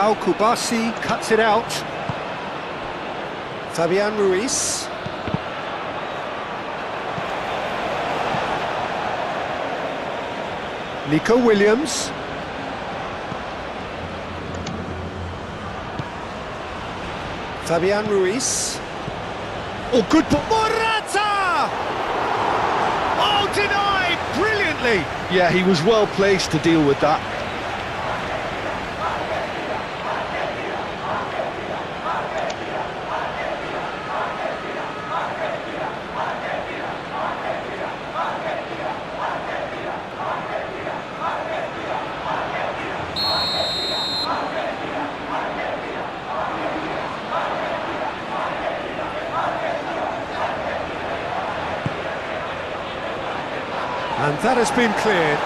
How Kubasi cuts it out. Fabian Ruiz. Nico Williams. Fabian Ruiz. Oh, good ball. Morata! Oh, denied brilliantly. Yeah, he was well placed to deal with that. And that has been cleared.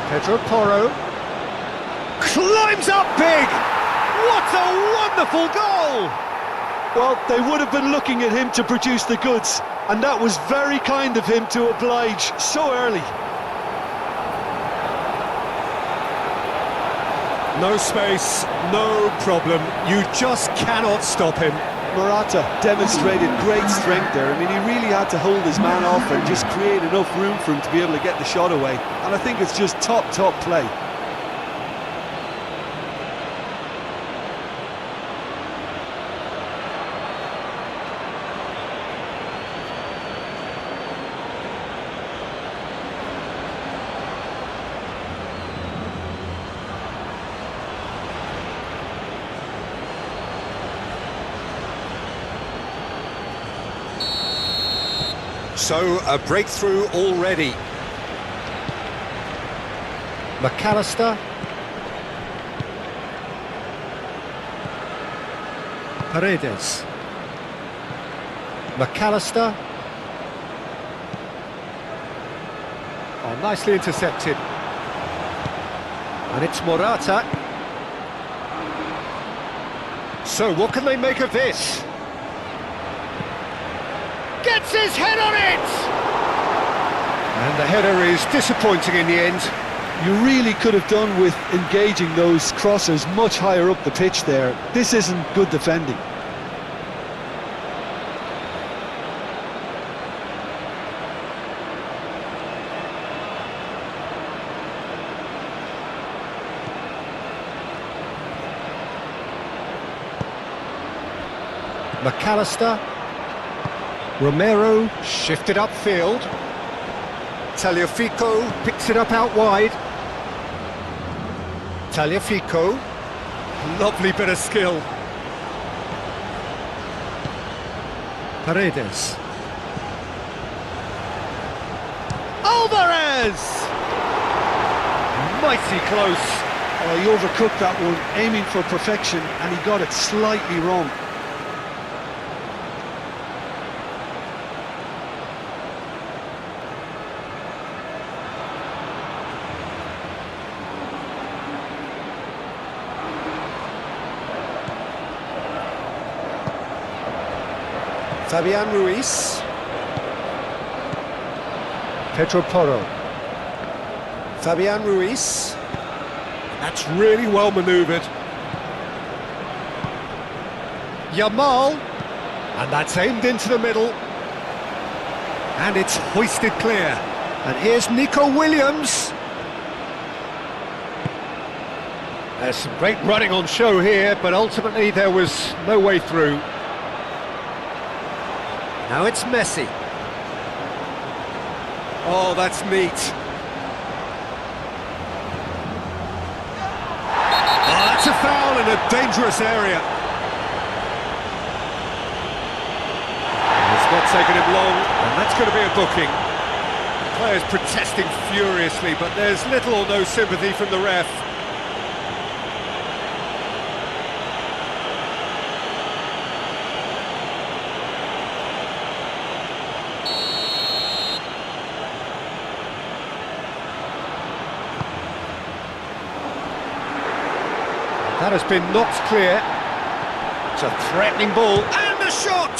Pedro Porro climbs up big. What a wonderful goal! Well, they would have been looking at him to produce the goods, and that was very kind of him to oblige so early. No space, no problem. You just cannot stop him. Morata demonstrated great strength there. I mean, he really had to hold his man off and just create enough room for him to be able to get the shot away. And I think it's just top play. So, a breakthrough already. McAllister. Paredes. McAllister. Oh, nicely intercepted. And it's Morata. So, what can they make of this? Gets his head on it! And the header is disappointing in the end. You really could have done with engaging those crossers much higher up the pitch there. This isn't good defending. McAllister. Romero shifted upfield. Tagliafico picks it up out wide. Tagliafico. Lovely bit of skill. Paredes. Alvarez! Mighty close. Oh, he overcooked that one, aiming for perfection, and he got it slightly wrong. Fabian Ruiz. Pedro Porro. Fabian Ruiz. That's really well manoeuvred. Yamal. And that's aimed into the middle. And it's hoisted clear. And here's Nico Williams. There's some great running on show here, but ultimately there was no way through. Now it's Messi. Oh, that's neat. Oh, that's a foul in a dangerous area. It's not taken him long, and that's going to be a booking. The players protesting furiously, but there's little or no sympathy from the ref. That has been knocked clear. It's a threatening ball, and the shot!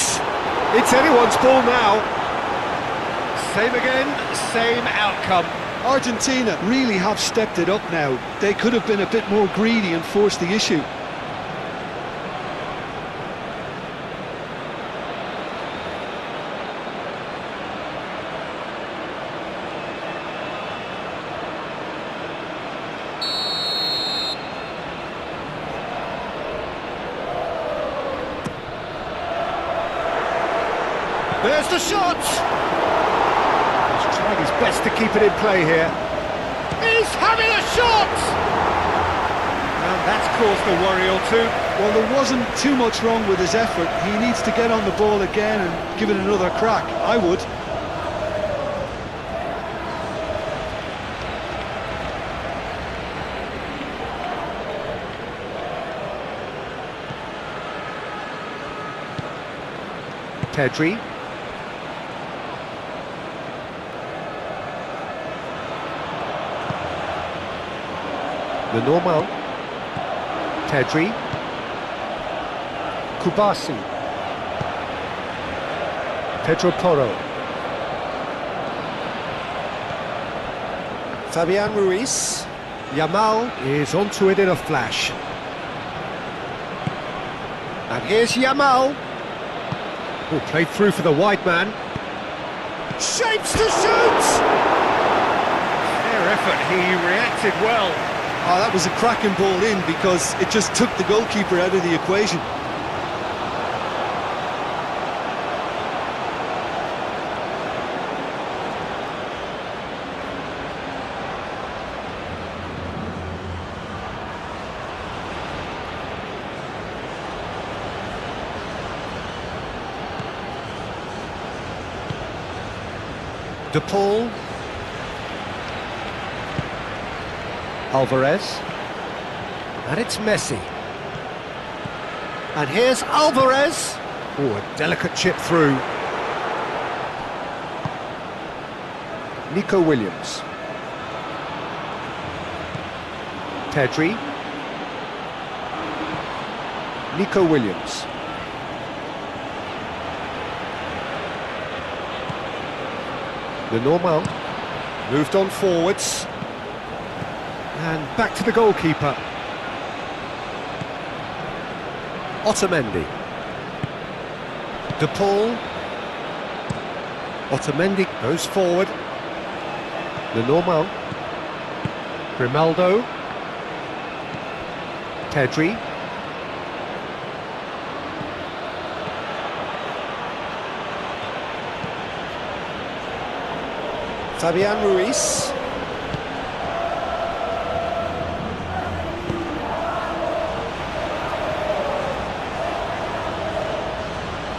It's anyone's ball now. Same again, same outcome. Argentina really have stepped it up now. They could have been a bit more greedy and forced the issue. There's the shot! He's trying his best to keep it in play here. He's having a shot! And that's caused a worry or two. Well, there wasn't too much wrong with his effort. He needs to get on the ball again and give it another crack. I would. Pedri. The normal. Pedri. Kubasi. Pedro Porro. Fabian Ruiz. Yamal is onto it in a flash. And here's Yamal. Oh, played through for the wide man. Shapes to shoot! Fair effort, he reacted well. Oh, that was a cracking ball in because it just took the goalkeeper out of the equation. De Paul. Alvarez. And it's Messi. And here's Alvarez. Oh, a delicate chip through. Nico Williams. Pedri. Nico Williams. The normal. Moved on forwards. And back to the goalkeeper. Otamendi. De Paul. Otamendi goes forward. The normal. Grimaldo. Pedri. Fabian Ruiz.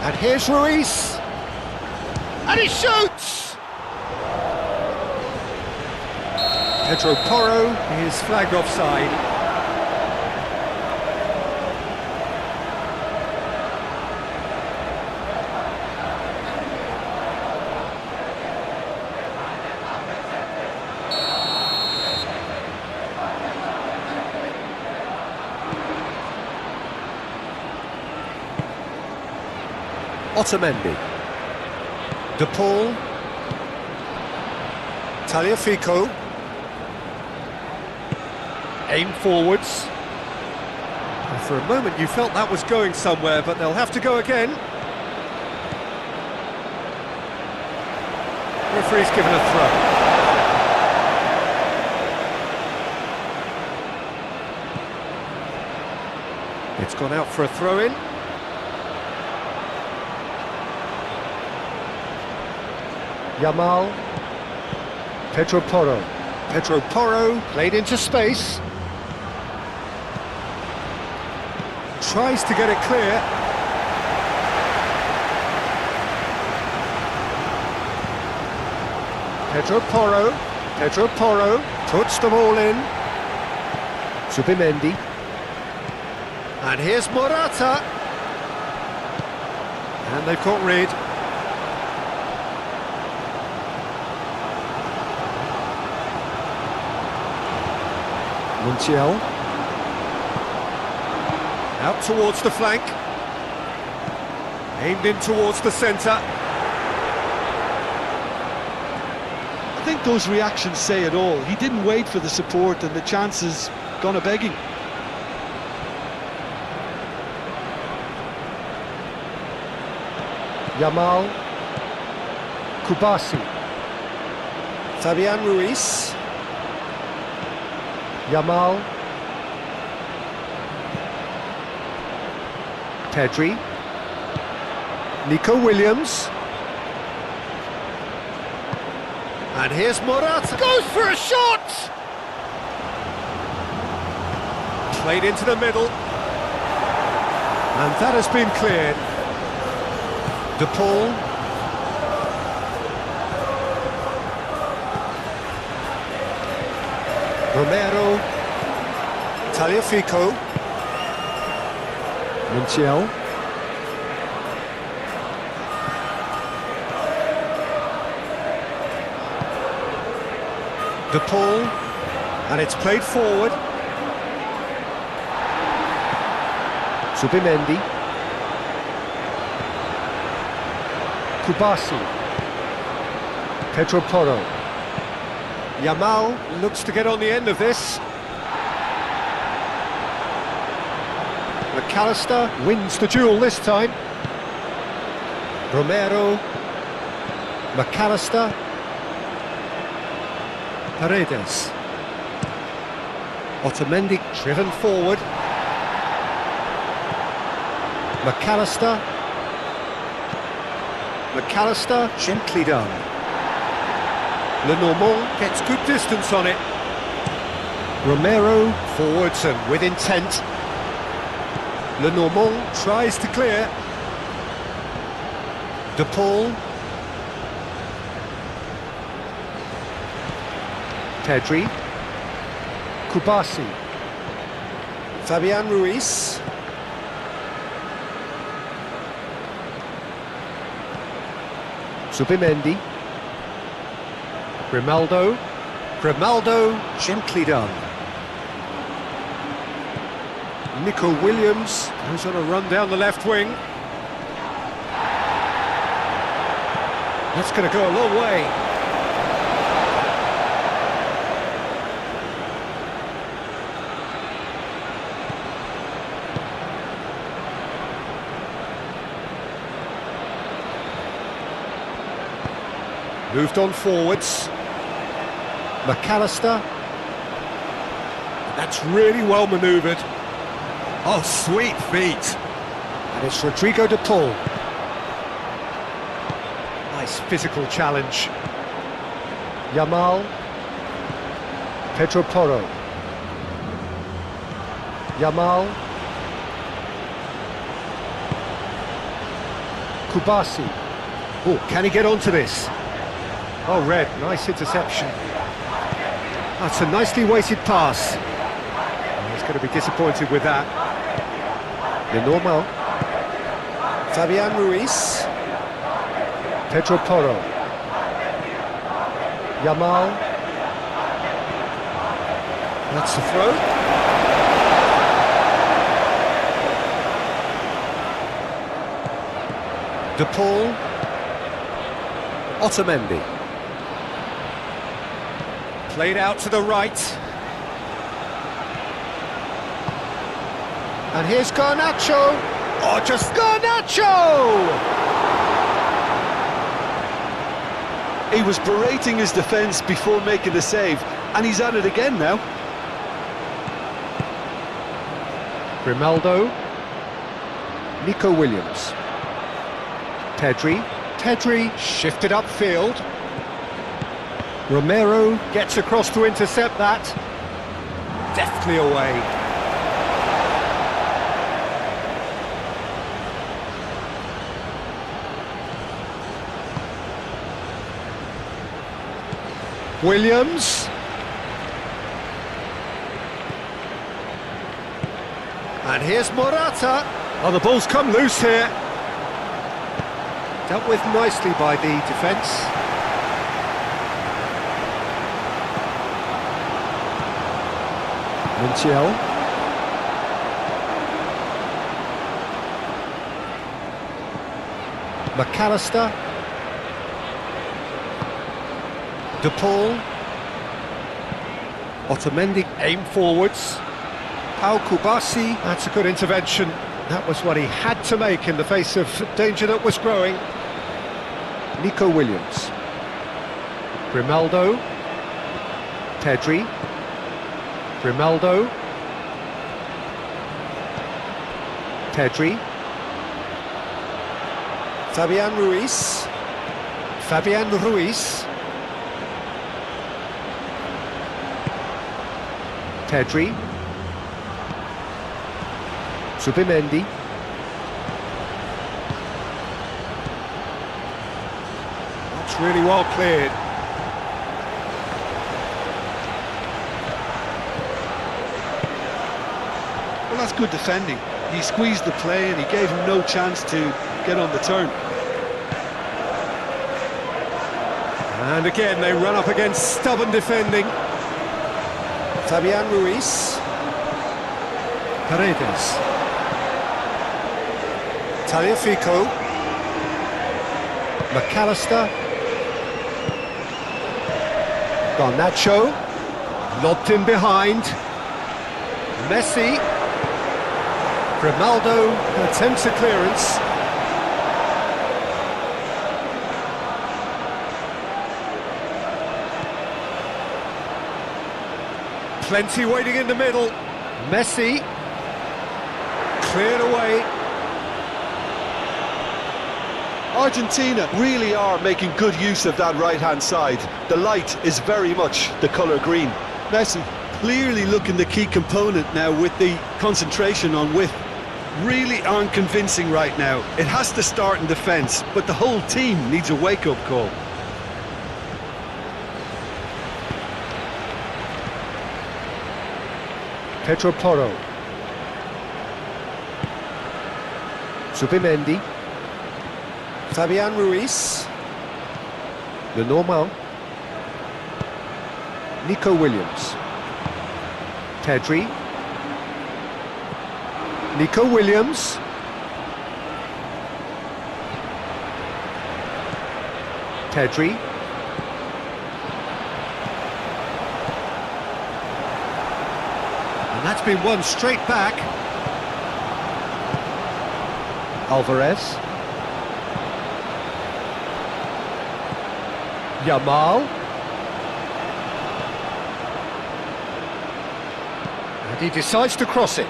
And here's Ruiz. And he shoots! Pedro Porro is flagged offside. Otamendi. De Paul. Tagliafico. Aim forwards. And for a moment you felt that was going somewhere, but they'll have to go again. Referee's given a throw. It's gone out for a throw-in. Yamal. Pedro Porro. Pedro Porro played into space. Tries to get it clear. Pedro Porro. Pedro Porro puts them all in. Zubimendi. And here's Morata. And they've got rid. Montiel. Out towards the flank. Aimed in towards the centre. I think those reactions say it all. He didn't wait for the support and the chances gone a-begging. Yamal. Kubasi. Fabian Ruiz. Yamal. Pedri. Nico Williams. And here's Morata. Goes for a shot! Played into the middle. And that has been cleared. De Paul. Romero. Tagliafico. Montiel. De Paul, and it's played forward. Subimendi. Kubasi. Pedro Porro. Yamal looks to get on the end of this. McAllister wins the duel this time. Romero. McAllister. Paredes. Otamendi driven forward. McAllister. McAllister, gently done. Lenormand gets good distance on it. Romero forwards and with intent. Lenormand tries to clear. De Paul. Pedri. Kubasi. Fabian Ruiz. Subimendi. Grimaldo. Grimaldo, gently done. Nico Williams goes on a run down the left wing. That's going to go a long way. Moved on forwards. McAllister. That's really well manoeuvred. Oh, sweet feet. And it's Rodrigo de Paul. Nice physical challenge. Yamal. Pedro Porro. Yamal. Kubasi. Oh, can he get onto this? Oh, Red, nice interception. That's a nicely weighted pass. He's going to be disappointed with that. Lenormand. Fabian Ruiz. Pedro Porro. Yamal. That's the throw. De Paul. Otamendi. Played out to the right. And here's Garnacho. Oh, just Garnacho! He was berating his defence before making the save, and he's at it again now. Grimaldo. Nico Williams. Pedri. Pedri shifted upfield. Romero gets across to intercept that. Deftly away. Williams. And here's Morata. Oh, the ball's come loose here. Dealt with nicely by the defence. Montiel. McAllister. De Paul. Otamendi aim forwards. Pau Kubasi, that's a good intervention. That was what he had to make in the face of danger that was growing. Nico Williams. Grimaldo. Pedri. Grimaldo. Pedri. Fabian Ruiz. Fabian Ruiz. Pedri. Zubimendi. That's really well cleared. Well, that's good defending. He squeezed the play and he gave him no chance to get on the turn. And again, they run up against stubborn defending. Fabian Ruiz. Paredes. Tagliafico. McAllister. Garnacho. Lobbed in behind. Messi. Grimaldo attempts a clearance. Plenty waiting in the middle. Messi. Cleared away. Argentina really are making good use of that right-hand side. The light is very much the colour green. Messi clearly looking the key component now with the concentration on width. Really aren't convincing right now. It has to start in defence, but the whole team needs a wake-up call. Pedro Porro. Zubimendi. Fabian Ruiz. Lenormand. Nico Williams. Pedri. Nico Williams. Pedri. And that's been won straight back. Alvarez. Yamal. And he decides to cross it.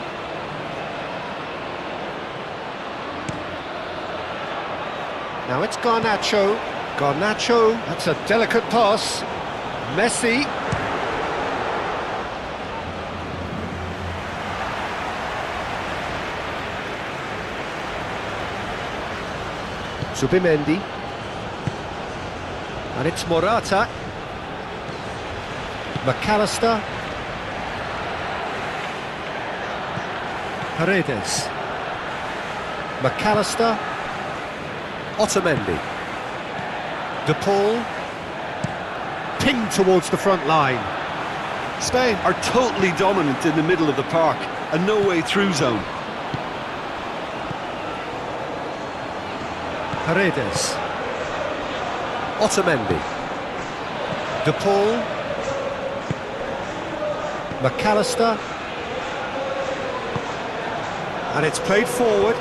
Now it's Garnacho. Garnacho, that's a delicate pass. Messi. Zubimendi. And it's Morata. McAllister. Paredes. McAllister. Otamendi. De Paul. Pinged towards the front line. Spain are totally dominant in the middle of the park, a no-way through zone. Paredes. Otamendi. De Paul. McAllister. And it's played forward.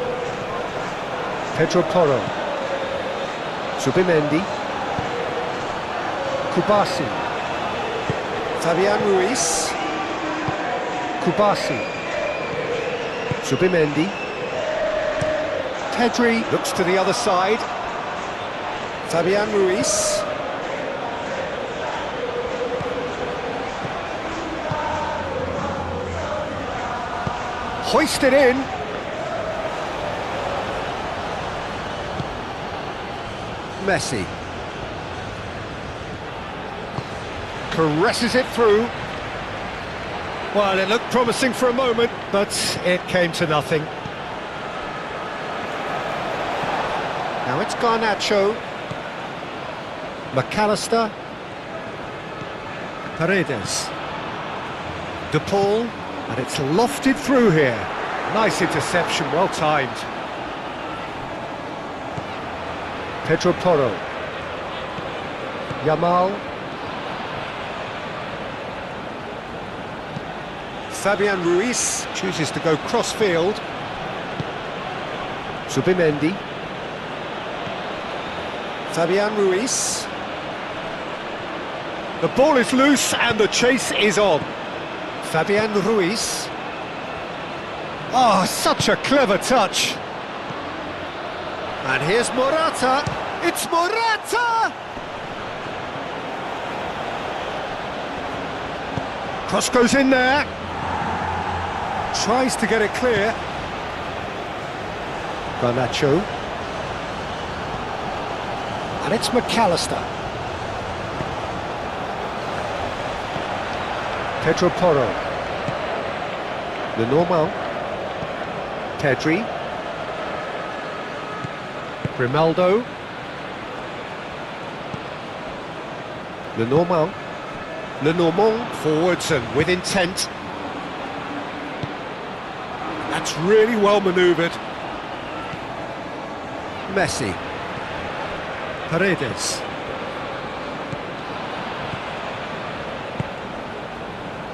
Pedro Porro. Zubimendi. Kubasi. Fabian Ruiz. Kubasi. Zubimendi. Pedri looks to the other side. Fabian Ruiz. Hoisted in. Messi. Caresses it through. Well, it looked promising for a moment, but it came to nothing. Now it's Garnacho. McAllister. Paredes. De Paul. And it's lofted through here. Nice interception, well timed. Pedro Porro. Yamal. Fabian Ruiz chooses to go cross-field. Subimendi. Fabian Ruiz. The ball is loose and the chase is on. Fabian Ruiz. Oh, such a clever touch. And here's Morata. It's Morata! Cross goes in there. Tries to get it clear. Garnacho. And it's McAllister. Pedro Porro. Lenormand. Pedri. Grimaldo. Lenormand. Lenormand forwards and with intent. That's really well manoeuvred. Messi. Paredes.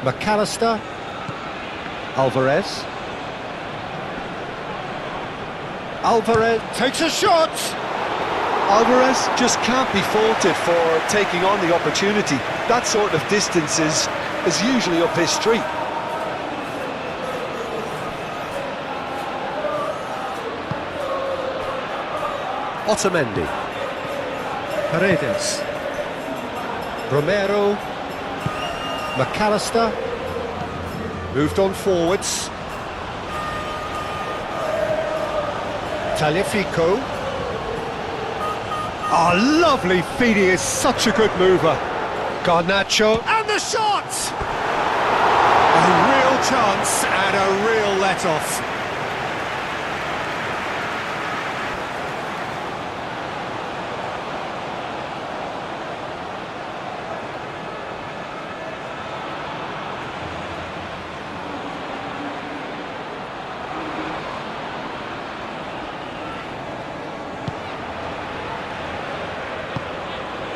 McAllister. Alvarez. Alvarez takes a shot! Alvarez just can't be faulted for taking on the opportunity. That sort of distance is usually up his street. Otamendi. Paredes. Romero. McAllister. Moved on forwards. Tagliafico. Oh, lovely feet, he is such a good mover. Garnacho, and the shot! A real chance and a real let-off.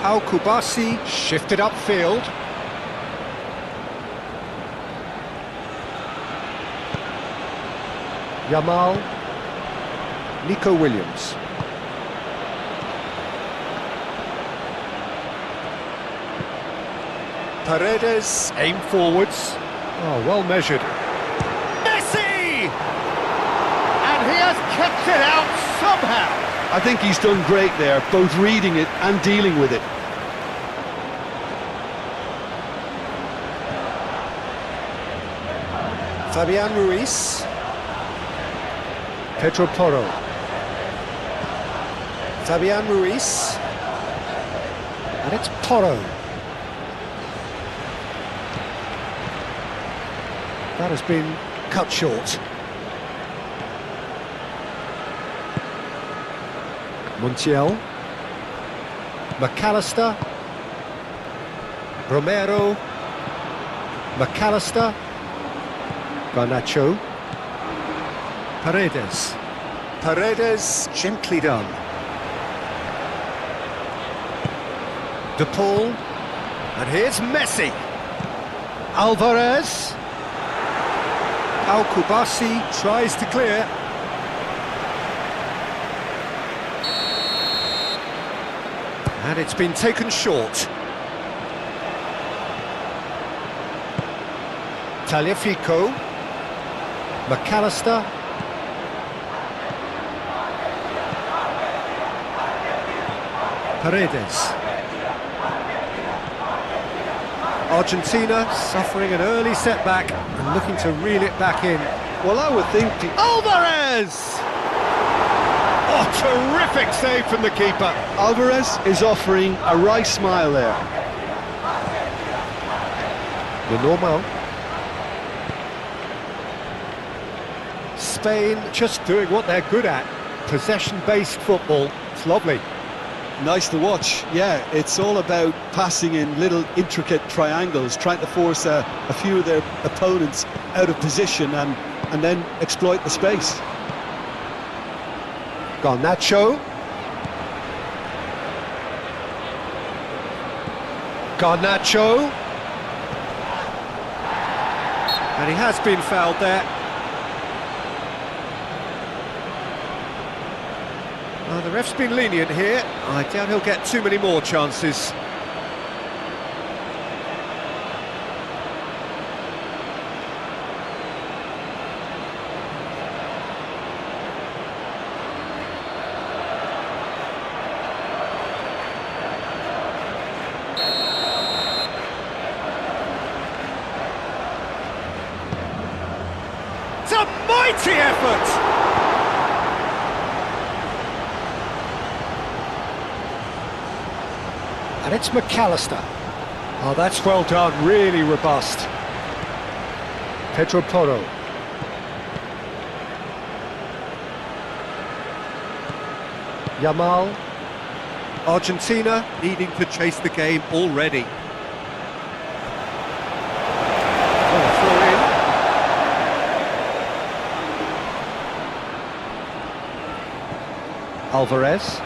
Al Kubasi shifted upfield. Yamal. Nico Williams. Paredes, aim forwards. Oh, well measured. Messi! And he has kept it out somehow. I think he's done great there, both reading it and dealing with it. Fabian Ruiz. Pedro Porro. Fabian Ruiz. And it's Porro. That has been cut short. Montiel. McAllister. Romero. McAllister. Garnacho. Paredes. Paredes, gently done. De Paul. And here's Messi. Alvarez. Al Kubasi tries to clear. And it's been taken short. Tagliafico. McAllister. Paredes. Argentina suffering an early setback and looking to reel it back in. Well, I would think... Alvarez! Oh, terrific save from the keeper. Alvarez is offering a wry smile there. Lenormand. Spain just doing what they're good at. Possession-based football. It's lovely. Nice to watch. Yeah, it's all about passing in little intricate triangles, trying to force a few of their opponents out of position and then exploit the space. Garnacho. Garnacho. And he has been fouled there. The ref's been lenient here. I doubt he'll get too many more chances. It's a mighty effort! And it's McAllister. Oh, that's well done, really robust. Pedro Porro. Yamal. Argentina needing to chase the game already. Oh, throw in. Alvarez.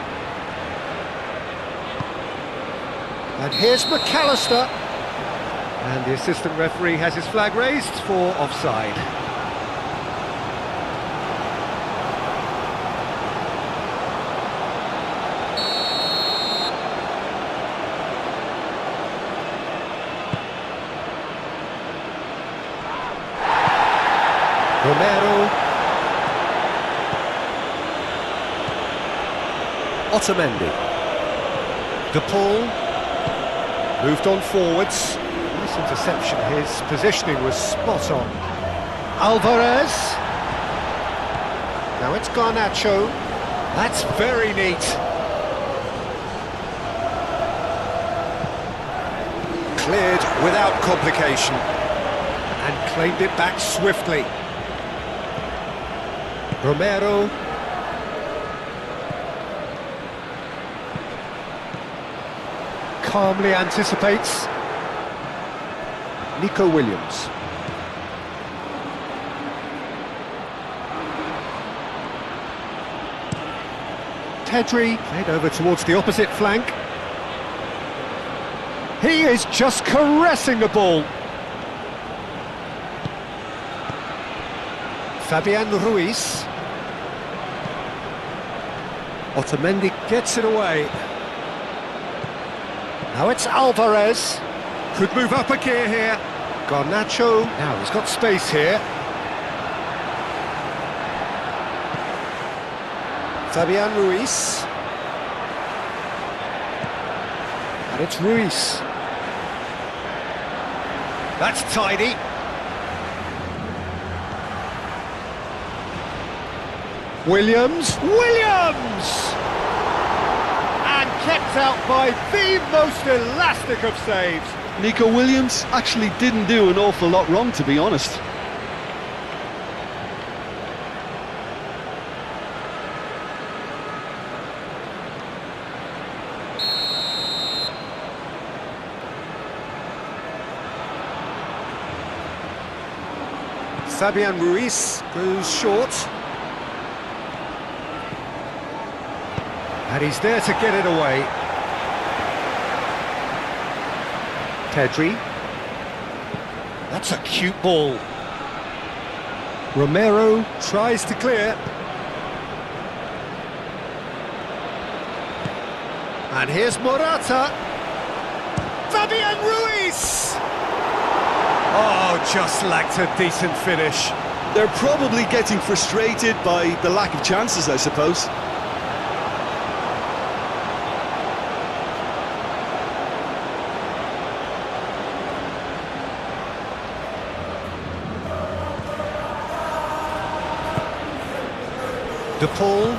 And here's McAllister. And the assistant referee has his flag raised for offside. Romero. Otamendi. De Paul. Moved on forwards. Nice interception. His positioning was spot on. Alvarez. Now it's Garnacho. That's very neat. Cleared without complication. And claimed it back swiftly. Romero. Calmly anticipates. Nico Williams. Pedri played over towards the opposite flank. He is just caressing the ball. Fabian Ruiz. Otamendi gets it away. Now it's Alvarez. Could move up a gear here. Garnacho. Now he's got space here. Fabian Ruiz. And it's Ruiz. That's tidy. Williams. Williams! And kept out by the most elastic of saves. Nico Williams actually didn't do an awful lot wrong, to be honest. Fabian Ruiz goes short. And he's there to get it away. Pedri. That's a cute ball. Romero tries to clear. And here's Morata. Fabian Ruiz! Oh, just lacked a decent finish. They're probably getting frustrated by the lack of chances, I suppose. De Paul.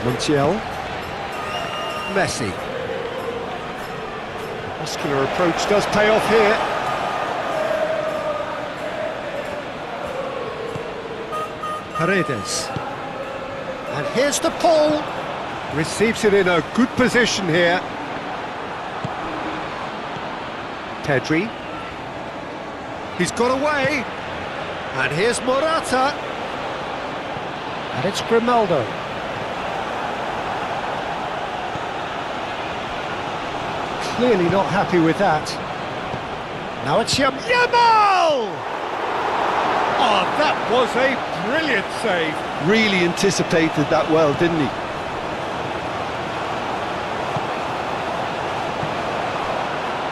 Montiel. Messi. Muscular approach does pay off here. Paredes. And here's De Paul. Receives it in a good position here. Pedri. He's got away. And here's Morata. And it's Grimaldo. Clearly not happy with that. Now it's Yamal! Oh, that was a brilliant save. Really anticipated that well, didn't he?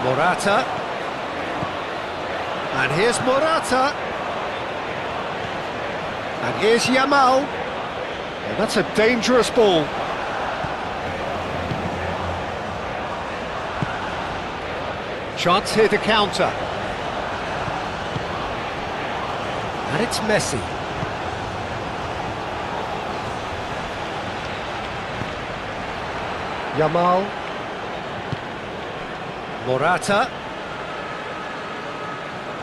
Morata. And here's Morata. And here's Yamal. And that's a dangerous ball. Chance here to counter. And it's Messi. Yamal. Morata.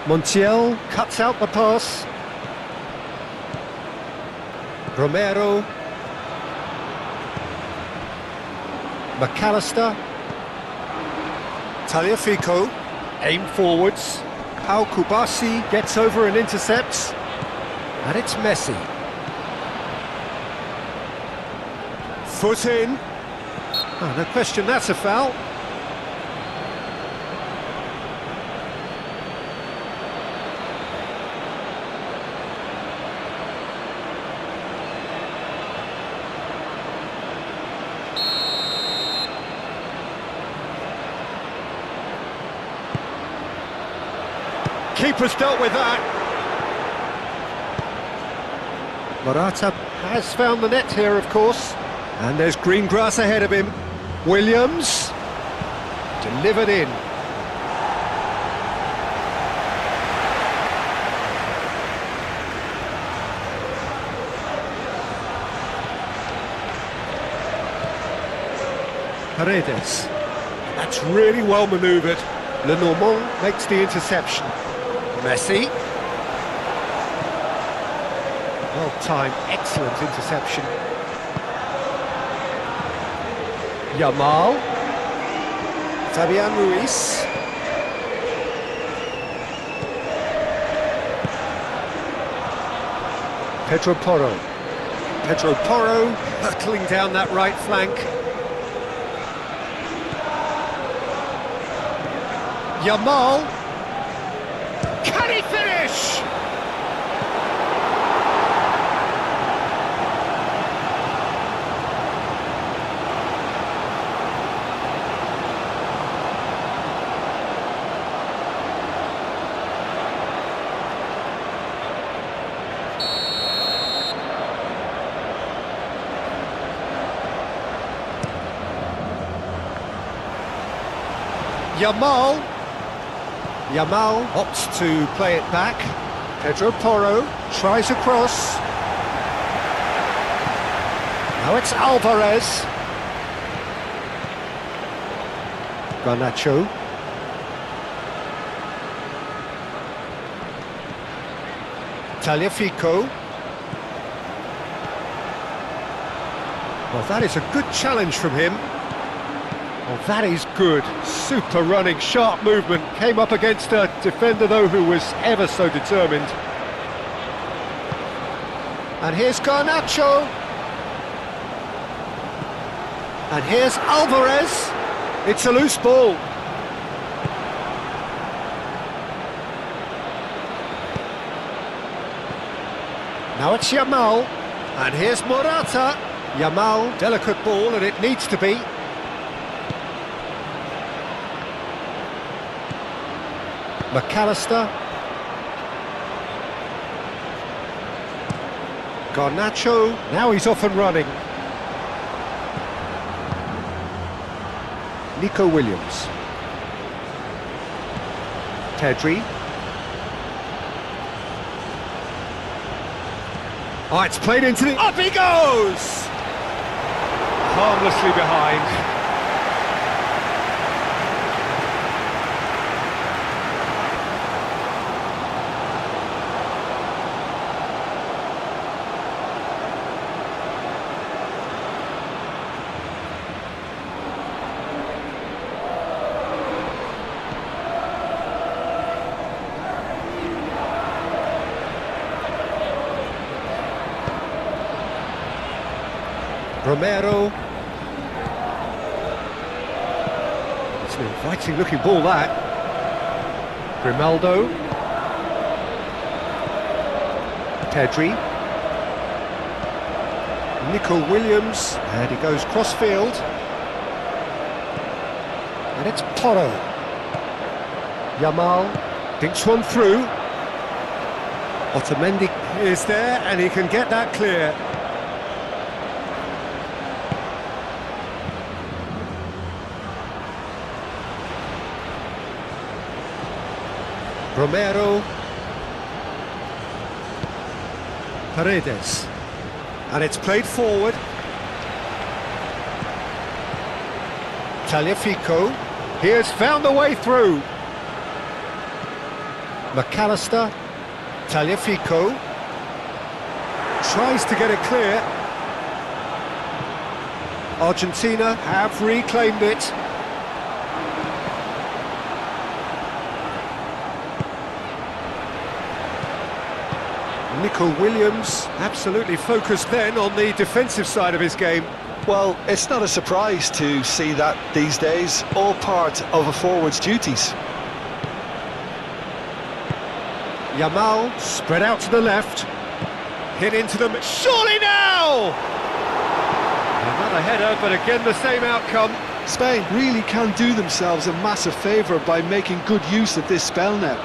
Montiel cuts out the pass. Romero. McAllister. Tagliafico, aim forwards. Pau Kubasi gets over and intercepts. And it's Messi. Foot in. Oh, no question, that's a foul. Keeper's dealt with that. Morata has found the net here, of course. And there's green grass ahead of him. Williams. Delivered in. Paredes. That's really well manoeuvred. Lenormand makes the interception. Messi. Well-timed, excellent interception. Yamal. Fabian Ruiz. Pedro Porro. Pedro Porro hurtling down that right flank. Yamal. Can he finish? Yamal. Yamal opts to play it back. Pedro Porro tries a cross. Now it's Alvarez. Garnacho. Tagliafico. Well, that is a good challenge from him. Well, that is good. Super running, sharp movement. Came up against a defender, though, who was ever so determined. And here's Garnacho. And here's Alvarez. It's a loose ball. Now it's Yamal. And here's Morata. Yamal, delicate ball, and it needs to be. McAllister. Garnacho, now he's off and running. Nico Williams. Pedri. Oh, it's played into the... Up he goes! Harmlessly behind. Romero. It's an inviting looking ball, that. Grimaldo. Pedri. Nico Williams, and he goes cross-field. And it's Porro. Yamal dinks one through. Otamendi is there, and he can get that clear. Romero. Paredes. And it's played forward. Tagliafico. He has found the way through. McAllister. Tagliafico. Tries to get it clear. Argentina have reclaimed it. Nico Williams absolutely focused then on the defensive side of his game. Well, it's not a surprise to see that these days, all part of a forward's duties. Yamal spread out to the left, hit into them, surely now! Another header, but again the same outcome. Spain really can do themselves a massive favour by making good use of this spell now.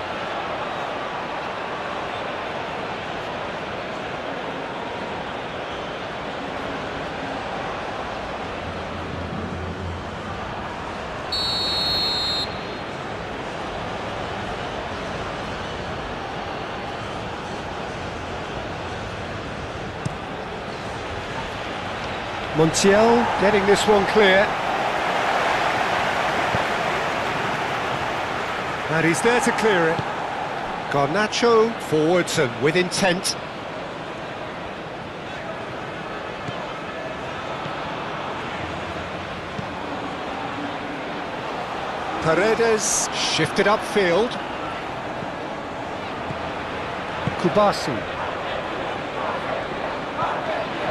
Montiel getting this one clear. And he's there to clear it. Garnacho forwards and with intent. Paredes shifted upfield. Kubasi.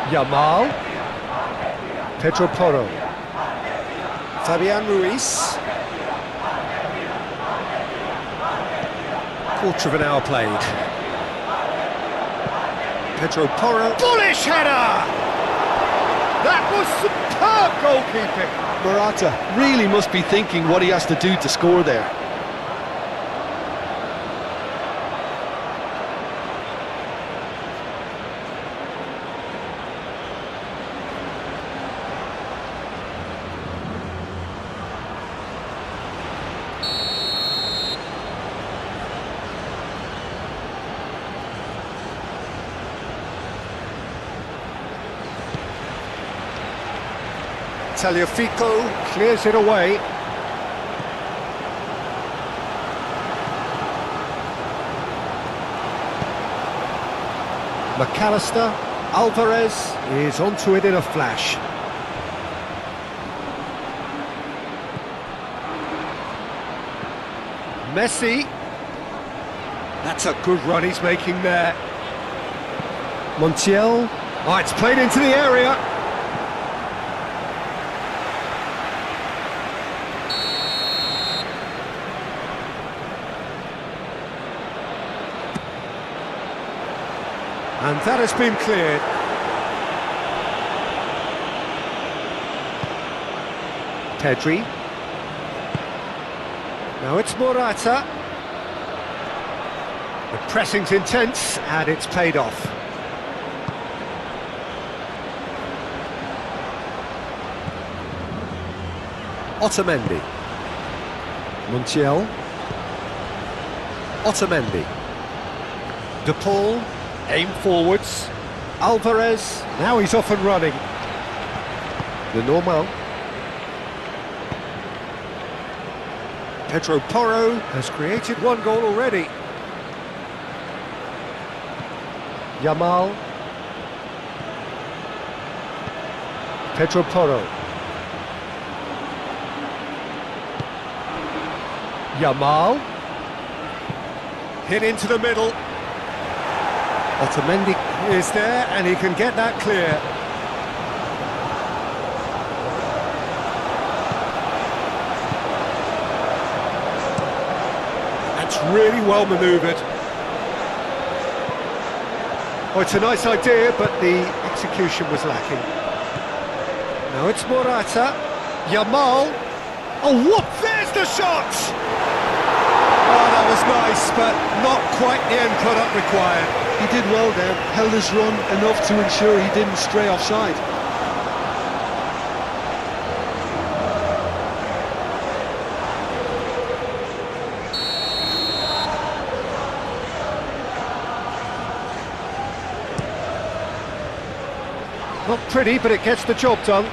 Yamal. Pedro Porro. Fabian Ruiz. Quarter of an hour played. Pedro Porro. Bullish header! That was superb goalkeeping. Morata really must be thinking what he has to do to score there. Tagliafico clears it away. McAllister. Alvarez is onto it in a flash. Messi. That's a good run he's making there. Montiel. Oh, it's played into the area. And that has been cleared. Pedri. Now it's Morata. The pressing's intense and it's paid off. Otamendi. Montiel. Otamendi. De Paul. Aim forwards. Alvarez, now he's off and running. The normal. Pedro Porro has created one goal already. Yamal. Pedro Porro. Yamal. Hit into the middle. Otamendi is there, and he can get that clear. that's really well manoeuvred. Oh, it's a nice idea, but the execution was lacking. Now it's Morata. Yamal. Oh, what? There's the shot! Oh, that was nice, but not quite the end product required. He did well there, held his run enough to ensure he didn't stray offside. Not pretty, but it gets the job done.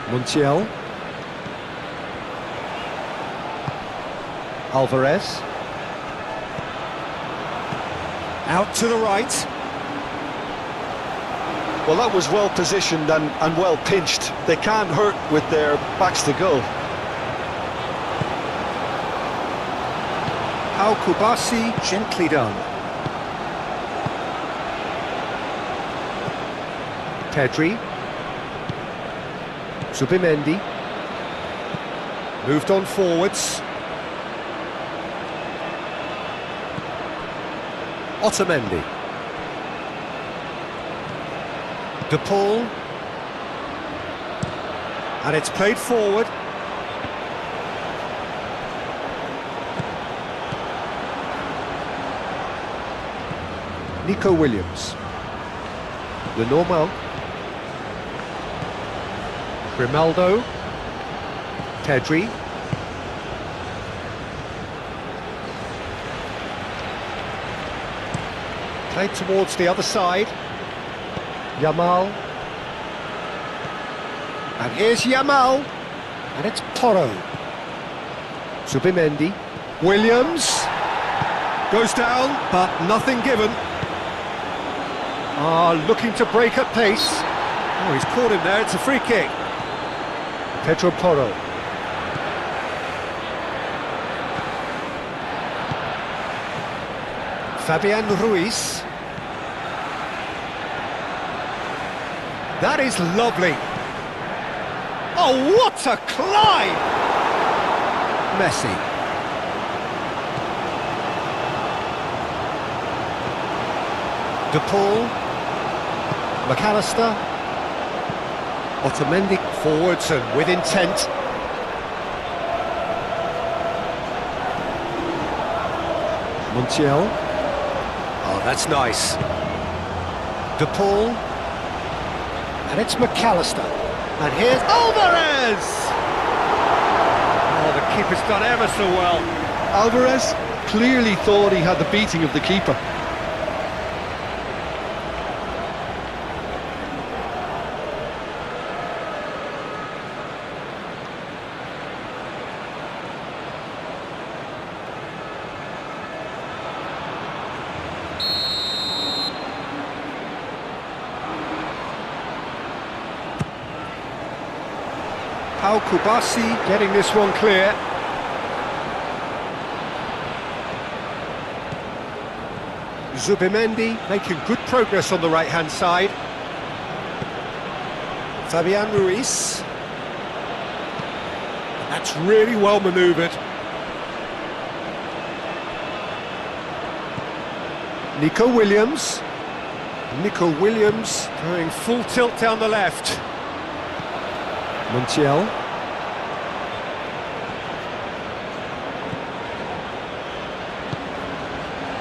Montiel. Alvarez. Out to the right. Well, that was well positioned and well pinched. They can't hurt with their backs to goal. Al Kubasi, gently done. Pedri. Zubimendi. Moved on forwards. Otamendi. De Paul. And it's played forward. Nico Williams. Lenormand. Grimaldo. Pedri. Played towards the other side. Yamal. And here's Yamal. And it's Porro. Zubimendi. Williams. Goes down, but nothing given. Looking to break at pace. Oh, he's caught him there, it's a free kick. Pedro Porro. Fabian Ruiz. That is lovely. Oh, what a climb! Messi. De Paul. McAllister. Otamendi forwards and with intent. Montiel. Oh, that's nice. De Paul. And it's McAllister. And here's Alvarez! Oh, the keeper's done ever so well. Alvarez clearly thought he had the beating of the keeper. Al Kubasi getting this one clear. Zubimendi making good progress on the right-hand side. Fabian Ruiz. That's really well manoeuvred. Nico Williams. Nico Williams going full tilt down the left. Montiel.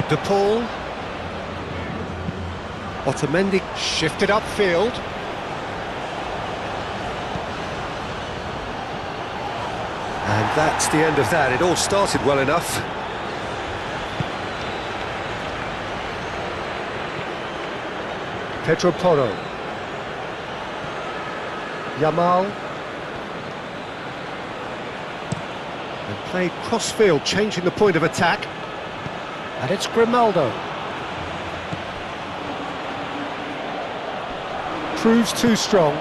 De Paul. Otamendi shifted upfield. And that's the end of that. It all started well enough. Pedro Porro. Yamal. And played cross-field, changing the point of attack. And it's Grimaldo. Proves too strong.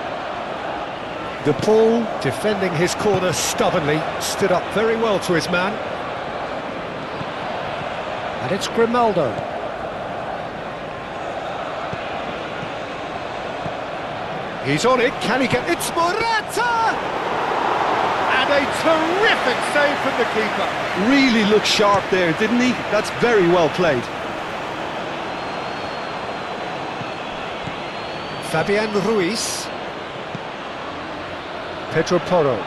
De Paul, defending his corner stubbornly, stood up very well to his man. And it's Grimaldo. He's on it, can he get... It's Morata! And a terrific save from the keeper. Really looked sharp there, didn't he? That's very well played. Fabian Ruiz. Pedro Porro.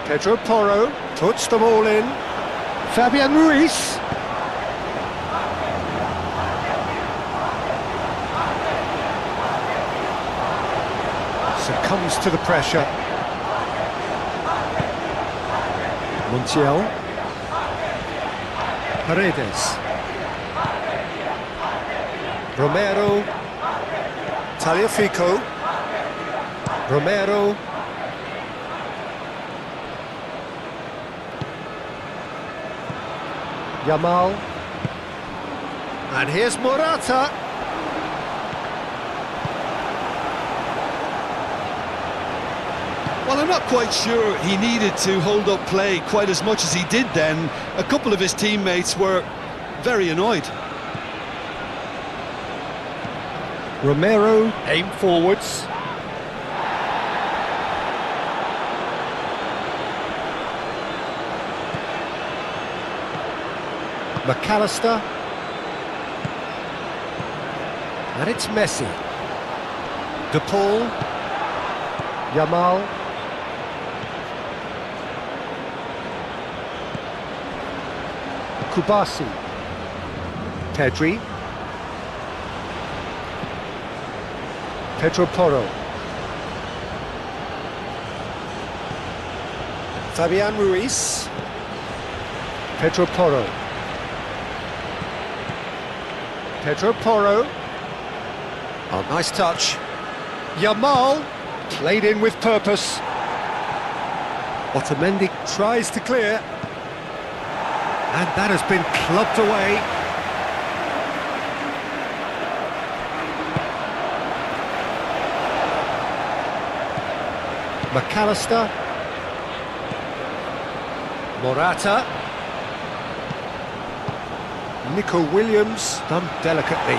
Pedro Porro puts them all in. Fabian Ruiz. Succumbs to the pressure. Montiel. Paredes. Romero. Tagliafico. Romero. Yamal. And here's Morata. Well, I'm not quite sure he needed to hold up play quite as much as he did then. A couple of his teammates were very annoyed. Romero, aim forwards. McAllister. And it's Messi. De Paul. Yamal. Kubasi. Pedri. Pedro Porro. Fabian Ruiz. Pedro Porro. Pedro Porro. Oh, nice touch. Yamal. Played in with purpose. Otamendi tries to clear. And that has been clubbed away. McAllister. Morata. Nico Williams, done delicately.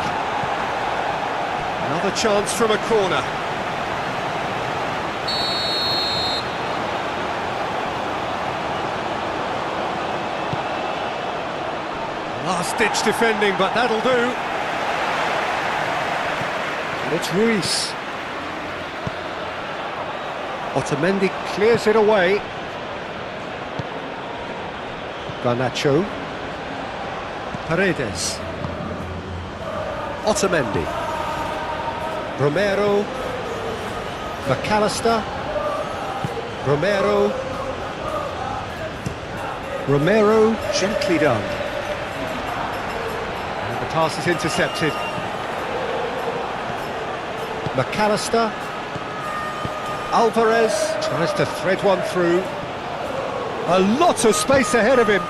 Another chance from a corner. Last-ditch defending, but that'll do. And it's Ruiz. Otamendi clears it away. Garnacho. Paredes. Otamendi. Romero. McAllister. Romero. Romero, gently done. And the pass is intercepted. McAllister. Alvarez tries to thread one through. A lot of space ahead of him.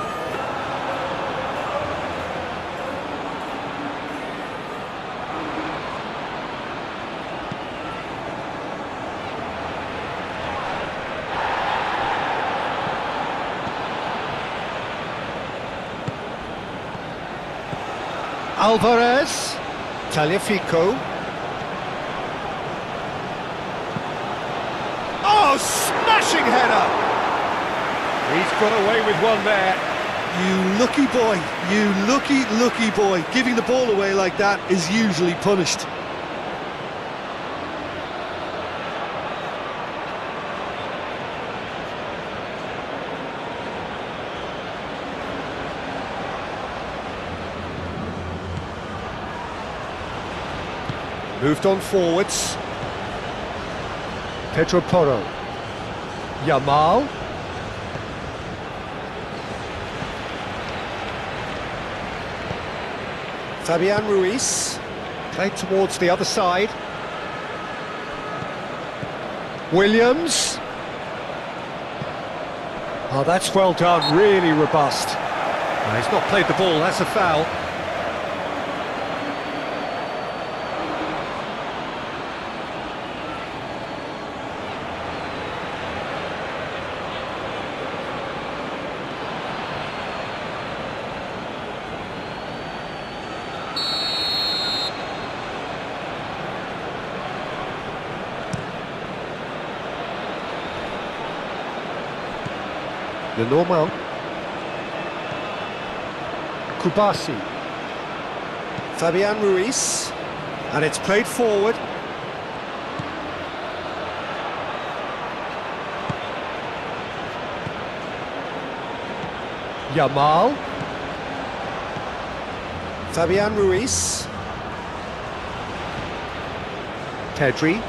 Alvarez. Tagliafico. Oh, smashing header! He's got away with one there. You lucky boy, you lucky boy. Giving the ball away like that is usually punished. Moved on forwards. Pedro Porro. Yamal. Fabian Ruiz. Played towards the other side. Williams. Oh, that's well done, really robust. He's not played the ball, that's a foul. The normal. Kubasi. Fabian Ruiz. And it's played forward. Yamal. Fabian Ruiz. Pedri.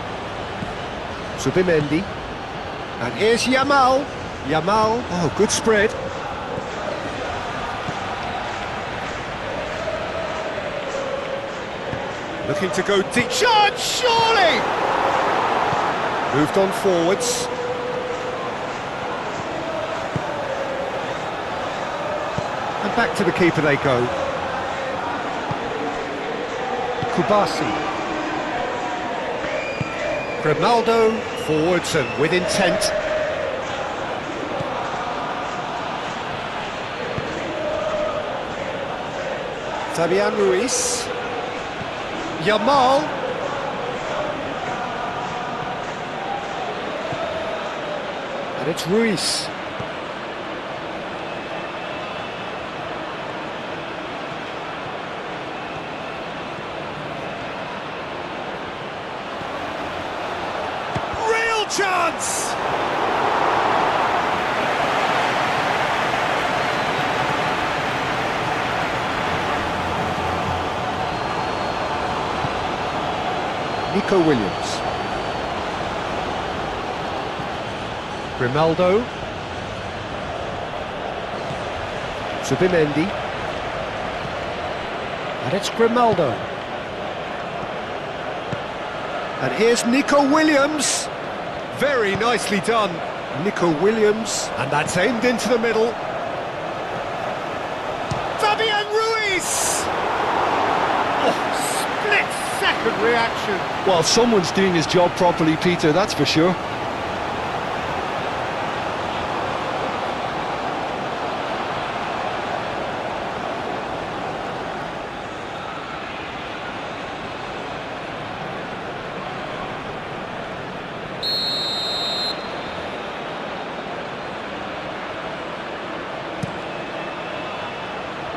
Zubimendi. And here's Yamal. Yamal. Oh, good spread. Looking to go deep. Shot, surely! Moved on forwards. And back to the keeper they go. Kubasi. Grimaldo, forwards and with intent. Fabian Ruiz. Yamal. And it's Ruiz. Real chance! Nico Williams. Grimaldo. Zubimendi. And it's Grimaldo. And here's Nico Williams. Very nicely done. Nico Williams. And that's aimed into the middle. Fabian Ruiz! Oh, split-second reaction. Well, someone's doing his job properly, Peter, that's for sure.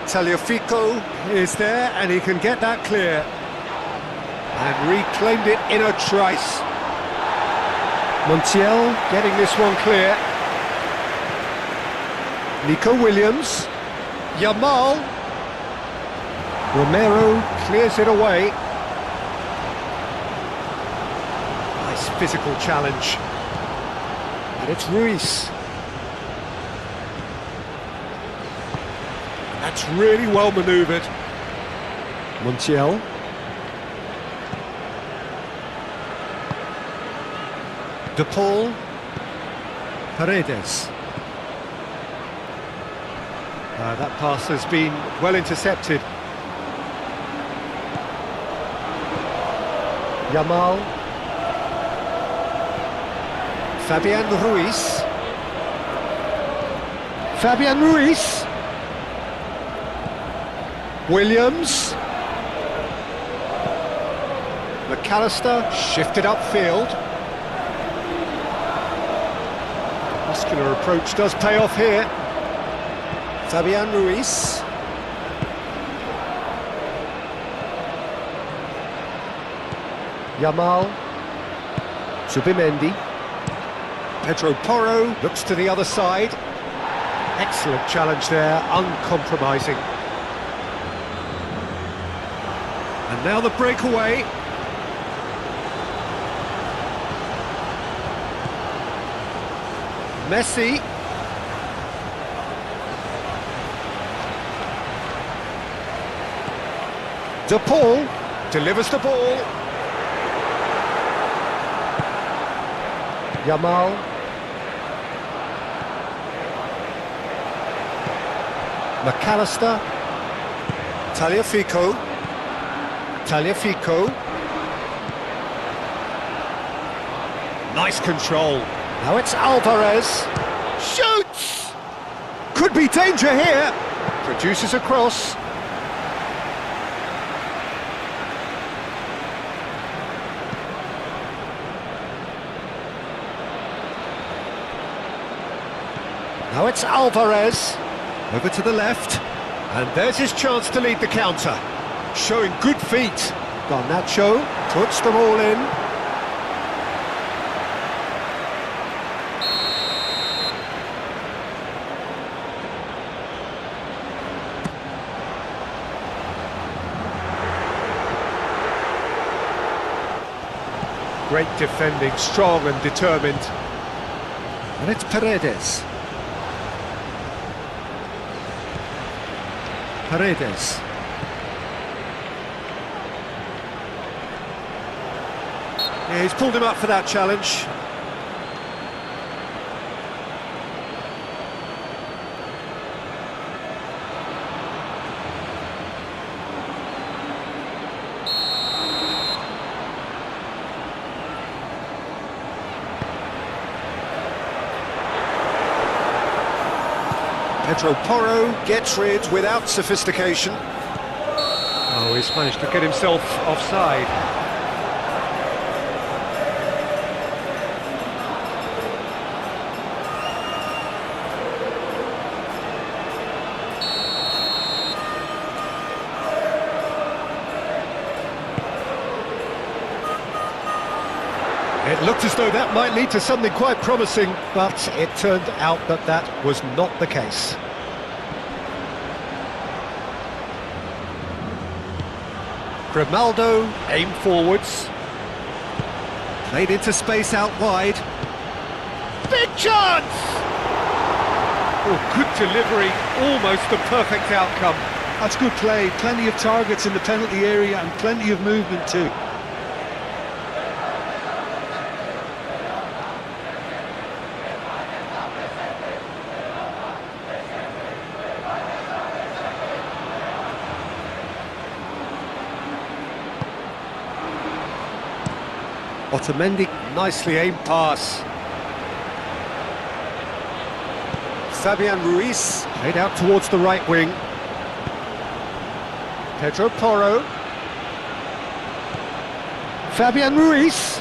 Tagliafico is there and he can get that clear. And reclaimed it in a trice. Montiel getting this one clear. Nico Williams. Yamal. Romero clears it away. Nice physical challenge. And it's Ruiz. That's really well manoeuvred. Montiel. De Paul. Paredes. That pass has been well intercepted. Yamal. Fabian Ruiz. Fabian Ruiz. Williams. McAllister shifted upfield. Muscular approach does pay off here. Fabian Ruiz. Yamal. Zubimendi. Pedro Porro looks to the other side. Excellent challenge there, uncompromising. And now the breakaway. Messi. De Paul delivers the ball. Yamal. McAllister. Tagliafico. Tagliafico. Nice control. Now it's Alvarez. Shoots! Could be danger here. Produces a cross. Now it's Alvarez, over to the left, and there's his chance to lead the counter. Showing good feet. Garnacho puts them all in. Great defending, strong and determined. And it's Paredes. Paredes. Yeah, he's pulled him up for that challenge. Pedro Porro gets rid without sophistication. Oh, he's managed to get himself offside. It looked as though that might lead to something quite promising, but it turned out that that was not the case. Grimaldo aimed forwards. Played into space out wide. Big chance! Oh, good delivery, almost the perfect outcome. That's good play, plenty of targets in the penalty area and plenty of movement too. Otamendi, nicely aimed pass. Fabian Ruiz, played out towards the right wing. Pedro Porro. Fabian Ruiz.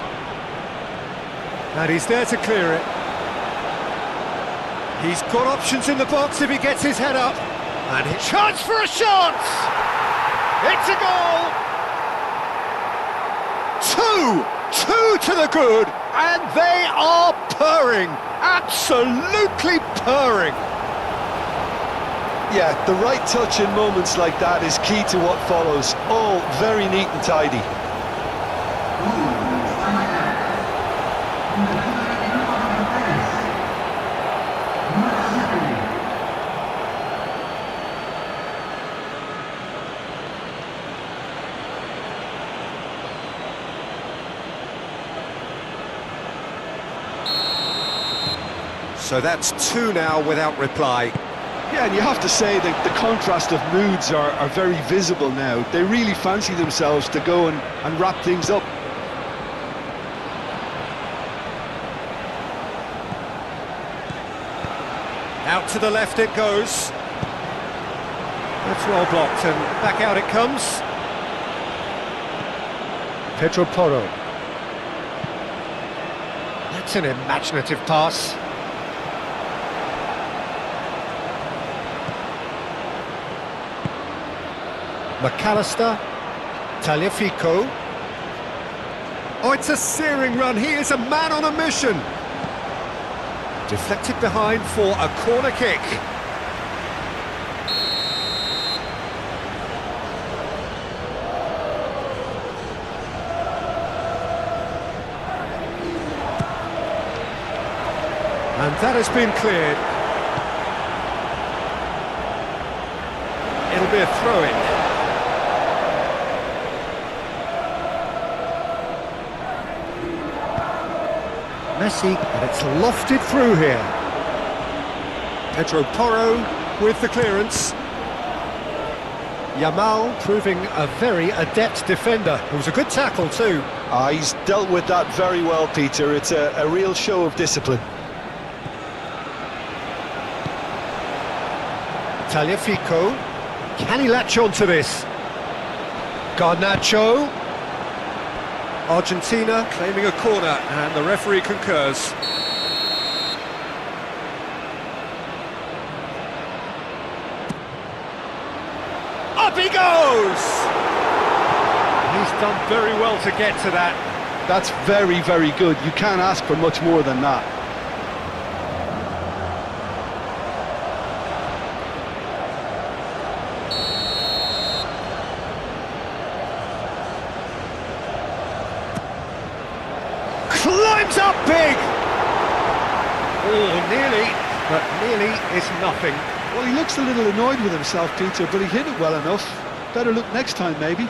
And he's there to clear it. He's got options in the box if he gets his head up. And a chance for a shot! It's a goal! Two to the good, and they are purring, absolutely purring. Yeah, the right touch in moments like that is key to what follows. All very neat and tidy. So that's two now without reply. Yeah, and you have to say that the contrast of moods are very visible now. They really fancy themselves to go and wrap things up. Out to the left it goes. That's well blocked, and back out it comes. Pedro Porro. That's an imaginative pass. McAllister, Tagliafico. Oh, it's a searing run. He is a man on a mission. Deflected behind for a corner kick. And that has been cleared. It'll be a throw-in. Messi, and it's lofted through here. Pedro Porro with the clearance. Yamal proving a very adept defender. It was a good tackle too. He's dealt with that very well, Peter. It's a real show of discipline. Tagliafico. Can he latch on to this? Garnacho. Argentina claiming a corner, and the referee concurs. goes! He's done very well to get to that. That's very, very good. You can't ask for much more than that. Climbs up big! Oh, nearly, but nearly is nothing. Well, he looks a little annoyed with himself, Peter, but he hit it well enough. Better look next time, maybe.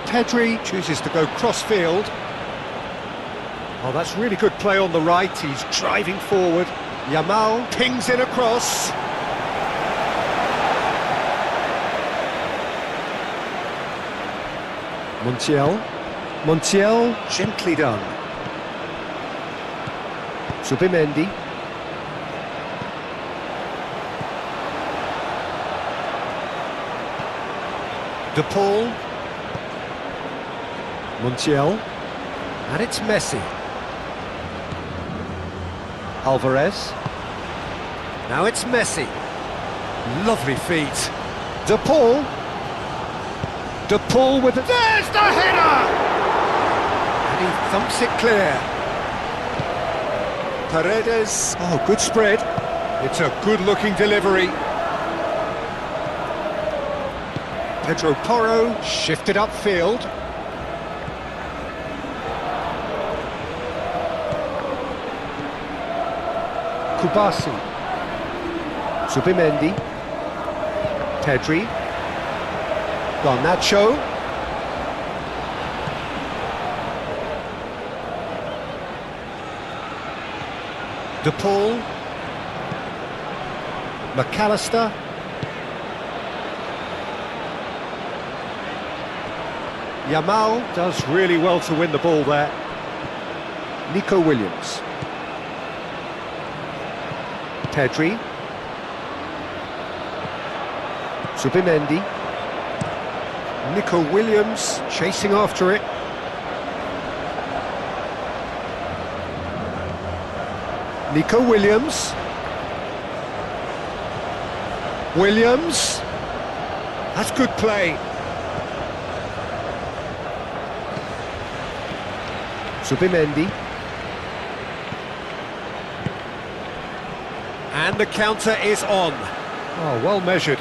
Pedri chooses to go cross-field. Oh, that's really good play on the right. He's driving forward. Yamal pings in across. Montiel, gently done. Zubimendi. De Paul. Montiel. And it's Messi. Alvarez. Now it's Messi. Lovely feet. De Paul. De Paul with the... There's the header! And he thumps it clear. Paredes. Oh, good spread. It's a good-looking delivery. Pedro Porro shifted upfield. Kubasi. Zubimendi. Pedri. Garnacho. De Paul. McAllister. Yamal does really well to win the ball there. Nico Williams. Pedri. Zubimendi. Nico Williams chasing after it. Nico Williams. Williams. That's good play. Zubimendi. And the counter is on. Oh, well measured.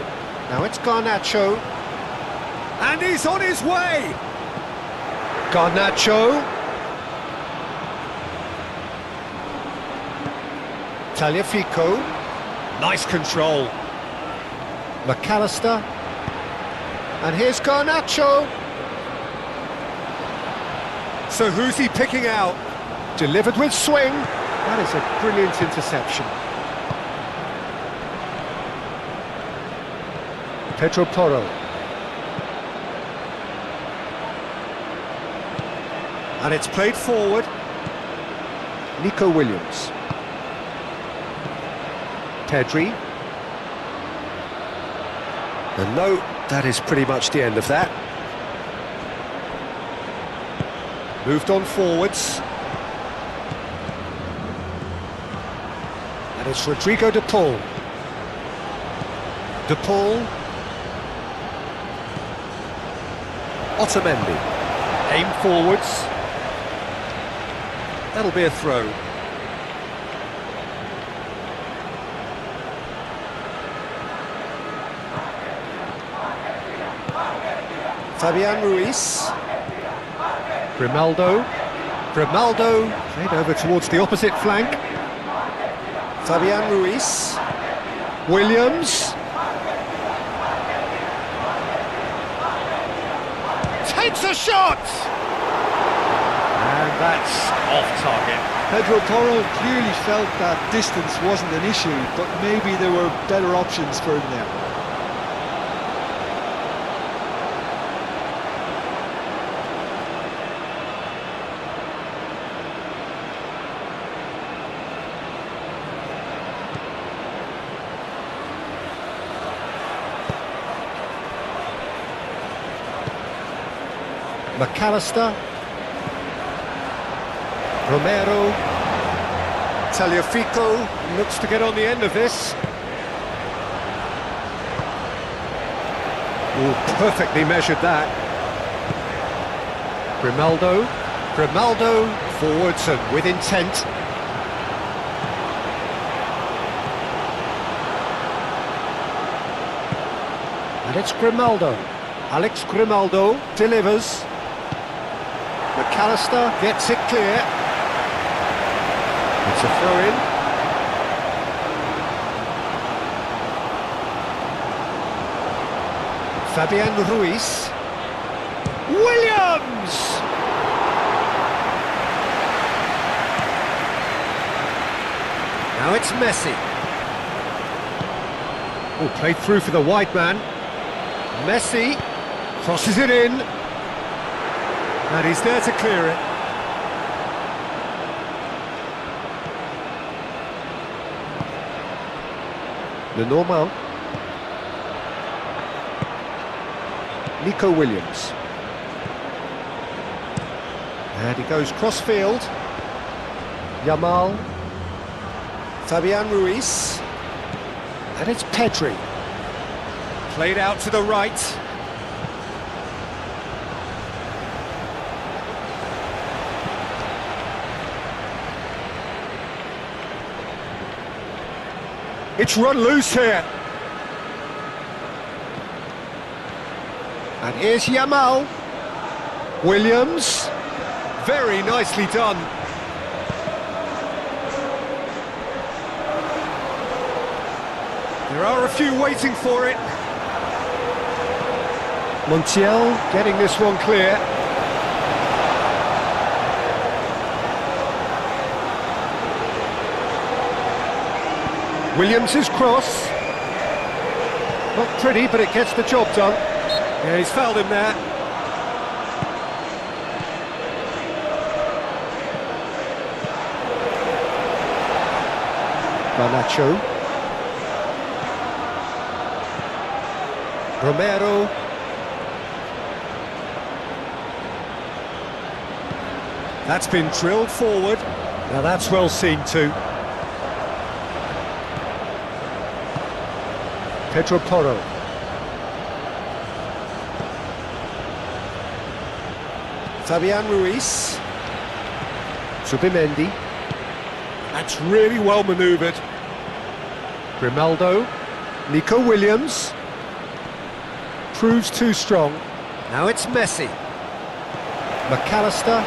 Now it's Garnacho. And he's on his way! Garnacho. Tagliafico. Nice control. McAllister. And here's Garnacho. So who's he picking out? Delivered with swing. That is a brilliant interception. Pedro Porro. And it's played forward. Nico Williams. Pedri. And no, that is pretty much the end of that. Moved on forwards. And it's Rodrigo De Paul. De Paul. Otamendi. Aim forwards. That'll be a throw. Fabian Ruiz. Grimaldo. Played over towards the opposite flank. Fabian Ruiz. Williams. Takes a shot! And that's off target. Pedro Porro clearly felt that distance wasn't an issue, but maybe there were better options for him there. McAllister. Romero. Tagliafico looks to get on the end of this. Oh, perfectly measured that. Grimaldo. Grimaldo forwards and with intent. And it's Grimaldo. Alex Grimaldo delivers. McAllister gets it clear. It's a throw-in. Fabian Ruiz. Williams! Now it's Messi. Oh, played through for the wide man. Messi crosses it in. And he's there to clear it. Lenormand. Nico Williams. And he goes cross-field. Yamal. Fabian Ruiz. And it's Pedri. Played out to the right. It's run loose here. And here's Yamal. Williams. Very nicely done. There are a few waiting for it. Montiel getting this one clear. Williams' cross. Not pretty, but it gets the job done. Yeah, he's fouled him there. Garnacho. Romero. That's been drilled forward. Now that's well seen too. Pedro Porro. Fabian Ruiz. Subimendi. That's really well manoeuvred. Grimaldo. Nico Williams. Proves too strong. Now it's Messi. McAllister.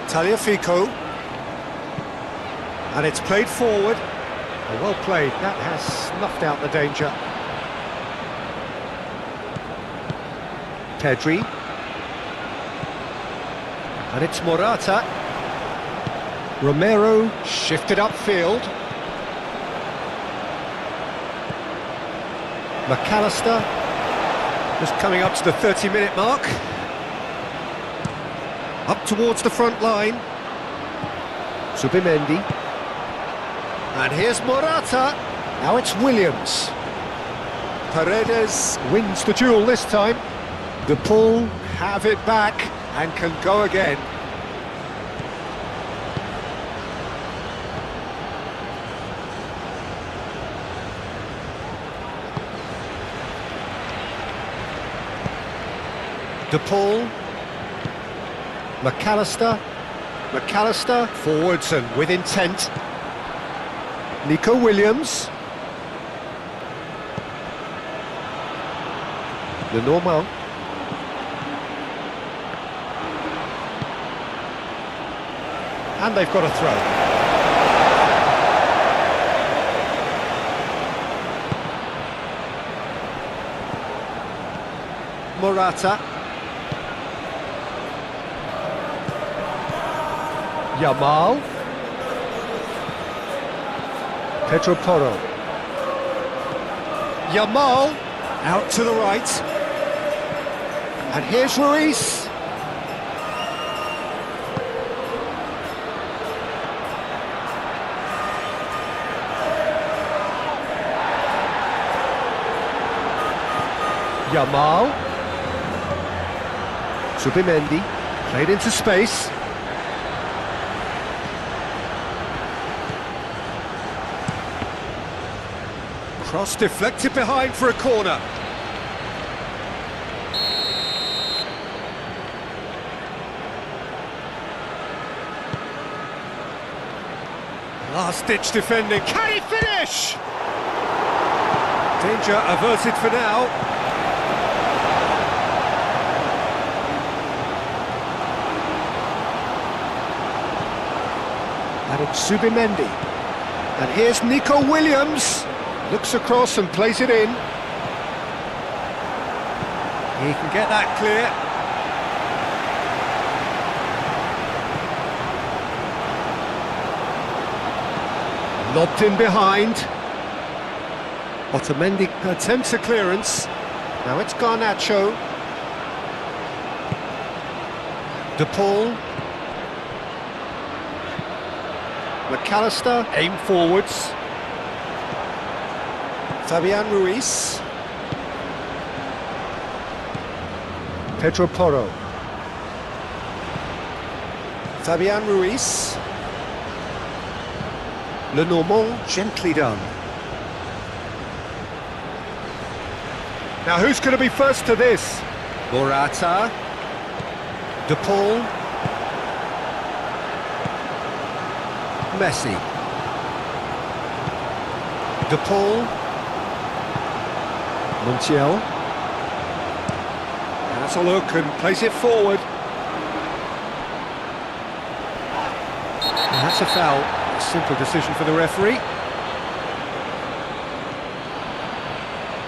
Tagliafico. And it's played forward. Well played, that has snuffed out the danger. Pedri. And it's Morata. Romero shifted upfield. McAllister. Just coming up to the 30-minute mark. Up towards the front line. Subimendi. And here's Morata. Now it's Williams. Paredes wins the duel this time. The Paul have it back and can go again. De Paul. McAllister. McAllister forwards and with intent. Nico Williams. Lenormand. And they've got a throw. Morata. Yamal. Pedro Porro. Yamal out to the right. And here's Ruiz. Yamal. Subimendi, played into space. Cross deflected behind for a corner. Last-ditch defending. Can he finish? Danger averted for now. And it's Subimendi. And here's Nico Williams. Looks across and plays it in. He can get that clear. Lobbed in behind. Otamendi attempts a clearance. Now it's Garnacho. De Paul. McAllister, aim forwards. Fabian Ruiz. Pedro Porro. Fabian Ruiz. Lenormand, gently done. Now who's going to be first to this? Morata. De Paul. Messi. De Paul. Montiel. Has a look and plays it forward. And that's a foul. A simple decision for the referee.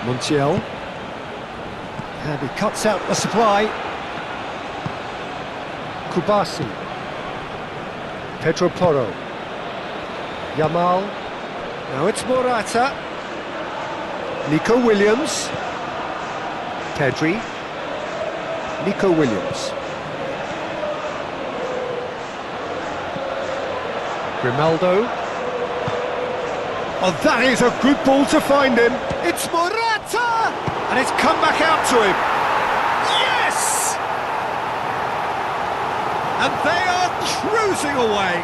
Montiel. And he cuts out the supply. Kubasi. Pedro Porro. Yamal. Now it's Morata. Nico Williams. Pedri. Nico Williams. Grimaldo. Oh, that is a good ball to find him. It's Morata! And it's come back out to him. Yes! And they are cruising away.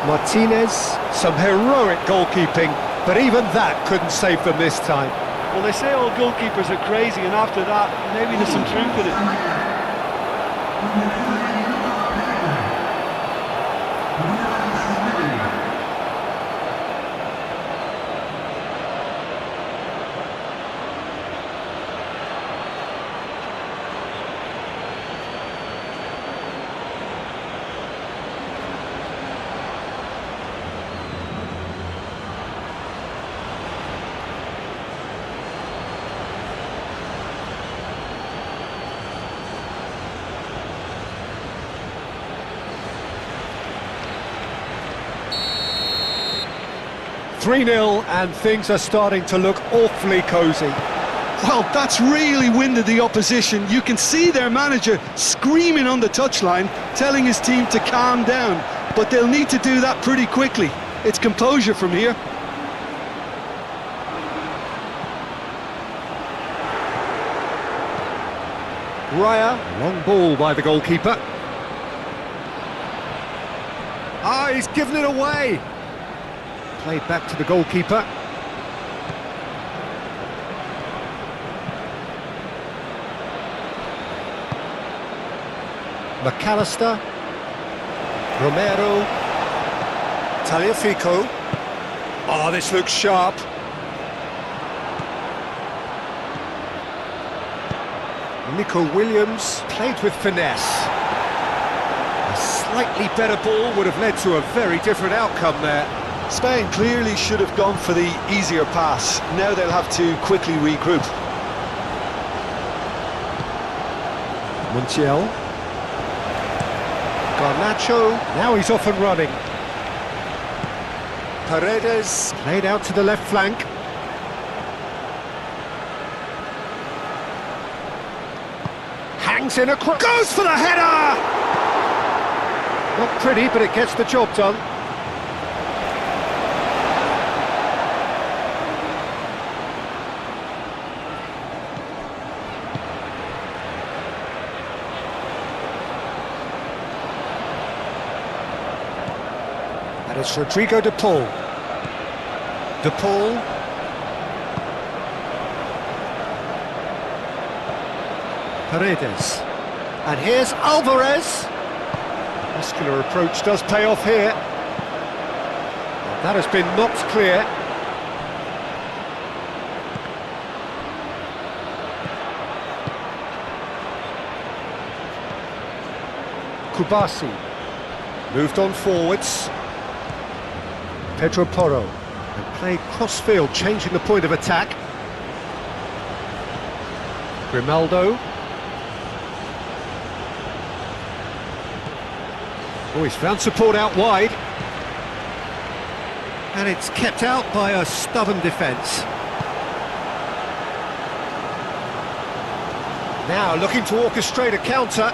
Martinez, some heroic goalkeeping, but even that couldn't save them this time. Well, they say all goalkeepers are crazy, and after that, maybe there's some truth in it. 3-0 and things are starting to look awfully cosy. Well, that's really winded the opposition. You can see their manager screaming on the touchline, telling his team to calm down, but they'll need to do that pretty quickly. It's composure from here. Raya, long ball by the goalkeeper. Ah, he's given it away. Played back to the goalkeeper. McAllister. Romero. Tagliafico. Oh, this looks sharp. Nico Williams played with finesse. A slightly better ball would have led to a very different outcome there. Spain clearly should have gone for the easier pass. Now they'll have to quickly regroup. Montiel. Garnacho, now he's off and running. Paredes, played out to the left flank. Hangs in across, goes for the header! Not pretty, but it gets the job done. And it's Rodrigo de Paul. De Paul. Paredes. And here's Alvarez. Muscular approach does pay off here. That has been knocked clear. Kubasi. Moved on forwards. Pedro Porro. And played cross-field, changing the point of attack. Grimaldo. Oh, he's found support out wide. And it's kept out by a stubborn defence. Now looking to orchestrate a counter.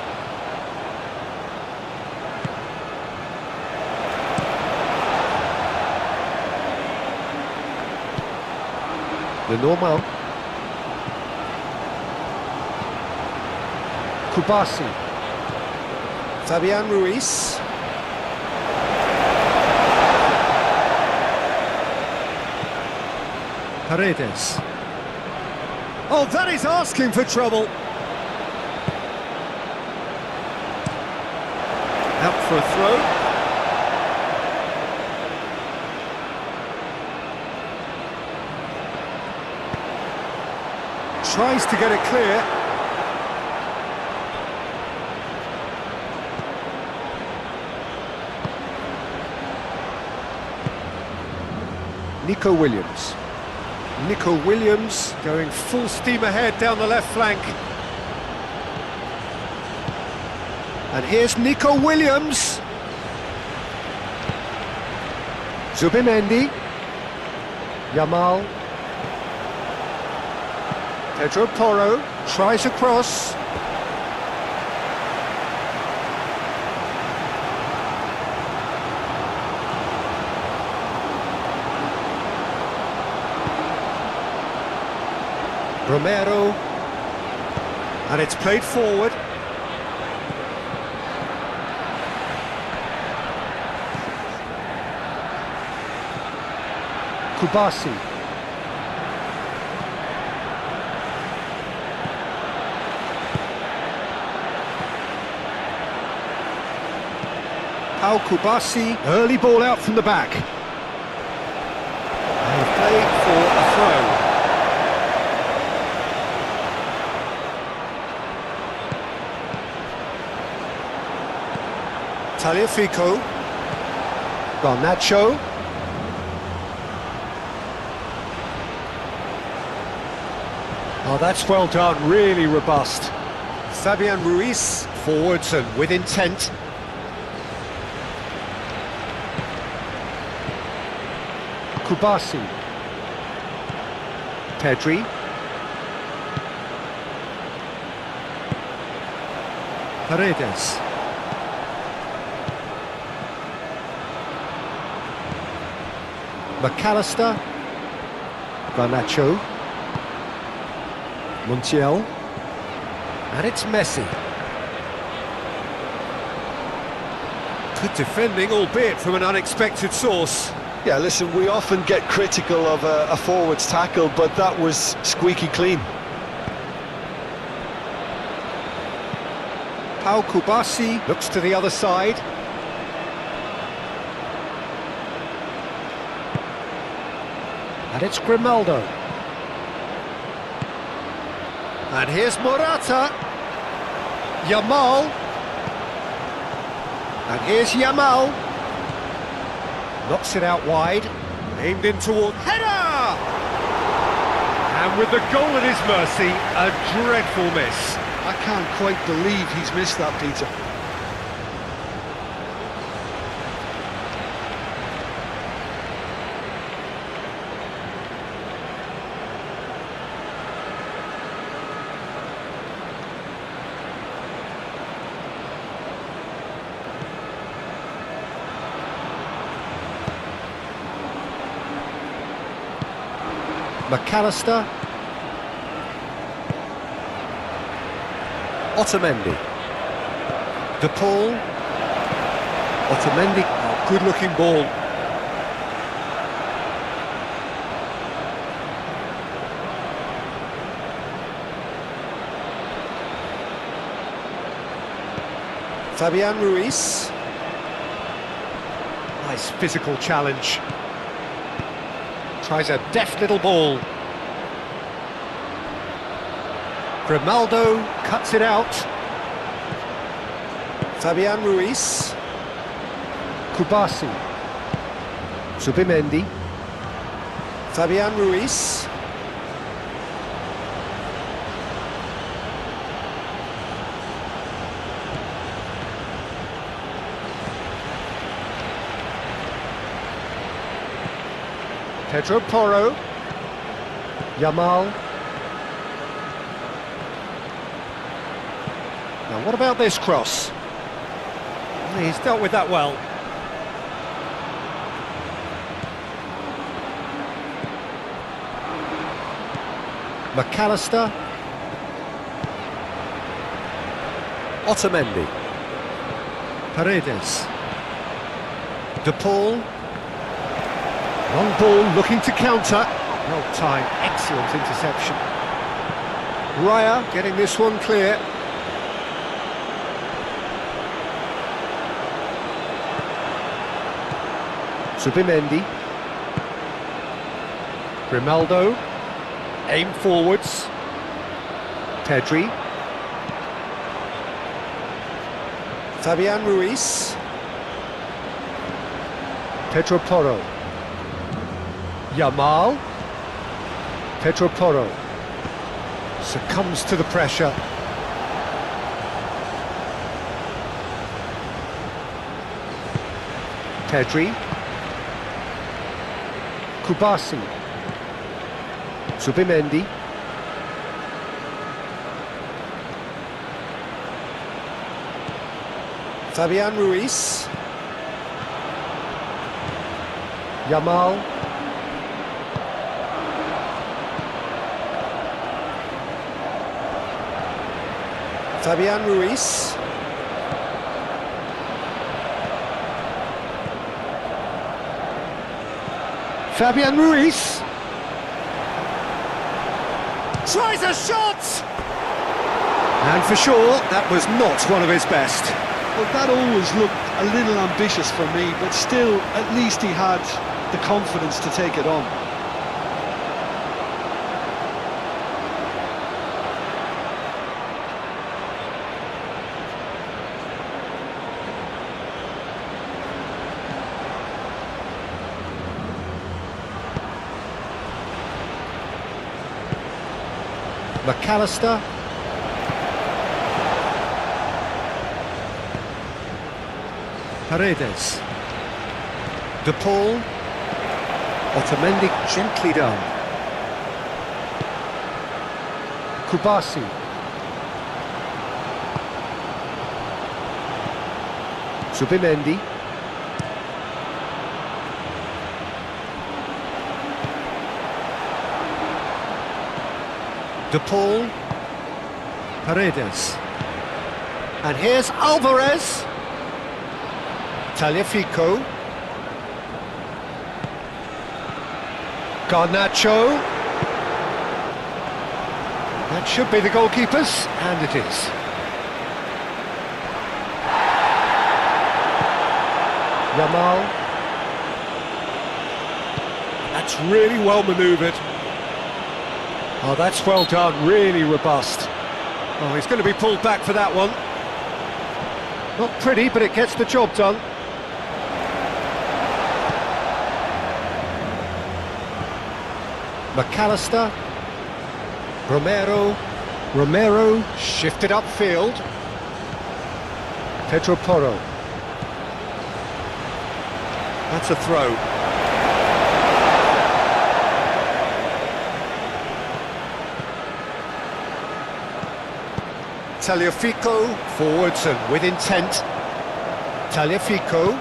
The normal. Kubasi. Fabian Ruiz. Paredes. Oh, that is asking for trouble. Out for a throw. Tries to get it clear. Nico Williams. Nico Williams going full steam ahead down the left flank. And here's Nico Williams. Zubimendi. Yamal. Pedro Porro tries across. Romero, and it's played forward. Kubasi. Pau Kubasi, early ball out from the back. And played for a throw. Taliafico, Garnacho, oh, that's well done, really robust. Fabian Ruiz, forwards and with intent. Kubasi, Pedri, Paredes. McAllister, Garnacho, Montiel, and it's Messi. Good defending, albeit from an unexpected source. Yeah, listen, we often get critical of a forward's tackle, but that was squeaky clean. Pau Kubasi looks to the other side. And it's Grimaldo. And here's Morata. Yamal. And here's Yamal. Knocks it out wide. Aimed in toward header! And with the goal at his mercy, a dreadful miss. I can't quite believe he's missed that, Peter. McAllister. Otamendi. De Paul. Otamendi. Oh, good looking ball. Fabian Ruiz. Nice physical challenge. Tries a deft little ball. Grimaldo cuts it out. Fabian Ruiz. Kubasi. Subimendi. Fabian Ruiz. Pedro Porro. Yamal. Now what about this cross? He's dealt with that well. McAllister. Otamendi. Paredes. De Paul. Long ball looking to counter. Well timed, excellent interception. Raya getting this one clear. Subimendi. Grimaldo. Aim forwards. Pedri. Fabian Ruiz. Pedro Porro. Yamal. Pedro Porro. Succumbs to the pressure. Pedri. Kubasi. Subimendi. Fabian Ruiz. Yamal. Fabian Ruiz. Fabian Ruiz. Tries a shot! And for sure, that was not one of his best. Well, that always looked a little ambitious for me, but still, at least he had the confidence to take it on. McAllister. Paredes. De Paul. Otamendi gently done. Kubasi. Subimendi. De Paul. Paredes. And here's Alvarez. Tagliafico. Garnacho. That should be the goalkeepers, and it is. Yamal. That's really well manoeuvred. Oh, that's well done, really robust. Oh, he's going to be pulled back for that one. Not pretty, but it gets the job done. McAllister. Romero shifted upfield. Pedro Porro. That's a throw. Tagliafico, forwards and with intent. Tagliafico.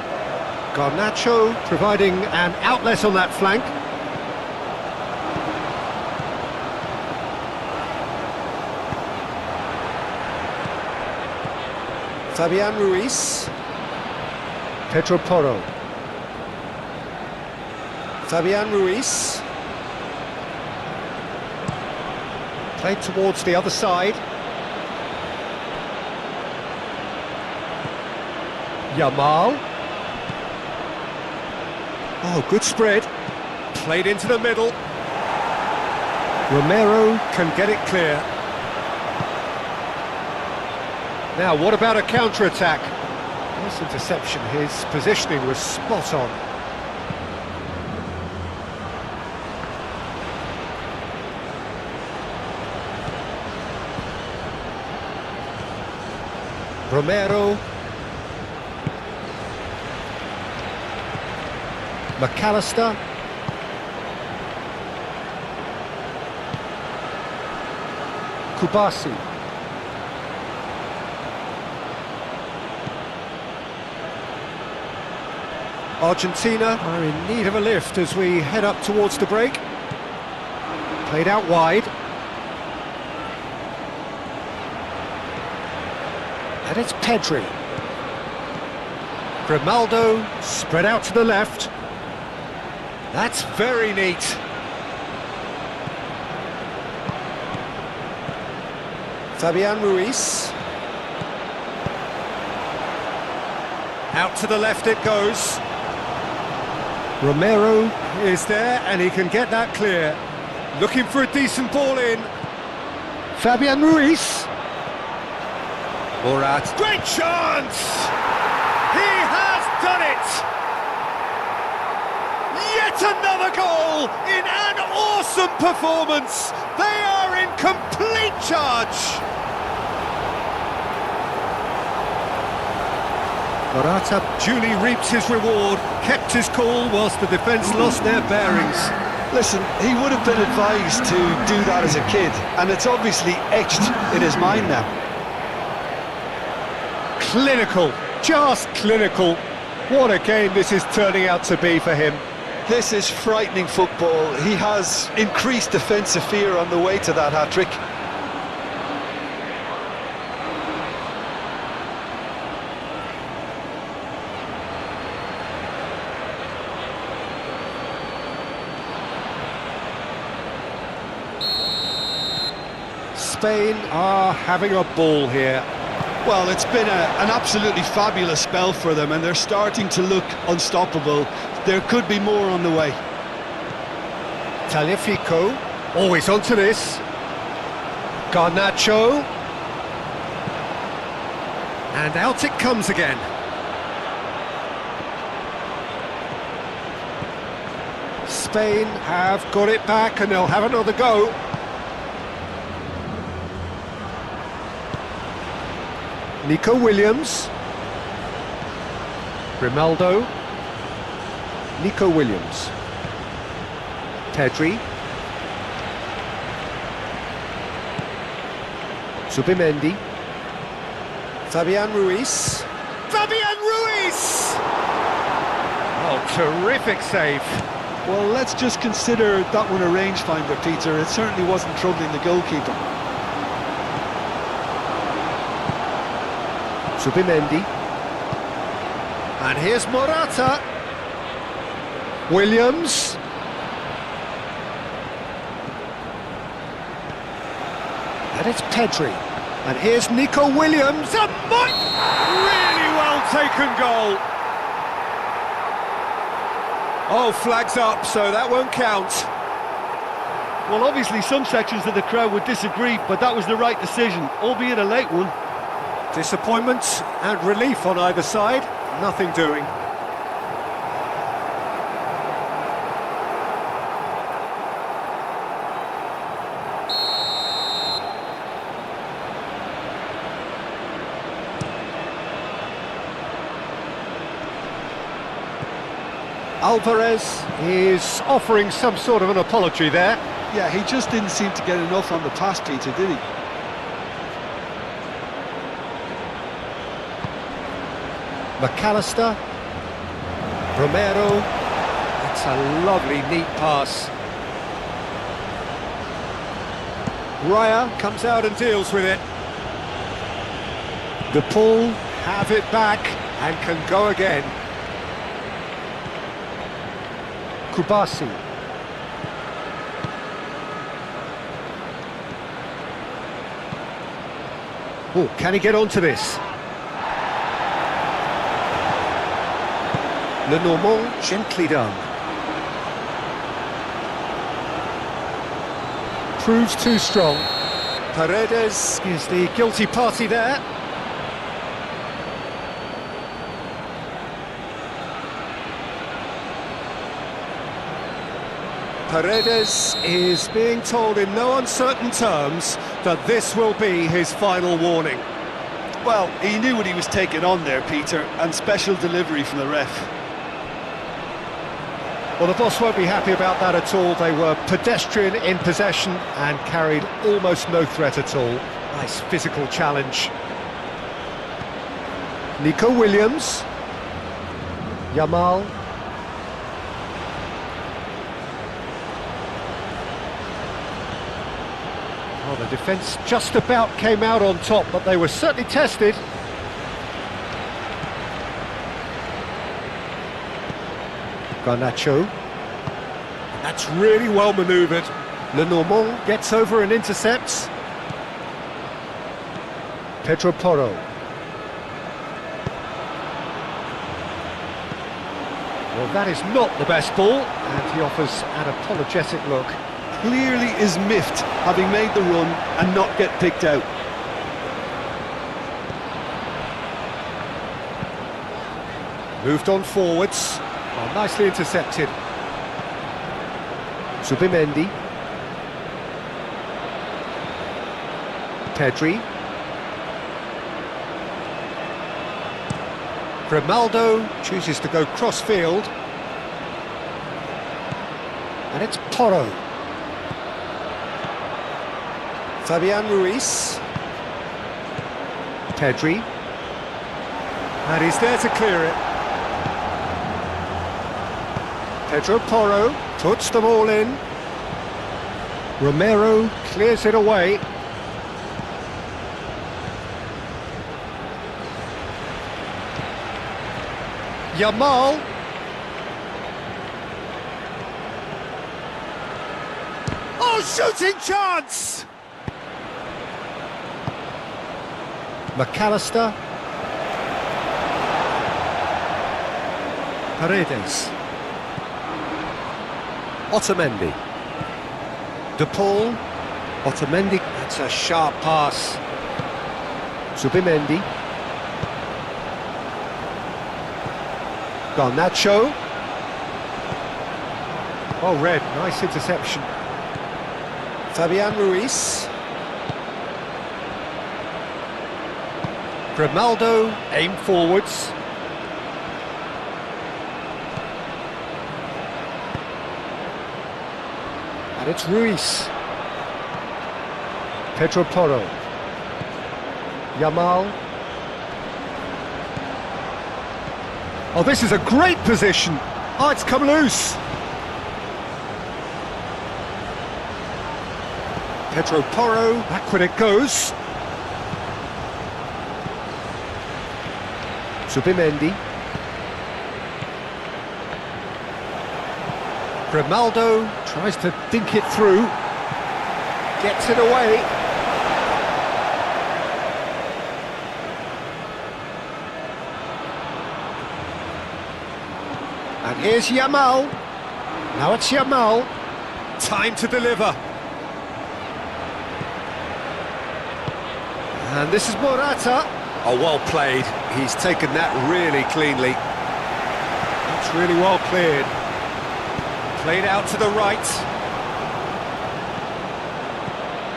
Garnacho providing an outlet on that flank. Fabian Ruiz. Pedro Porro. Fabian Ruiz. Played towards the other side. Yamal. Oh, good spread. Played into the middle. Romero can get it clear. Now, what about a counter-attack? Nice interception. His positioning was spot on. Romero. McAllister. Kubasi. Argentina are in need of a lift as we head up towards the break. Played out wide. And it's Pedri. Grimaldo spread out to the left. That's very neat. Fabian Ruiz. Out to the left it goes. Romero is there and he can get that clear. Looking for a decent ball in. Fabian Ruiz. Morat. Great chance! He has done it! Yet another goal in an awesome performance! They are in complete charge! Morata duly reaps his reward, kept his cool whilst the defence lost their bearings. Listen, he would have been advised to do that as a kid, and it's obviously etched in his mind now. Clinical, just clinical. What a game this is turning out to be for him. This is frightening football. He has increased defensive fear on the way to that hat-trick. Spain are having a ball here. Well, it's been an absolutely fabulous spell for them, and they're starting to look unstoppable. There could be more on the way. Tagliafico, always onto this. Garnacho. And out it comes again. Spain have got it back and they'll have another go. Nico Williams. Grimaldo. Nico Williams. Pedri. Zubimendi. Fabian Ruiz. Fabian Ruiz! Oh, terrific save. Well, let's just consider that one a rangefinder, Peter. It certainly wasn't troubling the goalkeeper. Zubimendi. And here's Morata. Williams. And it's Pedri. And here's Nico Williams. A really well taken goal. Oh, flags up, so that won't count. Well, obviously some sections of the crowd would disagree, but that was the right decision, albeit a late one. Disappointment and relief on either side. Nothing doing. Alvarez is offering some sort of an apology there. Yeah, he just didn't seem to get enough on the pass, Peter, did he? McAllister. Romero. That's a lovely, neat pass. Raya comes out and deals with it. The Paul have it back and can go again. Kubasi. Oh, can he get onto this? Lenormand, gently done. Proves too strong. Paredes is the guilty party there. Paredes is being told in no uncertain terms that this will be his final warning. Well, he knew what he was taking on there, Peter, and special delivery from the ref. Well, the boss won't be happy about that at all. They were pedestrian in possession and carried almost no threat at all. Nice physical challenge. Nico Williams. Yamal. Oh, the defence just about came out on top, but they were certainly tested. Garnacho. That's really well manoeuvred. Lenormand gets over and intercepts. Pedro Porro. Well, that is not the best ball, and he offers an apologetic look. Clearly is miffed, having made the run and not get picked out. Moved on forwards. Oh, nicely intercepted. Zubimendi. Pedri. Grimaldo chooses to go cross-field. And it's Porro. Fabian Ruiz. Pedri. And he's there to clear it. Pedro Porro puts them all in. Romero clears it away. Yamal. Oh, shooting chance! McAllister. Paredes. Otamendi. De Paul. Otamendi. That's a sharp pass. Zubimendi. Garnacho. Oh, red. Nice interception. Fabian Ruiz. Grimaldo. Aim forwards. And it's Ruiz. Pedro Porro. Yamal. Oh, this is a great position. Oh, it's come loose. Pedro Porro, backward it goes. Zubimendi. Grimaldo tries to dink it through. Gets it away. And here's Yamal. Now it's Yamal. Time to deliver. And this is Morata. Oh, well played. He's taken that really cleanly. That's really well cleared. Played out to the right.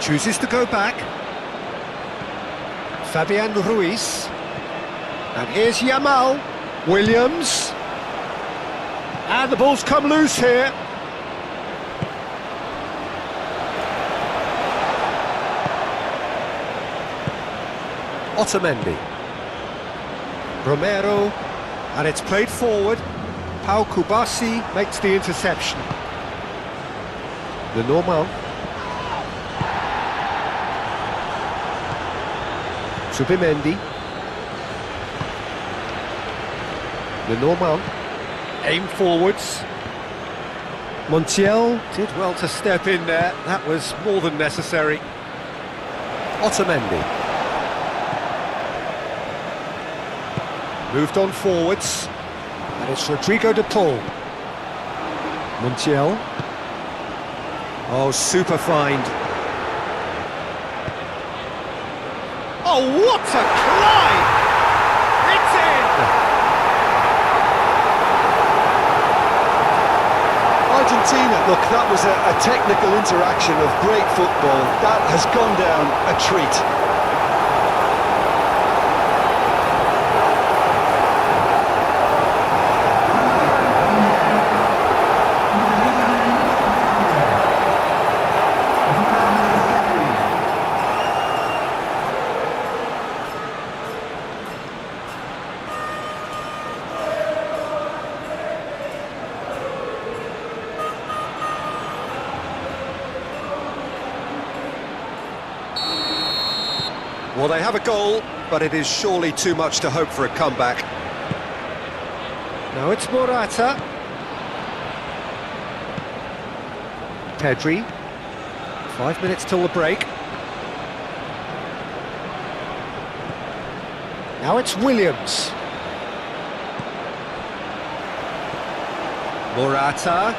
Chooses to go back. Fabian Ruiz. And here's Yamal. Williams. And the ball's come loose here. Otamendi. Romero. And it's played forward. Pau Kubasi makes the interception. Lenormand. Zubimendi. Lenormand. Aim forwards. Montiel did well to step in there. That was more than necessary. Otamendi. Moved on forwards. And it's Rodrigo de Paul. Montiel. Oh, super find. Oh, what a climb! It's in! Argentina, look, that was a technical interaction of great football. That has gone down a treat. Well, they have a goal, but it is surely too much to hope for a comeback. Now it's Morata. Pedri. 5 minutes till the break. Now it's Williams. Morata.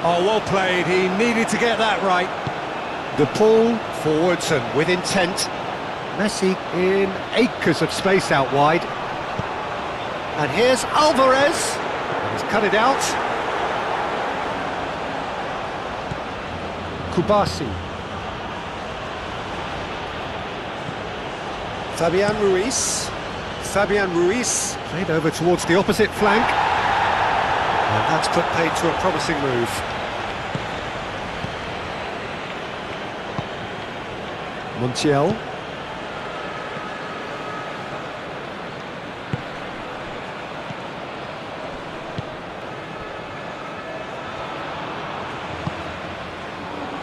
Oh, well played. He needed to get that right. De Paul forwards and with intent. Messi in acres of space out wide. And here's Alvarez. He's cut it out. Kubasi. Fabian Ruiz. Fabian Ruiz played over towards the opposite flank. And that's put paid to a promising move. Montiel.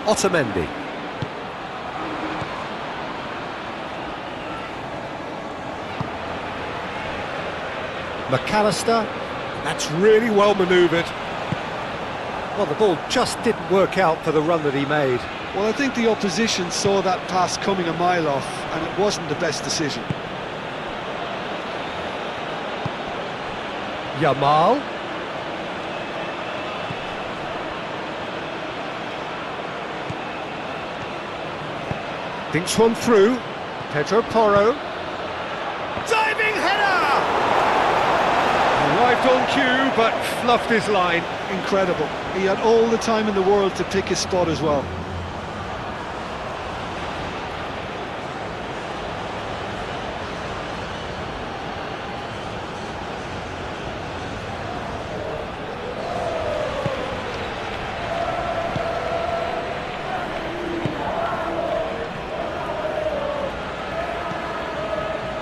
Otamendi. McAllister. That's really well manoeuvred. Well, the ball just didn't work out for the run that he made. Well, I think the opposition saw that pass coming a mile off, and it wasn't the best decision. Yamal. Thinks one through. Pedro Porro. Diving header! Arrived on cue, but fluffed his line. Incredible. He had all the time in the world to pick his spot as well.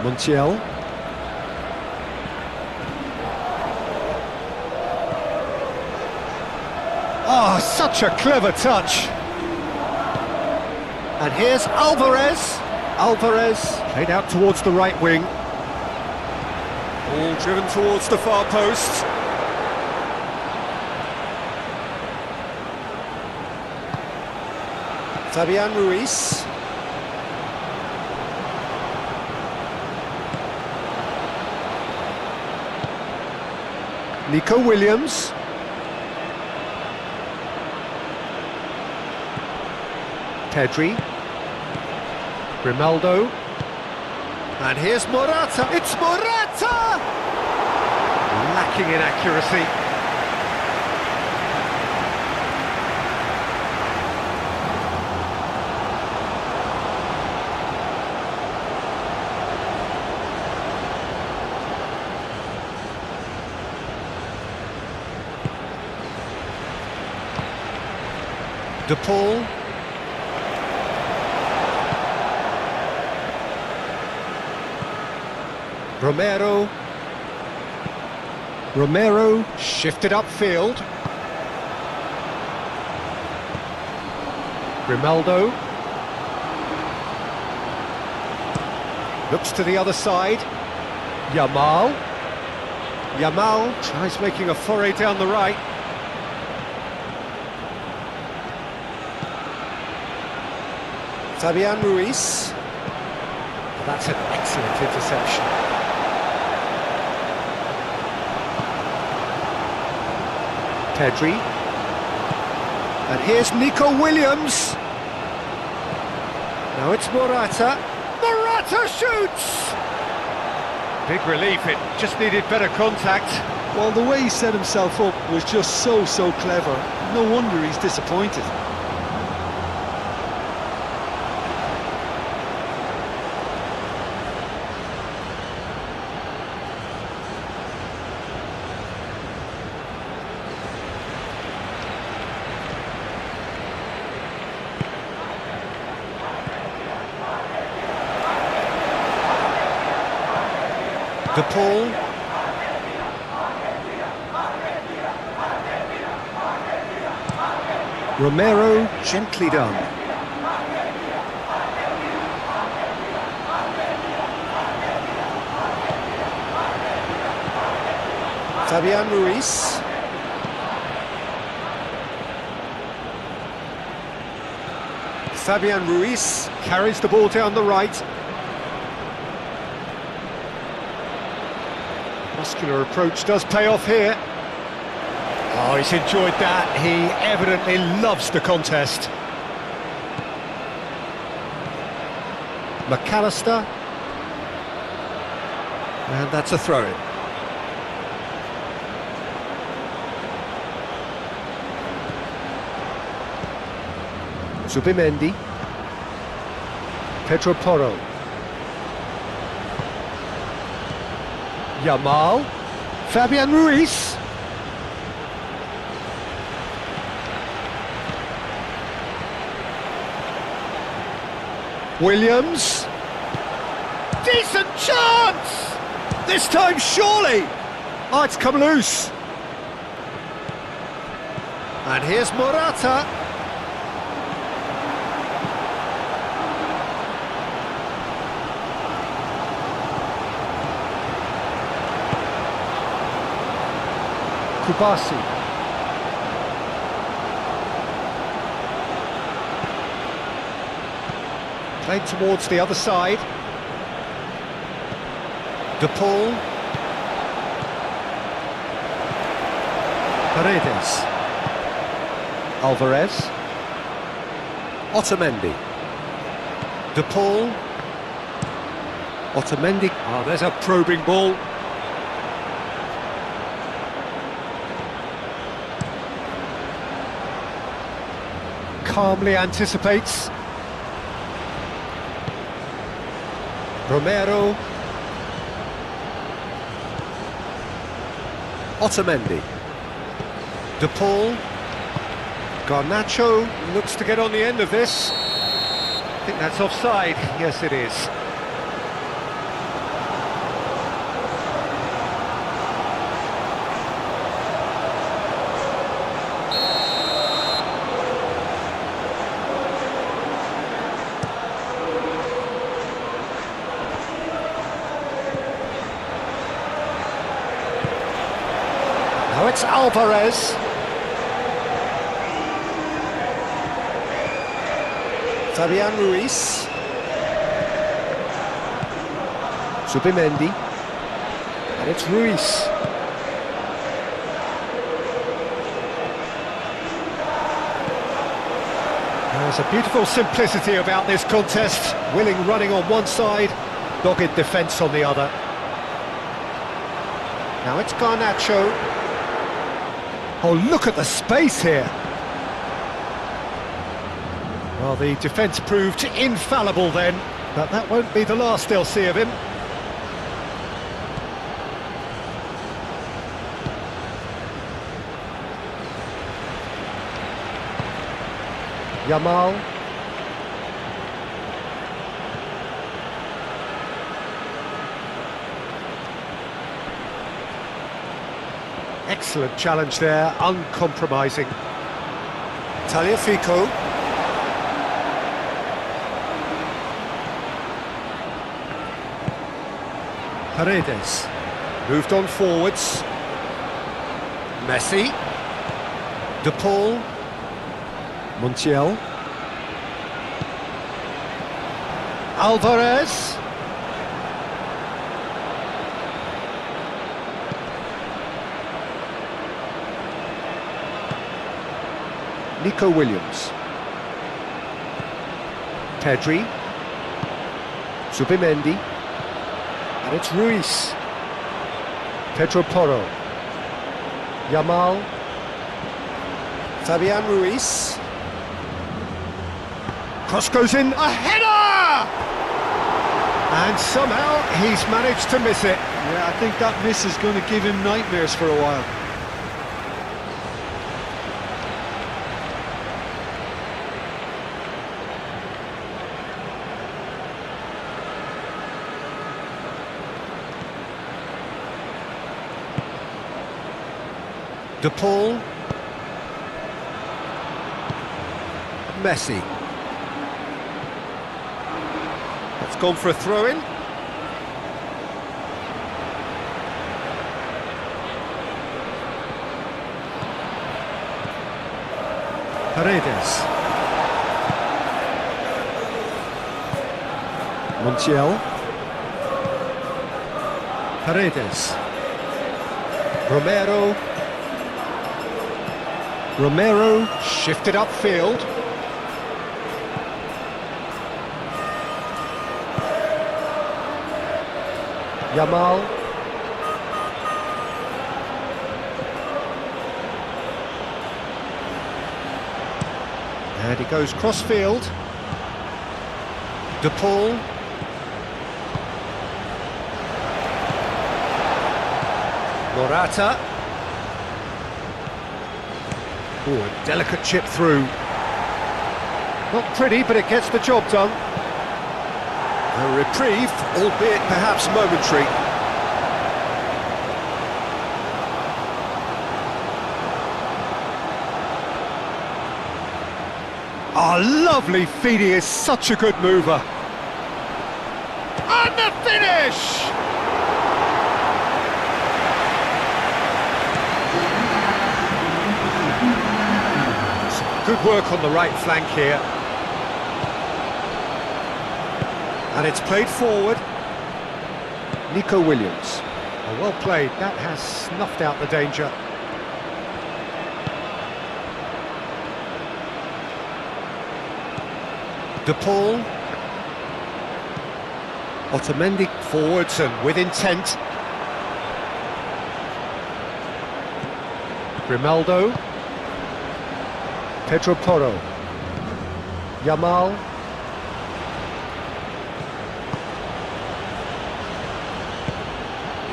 Montiel. Oh, such a clever touch. And here's Alvarez. Alvarez played out towards the right wing. Ball driven towards the far post. Fabian Ruiz. Nico Williams. Pedri. Grimaldo. And here's Morata. It's Morata! Lacking in accuracy. De Paul. Romero shifted upfield. Grimaldo. Looks to the other side. Yamal. Yamal tries making a foray down the right. Fabian Ruiz. That's an excellent interception. Pedri. And here's Nico Williams. Now it's Morata. Morata shoots! Big relief, it just needed better contact. Well, the way he set himself up was just so clever. No wonder he's disappointed. De Paul. Romero, gently done. Fabian Ruiz. Fabian Ruiz carries the ball down the right. Muscular approach does pay off here. Oh, he's enjoyed that. He evidently loves the contest. McAllister. And that's a throw-in. Zubimendi. Pedro Porro. Yamal. Fabian Ruiz. Williams. Decent chance! This time surely! Oh, it's come loose. And here's Morata. Kubasi. Played towards the other side. De Paul. Paredes. Alvarez. Otamendi. De Paul. Otamendi. Oh, there's a probing ball. Calmly anticipates. Romero. Otamendi. De Paul. Garnacho looks to get on the end of this. I think that's offside. Yes, it is. Now it's Alvarez. Fabian Ruiz. Zubimendi. And it's Ruiz. There's a beautiful simplicity about this contest. Willing running on one side, dogged defence on the other. Now it's Garnacho. Oh, look at the space here. Well, the defence proved infallible then, but that won't be the last they'll see of him. Yamal. Excellent challenge there, uncompromising. Tagliafico. Paredes. Moved on forwards. Messi. De Paul. Montiel. Alvarez. Nico Williams. Pedri. Zubimendi. And it's Ruiz. Pedro Porro. Yamal. Fabian Ruiz. Cross goes in. A header! And somehow he's managed to miss it. Yeah, I think that miss is going to give him nightmares for a while. De Paul. Messi. It's gone for a throw-in. Paredes. Montiel. Paredes. Romero shifted upfield. Yamal. And he goes cross-field. De Paul. Morata. Oh, a delicate chip through. Not pretty, but it gets the job done. A reprieve, albeit perhaps momentary. Oh, lovely feed, he is such a good mover. And the finish! Good work on the right flank here. And it's played forward. Nico Williams. Oh, well played, that has snuffed out the danger. De Paul. Otamendi forwards and with intent. Grimaldo. Pedro Porro. Yamal.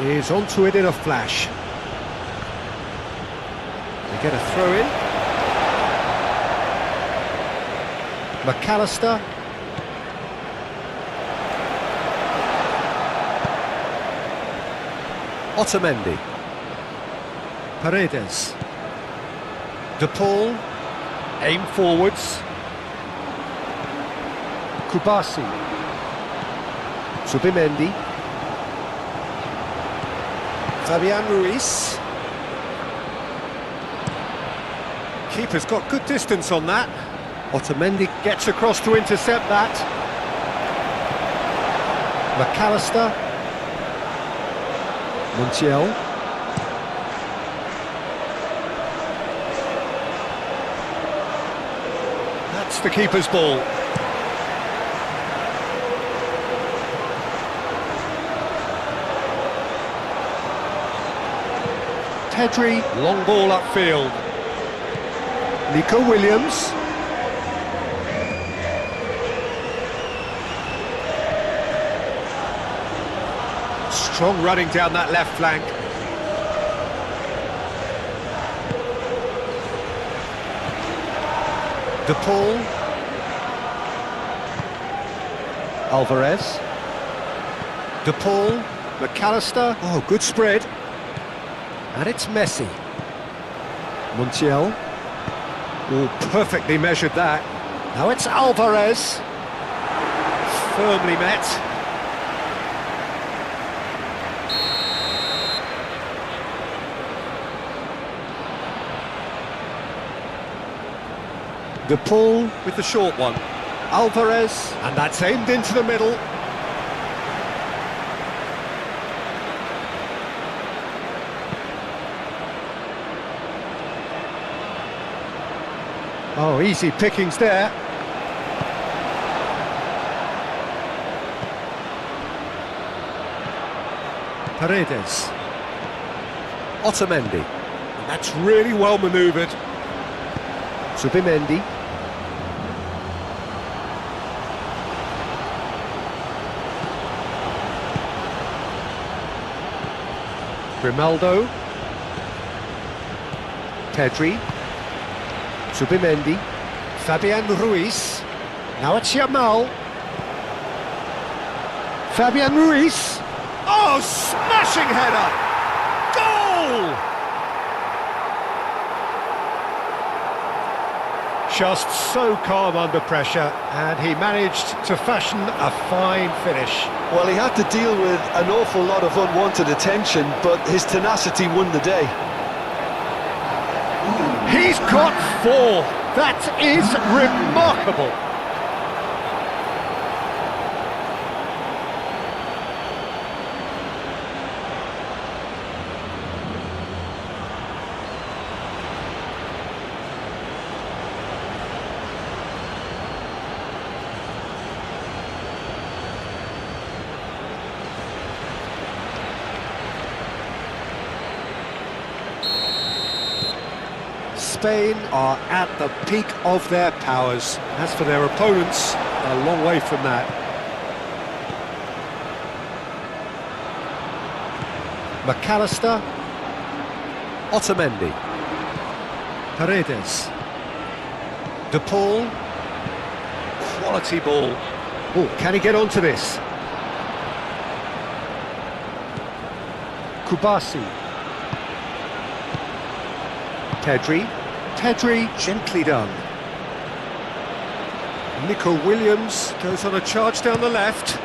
Is onto it in a flash. They get a throw in. McAllister. Otamendi. Paredes. De Paul. Aim forwards. Kubasi. Zubimendi. Fabian Ruiz. Keeper's got good distance on that. Otamendi gets across to intercept that. McAllister. Montiel. That's the keeper's ball. Pedri, long ball upfield. Nico Williams. Strong running down that left flank. De Paul. Alvarez. De Paul. McAllister. Oh, good spread. And it's Messi. Montiel. Oh, perfectly measured that. Now it's Alvarez. Firmly met. De Paul with the short one. Alvarez, and that's aimed into the middle. Oh, easy pickings there. Paredes. Otamendi. And that's really well manoeuvred. Subimendi. Grimaldo. Pedri. Subimendi. Fabian Ruiz. Now it's Yamal. Fabian Ruiz. Oh, smashing header! Goal! Just so calm under pressure, and he managed to fashion a fine finish. Well, he had to deal with an awful lot of unwanted attention, but his tenacity won the day. He's got 4. That is remarkable. Spain are at the peak of their powers. As for their opponents, a long way from that. McAllister. Otamendi. Paredes. De Paul. Quality ball. Oh, can he get onto this? Kubasi. Pedri. Pedri, gently done. Nico Williams goes on a charge down the left.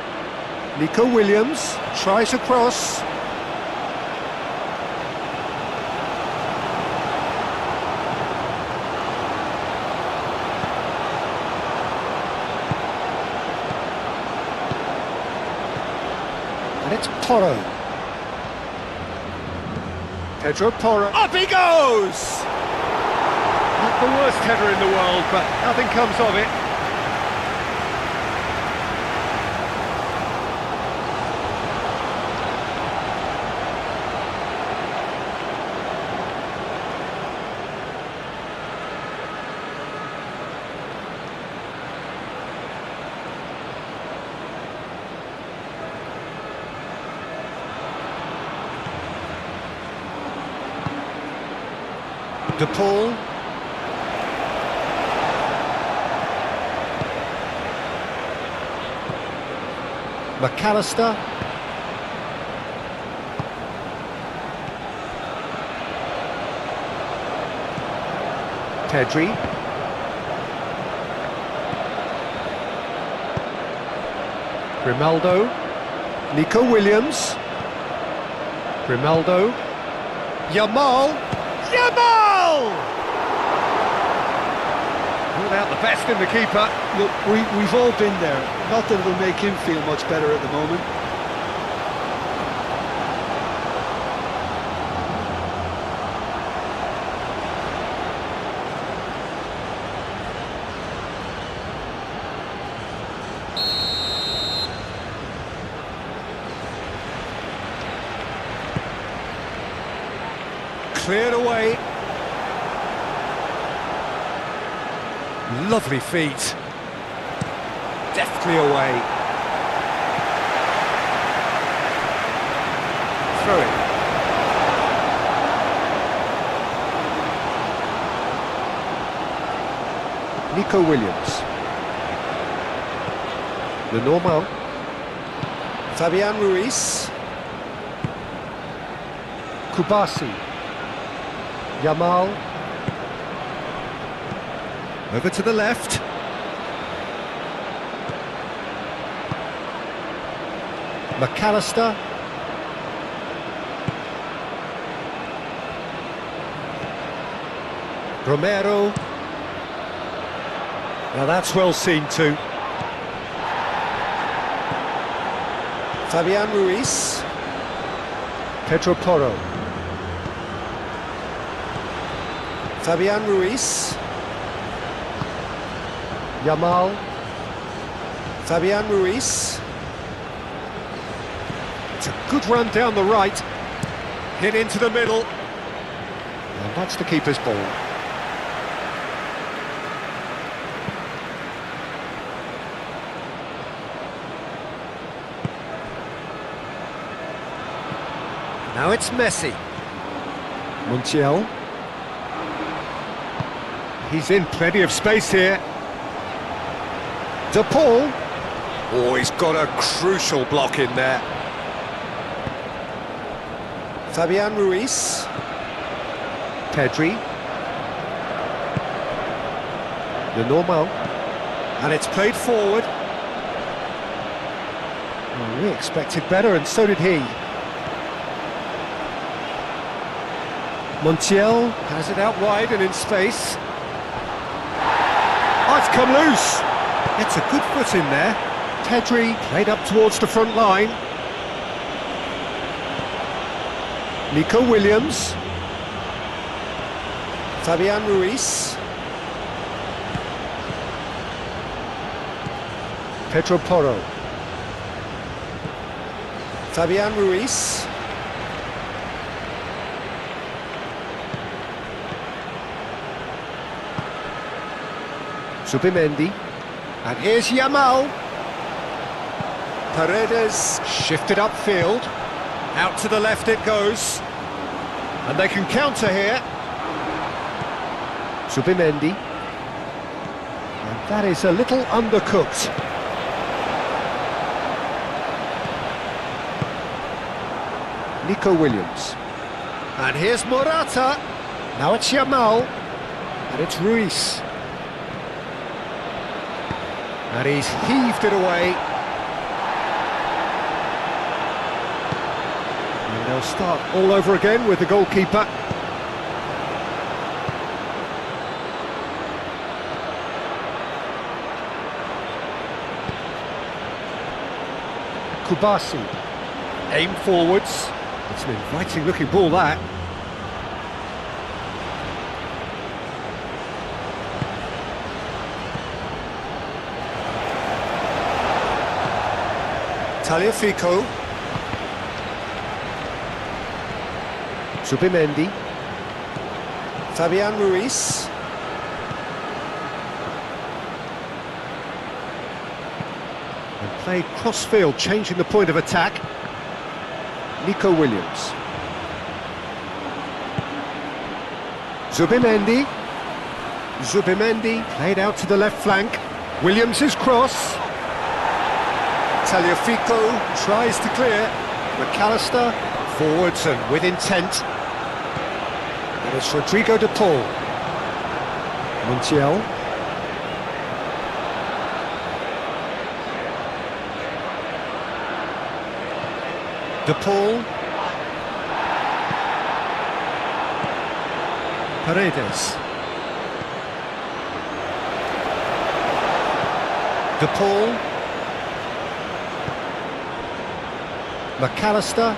Nico Williams tries a cross. And it's Porro. Pedro Porro. Up he goes! Not the worst header in the world, but nothing comes of it. De Paul. McAllister. Pedri. Grimaldo. Nico Williams. Grimaldo. Yamal. Yamal! Without the best in the keeper. Look, we've all been there. Not that it'll make him feel much better at the moment. Cleared away. Lovely feet. Deftly away. Throw it. Nico Williams. Le Normand. Fabian Ruiz. Kubasi. Yamal. Over to the left. McAllister. Romero. Now that's well seen too. Fabian Ruiz. Pedro Porro. Fabian Ruiz. Yamal. Fabian Ruiz. It's a good run down the right. Hit into the middle. And that's the keeper's ball. Now it's Messi. Montiel. He's in plenty of space here. De Paul. Oh, he's got a crucial block in there. Fabian Ruiz. Pedri. The normal. And it's played forward. Well, we expected better, and so did he. Montiel has it out wide and in space. Oh, it's come loose. It's a good foot in there. Pedri played up towards the front line. Nico Williams. Fabian Ruiz. Pedro Porro. Fabian Ruiz. Zubimendi. And here's Yamal. Paredes shifted upfield. Out to the left it goes. And they can counter here. Zubimendi. And that is a little undercooked. Nico Williams. And here's Morata. Now it's Yamal. And it's Ruiz. And he's heaved it away. And they'll start all over again with the goalkeeper. Kubasi. Aim forwards. It's an inviting looking ball, that. Tagliafico. Zubimendi. Fabian Ruiz. And played cross-field, changing the point of attack. Nico Williams. Zubimendi. Zubimendi played out to the left flank. Williams' cross. Tagliafico tries to clear. McAllister forwards and with intent. And it's Rodrigo de Paul. Montiel. De Paul. Paredes. De Paul. McAllister.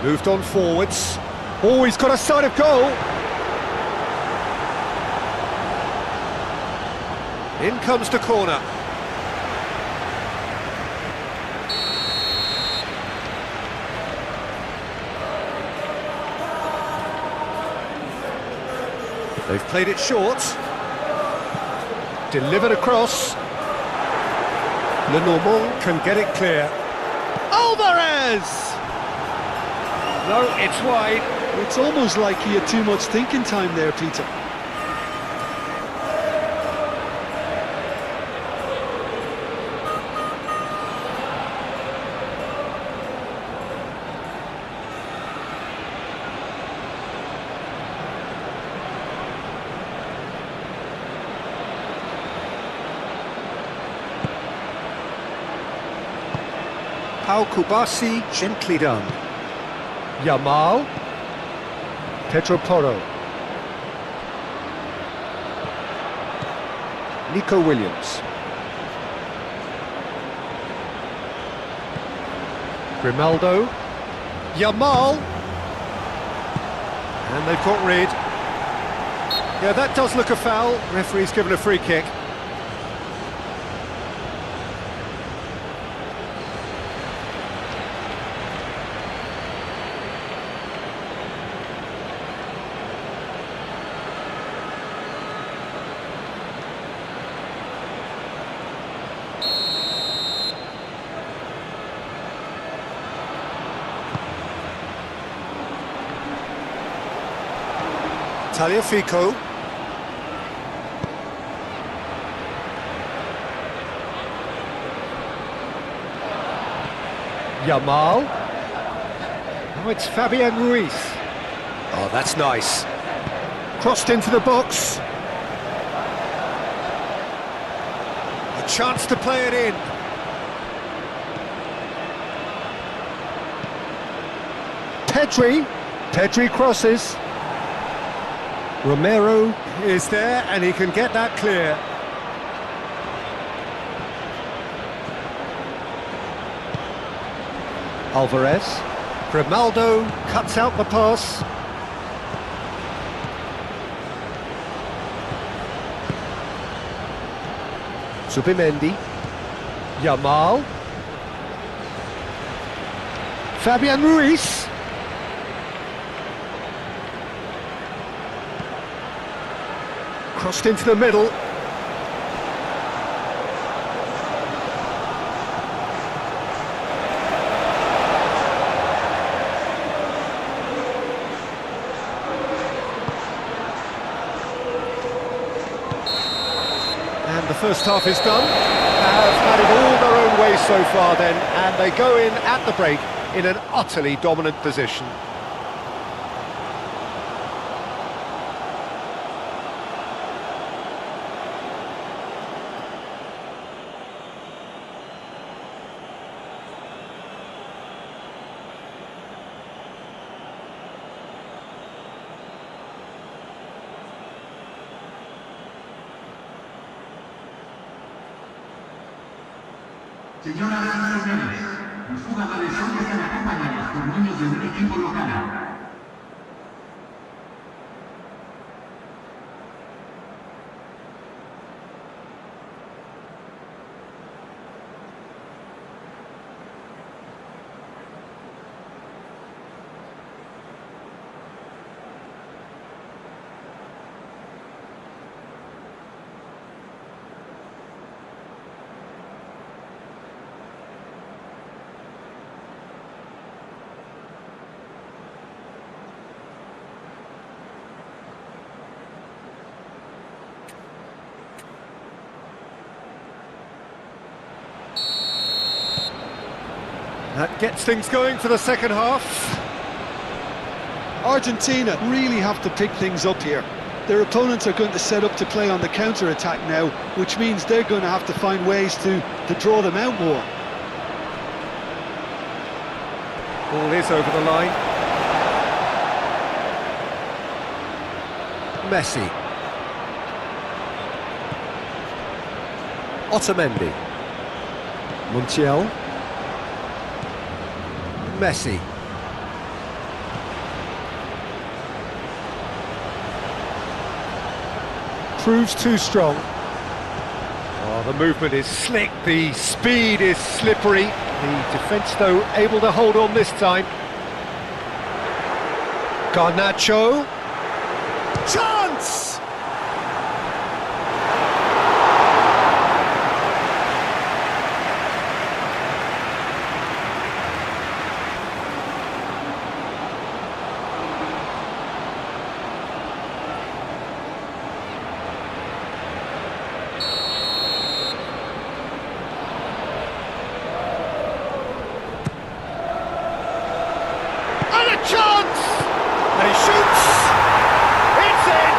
Moved on forwards. Oh, he's got a sight of goal. In comes the corner. They've played it short. Delivered across. Lenormand can get it clear. Alvarez! No, it's wide. It's almost like he had too much thinking time there, Peter. Pau Kubasi, gently done. Yamal. Pedro Porro. Nico Williams. Grimaldo. Yamal. And they've got rid. Yeah, that does look a foul. Referee's given a free kick. Tagliafico. Yamal. Oh, it's Fabian Ruiz. Oh, that's nice. Crossed into the box. A chance to play it in. Pedri crosses. Romero is there and he can get that clear. Alvarez. Grimaldo cuts out the pass. Zubimendi. Yamal. Fabian Ruiz. Crossed into the middle. And the first half is done. Have had it all their own way so far then, and they go in at the break in an utterly dominant position. Señoras y señores, los jugadores hoy están acompañados por niños de un equipo local. That gets things going for the second half. Argentina really have to pick things up here. Their opponents are going to set up to play on the counter-attack now, which means they're going to have to find ways to draw them out more. Ball is over the line. Messi. Otamendi. Montiel. Messi. Proves too strong. Oh, the movement is slick, the speed is slippery. The defence, though, able to hold on this time. Garnacho. Chance! And a chance! And he shoots! It's in!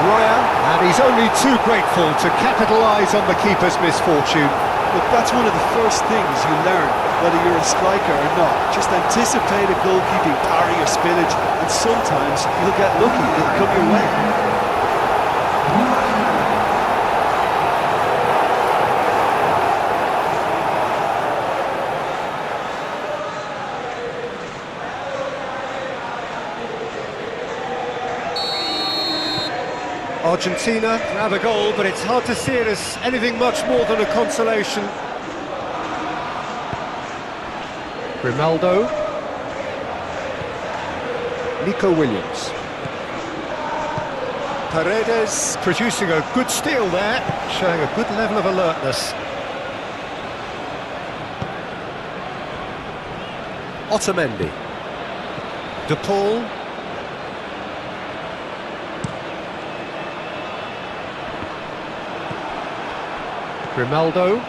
Raya, and he's only too grateful to capitalise on the keeper's misfortune. Look, that's one of the first things you learn, whether you're a striker or not. Just anticipate a goalkeeping parry or spillage, and sometimes you'll get lucky, it'll come your way. Argentina grab a goal, but it's hard to see it as anything much more than a consolation. Grimaldo. Nico Williams. Paredes producing a good steal there, showing a good level of alertness. Otamendi. De Paul. Grimaldo.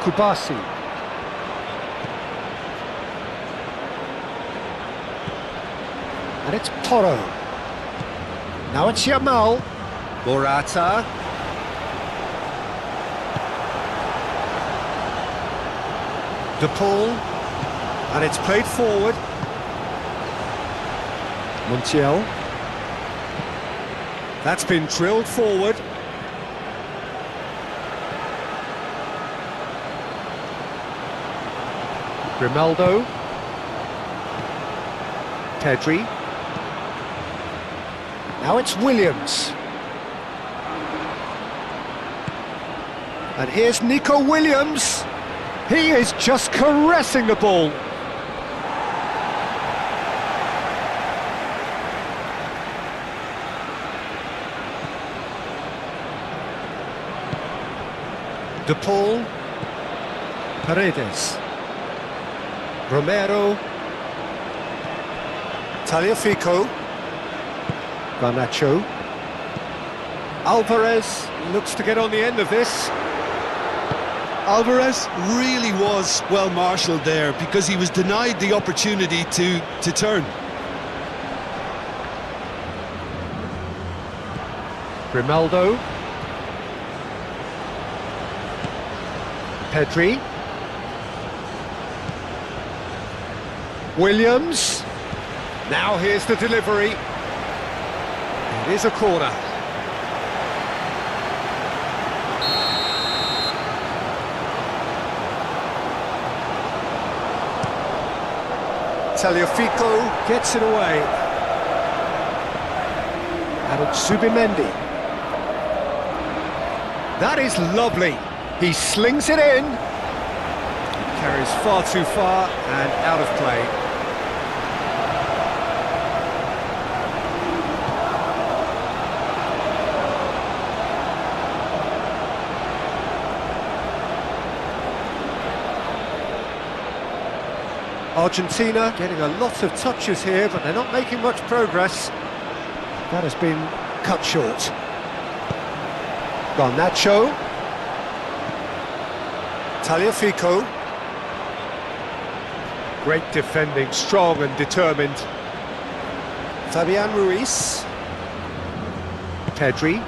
Kubasi. And it's Porro. Now it's Yamal. Morata. De Paul. And it's played forward. Montiel. That's been drilled forward. Grimaldo. Pedri. Now it's Williams. And here's Nico Williams. He is just caressing the ball. De Paul. Paredes. Romero. Tagliafico. Garnacho. Alvarez looks to get on the end of this. Alvarez really was well marshalled there because he was denied the opportunity to turn. Grimaldo. Pedri. Williams. Now here's the delivery. It is a corner. Tagliafico gets it away. And it's Zubimendi. That is lovely. He slings it in. Carries far too far and out of play. Argentina getting a lot of touches here, but they're not making much progress. That has been cut short. Garnacho. Tagliafico. Great defending, strong and determined. Fabian Ruiz. Pedri.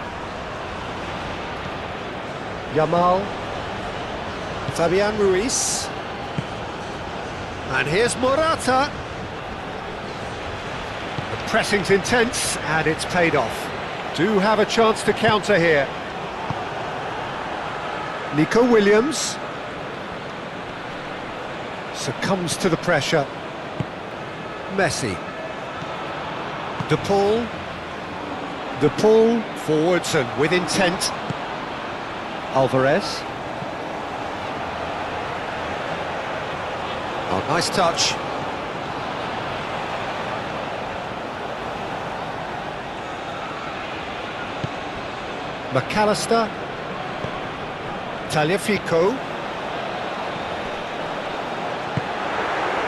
Yamal. Fabian Ruiz. And here's Morata. The pressing's intense and it's paid off. Do have a chance to counter here. Nico Williams succumbs to the pressure. Messi. De Paul. De Paul forwards and with intent. Alvarez. Oh, nice touch. McAllister. Tagliafico.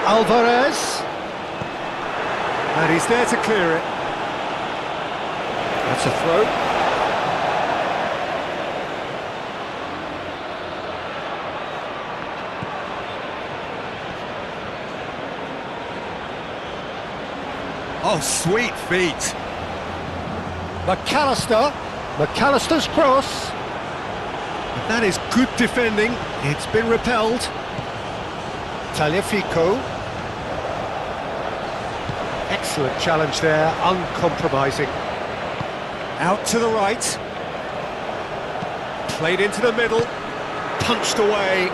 Alvarez. And he's there to clear it. That's a throw. Oh, sweet feet. McAllister. McAllister's cross. But that is good defending. It's been repelled. Tagliafico. Excellent challenge there, uncompromising. Out to the right. Played into the middle. Punched away.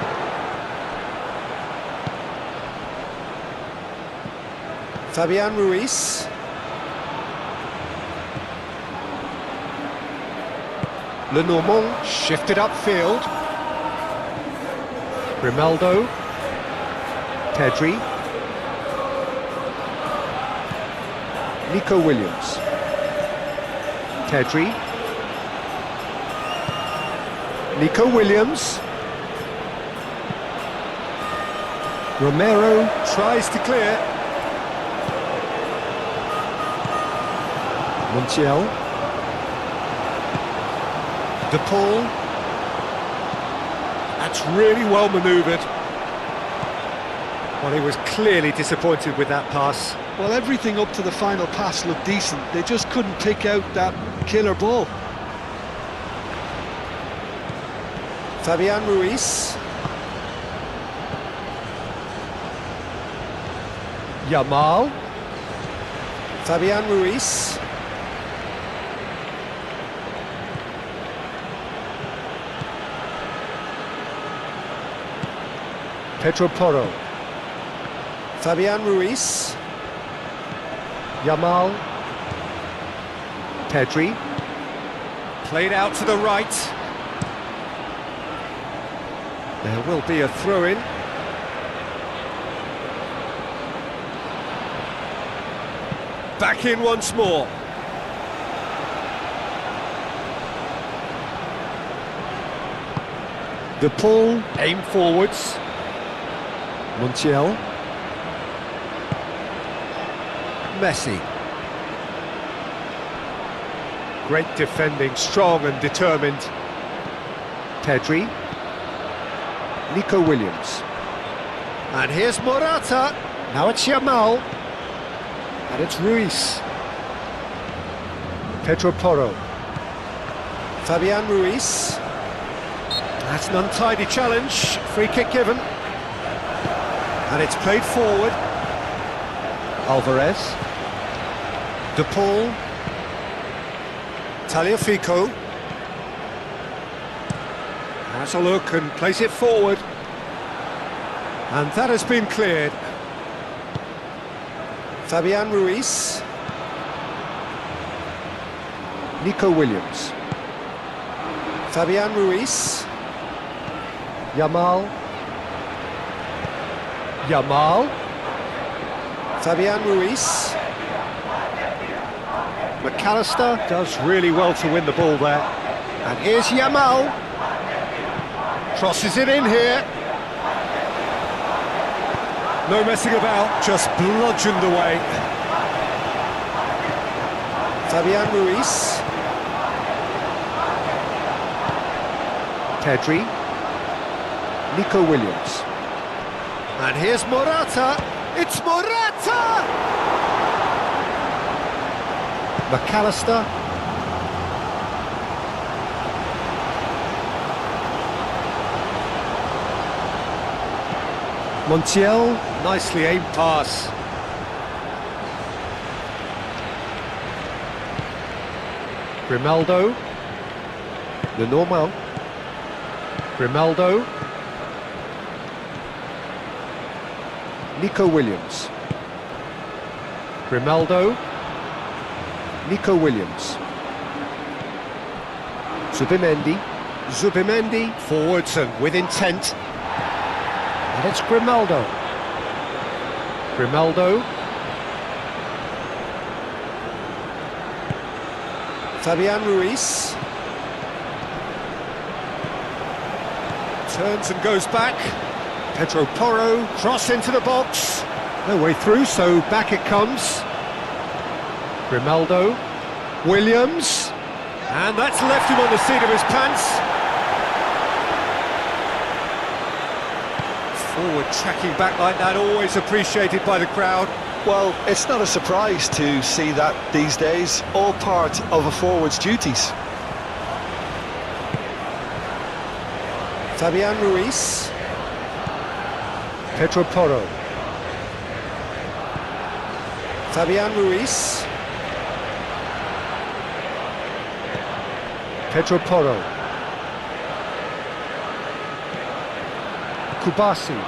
Fabian Ruiz. Lenormand shifted upfield. Grimaldo. Pedri. Nico Williams. Pedri. Nico Williams. Romero tries to clear. Montiel. De Paul. That's really well manoeuvred. Well, he was clearly disappointed with that pass. Well, everything up to the final pass looked decent. They just couldn't pick out that killer ball. Fabian Ruiz. Yamal. Fabian Ruiz. Pedro Porro. Fabian Ruiz. Yamal. Pedri. Played out to the right. There will be a throw-in. Back in once more. De Paul, aim forwards. Montiel. Messi. Great defending, strong and determined. Pedri. Nico Williams. And here's Morata. Now it's Yamal. And it's Ruiz. Pedro Porro. Fabian Ruiz. That's an untidy challenge. Free kick given. And it's played forward. Alvarez. De Paul. Tagliafico. Has a look and plays it forward. And that has been cleared. Fabian Ruiz. Nico Williams. Fabian Ruiz. Yamal. Yamal. Fabian Ruiz. McAllister does really well to win the ball there. And here's Yamal. Crosses it in here. No messing about, just bludgeoned away. Fabian Ruiz. Pedri. Nico Williams. And here's Morata. It's Morata! McAllister. Montiel, nicely aimed pass. Grimaldo. Lenormand. Grimaldo. Nico Williams. Grimaldo. Nico Williams. Zubimendi. Zubimendi, forwards and with intent. And it's Grimaldo. Grimaldo. Fabian Ruiz. Turns and goes back. Pedro Porro, cross into the box. No way through, so back it comes. Grimaldo. Williams. And that's left him on the seat of his pants. Forward tracking back like that, always appreciated by the crowd. Well, it's not a surprise to see that these days, all part of a forward's duties. Fabian Ruiz. Pedro Porro. Fabian Ruiz. Pedro Porro. Kubasi.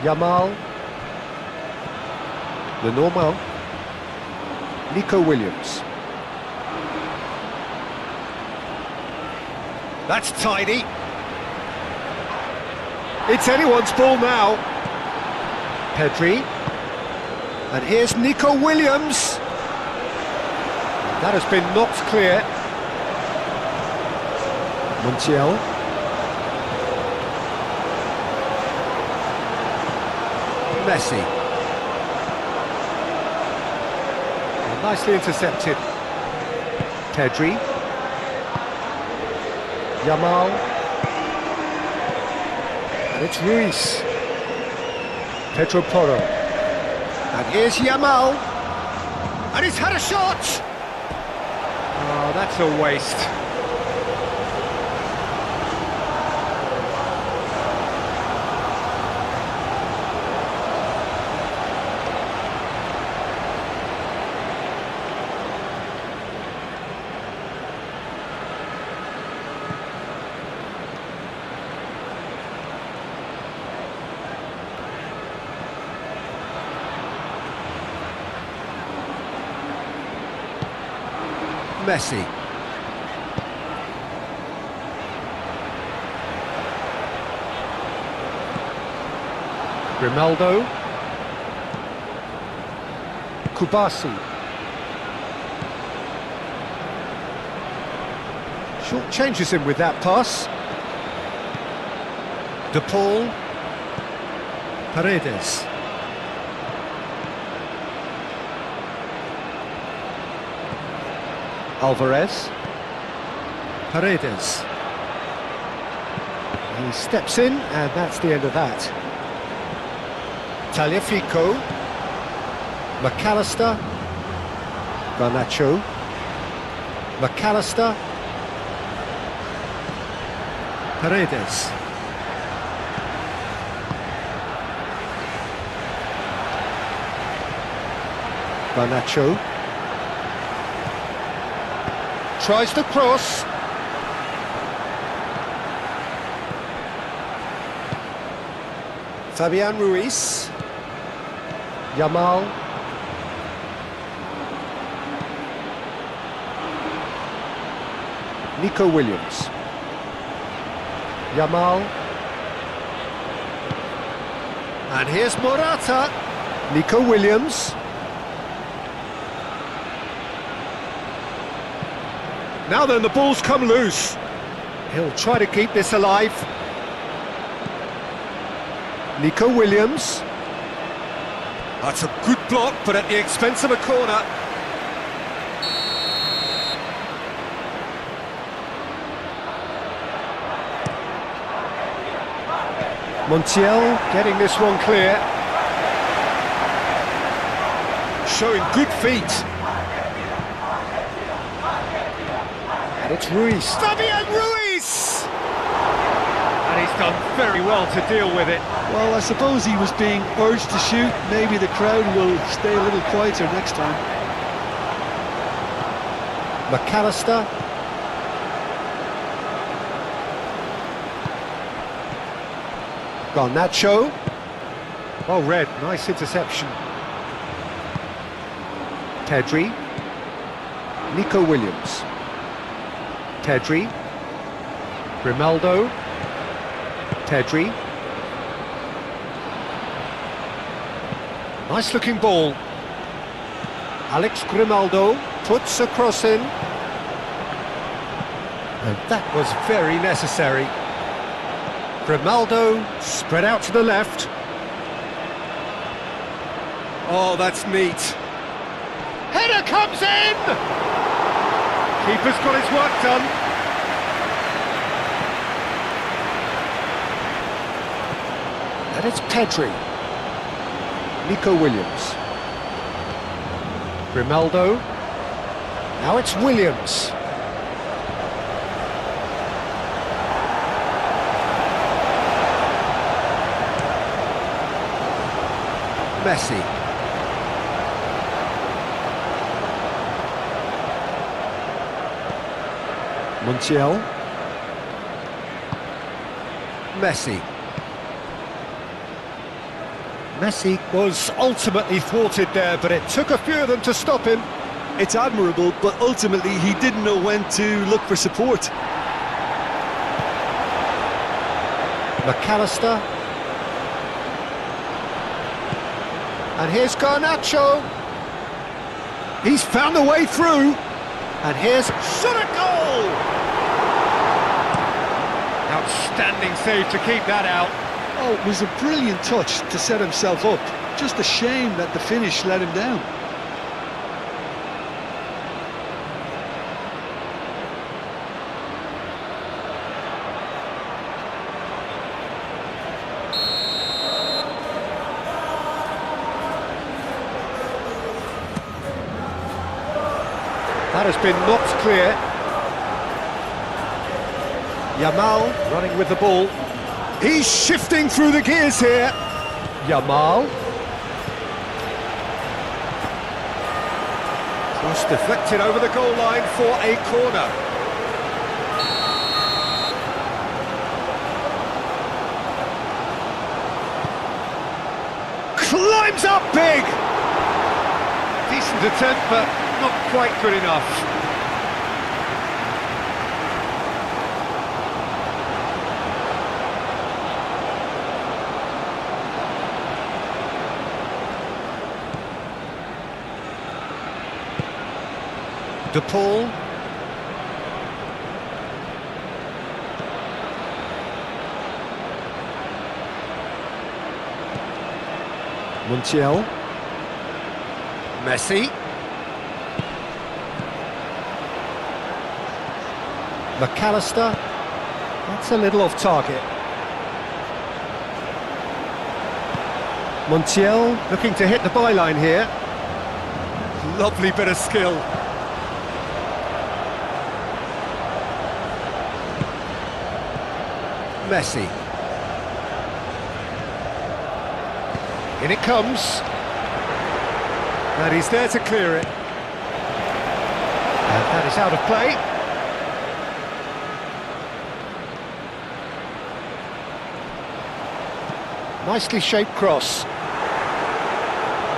Yamal. Lenormand. Nico Williams. That's tidy. It's anyone's ball now. Pedri. And here's Nico Williams. That has been knocked clear. Montiel. Messi. Well, nicely intercepted. Pedri. Yamal. And it's Ruiz. Pedro Porro. And here's Yamal. And he's had a shot! Oh, that's a waste. Messi. Grimaldo. Kubasi. Short changes him with that pass. De Paul. Paredes. Alvarez. Paredes. He steps in, and that's the end of that. Tagliafico. McAllister. Garnacho. McAllister. Paredes. Garnacho. Tries to cross. Fabian Ruiz. Yamal. Nico Williams. Yamal. And here's Morata. Nico Williams. Now then, the ball's come loose. He'll try to keep this alive. Nico Williams. That's a good block, but at the expense of a corner. Montiel getting this one clear. Showing good feet. And it's Ruiz. Fabian Ruiz! And he's done very well to deal with it. Well, I suppose he was being urged to shoot. Maybe the crowd will stay a little quieter next time. McAllister. Garnacho. Oh, red. Nice interception. Pedri. Nico Williams. Pedri. Grimaldo. Pedri. Nice looking ball. Alex Grimaldo puts a cross in. And that was very necessary. Grimaldo spread out to the left. Oh, that's neat. Header comes in! Keeper's got his work done. And it's Pedri. Nico Williams. Grimaldo. Now it's Williams. Messi. Montiel. Messi was ultimately thwarted there, but it took a few of them to stop him. It's admirable, but ultimately he didn't know when to look for support. McAllister. And here's Garnacho. He's found a way through. And here's shot at goal! Outstanding save to keep that out. Oh, it was a brilliant touch to set himself up. Just a shame that the finish let him down. That has been knocked clear. Yamal running with the ball. He's shifting through the gears here. Yamal. Cross deflected over the goal line for a corner. Climbs up big! Decent attempt, but not quite good enough. De Paul. Montiel. Messi. McAllister. That's a little off target. Montiel looking to hit the byline here. Lovely bit of skill. Messi. In it comes. And he's there to clear it. And that is out of play. Nicely shaped cross.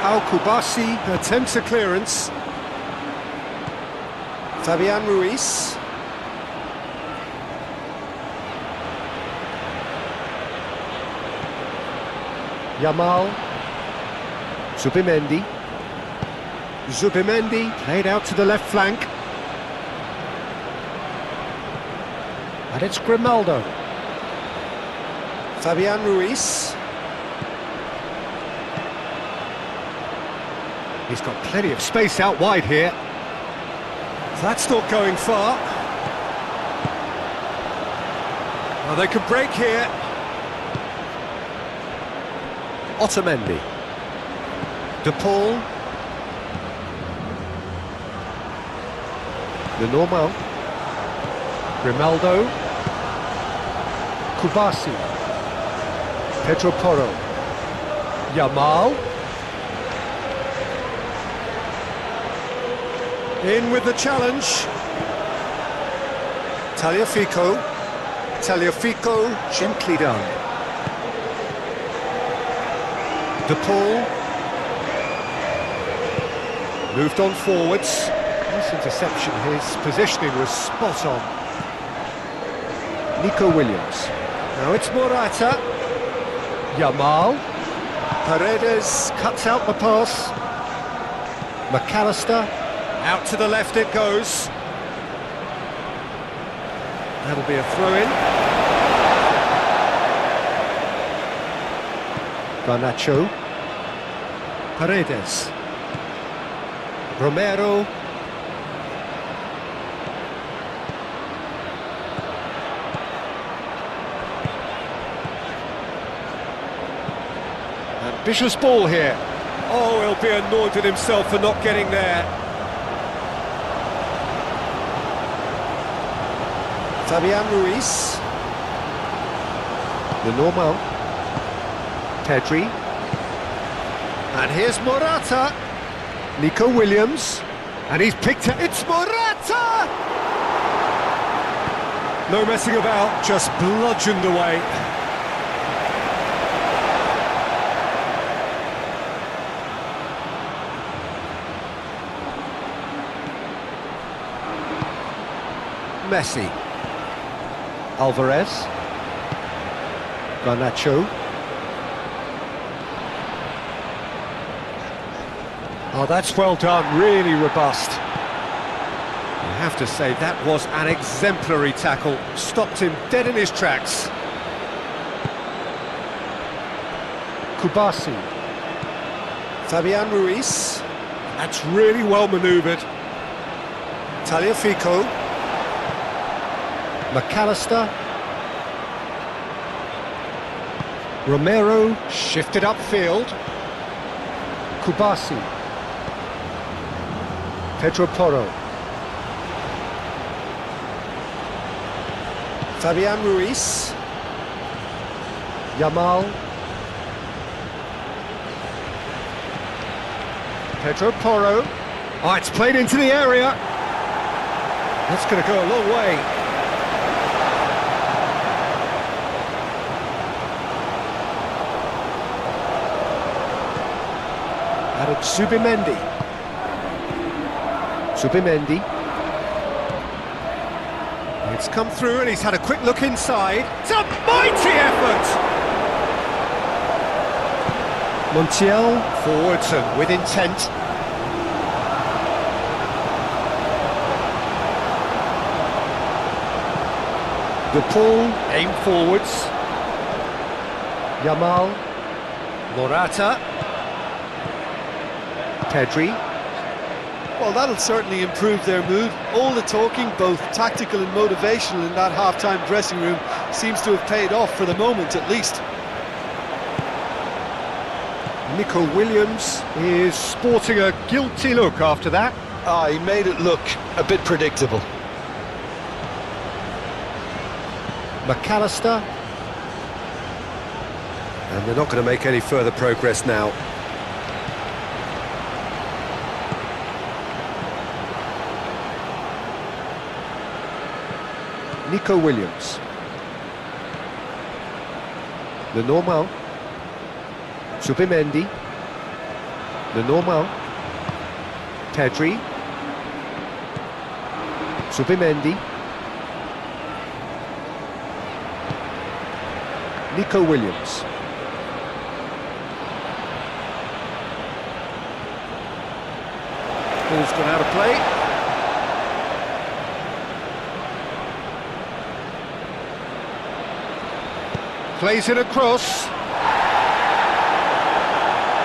Al-Kubasi attempts a clearance. Fabian Ruiz. Yamal. Zubimendi. Zubimendi played out to the left flank. And it's Grimaldo. Fabian Ruiz. He's got plenty of space out wide here. That's not going far. Well, they could break here. Otamendi. De Paul. Lenormand. Grimaldo. Kubasi. Pedro Porro. Yamal. In with the challenge. Tagliafico. Tagliafico, gently done. De Paul. Moved on forwards. Nice interception. His positioning was spot on. Nico Williams. Now it's Morata. Yamal. Paredes cuts out the pass. McAllister. Out to the left it goes. That'll be a throw-in. Garnacho. Paredes. Romero. Ambitious ball here. Oh, he'll be annoyed with himself for not getting there. Fabian Ruiz. Lenormand. Pedri. And here's Morata. Nico Williams. And he's picked it. It's Morata! No messing about, just bludgeoned away. Messi. Alvarez. Garnacho. Oh, that's well done, really robust. I have to say, that was an exemplary tackle. Stopped him dead in his tracks. Kubasi. Fabian Ruiz. That's really well manoeuvred. Tagliafico. McAllister. Romero shifted upfield. Kubasi. Pedro Porro. Fabian Ruiz. Yamal. Pedro Porro. Oh, it's played into the area. That's going to go a long way. Added Zubimendi. Zubimendi. It's come through and he's had a quick look inside. It's a mighty effort! Montiel forwards and with intent. De Paul aim forwards. Yamal. Morata. Pedri. Well, that'll certainly improve their mood. All the talking, both tactical and motivational, in that half-time dressing room seems to have paid off for the moment, at least. Nico Williams is sporting a guilty look after that. Ah, he made it look a bit predictable. McAllister. And they're not going to make any further progress now. Nico Williams. Lenormand. Zubimendi. Lenormand. Pedri. Zubimendi. Nico Williams. Ball's gone out of play. Plays it across.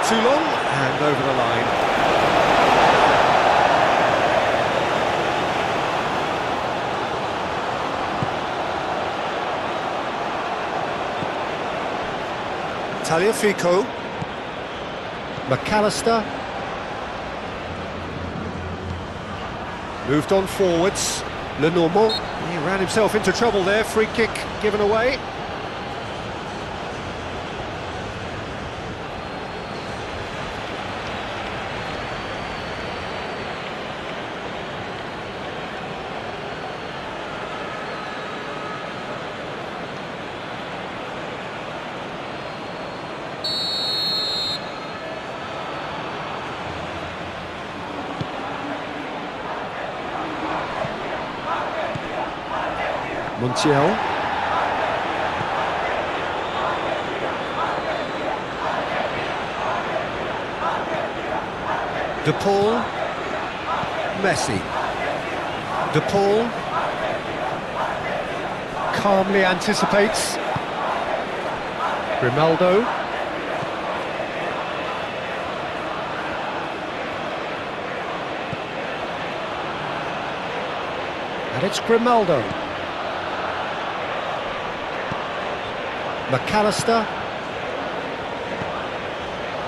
Too long and over the line. Tagliafico. McAllister. Moved on forwards. Lenormand. He ran himself into trouble there. Free kick given away. Montiel. De Paul. Messi. De Paul calmly anticipates. Grimaldo. And it's Grimaldo. McAllister.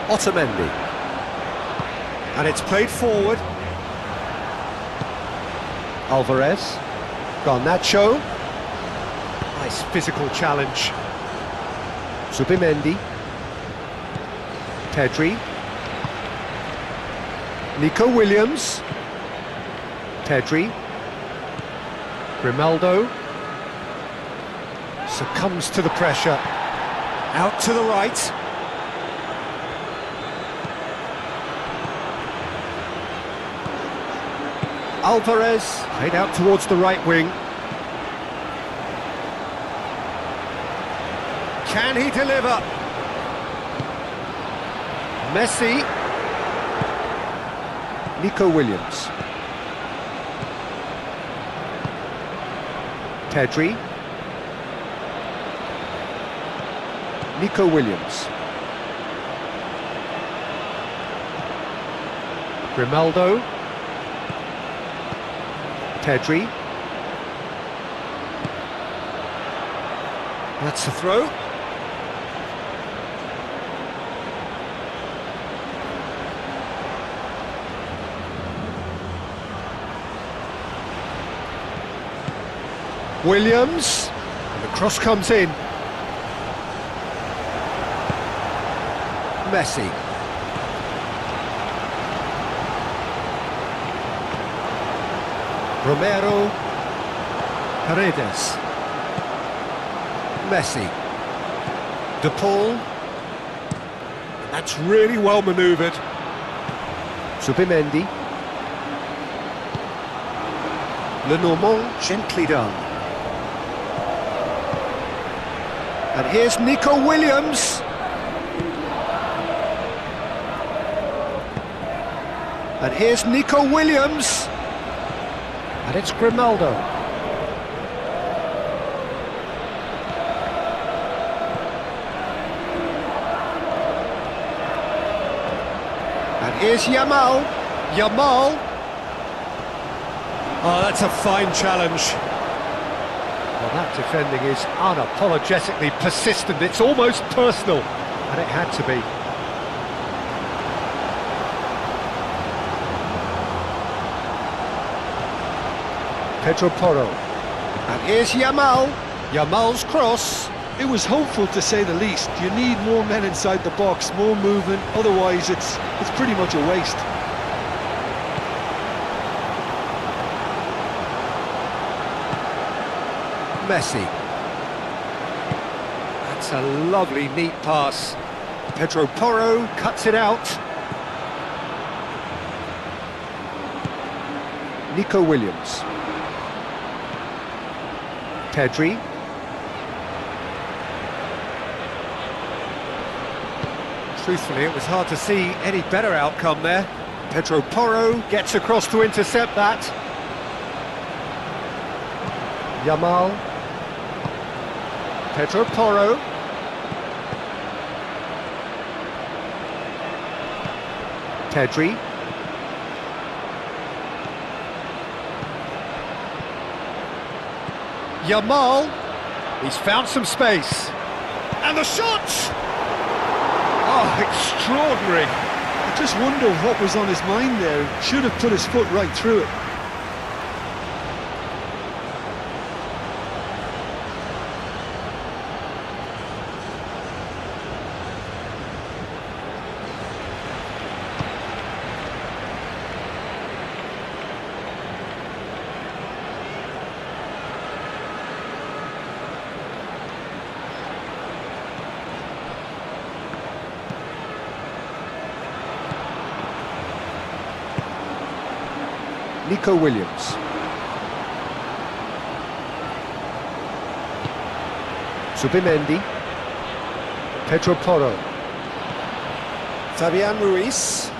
Otamendi. And it's played forward. Alvarez. Garnacho. Nice physical challenge. Zubimendi. Pedri. Nico Williams. Pedri. Grimaldo. Succumbs to the pressure. Out to the right. Alvarez played out towards the right wing. Can he deliver? Messi. Nico Williams. Pedri. Nico Williams. Grimaldo. Pedri. That's a throw. Williams. And the cross comes in. Messi. Romero. Paredes. Messi. De Paul. That's really well manoeuvred. Subimendi. Lenormand, gently done. And here's Nico Williams. And here's Nico Williams. And it's Grimaldo. And here's Yamal. Yamal. Oh, that's a fine challenge. Well, that defending is unapologetically persistent. It's almost personal. And it had to be. Pedro Porro. And here's Yamal. Yamal's cross. It was hopeful, to say the least. You need more men inside the box, more movement, otherwise it's pretty much a waste. Messi. That's a lovely, neat pass. Pedro Porro cuts it out. Nico Williams. Pedri. Truthfully, it was hard to see any better outcome there. Pedro Porro gets across to intercept that. Yamal. Pedro Porro. Pedri. Yamal. He's found some space. And the shot! Oh, extraordinary. I just wonder what was on his mind there. Should have put his foot right through it. Nico Williams. Subimendi. Pedro Porro. Fabian Ruiz.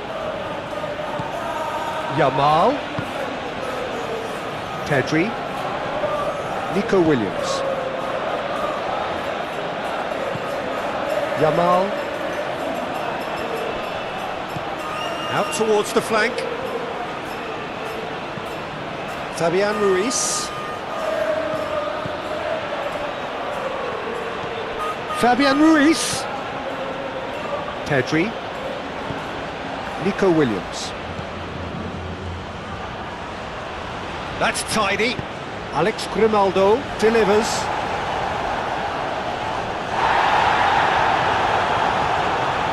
Yamal. Pedri. Nico Williams. Yamal. Out towards the flank. Fabian Ruiz. Fabian Ruiz. Pedri. Nico Williams. That's tidy. Alex Grimaldo delivers.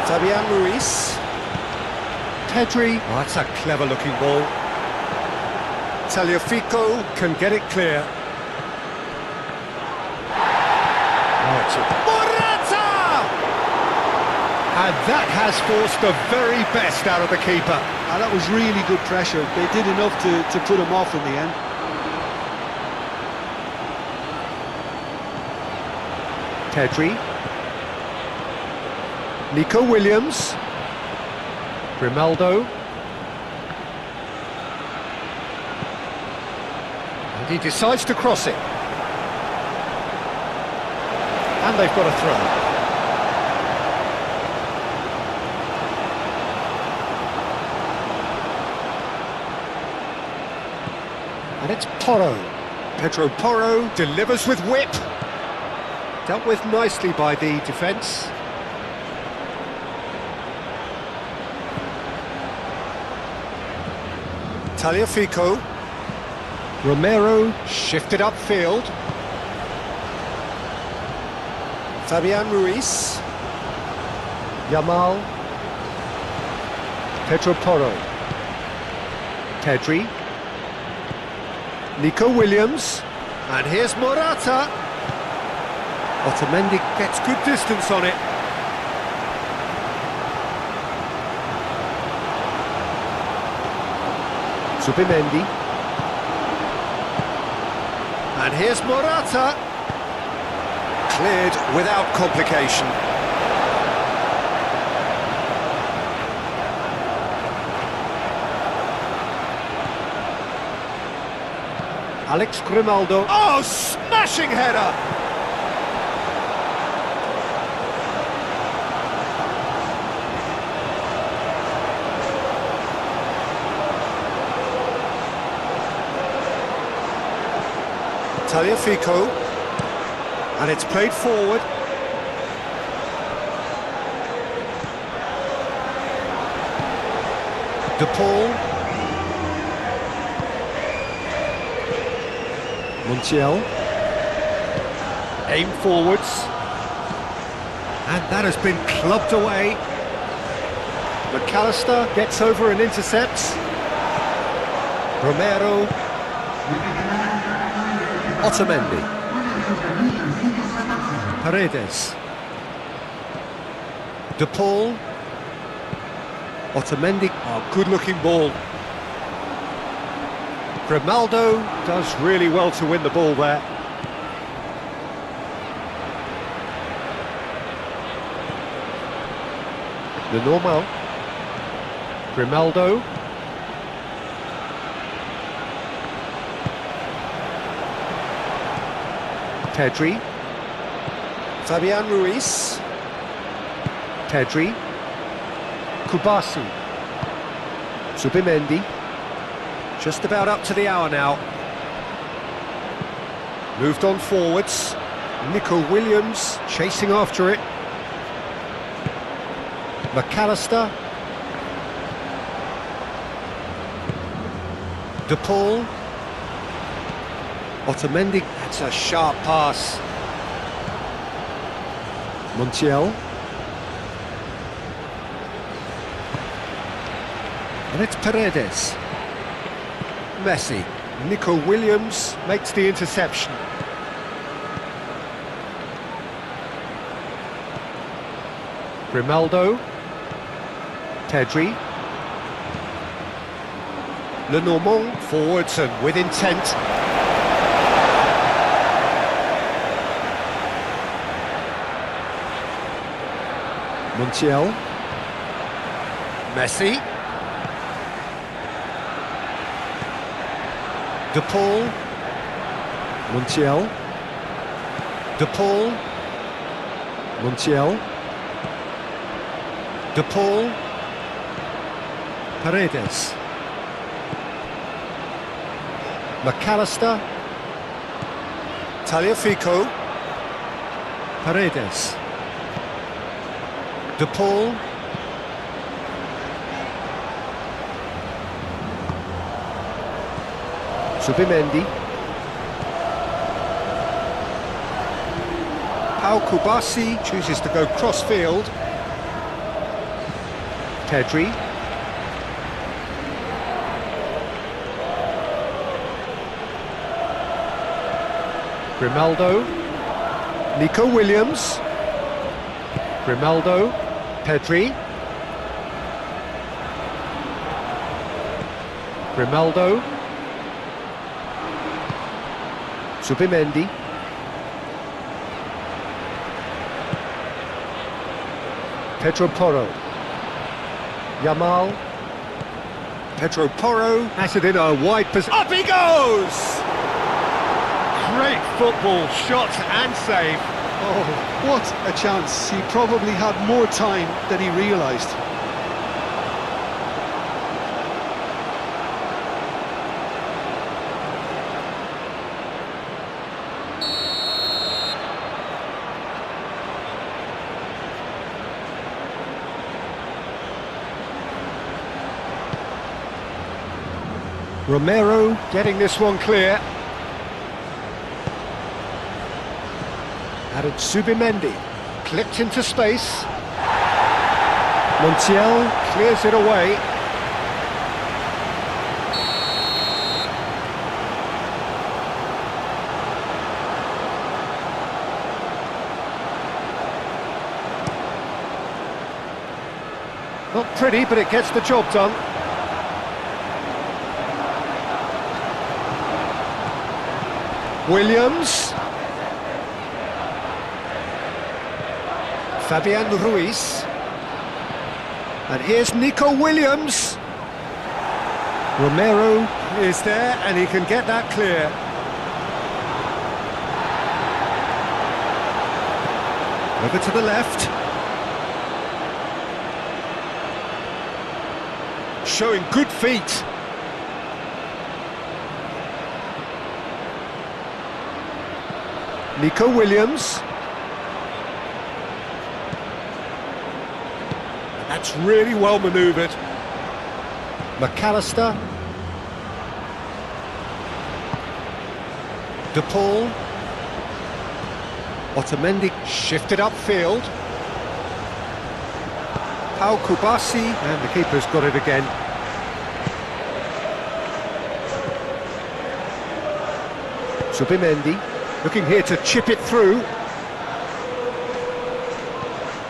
Fabian Ruiz. Pedri. Oh, that's a clever looking ball. Tagliafico can get it clear. Morata! And that has forced the very best out of the keeper. And that was really good pressure. They did enough to put him off in the end. Pedri. Nico Williams. Grimaldo. And he decides to cross it. And they've got a throw. And it's Porro. Pedro Porro delivers with whip. Dealt with nicely by the defence. Tagliafico. Romero shifted upfield. Fabian Ruiz. Yamal. Pedro Porro. Pedri. Nico Williams. And here's Morata. Otamendi gets good distance on it. Zubimendi. And here's Morata. Cleared without complication. Alex Grimaldo. Oh, smashing header! Tagliafico, and it's played forward. De Paul. Montiel. Aim forwards. And that has been clubbed away. McAllister gets over and intercepts. Romero. Otamendi. Paredes. De Paul. Otamendi. Oh, good-looking ball. Grimaldo does really well to win the ball there. The normal. Grimaldo. Pedri. Fabian Ruiz. Pedri. Kubasi. Zubimendi. Just about up to the hour now. Moved on forwards. Nico Williams chasing after it. McAllister. De Paul. Otamendi. That's a sharp pass. Montiel. And it's Paredes. Messi. Nico Williams makes the interception. Grimaldo. Pedri. Lenormand forwards and with intent. Montiel. Messi. De Paul. Montiel. De Paul. Montiel. De Paul. Paredes. McAllister. Tagliafico. Paredes. De Paul. Zubimendi. Pau Kubasi chooses to go cross-field. Pedri. Grimaldo. Nico Williams. Grimaldo. Pedri. Grimaldo. Zubimendi. Pedro Porro. Yamal. Pedro Porro has it in a wide position. Up he goes! Great football, shot and save. Oh, what a chance. He probably had more time than he realised. Romero getting this one clear. Added Subimendi, clipped into space. Montiel clears it away. Not pretty, but it gets the job done. Williams. Fabian Ruiz. And here's Nico Williams. Romero is there and he can get that clear. Over to the left. Showing good feet. Nico Williams. That's really well manoeuvred. McAllister. De Paul. Otamendi shifted upfield. Pau Kubasi, and the keeper's got it again. Subimendi. Looking here to chip it through.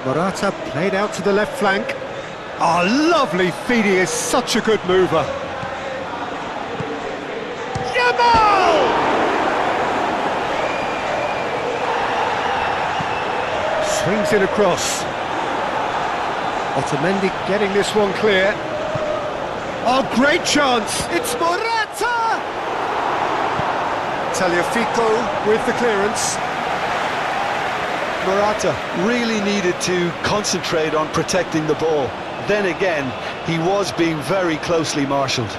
Morata played out to the left flank. Oh, lovely feed, he is such a good mover. Yamal! Swings it across. Otamendi getting this one clear. Oh, great chance! It's Morata! Tagliafico with the clearance. Morata really needed to concentrate on protecting the ball. Then again, he was being very closely marshalled.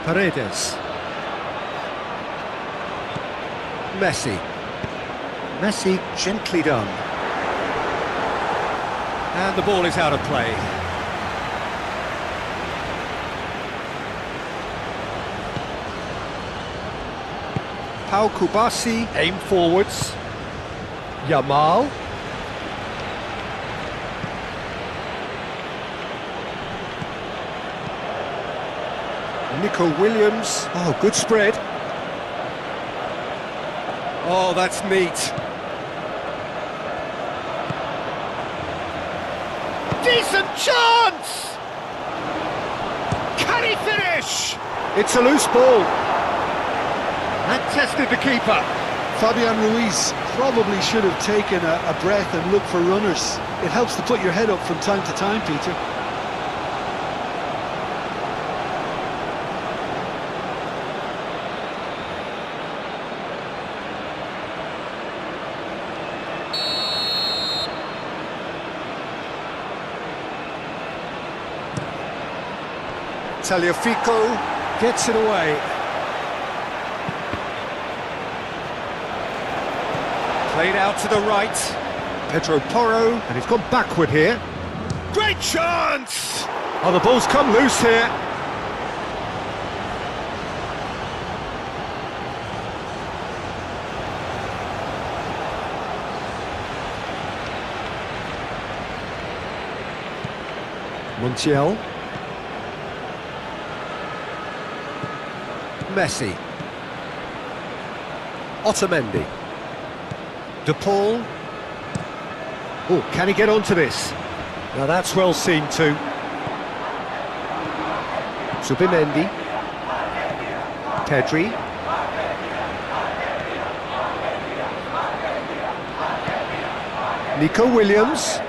Paredes. Messi. Messi gently done. And the ball is out of play. Pau Kubasi, aim forwards. Yamal. Nico Williams. Oh, good spread. Oh, that's neat. Decent chance! Can he finish? It's a loose ball. That tested the keeper. Fabian Ruiz probably should have taken a breath and looked for runners. It helps to put your head up from time to time, Peter. Tagliafico gets it away. Played out to the right. Pedro Porro, and he's gone backward here. Great chance! Oh, the ball's come loose here. Montiel. Messi. Otamendi. De Paul. Oh, can he get onto this? Now that's well seen too. Subimendi. Pedri. Nico Williams.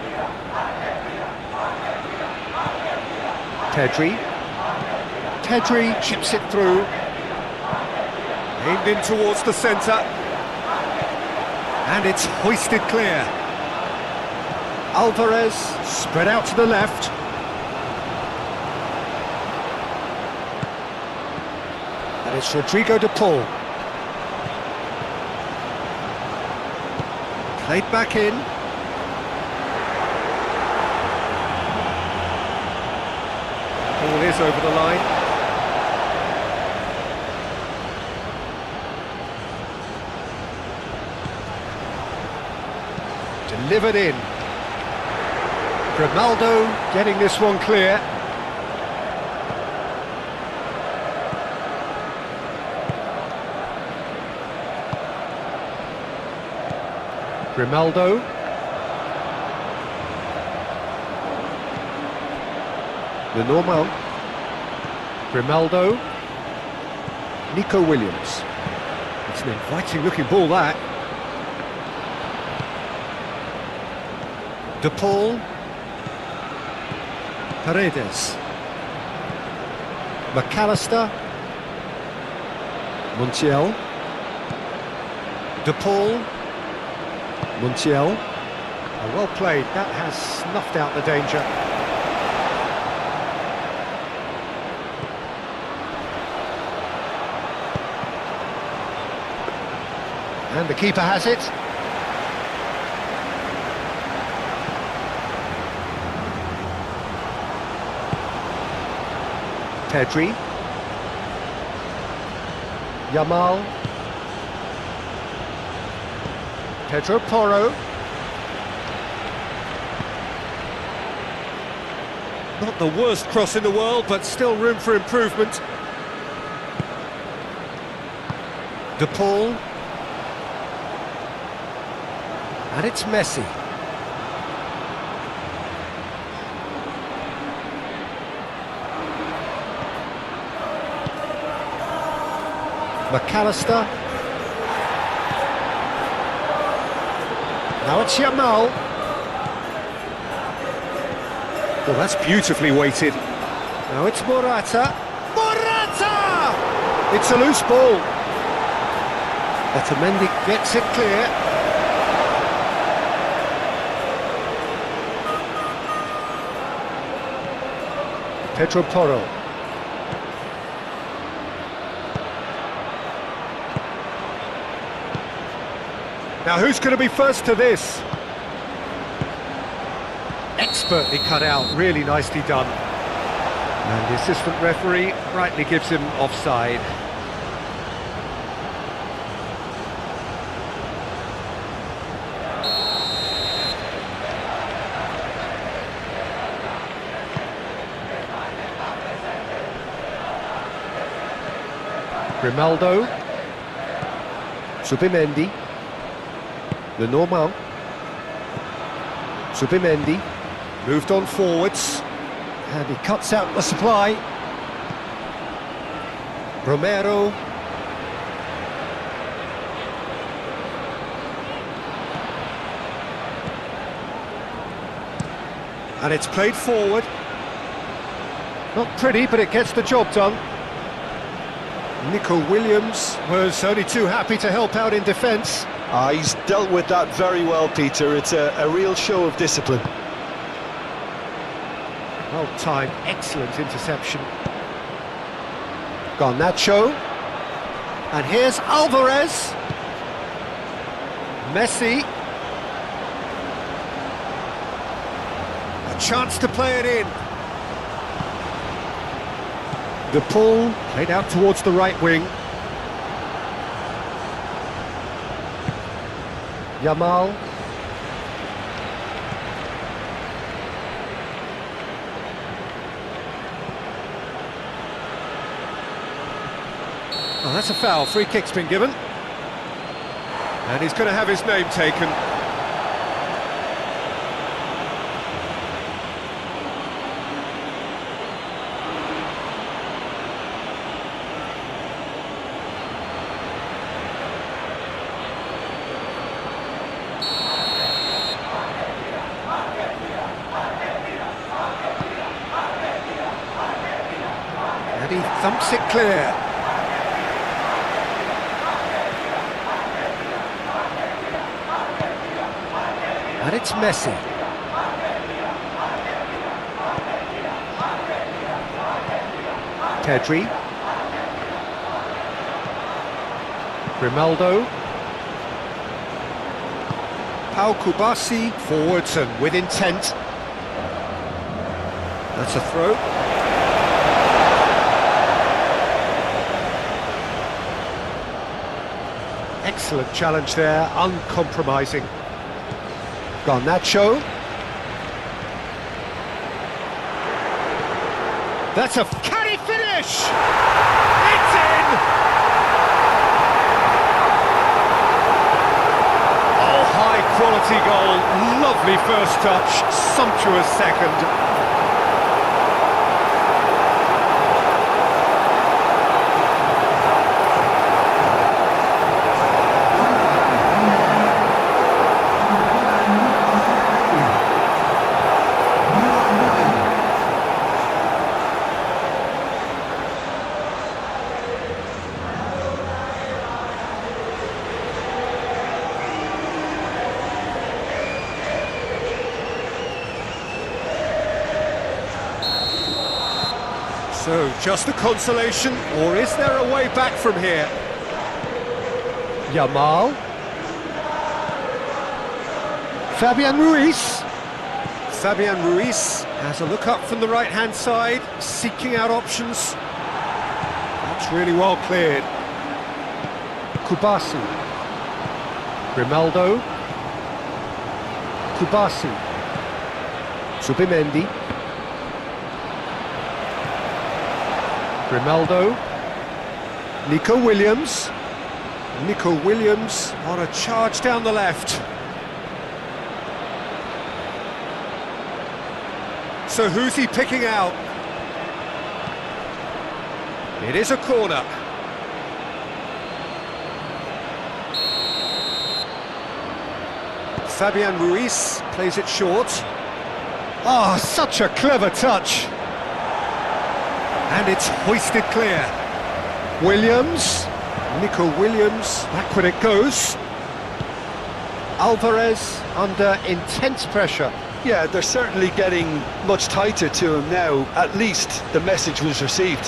Tedri chips it through. Aimed in towards the centre. And it's hoisted clear. Alvarez spread out to the left. And it's Rodrigo de Paul. Played back in. Ball is over the line. Delivered in. Grimaldo getting this one clear. Grimaldo. Lenormand. Grimaldo. Nico Williams. It's an inviting looking ball, that. De Paul. Paredes. McAllister. Montiel. De Paul. Montiel. Oh, well played, that has snuffed out the danger. And the keeper has it. Pedri. Yamal. Pedro Porro. Not the worst cross in the world, but still room for improvement. De Paul. And it's Messi. McAllister. Now it's Yamal. Well, that's beautifully weighted. Now it's Morata. Morata! It's a loose ball. Otamendi gets it clear. Pedro Porro. Now who's going to be first to this? Expertly cut out, really nicely done. And the assistant referee rightly gives him offside. Grimaldo. Subimendi. Lenormand. Subimendi. Moved on forwards. And he cuts out the supply. Romero. And it's played forward. Not pretty, but it gets the job done. Nico Williams was only too happy to help out in defence. He's dealt with that very well, Peter. It's a real show of discipline. Well timed, excellent interception. Garnacho. And here's Alvarez. Messi. A chance to play it in. De Paul played out towards the right wing. Yamal. Oh, that's a foul. Free kick's been given. And he's going to have his name taken. thumps it clear. And it's Messi. Pedri. Grimaldo. Pau Kubasi forwards and with intent. That's a throw. Excellent challenge there, uncompromising. Garnacho. That's a... Can he finish? It's in! Oh, high quality goal. Lovely first touch, sumptuous second. So, just a consolation, or is there a way back from here? Yamal. Fabian Ruiz. Fabian Ruiz has a look up from the right-hand side, seeking out options. That's really well cleared. Kubasi. Grimaldo. Kubasi. Subimendi. Grimaldo, Nico Williams on a charge down the left. So who's he picking out? It is a corner. Fabian Ruiz plays it short. Oh, such a clever touch. And it's hoisted clear. Williams, Nico Williams, back when it goes. Alvarez under intense pressure. Yeah, they're certainly getting much tighter to him now. At least the message was received.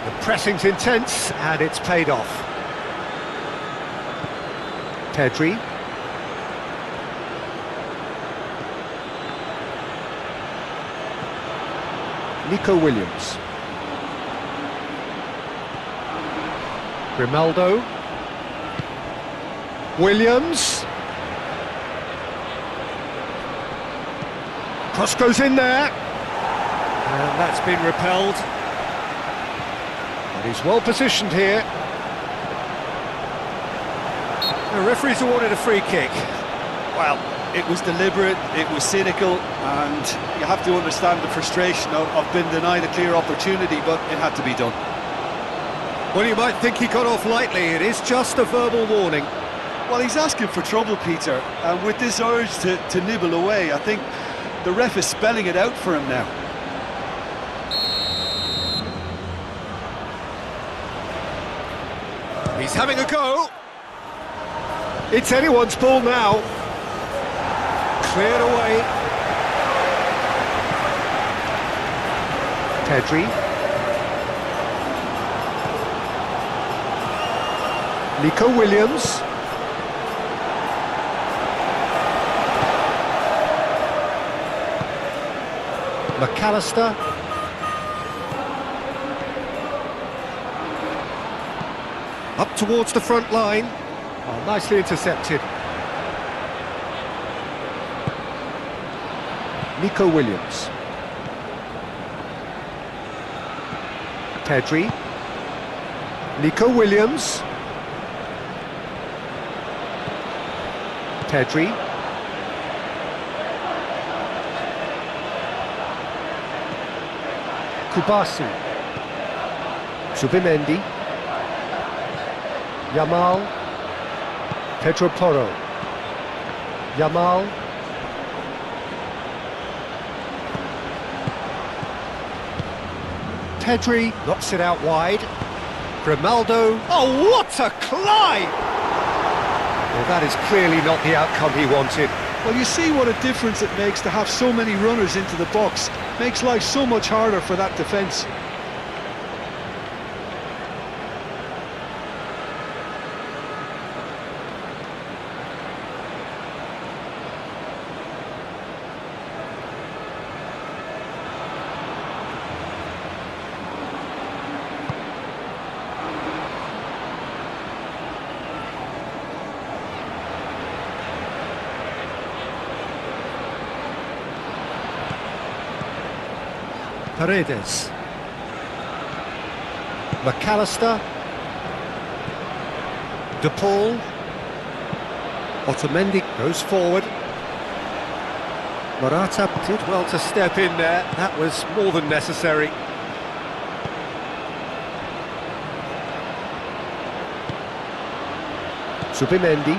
The pressing's intense and it's paid off. Pedri. Nico Williams. Grimaldo. Williams. Cross goes in there. And that's been repelled. But he's well positioned here. The referee's awarded a free kick. Well, it was deliberate, it was cynical, and you have to understand the frustration of being denied a clear opportunity, but it had to be done. Well, you might think he got off lightly. It is just a verbal warning. Well, he's asking for trouble, Peter, and with this urge to nibble away, I think the ref is spelling it out for him now. He's having a go. It's anyone's ball now. Cleared away. Pedri. Nico Williams. McAllister. Up towards the front line. Oh, nicely intercepted. Nico Williams. Pedri. Nico Williams. Pedri. Kubasi. Subimendi. Yamal. Pedro Porro. Yamal. Pedri knocks it out wide. Grimaldo. Oh, what a climb! Well, that is clearly not the outcome he wanted. Well, you see what a difference it makes to have so many runners into the box. Makes life so much harder for that defence. Paredes. McAllister. De Paul. Otamendi goes forward. Morata did well to step in there. That was more than necessary. Subimendi.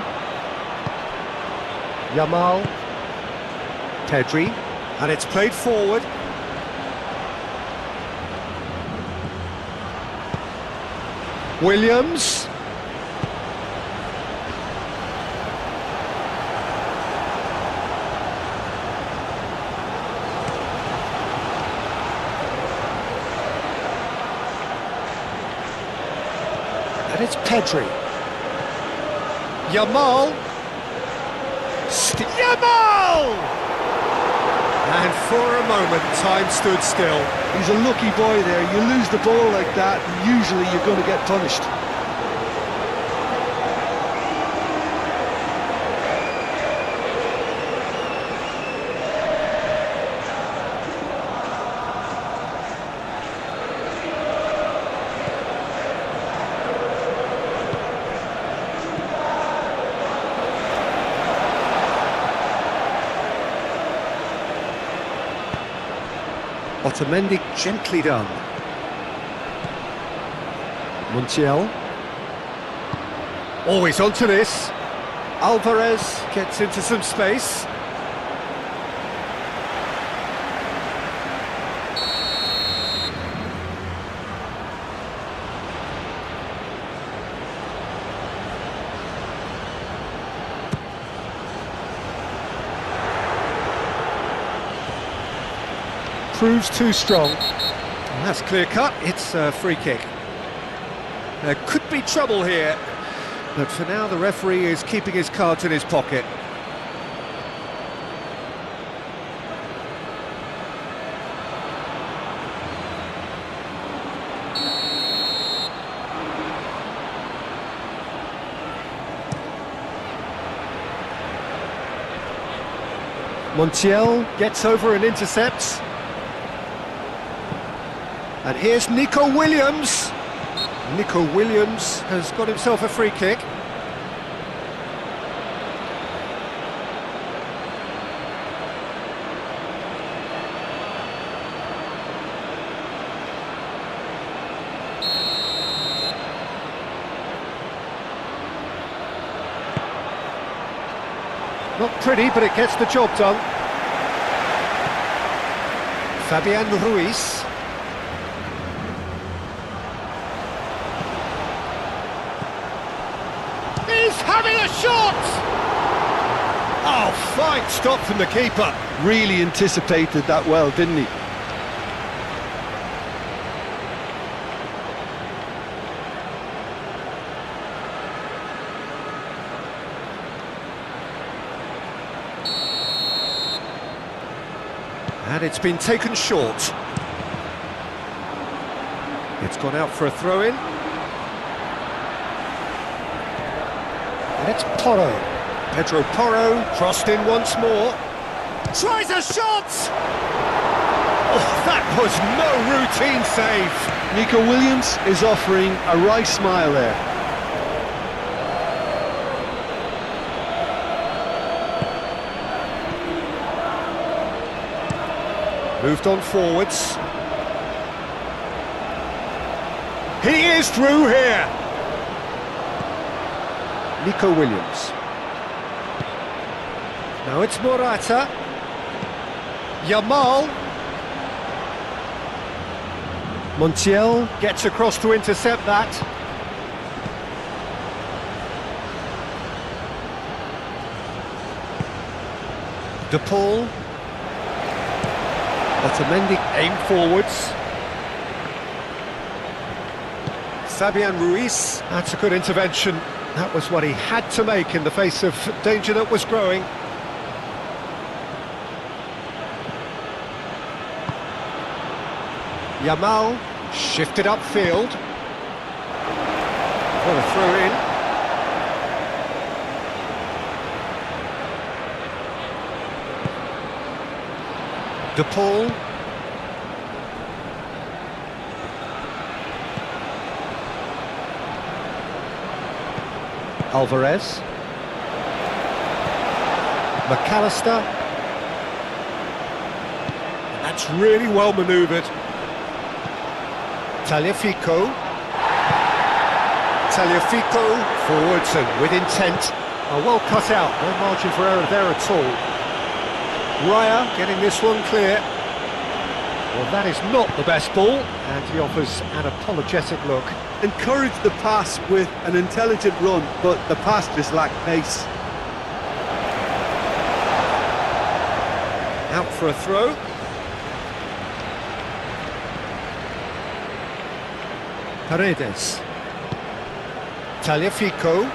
Yamal. Pedri. And it's played forward. Williams. And it's Pedri. Yamal. Yamal! And for a moment, time stood still. He's a lucky boy there. You lose the ball like that, and usually you're going to get punished. Otamendi gently done. Montiel. Always onto this. Alvarez gets into some space. Proves too strong. And that's clear cut. It's a free kick. There could be trouble here, but for now the referee is keeping his cards in his pocket. Montiel gets over and intercepts. And here's Nico Williams. Nico Williams has got himself a free kick. Not pretty, but it gets the job done. Fabian Ruiz. He's having a shot! Oh, fine stop from the keeper. Really anticipated that well, didn't he? And it's been taken short. It's gone out for a throw-in. And it's Porro. Pedro Porro crossed in once more. Tries a shot! Oh, that was no routine save. Nico Williams is offering a wry smile there. Moved on forwards. He is through here. Nico Williams. Now it's Morata. Montiel gets across to intercept that. De Paul. Otamendi aim forwards. Fabian Ruiz. That's a good intervention. That was what he had to make in the face of danger that was growing. Yamal shifted upfield. What a throw in. De Paul. Alvarez. McAllister. That's really well manoeuvred. Tagliafico forwards and with intent. Well cut out, no margin for error there at all. Raya getting this one clear. Well, that is not the best ball, and he offers an apologetic look. Encourage the pass with an intelligent run, but the pass just lacked pace. Out for a throw. Paredes. Tagliafico.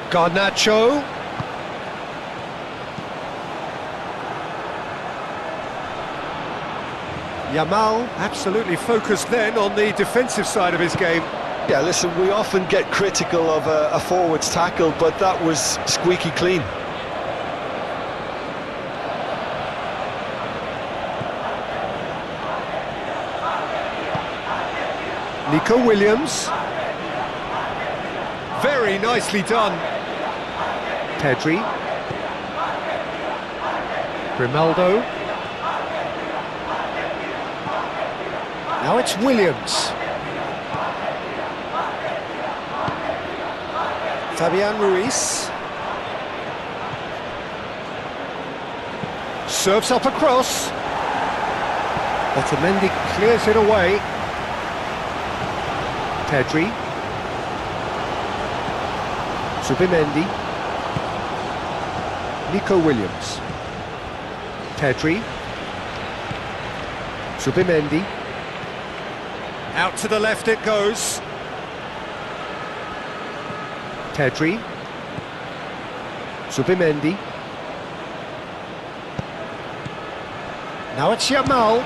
Garnacho. Yamal absolutely focused then on the defensive side of his game. Yeah, listen, we often get critical of a forward's tackle, but that was squeaky clean. Nico Williams. Very nicely done. Pedri. Grimaldo. Now it's Williams. Fabian Ruiz. Serves up across. Otamendi clears it away. Pedri. Zubimendi. Nico Williams. Pedri. Zubimendi. Out to the left it goes. Pedri. Zubimendi. Now it's Yamal.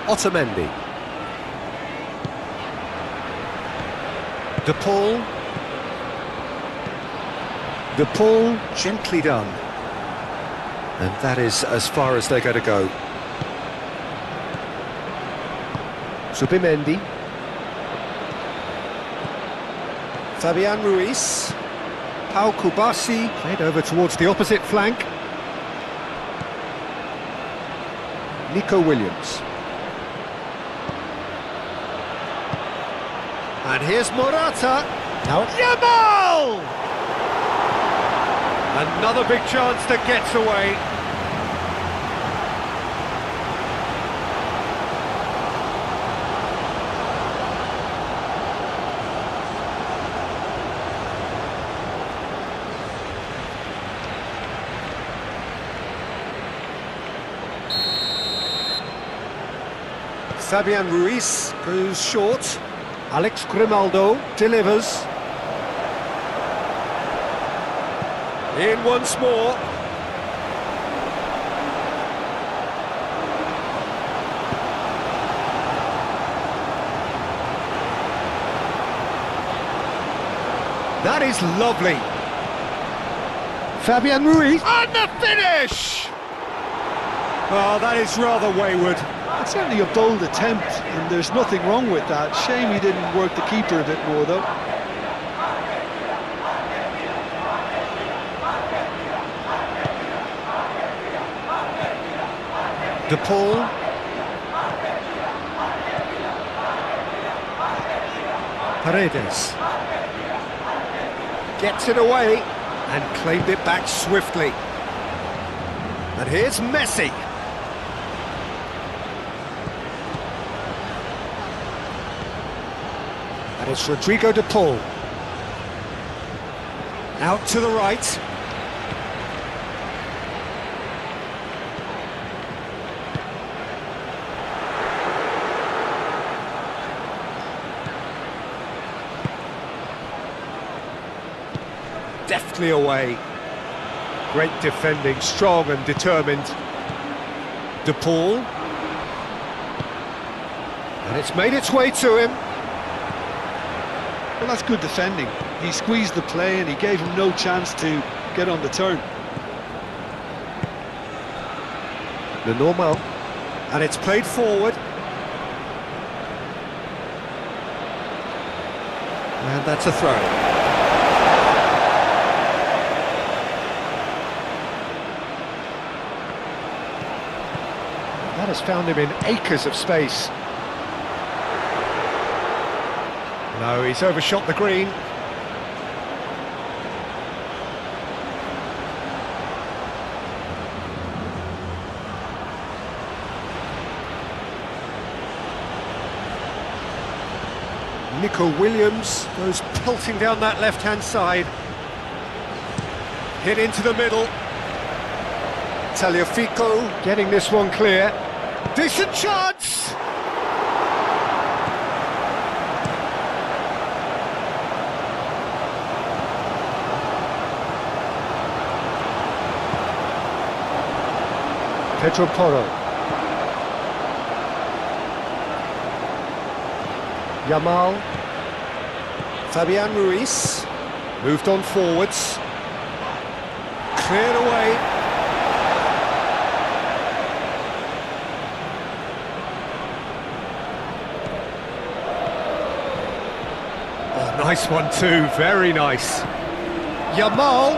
Otamendi. De Paul. De Paul, gently done. And that is as far as they're going to go. Zubimendi. Fabian Ruiz. Pau Kubasi played over towards the opposite flank. Nico Williams. And here's Morata. Now it's Yamal! Another big chance that gets away. Fabian Ruiz goes short. Alex Grimaldo delivers. In once more. That is lovely. Fabian Ruiz. And the finish! Oh, that is rather wayward. It's certainly a bold attempt, and there's nothing wrong with that. Shame he didn't work the keeper a bit more, though. De Paul. Paredes. Gets it away and claimed it back swiftly. And here's Messi. And it's Rodrigo de Paul. Out to the right. Deftly away. Great defending, strong and determined. De Paul. And it's made its way to him. Well, that's good defending. He squeezed the play and he gave him no chance to get on the turn. The normal. And it's played forward. And that's a throw. That has found him in acres of space. No, he's overshot the green. Nico Williams goes pelting down that left-hand side. Hit into the middle. Tagliafico getting this one clear. Decent chance! Pedro Porro. Yamal. Fabian Ruiz. Moved on forwards. Cleared away. Nice one too, very nice. Yamal,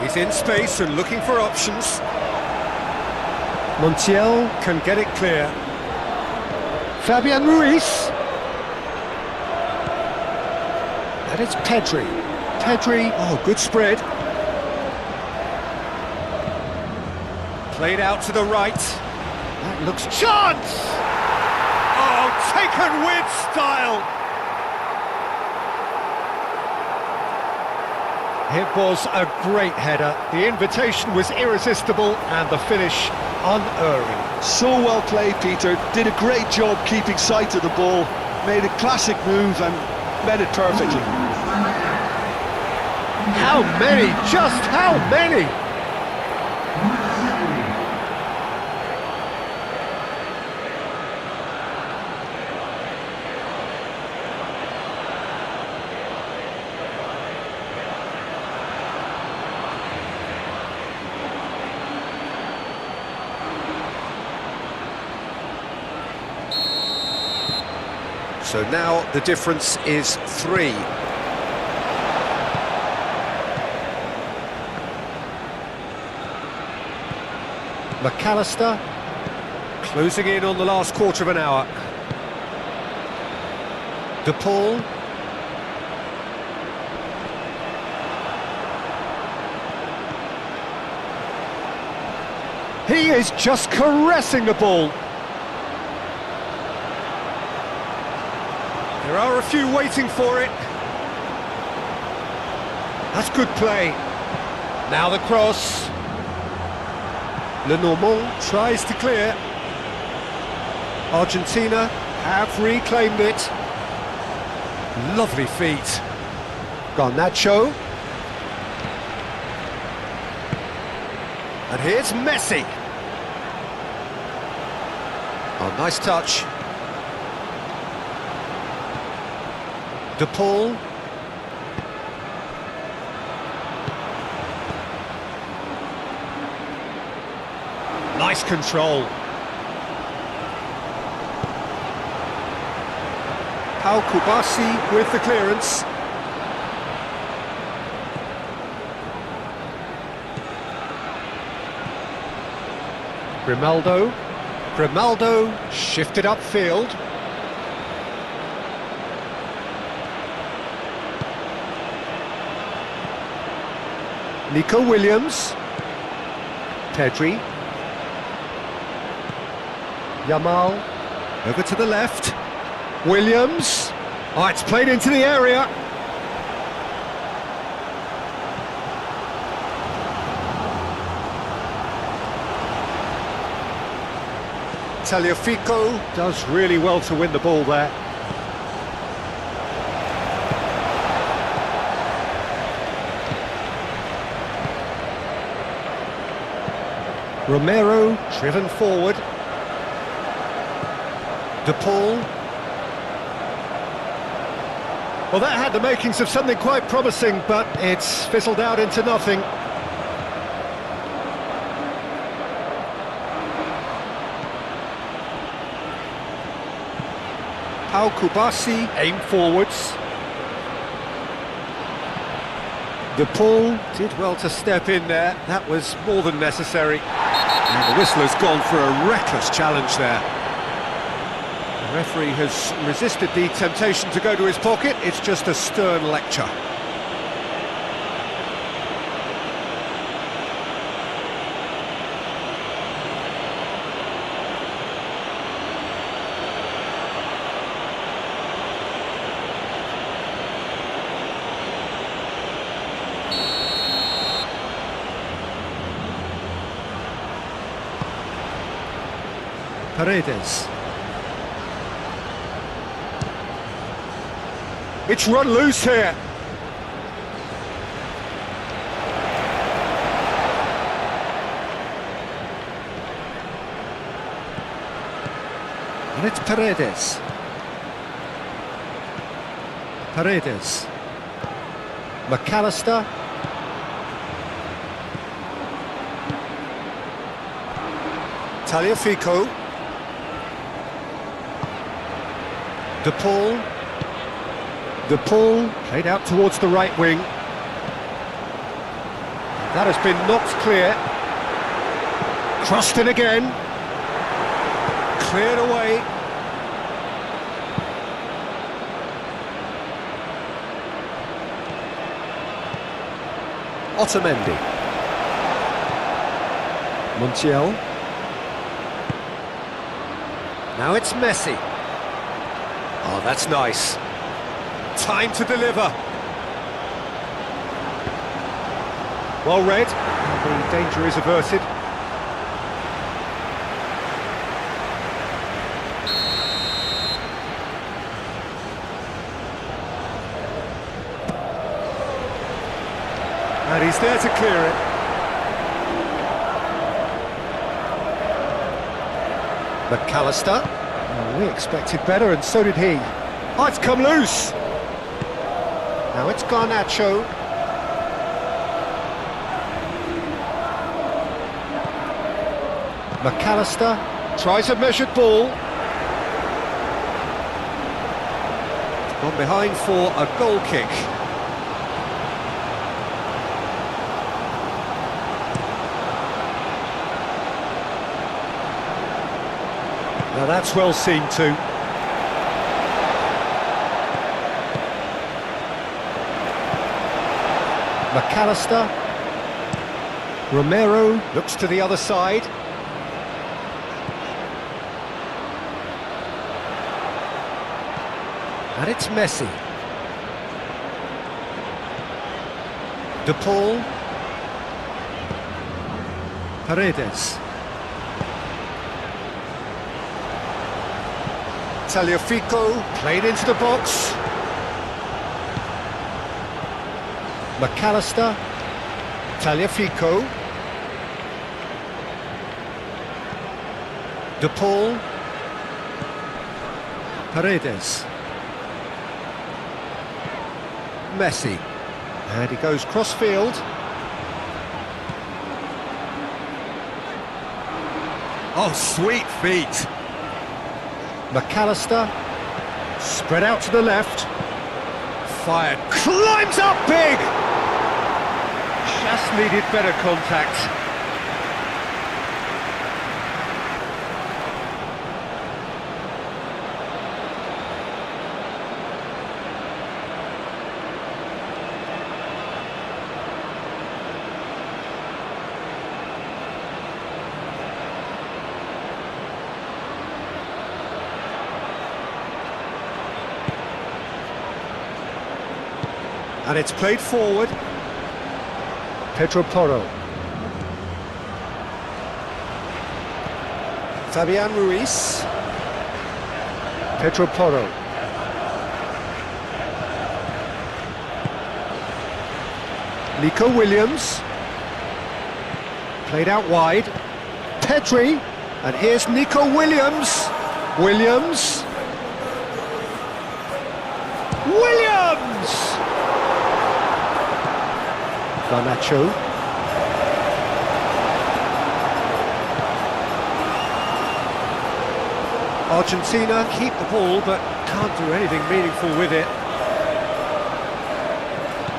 he's in space and looking for options. Montiel can get it clear. Fabian Ruiz. And it's Pedri. Pedri, oh, good spread. Played out to the right. That looks chance! Oh, taken with style! It was a great header. The invitation was irresistible and the finish unerring. So well played, Peter. Did a great job keeping sight of the ball. Made a classic move and met it perfectly. How many? Just how many? So now the difference is 3. McAllister closing in on the last quarter of an hour. De Paul. He is just caressing the ball. There are a few waiting for it. That's good play. Now the cross. Lenormand tries to clear. Argentina have reclaimed it. Lovely feet. Garnacho. And here's Messi. Oh, nice touch. De Paul. Nice control. Pau Kubasi with the clearance. Grimaldo shifted upfield. Nico Williams. Pedri. Yamal. Over to the left. Williams. Oh, it's played into the area. Tagliafico does really well to win the ball there. Romero driven forward. De Paul. Well, that had the makings of something quite promising, but it's fizzled out into nothing. Pau Kubasi aim forwards. De Paul did well to step in there. That was more than necessary. And the whistler's gone for a reckless challenge there. The referee has resisted the temptation to go to his pocket. It's just a stern lecture. Paredes. It's run loose here. And it's Paredes. Paredes. McAllister. Tagliafico. De Paul. De Paul played out towards the right wing. That has been knocked clear. Crossed in again. Cleared away. Otamendi. Montiel. Now it's Messi. Oh, that's nice. Time to deliver. Well read. The danger is averted. And he's there to clear it. McAllister. Oh, we expected better, and so did he. Oh, it's come loose. Now it's Garnacho. McAllister tries a measured ball. It's gone behind for a goal kick. Now that's well seen too. McAllister. Romero looks to the other side. And it's Messi. De Paul. Paredes. Tagliafico played into the box. McAllister. Tagliafico. De Paul. Paredes. Messi. And he goes cross-field. Oh, sweet feet. McAllister. Spread out to the left. Fired. Climbs up big! Just needed better contact. And it's played forward. Pedro Porro. Fabian Ruiz. Pedro Porro. Nico Williams. Played out wide. Pedri. And here's Nico Williams. Williams. Williams! Garnacho. Argentina keep the ball but can't do anything meaningful with it.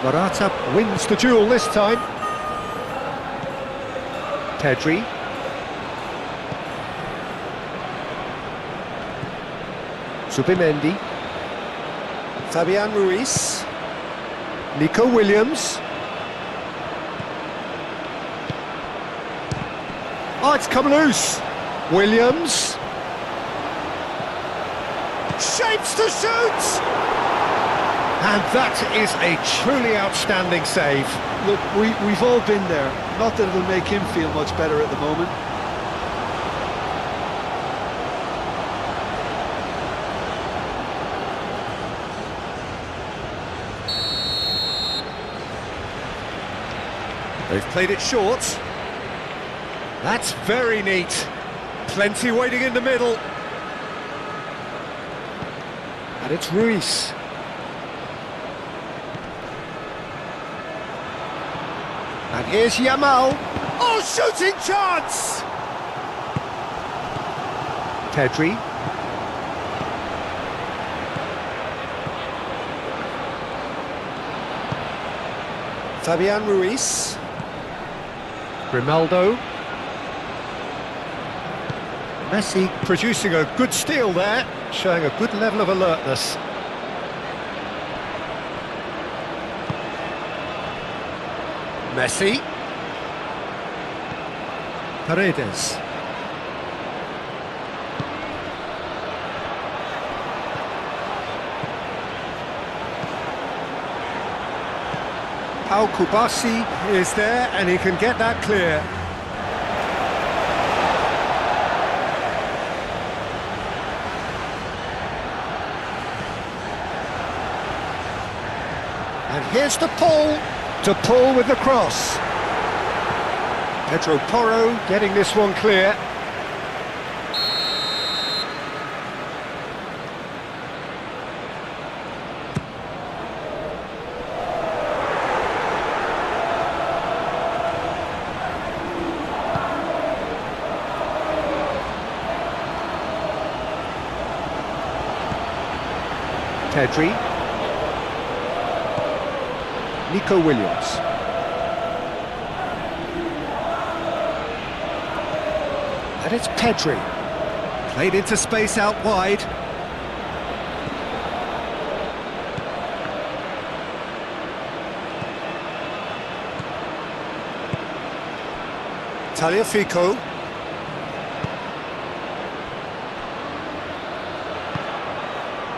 Morata wins the duel this time. Pedri. Zubimendi. Fabian Ruiz. Nico Williams. Oh, it's come loose. Williams. Shapes to shoot! And that is a truly outstanding save. Look, we've all been there. Not that it'll make him feel much better at the moment. They've played it short. That's very neat. Plenty waiting in the middle. And it's Ruiz. And here's Yamal. Oh, shooting chance! Pedri. Fabian Ruiz. Grimaldo. Messi producing a good steal there, showing a good level of alertness. Messi. Paredes. Pau Kubasi is there and he can get that clear. And here's the pull. To pull with the cross. Pedro Porro getting this one clear. Pedri. Nico Williams. And it's Pedri. Played into space out wide. Tagliafico.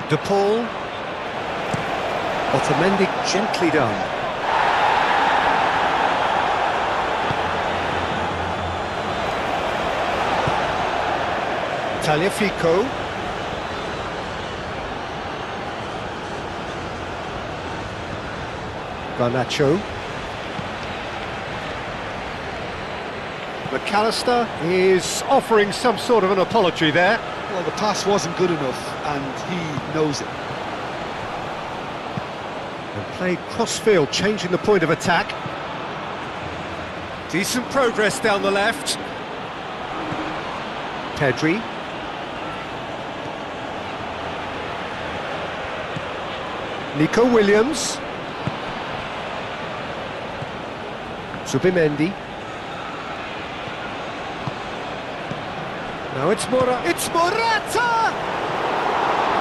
De Paul. Otamendi gently done. Tagliafico. Garnacho. McAllister is offering some sort of an apology there. Well, the pass wasn't good enough, and he knows it. And played cross-field, changing the point of attack. Decent progress down the left. Pedri. Nico Williams. Zubimendi. Now it's Morata!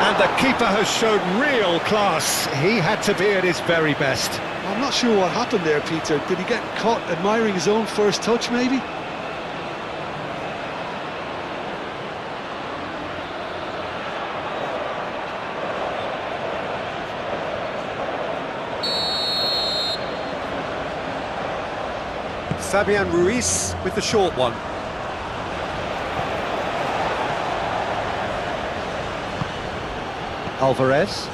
And the keeper has shown real class. He had to be at his very best. I'm not sure what happened there, Peter. Did he get caught admiring his own first touch, maybe? Fabian Ruiz with the short one. Alvarez.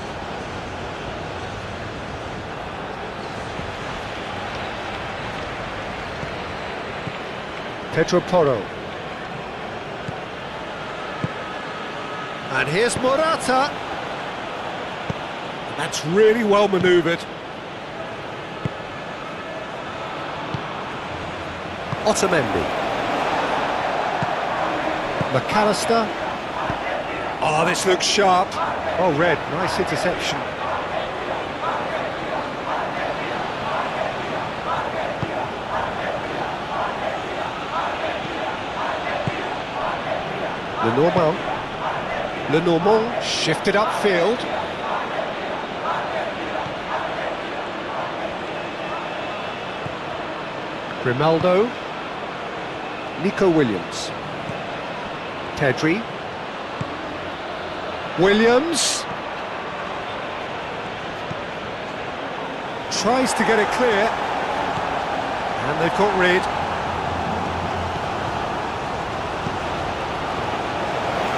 Pedro Porro. And here's Morata. That's really well manoeuvred. Otamendi. McAllister. Oh, this looks sharp. Oh, red, nice interception. Lenormand shifted upfield. Grimaldo. Nico Williams. Pedri. Williams. Tries to get it clear. And they've got rid.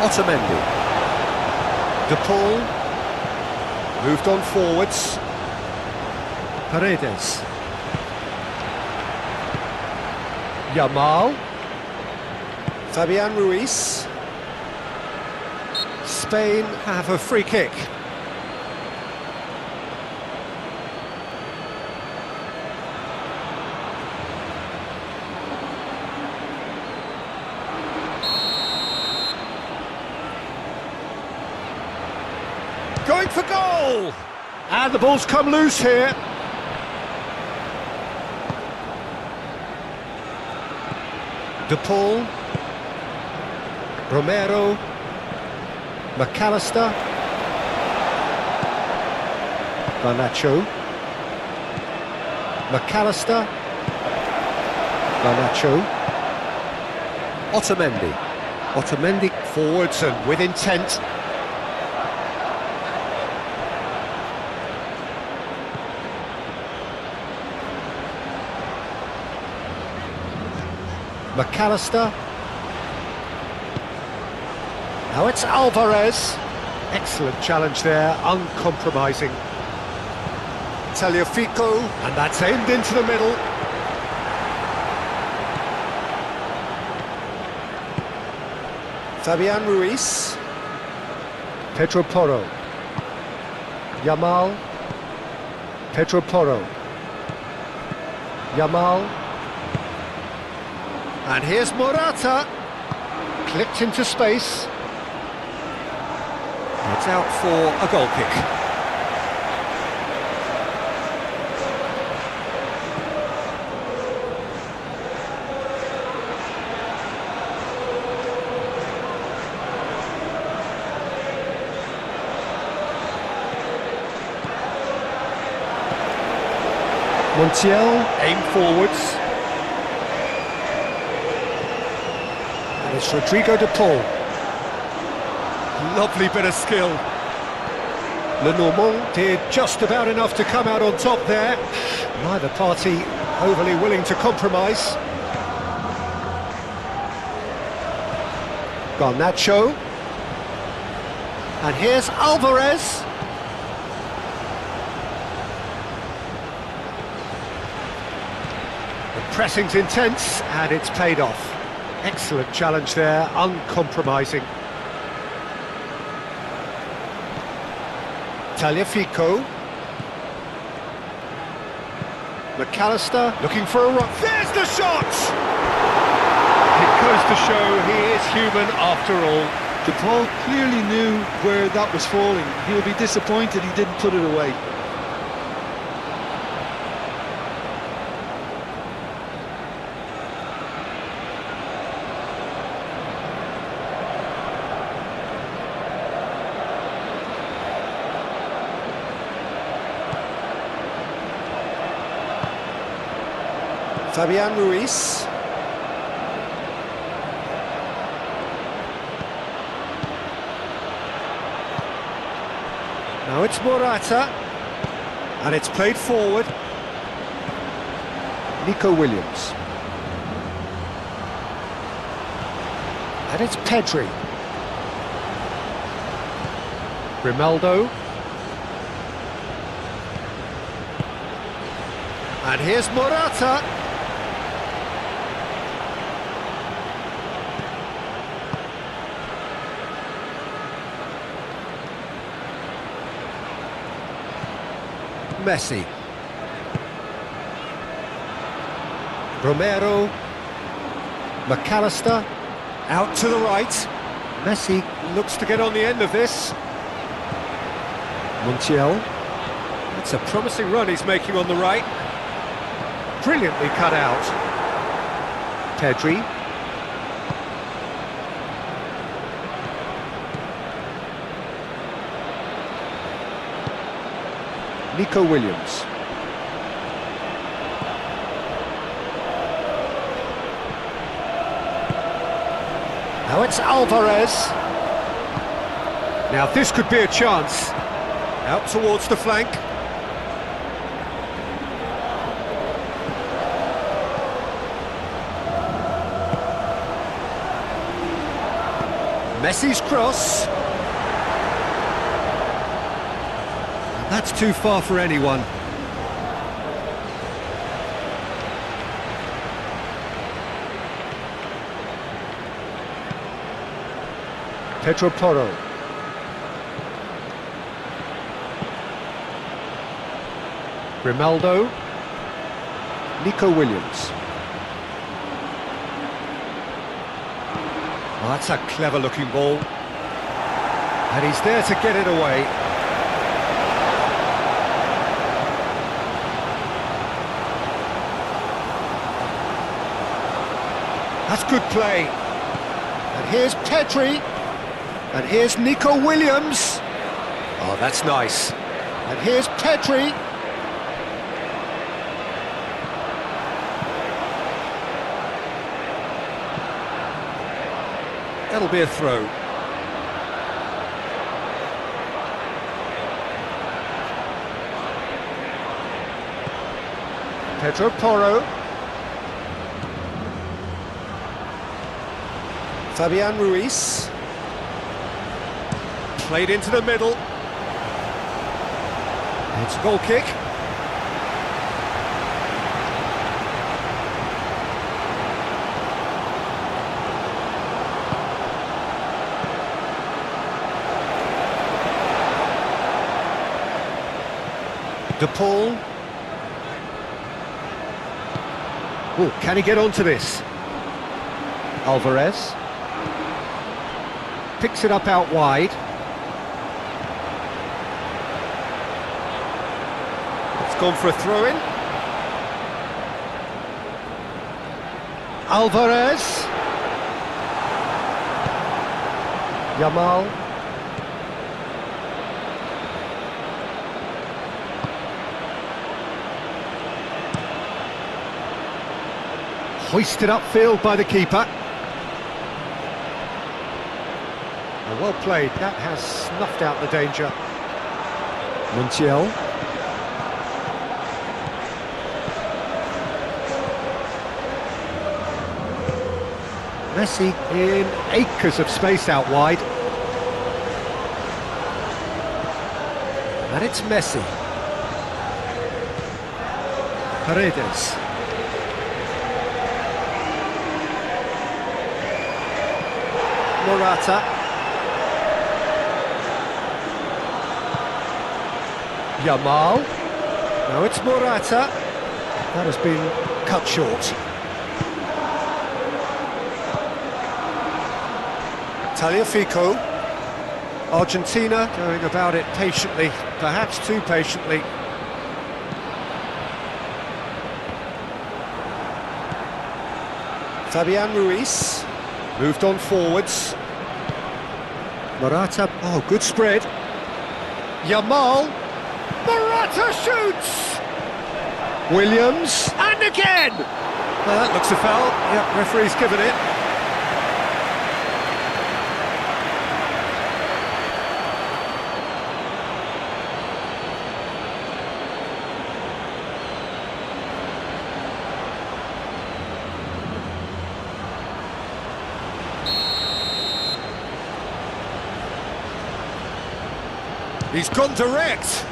Otamendi. De Paul. Moved on forwards. Paredes. Yamal. Fabian Ruiz. Spain have a free kick. Going for goal! And the ball's come loose here. De Paul. Romero. McAllister. Garnacho. McAllister. Garnacho. Otamendi. Otamendi forwards and with intent. McAllister. Now it's Alvarez. Excellent challenge there, uncompromising. Tagliafico, and that's aimed into the middle. Fabian Ruiz. Pedro Porro. Yamal. Pedro Porro. Yamal. And here's Morata. Clipped into space. It's out for a goal kick. Montiel, aim forwards. And it's Rodrigo de Paul. Lovely bit of skill. Lenormand did just about enough to come out on top there. Neither party overly willing to compromise. Garnacho. And here's Alvarez. The pressing's intense and it's paid off. Excellent challenge there, uncompromising. Tagliafico. McAllister looking for a run. There's the shot! It goes to show he is human after all. De Paul clearly knew where that was falling. He'll be disappointed he didn't put it away. Fabian Ruiz. Now it's Morata. And it's played forward. Nico Williams. And it's Pedri. Grimaldo. And here's Morata. Messi. Romero. McAllister. Out to the right. Messi looks to get on the end of this. Montiel. That's a promising run he's making on the right. Brilliantly cut out. Pedri. Nico Williams. Now it's Alvarez. Now this could be a chance. Out towards the flank. Messi's cross. And that's too far for anyone. Pedro Porro. Grimaldo. Nico Williams. Oh, that's a clever-looking ball. And he's there to get it away. That's good play. And here's Pedri. And here's Nico Williams. Oh, that's nice. And here's Pedri. That'll be a throw. Pedro Porro. Fabian Ruiz. Played into the middle. It's a goal kick. De Paul. Oh, can he get onto this? Alvarez. Picks it up out wide. It's gone for a throw-in. Alvarez. Yamal. Hoisted upfield by the keeper. Well played, that has snuffed out the danger. Montiel. Messi in acres of space out wide. And it's Messi. Paredes. Morata. Yamal. Now it's Morata. That has been cut short. Tagliafico. Argentina going about it patiently, perhaps too patiently. Fabian Ruiz. Moved on forwards. Morata. Oh, good spread. Yamal. Morata shoots! Williams, and again! That looks a foul. Yep, referee's given it. He's gone direct.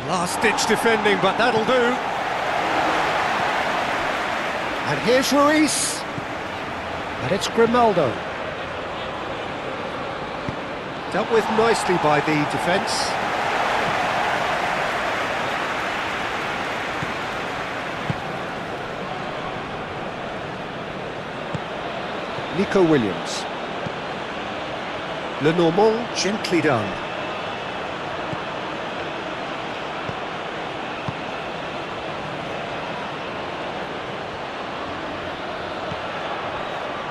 Last-ditch defending, but that'll do. And here's Ruiz. And it's Grimaldo. Dealt with nicely by the defence. Nico Williams. Lenormand, gently done.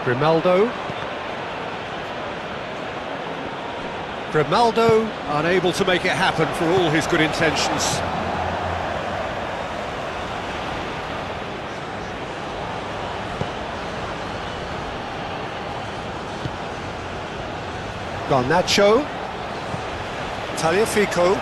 Grimaldo. Grimaldo unable to make it happen for all his good intentions. Garnacho. Tagliafico.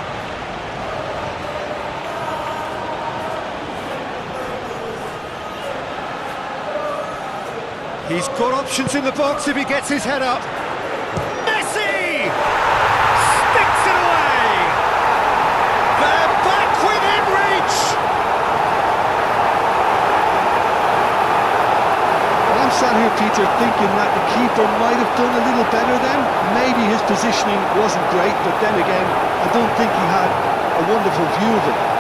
He's got options in the box if he gets his head up. Messi! Sticks it away! They're back within reach! Well, I'm sat here, Peter, thinking that the keeper might have done a little better then. Maybe his positioning wasn't great, but then again, I don't think he had a wonderful view of it.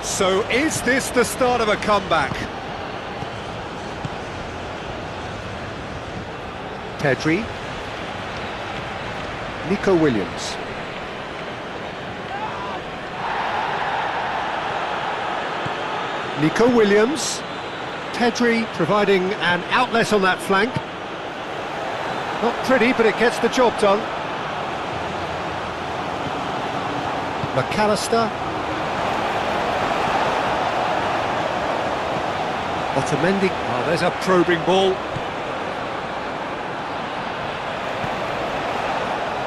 So is this the start of a comeback? Pedri. Nico Williams. Nico Williams. Pedri providing an outlet on that flank. Not pretty, but it gets the job done. McAllister. Otamendi. Oh, there's a probing ball.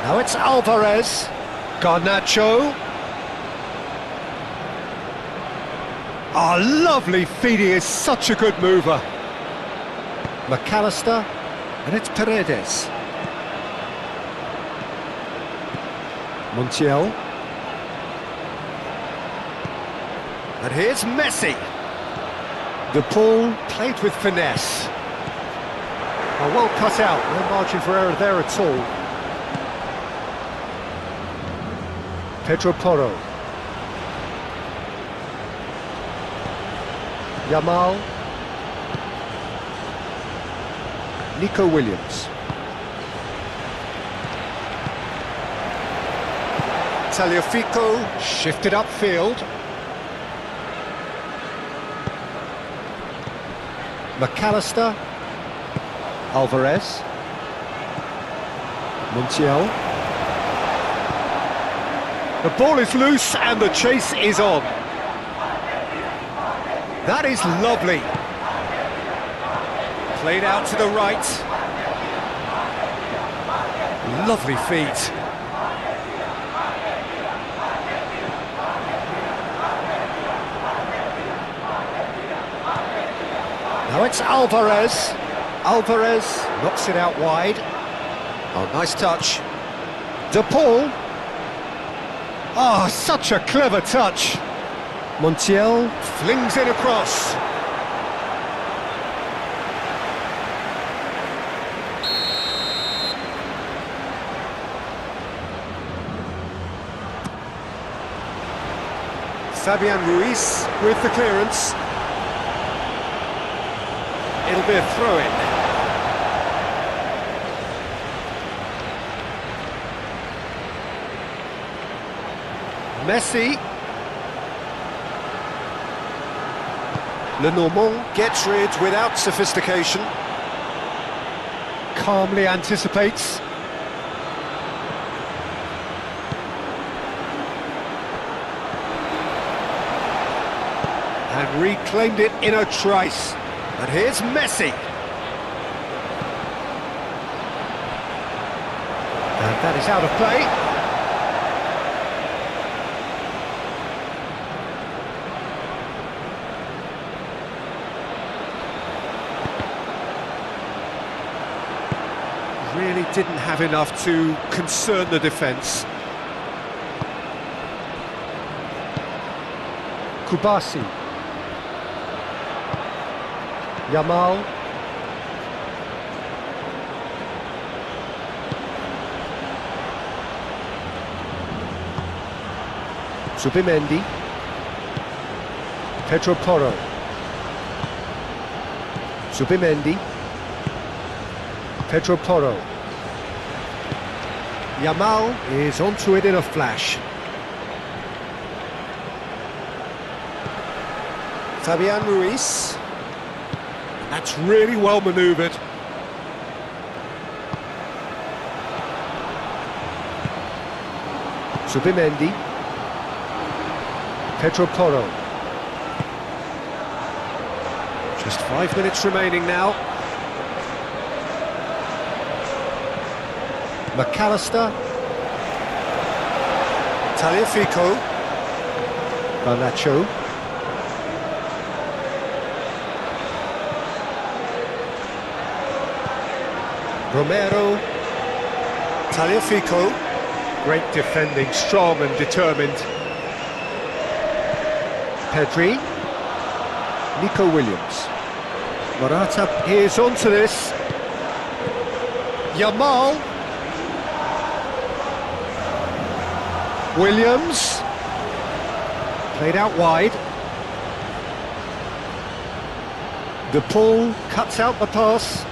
Now it's Alvarez. Garnacho. Oh, lovely feed. He is such a good mover. McAllister. And it's Paredes. Montiel. And here's Messi. De Paul played with finesse. Oh, well cut out, no margin for error there at all. Pedro Porro. Yamal. Nico Williams. Tagliafico shifted upfield. McAllister. Alvarez. Montiel. The ball is loose and the chase is on. That is lovely. Played out to the right. Lovely feet. Now it's Alvarez. Alvarez knocks it out wide. Oh, nice touch. De Paul. Oh, such a clever touch. Montiel flings it across. Fabian Ruiz with the clearance. It'll be a throw-in. Messi. Lenormand gets rid without sophistication. Calmly anticipates. And reclaimed it in a trice. And here's Messi. And that is out of play. Really didn't have enough to concern the defence. Kubasi. Yamal. Zubimendi. Pedro Porro. Zubimendi. Pedro Porro. Yamal is onto it in a flash. Fabian Ruiz. That's really well manoeuvred. Zubimendi. Pedro Porro. Just 5 minutes remaining now. McAllister. Taliafico. Garnacho. Romero. Taliafico. Great defending, strong and determined. Pedri. Nico Williams. Morata is onto this. Yamal. Williams. Played out wide. De Paul cuts out the pass.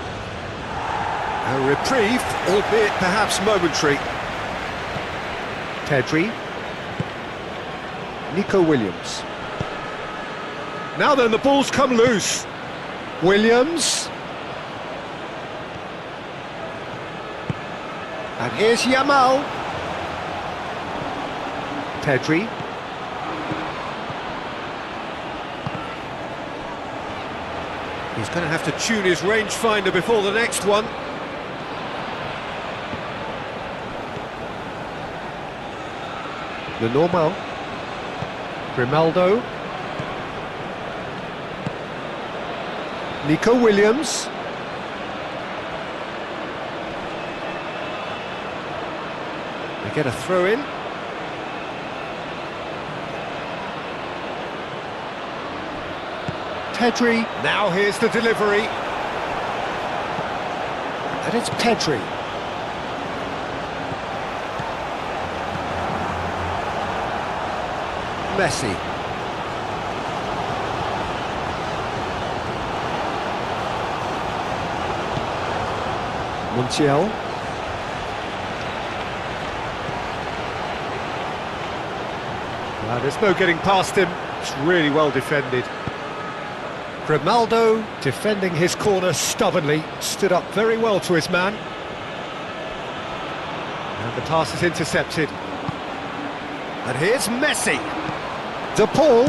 A reprieve, albeit perhaps momentary. Pedri. Nico Williams. Now then, the ball's come loose. Williams. And here's Yamal. Pedri. He's going to have to tune his rangefinder before the next one. Lenormand. Grimaldo. Nico Williams. They get a throw in. Pedri. Now here's the delivery. And it's Pedri. Messi. Montiel. Well, there's no getting past him. It's really well defended. Grimaldo, defending his corner stubbornly, stood up very well to his man. And the pass is intercepted. And here's Messi. De Paul.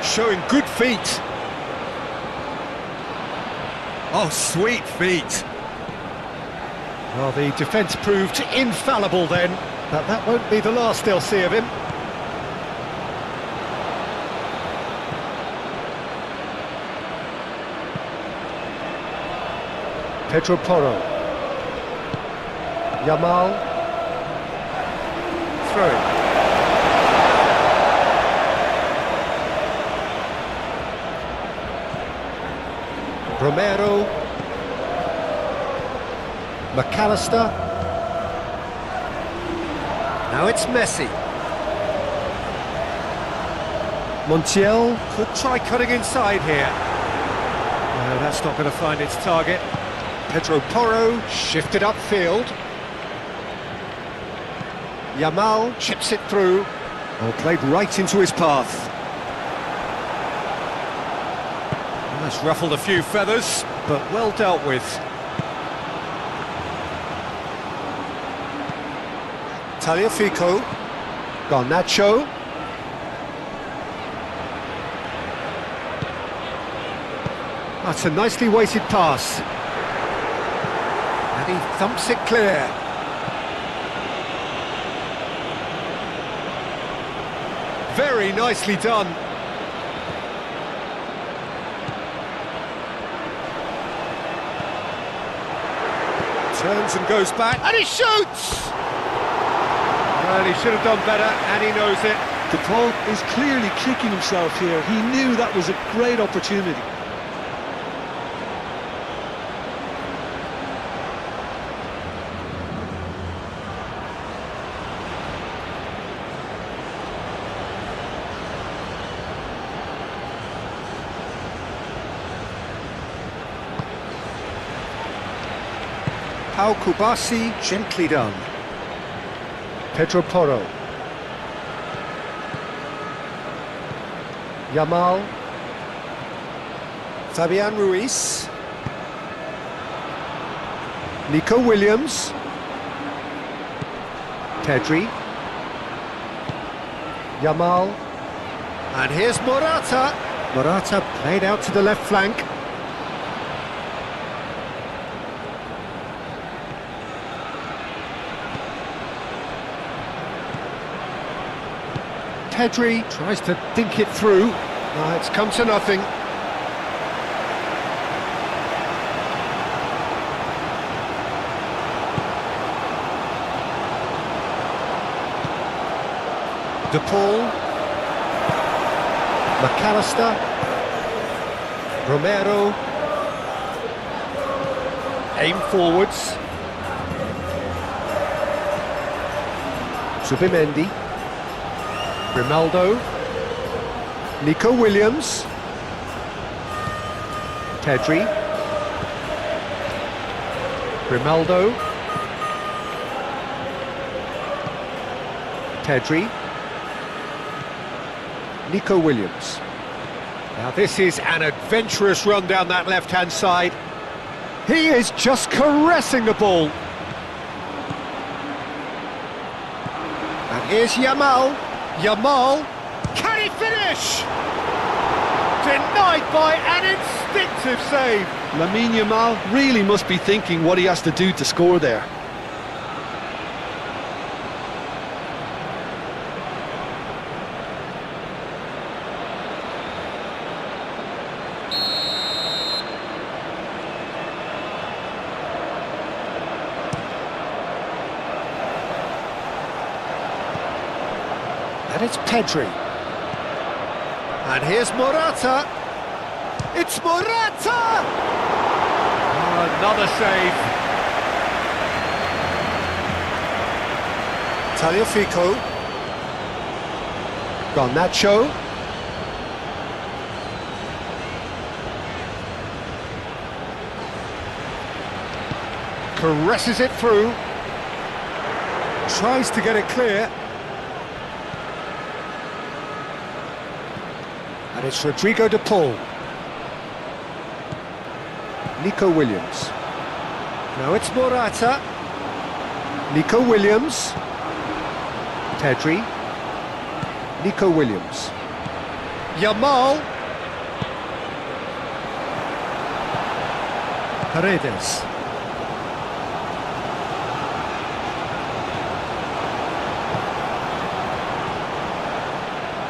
Showing good feet. Oh, sweet feet. Well, the defence proved infallible then, but that won't be the last they'll see of him. Pedro Porro. Yamal. Throw. Romero. McAllister. Now it's Messi. Montiel could try cutting inside here. No, that's not going to find its target. Pedro Porro shifted upfield. Yamal chips it through. Oh, played right into his path. That's ruffled a few feathers, but well dealt with. Tagliafico. Garnacho. That's a nicely weighted pass. And he thumps it clear. Very nicely done. Turns and goes back, and he shoots! Well, he should have done better, and he knows it. De Paul is clearly kicking himself here. He knew that was a great opportunity. Pau Kubasi, gently done. Pedro Porro. Yamal. Fabian Ruiz. Nico Williams. Pedri. Yamal. And here's Morata. Morata played out to the left flank. Pedri tries to think it through. It's come to nothing. De Paul. McAllister. Romero. Aim forwards. Zubimendi. Grimaldo. Nico Williams. Pedri. Grimaldo. Pedri. Nico Williams. Now this is an adventurous run down that left-hand side. He is just caressing the ball. And here's Yamal. Yamal, can he finish? Denied by an instinctive save. Lamine Yamal really must be thinking what he has to do to score there. And it's Pedri. And here's Morata. It's Morata! Oh, another save. Tagliafico. Garnacho. Caresses it through. Tries to get it clear. And it's Rodrigo De Paul. Nico Williams. Now it's Morata. Nico Williams. Pedri. Nico Williams. Yamal. Paredes.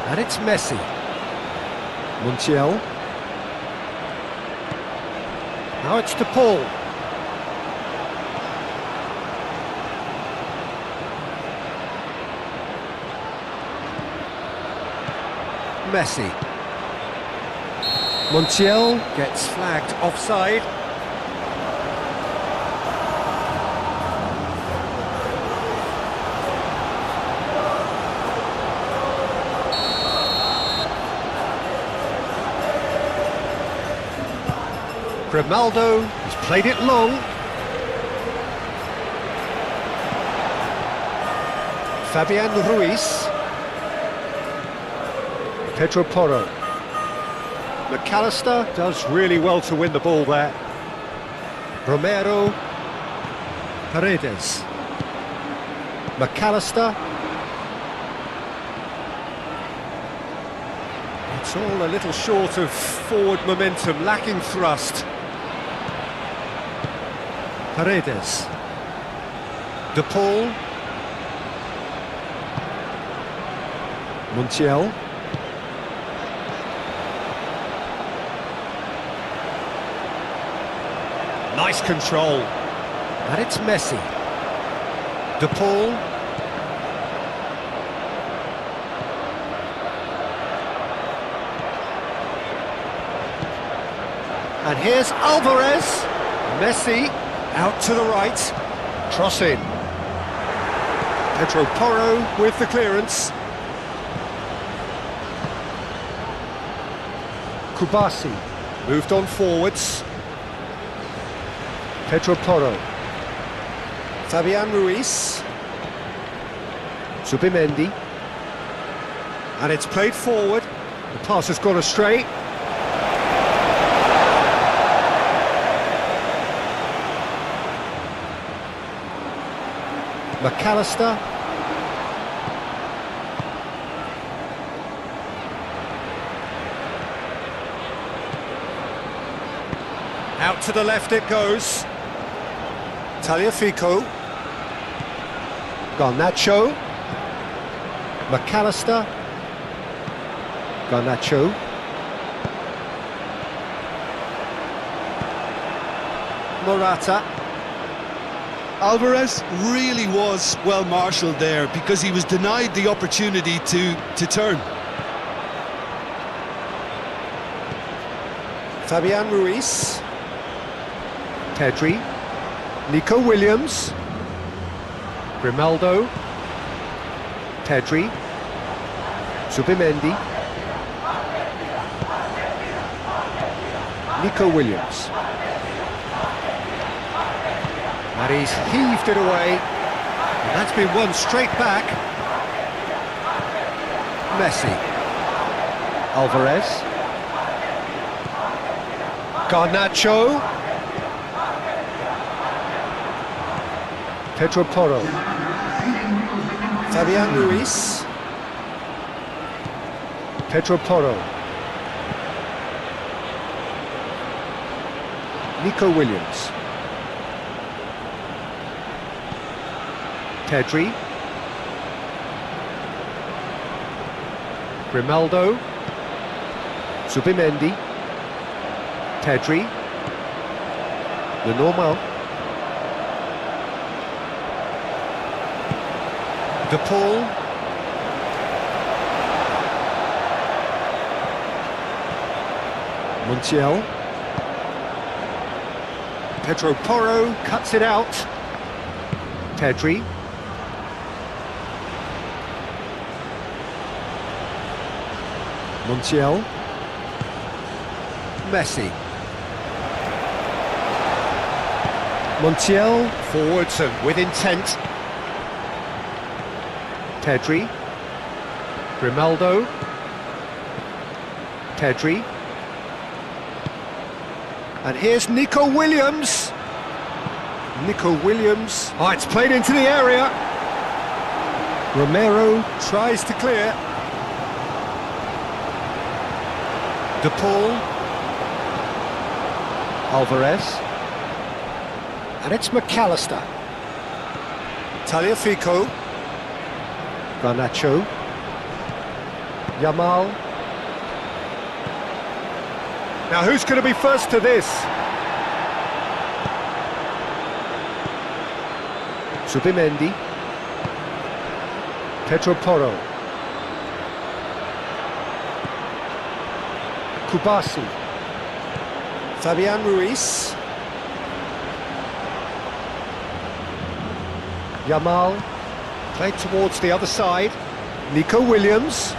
And it's Messi. Montiel. Now it's De Paul. Messi. Montiel gets flagged offside. Grimaldo has played it long. Fabian Ruiz. Pedro Porro. McAllister does really well to win the ball there. Romero. Paredes. McAllister. It's all a little short of forward momentum, lacking thrust. Paredes. De Paul. Montiel. Nice control. And it's Messi. De Paul. And here's Alvarez. Messi out to the right. Cross in. Pedro Porro with the clearance. Kubasi moved on forwards. Pedro Porro. Fabian Ruiz. Zubimendi. And it's played forward. The pass has gone astray. McAllister. Out to the left it goes. Tagliafico. Garnacho. McAllister. Garnacho. Morata. Alvarez really was well marshalled there because he was denied the opportunity to turn. Fabian Ruiz. Pedri. Nico Williams. Grimaldo. Pedri. Zubimendi. Nico Williams. And he's heaved it away. And that's been won straight back. Messi. Alvarez. Garnacho. Pedro Porro. Fabian Ruiz. Pedro Porro. Nico Williams. Pedri. Grimaldo. Zubimendi. Pedri. The normal. De Paul. Montiel. Pedro Porro cuts it out. Pedri. Montiel. Messi. Montiel forwards and with intent. Pedri. Grimaldo. Pedri. And here's Nico Williams. Nico Williams. Oh, it's played into the area. Romero tries to clear. De Paul. Alvarez. And it's McAllister. Tagliafico. Garnacho. Yamal. Now who's going to be first to this? Zubimendi. Pedro Porro. Kubasi. Fabian Ruiz. Yamal. Played towards the other side. Nico Williams.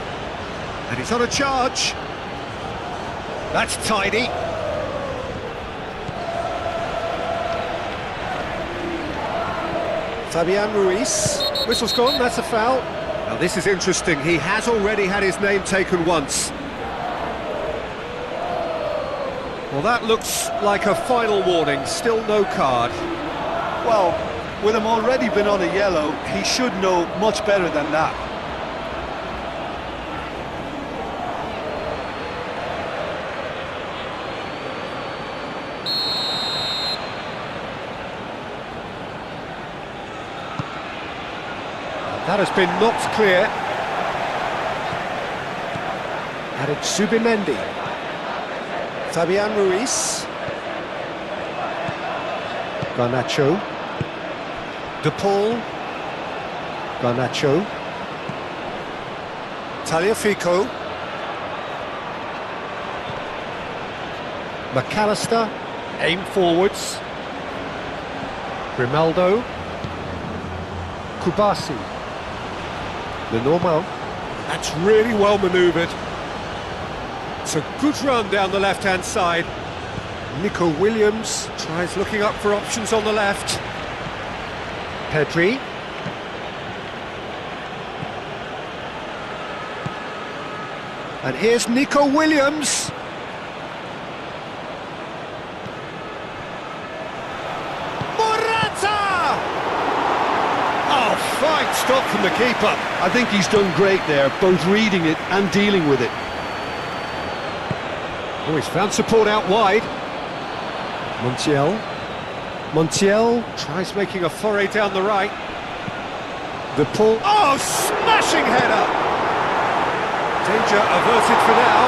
And he's on a charge. That's tidy. Fabian Ruiz. Whistle's gone, that's a foul. Now this is interesting, he has already had his name taken once. Well, that looks like a final warning, still no card. Well, with him already been on a yellow, he should know much better than that. That has been knocked clear. And it's Zubimendi. Fabian Ruiz. Garnacho. De Paul. Garnacho. Tagliafico. McAllister. Aim forwards. Grimaldo. Kubasi. The normal. That's really well manoeuvred. It's a good run down the left-hand side. Nico Williams tries looking up for options on the left. Pedri. And here's Nico Williams. Fine stop from the keeper. I think he's done great there, both reading it and dealing with it. Oh, he's found support out wide. Montiel tries making a foray down the right. The pull. Oh, smashing header! Danger averted for now.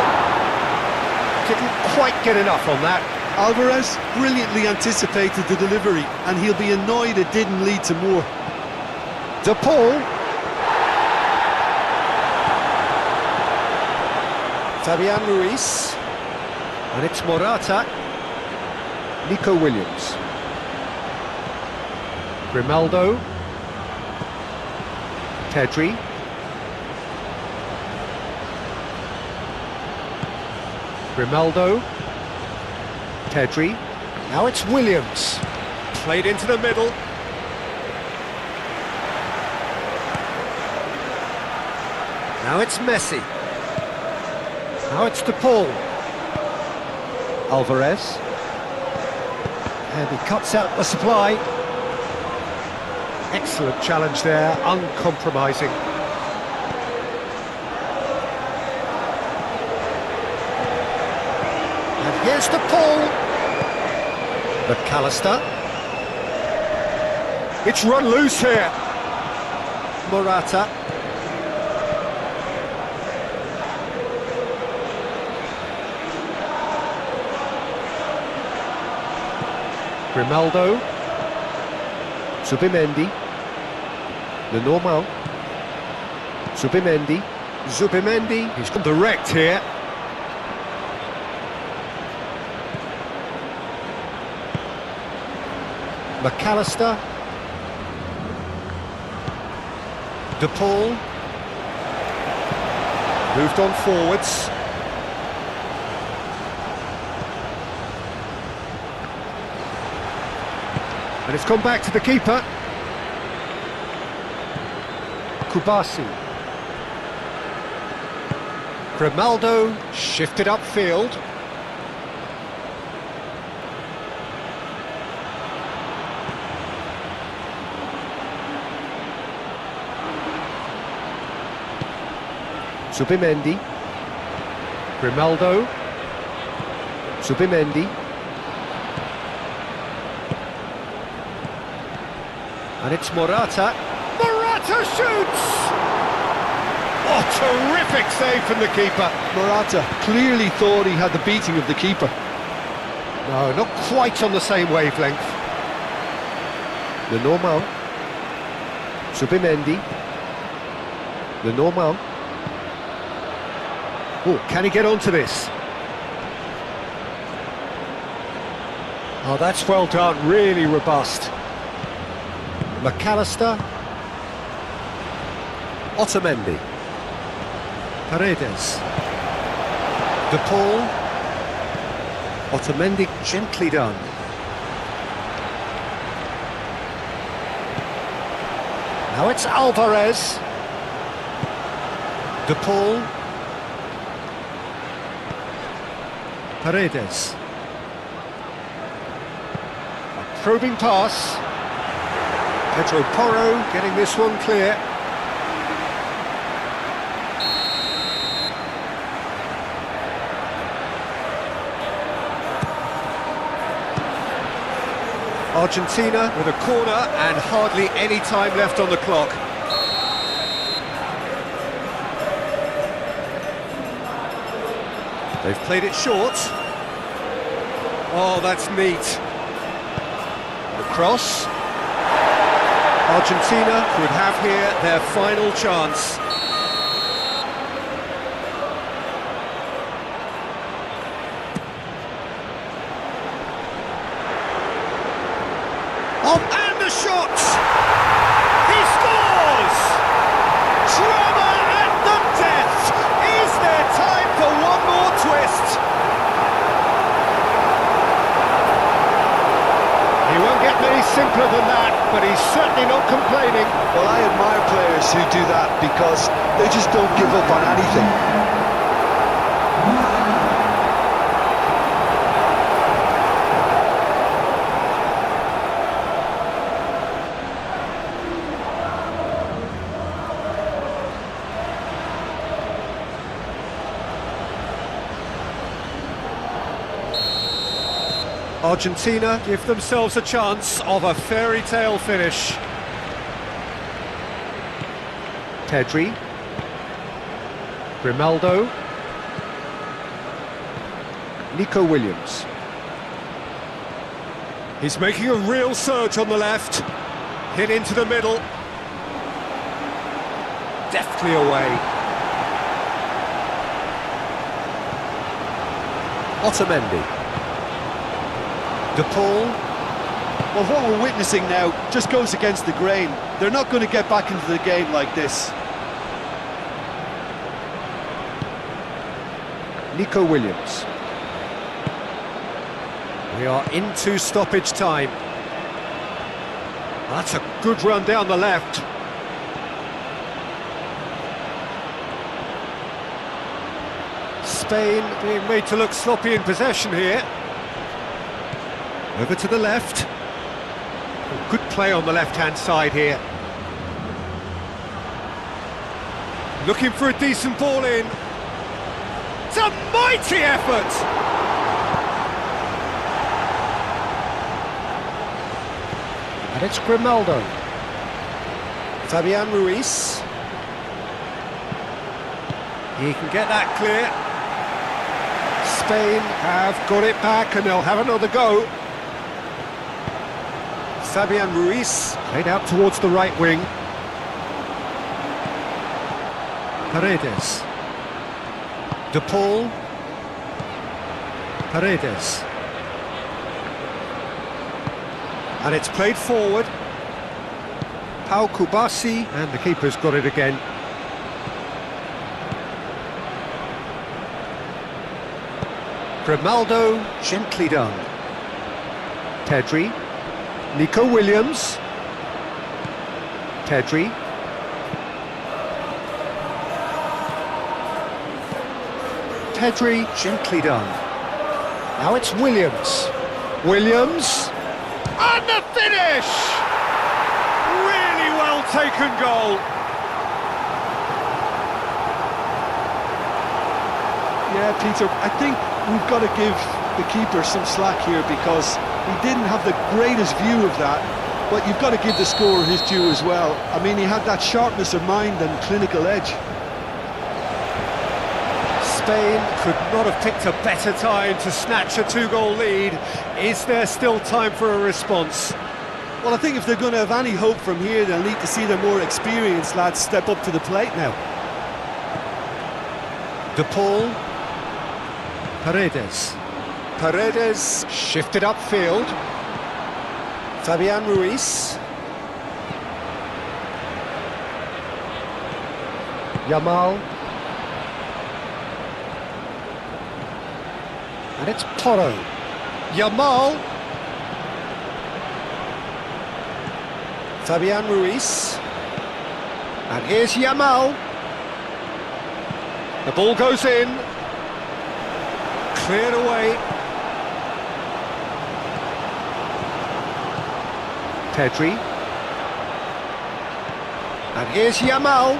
Didn't quite get enough on that. Alvarez brilliantly anticipated the delivery, and he'll be annoyed it didn't lead to more. De Paul. Fabian Ruiz. And it's Morata. Nico Williams. Grimaldo. Pedri. Grimaldo. Pedri. Now it's Williams. Played into the middle. Now it's Messi. Now it's De Paul. Alvarez. And he cuts out the supply. Excellent challenge there, uncompromising. And here's De Paul. McAllister. It's run loose here. Morata. Grimaldo. Zubimendi. The normal. Zubimendi. He's gone direct here. McAllister. De Paul. Moved on forwards. And it's gone back to the keeper. Kubasi. Grimaldo shifted upfield. Zubimendi. Grimaldo. Zubimendi. And it's Morata. Morata shoots! Oh, terrific save from the keeper. Morata clearly thought he had the beating of the keeper. No, not quite on the same wavelength. The normal. Zubimendi. The normal. Oh, can he get onto this? Oh, that's well done, really robust. McAllister. Otamendi. Paredes. De Paul. Otamendi, gently done. Now it's Alvarez. De Paul. Paredes. A probing pass. Pedro Porro getting this one clear. Argentina with a corner and hardly any time left on the clock. They've played it short. Oh, that's neat. The cross. Argentina could have here their final chance. Oh, and the shot! He scores! Drama at the death! Is there time for one more twist? He won't get many simpler than that, but he's certainly not complaining. Well, I admire players who do that because they just don't give up on anything. Argentina give themselves a chance of a fairy tale finish. Pedri. Grimaldo. Nico Williams. He's making a real surge on the left. Hit into the middle. Deftly away. Otamendi. De Paul. Well, what we're witnessing now just goes against the grain. They're not going to get back into the game like this. Nico Williams. We are into stoppage time. That's a good run down the left. Spain being made to look sloppy in possession here. Over to the left. Oh, good play on the left-hand side here. Looking for a decent ball in. It's a mighty effort! And it's Grimaldo. Fabian Ruiz. He can get that clear. Spain have got it back and they'll have another go. Fabian Ruiz played out towards the right wing. Paredes. De Paul. Paredes. And it's played forward. Pau Kubasi, and the keeper's got it again. Grimaldo, gently done. Pedri. Nico Williams. Pedri. Pedri, gently done. Now it's Williams. Williams. And the finish! Really well taken goal. Yeah, Peter, I think we've got to give the keeper some slack here because he didn't have the greatest view of that, but you've got to give the scorer his due as well. I mean, he had that sharpness of mind and clinical edge. Spain could not have picked a better time to snatch a two-goal lead. Is there still time for a response? Well, I think if they're going to have any hope from here, they'll need to see their more experienced lads step up to the plate now. De Paul. Paredes. Paredes shifted upfield. Fabian Ruiz. Yamal. And it's Porro. Yamal. Fabian Ruiz. And here's Yamal. The ball goes in. Cleared away. Pedri. And here's Yamal.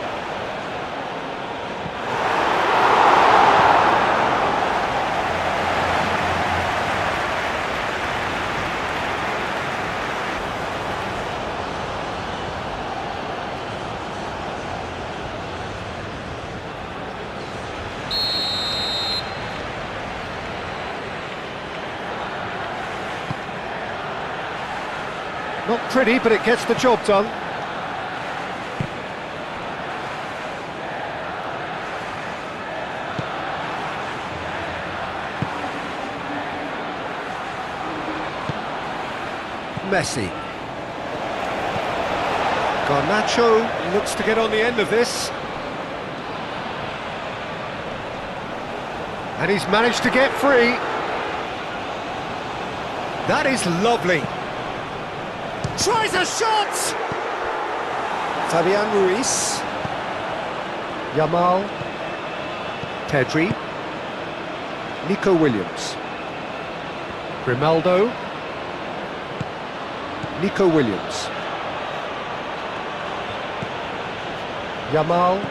Not pretty, but it gets the job done. Messi. Garnacho looks to get on the end of this. And he's managed to get free. That is lovely. Tries a shot! Fabian Ruiz. Yamal. Pedri. Nico Williams. Grimaldo. Nico Williams. Yamal.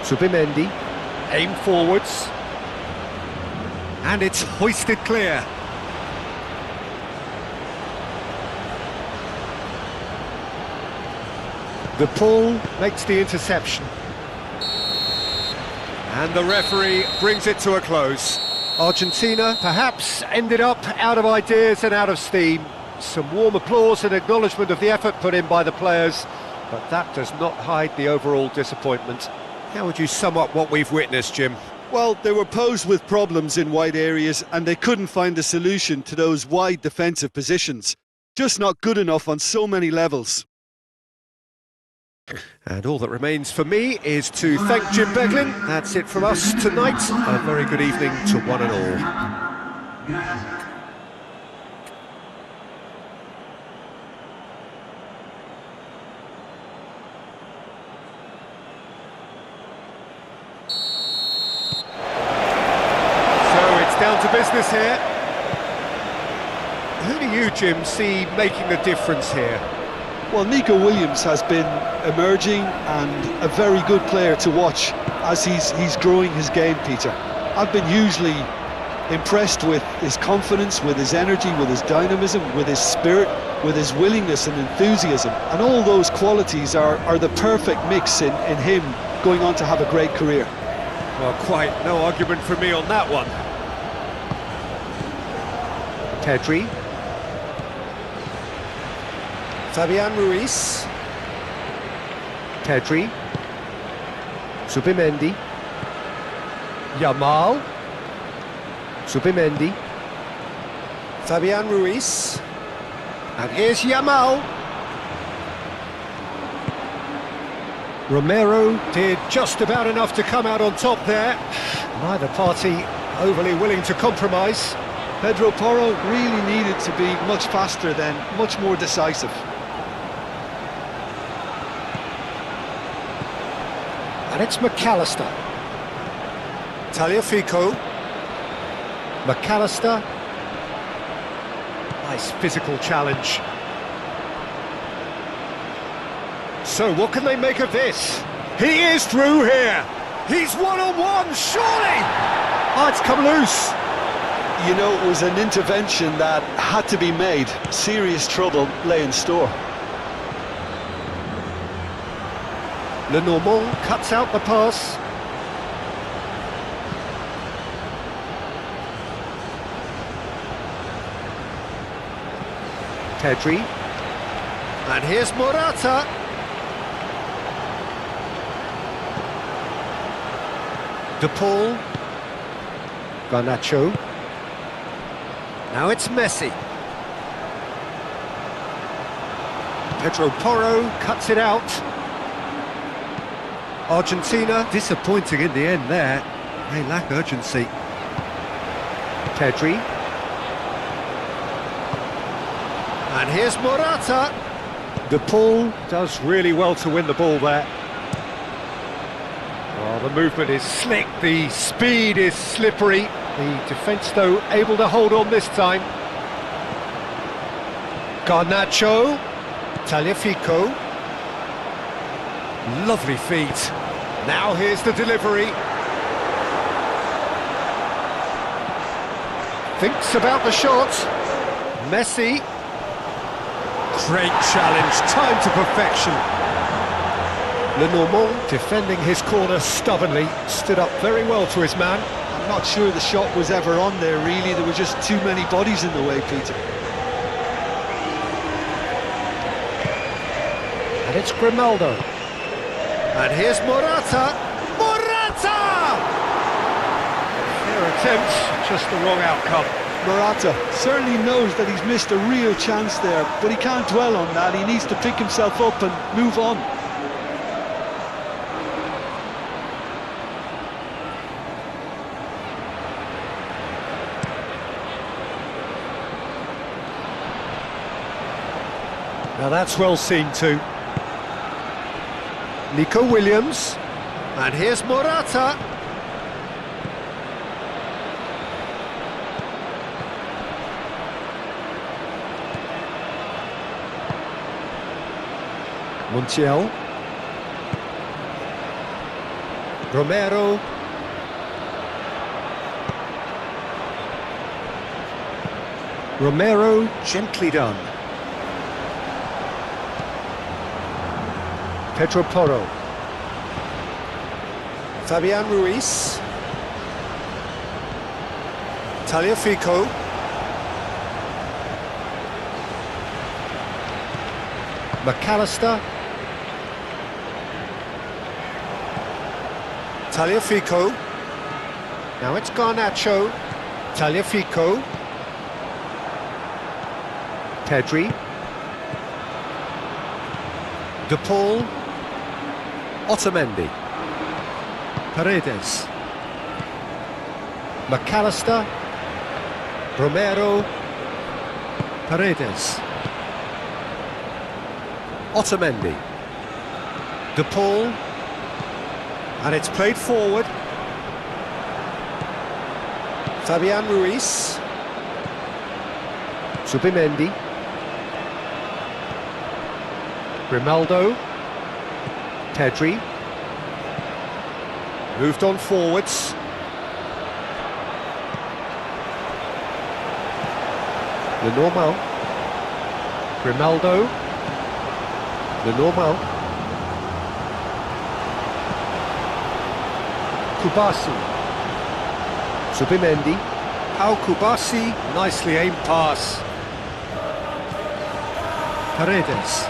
Subimendi. Aim forwards. And it's hoisted clear. The Paul makes the interception. And the referee brings it to a close. Argentina perhaps ended up out of ideas and out of steam. Some warm applause and acknowledgement of the effort put in by the players, but that does not hide the overall disappointment. How would you sum up what we've witnessed, Jim? Well, they were posed with problems in wide areas and they couldn't find a solution to those wide defensive positions. Just not good enough on so many levels. And all that remains for me is to thank Jim Beglin. That's it from us tonight. A very good evening to one and all. Down to business here. Who do you, Jim, see making the difference here? Well, Nico Williams has been emerging and a very good player to watch as he's growing his game, Peter. I've been hugely impressed with his confidence, with his energy, with his dynamism, with his spirit, with his willingness and enthusiasm. And all those qualities are the perfect mix in him going on to have a great career. Well, quite no argument from me on that one. Pedri. Fabian Ruiz. Pedri. Subimendi. Yamal. Subimendi. Fabian Ruiz. And here's Yamal. Romero did just about enough to come out on top there. Neither party overly willing to compromise. Pedro Porro really needed to be much faster then, much more decisive. And it's McAllister. Tagliafico. McAllister. Nice physical challenge. So what can they make of this? He is through here. He's one-on-one, surely! Oh, it's come loose. You know, it was an intervention that had to be made. Serious trouble lay in store. Lenormand cuts out the pass. Pedri. And here's Morata. De Paul. Garnacho. Now it's Messi. Pedro Porro cuts it out. Argentina disappointing in the end there. They lack urgency. Pedri. And here's Morata. De Paul does really well to win the ball there. Oh, the movement is slick, the speed is slippery. The defence, though, able to hold on this time. Garnacho, Tagliafico. Lovely feet. Now here's the delivery. Thinks about the shot. Messi. Great challenge, time to perfection. Lenormand defending his corner stubbornly, stood up very well to his man. I'm not sure the shot was ever on there, really. There were just too many bodies in the way, Peter. And it's Grimaldo. And here's Morata. Morata! Fair attempt, just the wrong outcome. Morata certainly knows that he's missed a real chance there, but he can't dwell on that. He needs to pick himself up and move on. Now that's well seen too. Nico Williams. And here's Morata. Montiel. Romero. Romero, gently done. Pedro Porro. Fabian Ruiz. Tagliafico. McAllister. Tagliafico. Now it's Garnacho. Tagliafico. Pedri. De Paul. Otamendi. Paredes. McAllister. Romero. Paredes. Otamendi. De Paul. And it's played forward. Fabian Ruiz. Zubimendi. Grimaldo. Pedri. Moved on forwards. Lenormand. Grimaldo. Lenormand. Kubasi. Zubimendi. Pau Kubasi. Nicely aimed pass. Paredes.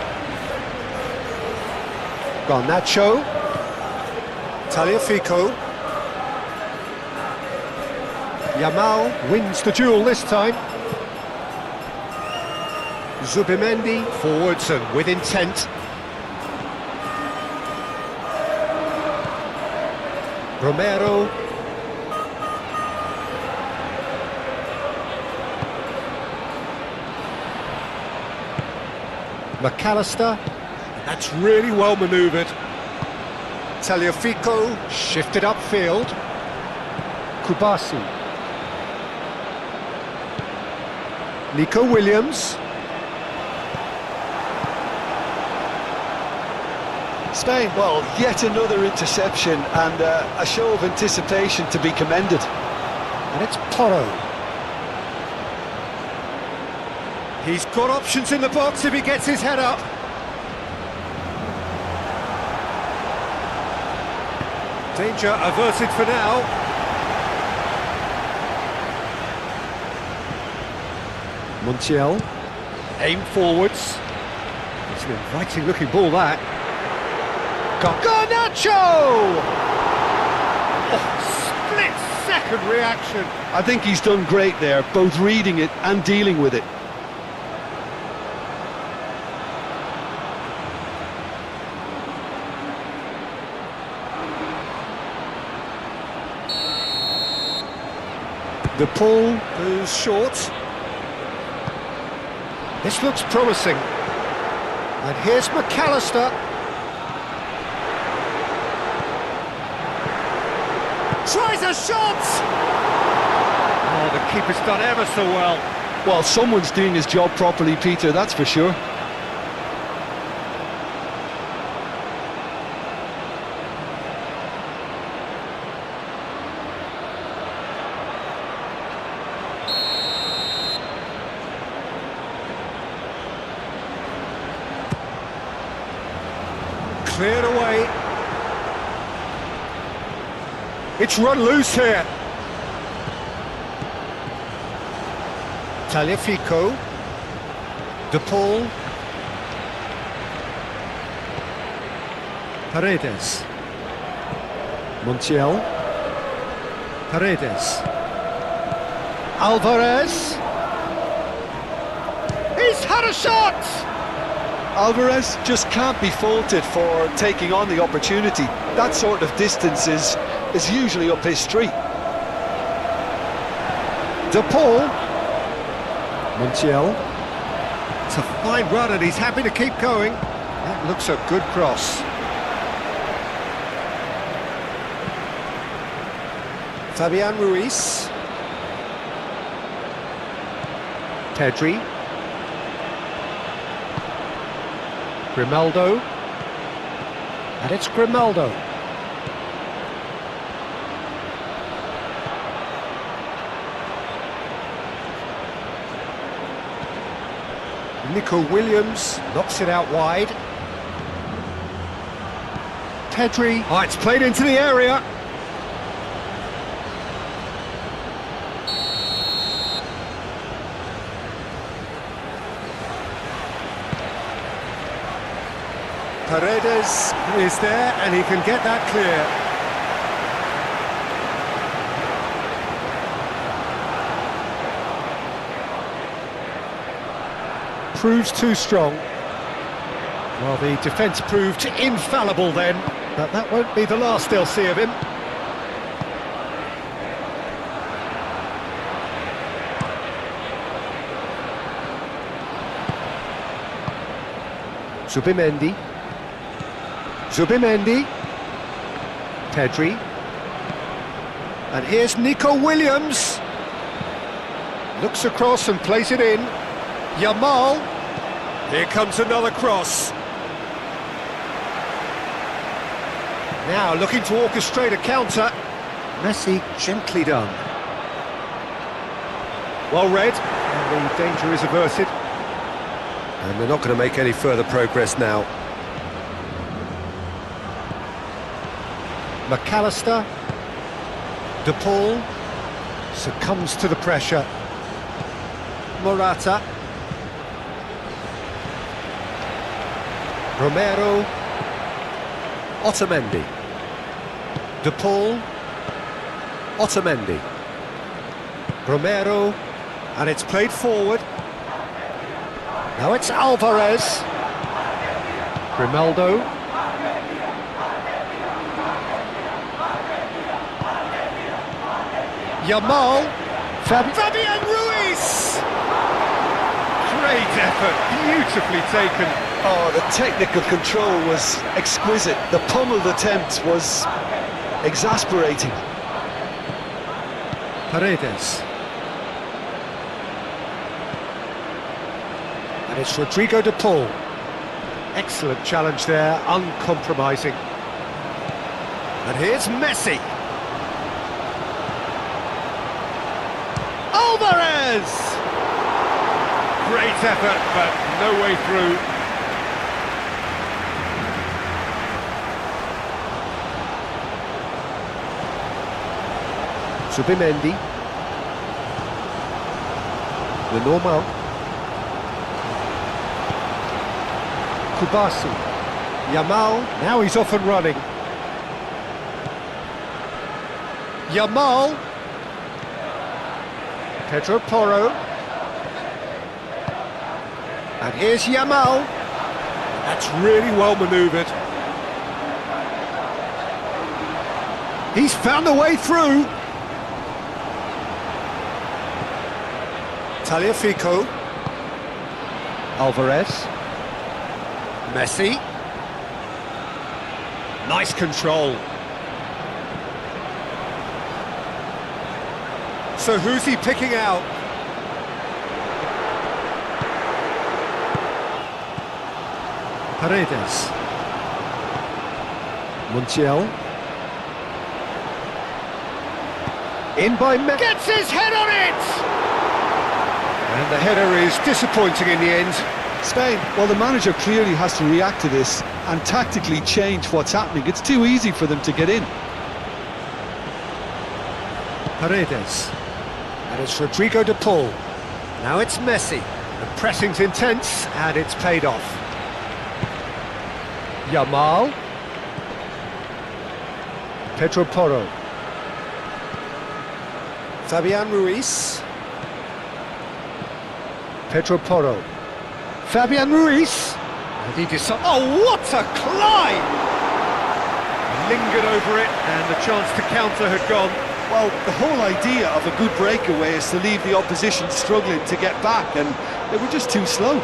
Garnacho. Tagliafico. Yamal wins the duel this time. Zubimendi forwards and with intent. Romero. McAllister. That's really well manoeuvred. Tagliafico shifted upfield. Kubasi. Nico Williams. Spain, well, yet another interception and a show of anticipation to be commended. And it's Porro. He's got options in the box if he gets his head up. Danger averted for now. Montiel. Aim forwards. It's an inviting looking ball that. Garnacho! Oh, split-second reaction. I think he's done great there, both reading it and dealing with it. De Paul goes short. This looks promising. And here's McAllister. Tries a shot! Oh, the keeper's done ever so well. Well, someone's doing his job properly, Peter, that's for sure. Cleared away. It's run loose here. Tagliafico. De Paul. Paredes. Montiel. Paredes. Alvarez. He's had a shot! Alvarez just can't be faulted for taking on the opportunity. That sort of distance is usually up his street. De Paul. Montiel. It's a fine run and he's happy to keep going. That looks a good cross. Fabian Ruiz. Pedri. Grimaldo. And it's Grimaldo. Nico Williams knocks it out wide. Pedri. Oh, it's played into the area. Paredes is there and he can get that clear. Proves too strong. Well, the defence proved infallible then, but that won't be the last they'll see of him. Zubimendi. Zubimendi. Pedri. And here's Nico Williams. Looks across and plays it in. Yamal. Here comes another cross. Now looking to orchestrate a counter. Messi gently done. Well read, and the danger is averted. And they're not going to make any further progress now. McAllister. De Paul succumbs to the pressure. Morata. Romero. Otamendi. De Paul. Otamendi. Romero. And it's played forward. Now it's Alvarez. Grimaldo. Yamal. Fabian Ruiz! Great effort, beautifully taken. Oh, the technical control was exquisite. The pummeled attempt was exasperating. Paredes. And it's Rodrigo de Paul. Excellent challenge there, uncompromising. And here's Messi. Alvarez! Great effort, but no way through. Zubimendi. Lenormand. Kubasi. Yamal, now he's off and running. Yamal. Pedro Porro. And here's Yamal. That's really well manoeuvred. He's found a way through. Tagliafico. Alvarez. Messi. Nice control. So who's he picking out? Paredes. Montiel. In by Messi. Gets his head on it! And the header is disappointing in the end. Spain, well, the manager clearly has to react to this and tactically change what's happening. It's too easy for them to get in. Paredes. And it's Rodrigo de Paul. Now it's Messi. The pressing's intense and it's paid off. Yamal. Pedro Porro. Fabian Ruiz. Pedro Porro. Fabian Ruiz. And he decides. Oh, what a climb! Lingered over it, and the chance to counter had gone. Well, the whole idea of a good breakaway is to leave the opposition struggling to get back, and they were just too slow.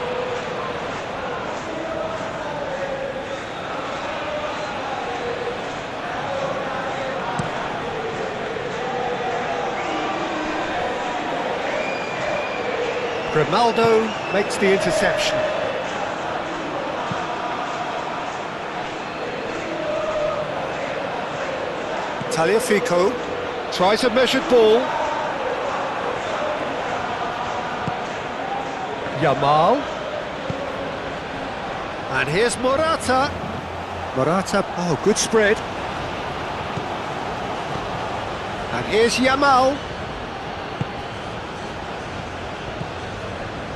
Grimaldo makes the interception. Tagliafico tries a measured ball. Yamal. And here's Morata. Morata, oh, good spread. And here's Yamal.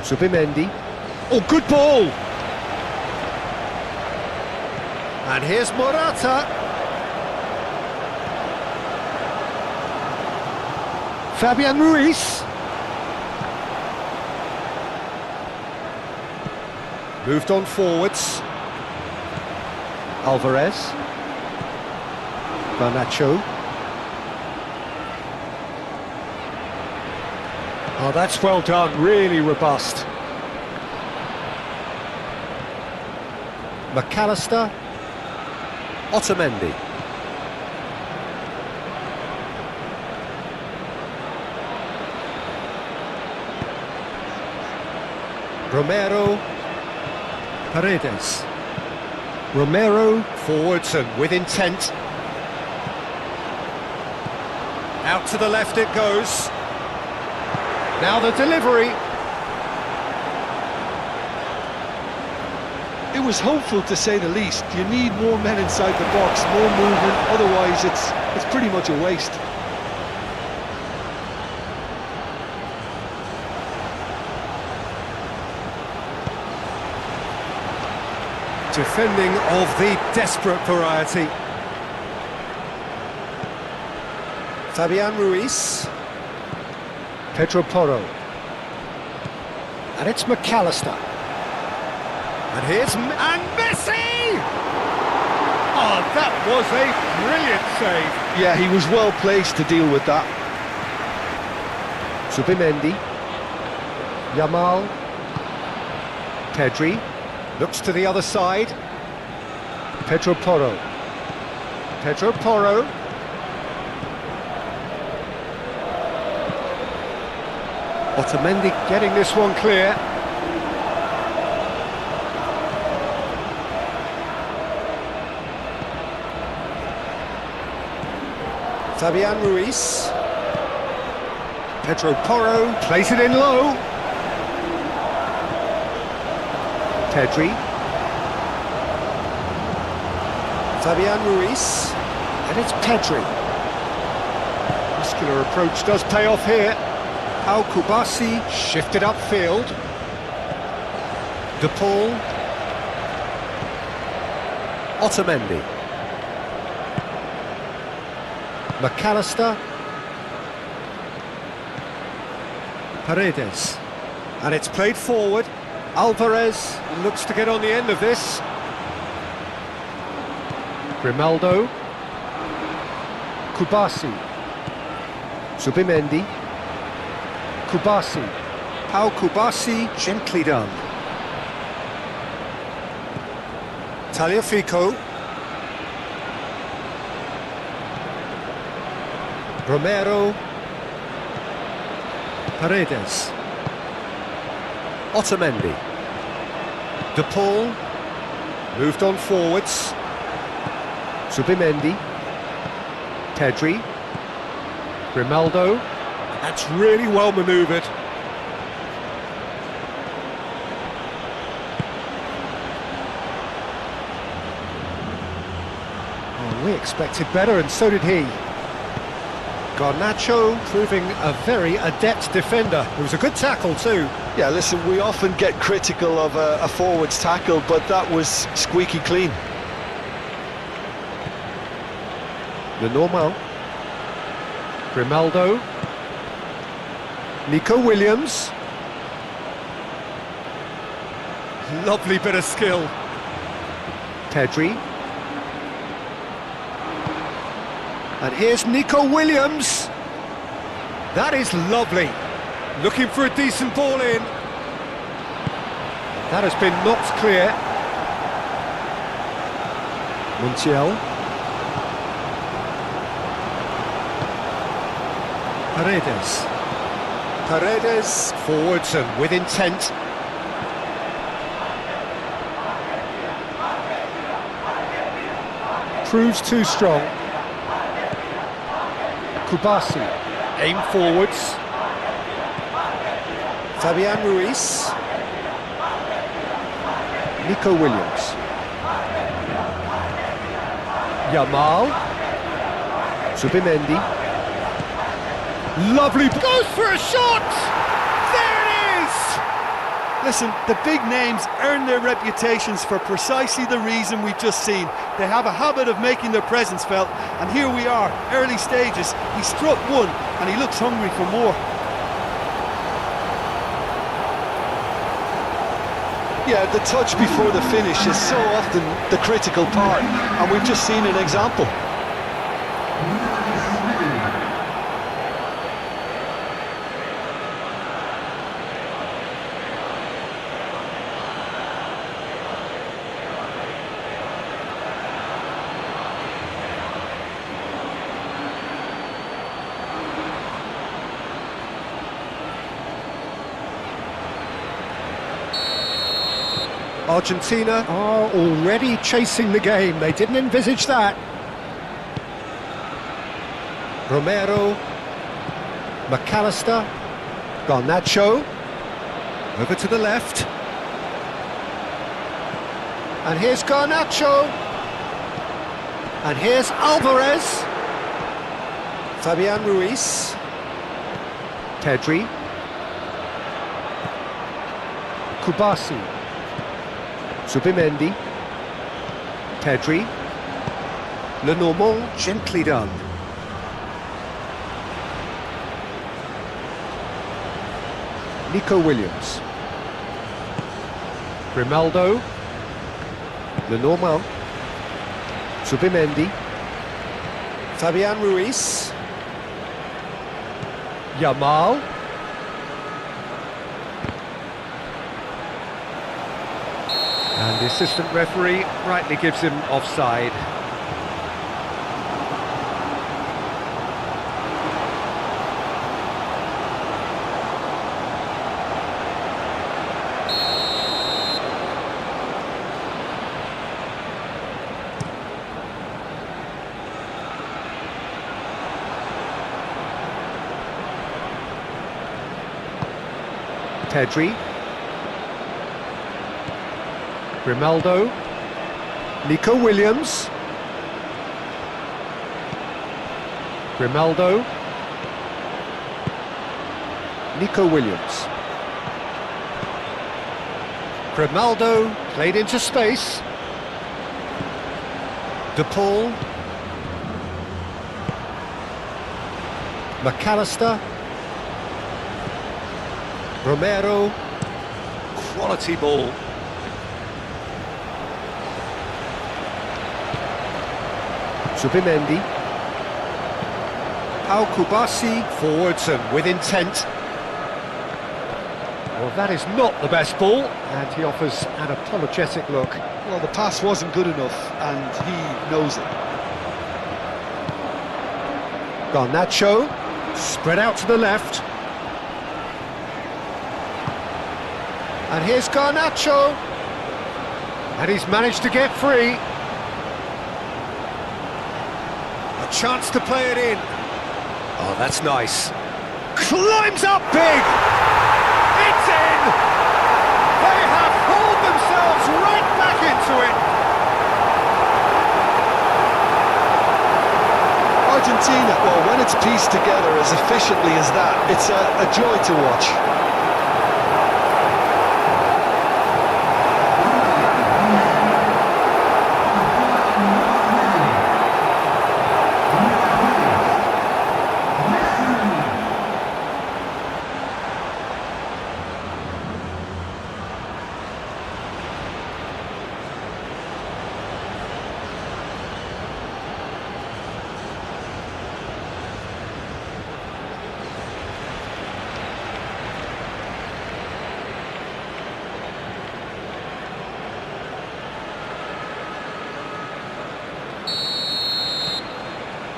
Subimendi. Oh, good ball! And here's Morata. Fabian Ruiz. Moved on forwards. Alvarez. Garnacho. Oh, that's well done, really robust. McAllister. Otamendi. Romero. Paredes. Romero forwards and with intent. Out to the left it goes. Now the delivery. It was hopeful, to say the least. You need more men inside the box, more movement, otherwise it's pretty much a waste. Defending of the desperate variety. Fabian Ruiz. Pedro Porro. And it's McAllister. And here's and Messi! Oh, that was a brilliant save. Yeah, he was well placed to deal with that. Subimendi. Yamal. Pedri. Looks to the other side. Pedro Porro. Pedro Porro. Otamendi getting this one clear. Fabian Ruiz. Pedro Porro plays it in low. Pedri. Fabian Ruiz. And it's Pedri. Muscular approach does pay off here. Al Kubasi shifted upfield. De Paul. Otamendi. McAllister. Paredes. And it's played forward. Alvarez looks to get on the end of this. Grimaldo. Kubasi. Subimendi. Kubasi. Pau Kubasi, gently done. Tagliafico. Romero. Paredes. Otamendi. De Paul. Moved on forwards. Subimendi. Pedri. Grimaldo. That's really well manoeuvred. Oh, we expected better, and so did he. Garnacho proving a very adept defender. It was a good tackle too. Yeah, listen, we often get critical of a forward's tackle, but that was squeaky clean. Lenormand. Grimaldo. Nico Williams. Lovely bit of skill. Pedri. And here's Nico Williams. That is lovely. Looking for a decent ball in. That has been knocked clear. Montiel. Paredes. Paredes forwards and with intent. Proves too strong. Kubasi, aim forwards. Fabian Ruiz. Nico Williams. Yamal. Subimendi. Lovely, goes for a shot! There it is! Listen, the big names earn their reputations for precisely the reason we've just seen. They have a habit of making their presence felt, and here we are, early stages. He struck one, and he looks hungry for more. Yeah, the touch before the finish is so often the critical part, and we've just seen an example. Argentina are already chasing the game. They didn't envisage that. Romero. McAllister. Garnacho. Over to the left. And here's Garnacho. And here's Alvarez. Fabian Ruiz. Pedri. Kubasi. Subimendi. Pedri. Lenormand, gently done. Nico Williams. Grimaldo. Lenormand. Subimendi. Fabian Ruiz. Yamal. And the assistant referee rightly gives him offside. Pedri. Grimaldo. Nico Williams. Grimaldo. Nico Williams. Grimaldo played into space. De Paul. McAllister. Romero. Quality ball. Subimendi. Pau Kubasi forwards and with intent. Oh, Well, that is not the best ball, and he offers an apologetic look. Well, the pass wasn't good enough, and he knows it. Garnacho, spread out to the left. And here's Garnacho. And he's managed to get free. A chance to play it in. Oh, that's nice. Climbs up big! It's in! They have hauled themselves right back into it! Argentina, well, when it's pieced together as efficiently as that, it's a joy to watch.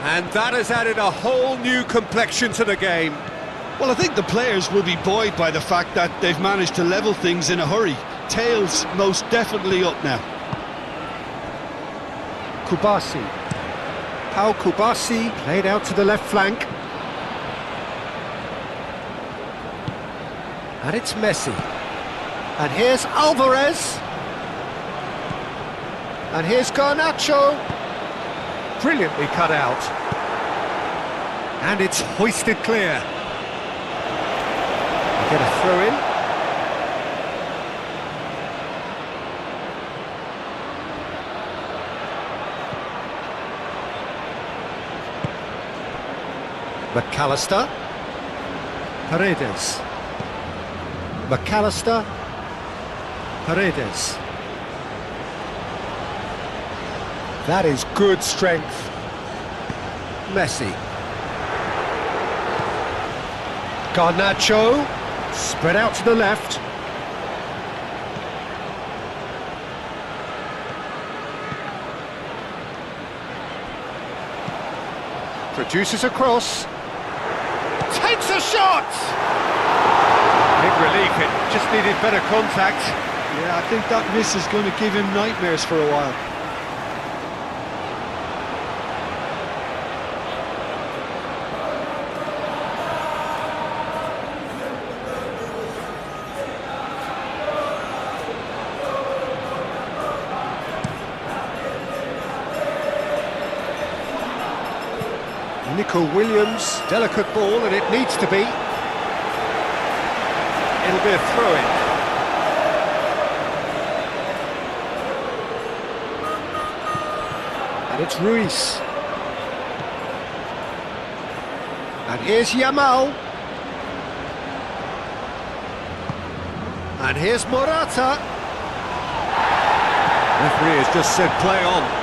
And that has added a whole new complexion to the game. Well, I think the players will be buoyed by the fact that they've managed to level things in a hurry. Tails most definitely up now. Kubasi. Pau Kubasi played out to the left flank. And it's Messi. And here's Alvarez. And here's Garnacho. Brilliantly cut out. And it's hoisted clear. We get a throw in. McAllister. Paredes. McAllister. Paredes. That is good strength. Messi. Garnacho, spread out to the left. Produces a cross. Takes a shot! Big relief, it just needed better contact. Yeah, I think that miss is going to give him nightmares for a while. Nico Williams, delicate ball, and it needs to be. It'll be a throw-in. And it's Ruiz. And here's Yamal. And here's Morata. Referee has just said play on.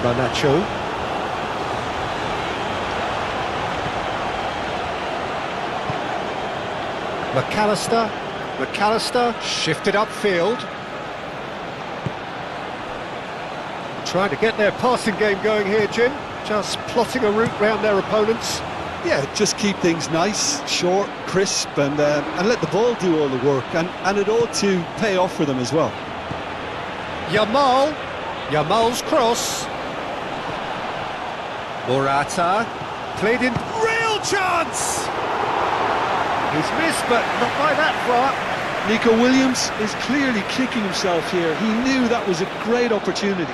Garnacho. McAllister shifted upfield. Trying to get their passing game going here, Jim. Just plotting a route round their opponents. Yeah, just keep things nice, short, crisp, and let the ball do all the work. And it ought to pay off for them as well. Yamal's cross. Morata, played in, real chance! He's missed, but not by that far. Nico Williams is clearly kicking himself here. He knew that was a great opportunity.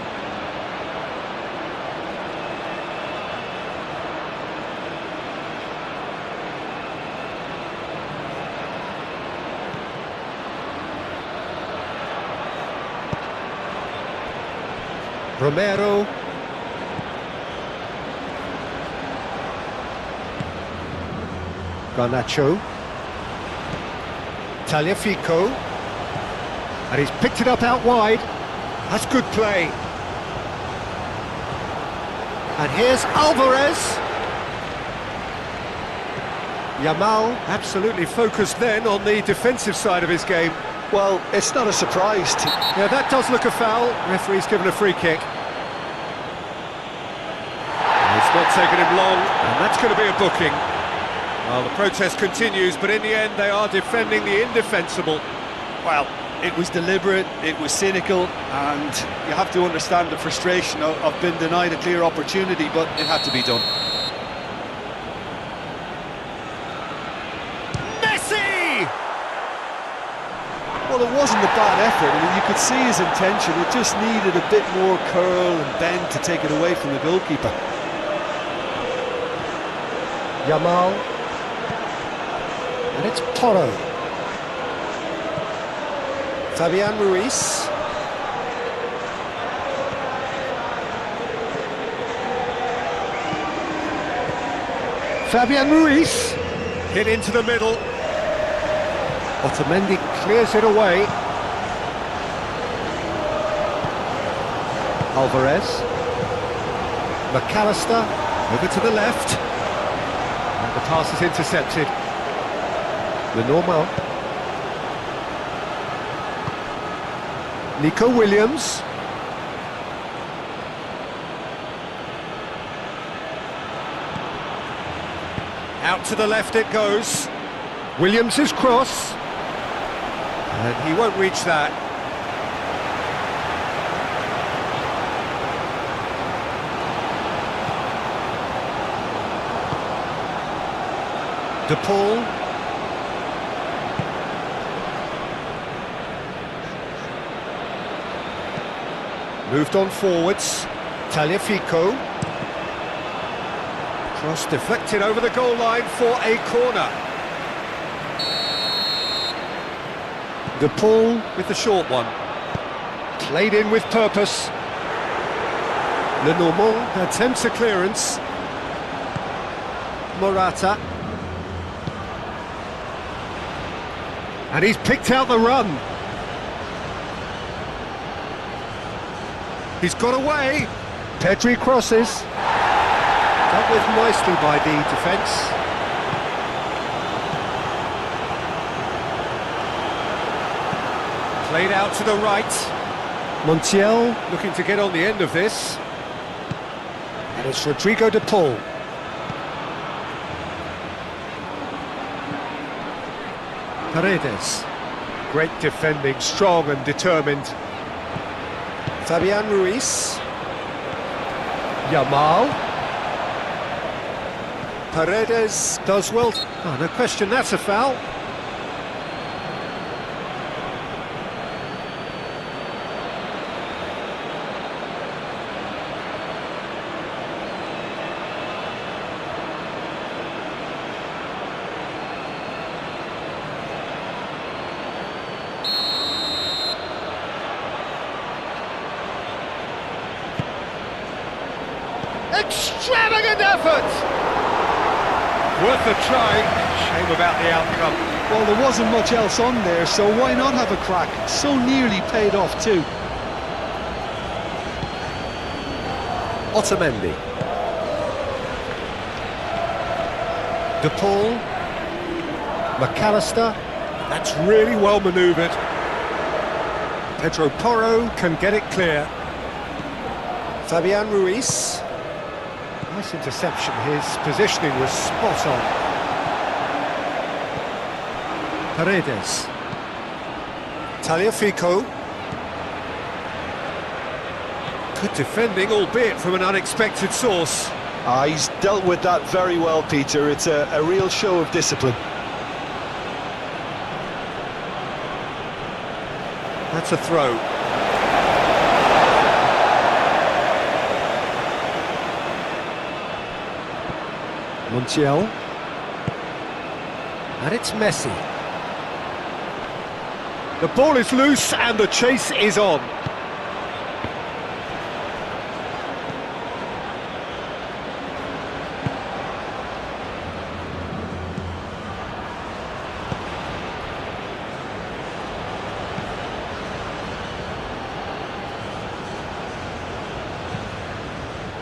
Romero. Garnacho. Tagliafico. And he's picked it up out wide. That's good play. And here's Alvarez. Yamal absolutely focused then on the defensive side of his game. Well, it's not a surprise. Yeah, that does look a foul. Referee's given a free kick. It's not taken him long, and that's going to be a booking. Well, the protest continues, but in the end they are defending the indefensible. Well, it was deliberate, it was cynical, and you have to understand the frustration of being denied a clear opportunity, but it had to be done. Messi! Well, it wasn't a bad effort. I mean, you could see his intention. It just needed a bit more curl and bend to take it away from the goalkeeper. Yamal. And it's Porro. Fabian Ruiz. Fabian Ruiz. Hit into the middle. Otamendi clears it away. Alvarez. McAllister over to the left. And the pass is intercepted. Lenormand. Nico Williams. Out to the left it goes. Williams' cross. And he won't reach that. De Paul. Moved on forwards. Tagliafico. Cross deflected over the goal line for a corner. De Paul with the short one. Played in with purpose. Lenormand attempts a clearance. Morata. And he's picked out the run. He's got away. Pedri crosses. Dealt with nicely by the defence. Played out to the right. Montiel looking to get on the end of this. And it's Rodrigo de Paul. Paredes. Great defending, strong and determined. Fabian Ruiz. Yamal. Paredes does well. Oh, no question, that's a foul. Extravagant effort! Worth a try. Shame about the outcome. Well, there wasn't much else on there, so why not have a crack? So nearly paid off too. Otamendi. De Paul. McAllister. That's really well manoeuvred. Pedro Porro can get it clear. Fabian Ruiz. Nice interception, his positioning was spot on. Paredes. Tagliafico. Good defending, albeit from an unexpected source. He's dealt with that very well, Peter. It's a real show of discipline. That's a throw. Montiel. And it's Messi. The ball is loose and the chase is on.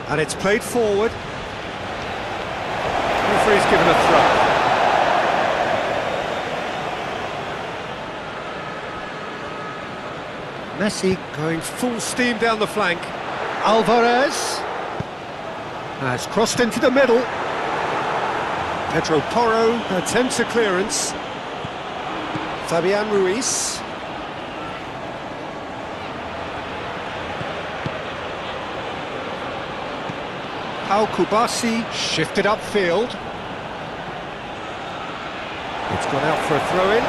And it's played forward. Referee's given a throw. Messi going full steam down the flank. Alvarez has crossed into the middle. Pedro Porro attempts a clearance. Fabian Ruiz. Pau Kubasi shifted upfield. It's gone out for a throw-in.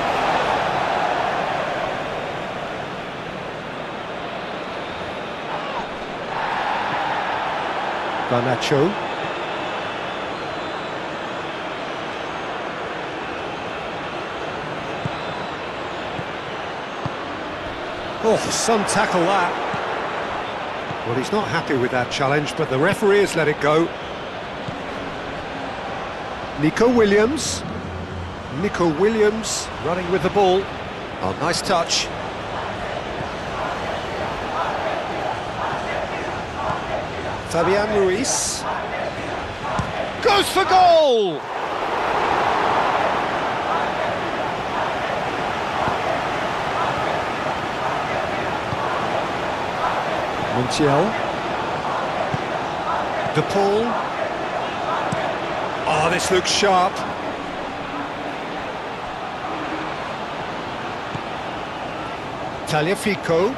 Garnacho. Oh, some tackle that. Well, he's not happy with that challenge, but the referee has let it go. Nico Williams. Nico Williams running with the ball. Oh, nice touch. Fabian Ruiz. Goes for goal! Montiel. De Paul. Oh, this looks sharp. Tagliafico.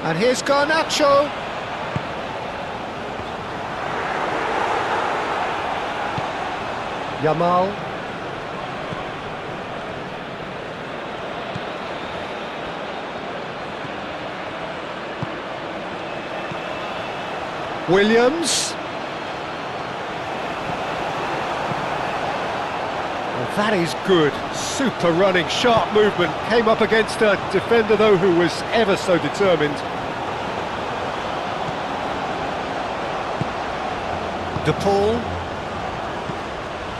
And here's Garnacho. Yamal. Williams. Well, that is good. Super running, sharp movement. Came up against a defender, though, who was ever so determined. De Paul.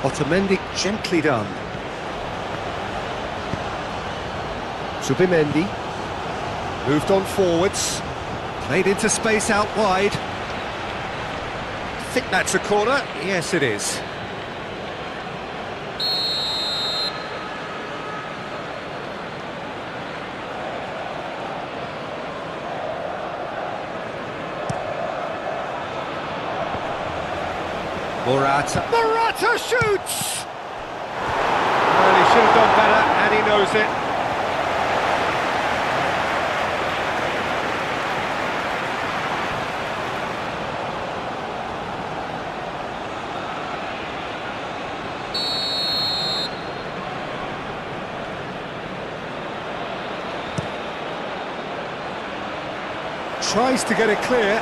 Otamendi, gently done. Zubimendi. Moved on forwards. Played into space out wide. I think that's a corner. Yes, it is. Morata shoots! Well, he should have done better, and he knows it. Tries to get it clear.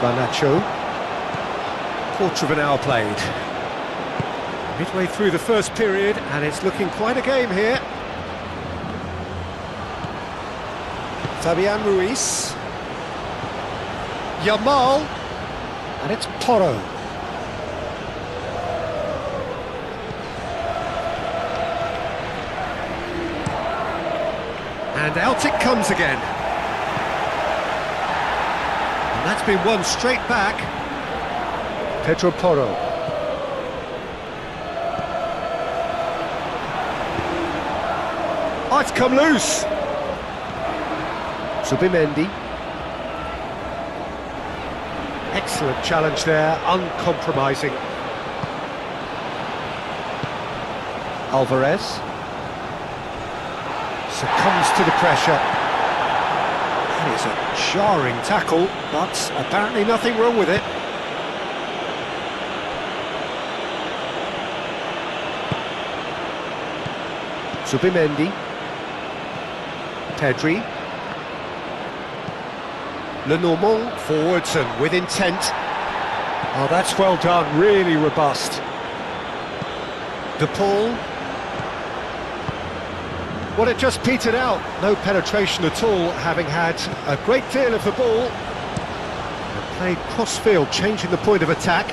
Garnacho. Quarter of an hour played. Midway through the first period, and it's looking quite a game here. Fabian Ruiz. Yamal. And it's Porro. And out it comes again. And that's been won straight back. Pedro Porro. Oh, it's come loose. Zubimendi. Excellent challenge there, uncompromising. Alvarez. Succumbs to the pressure. That is a jarring tackle, but apparently nothing wrong with it. Zubimendi. Pedri. Lenormand forwards and with intent. Oh, that's well done, really robust. De Paul. Well, it just petered out, no penetration at all, having had a great deal of the ball. And played cross-field, changing the point of attack.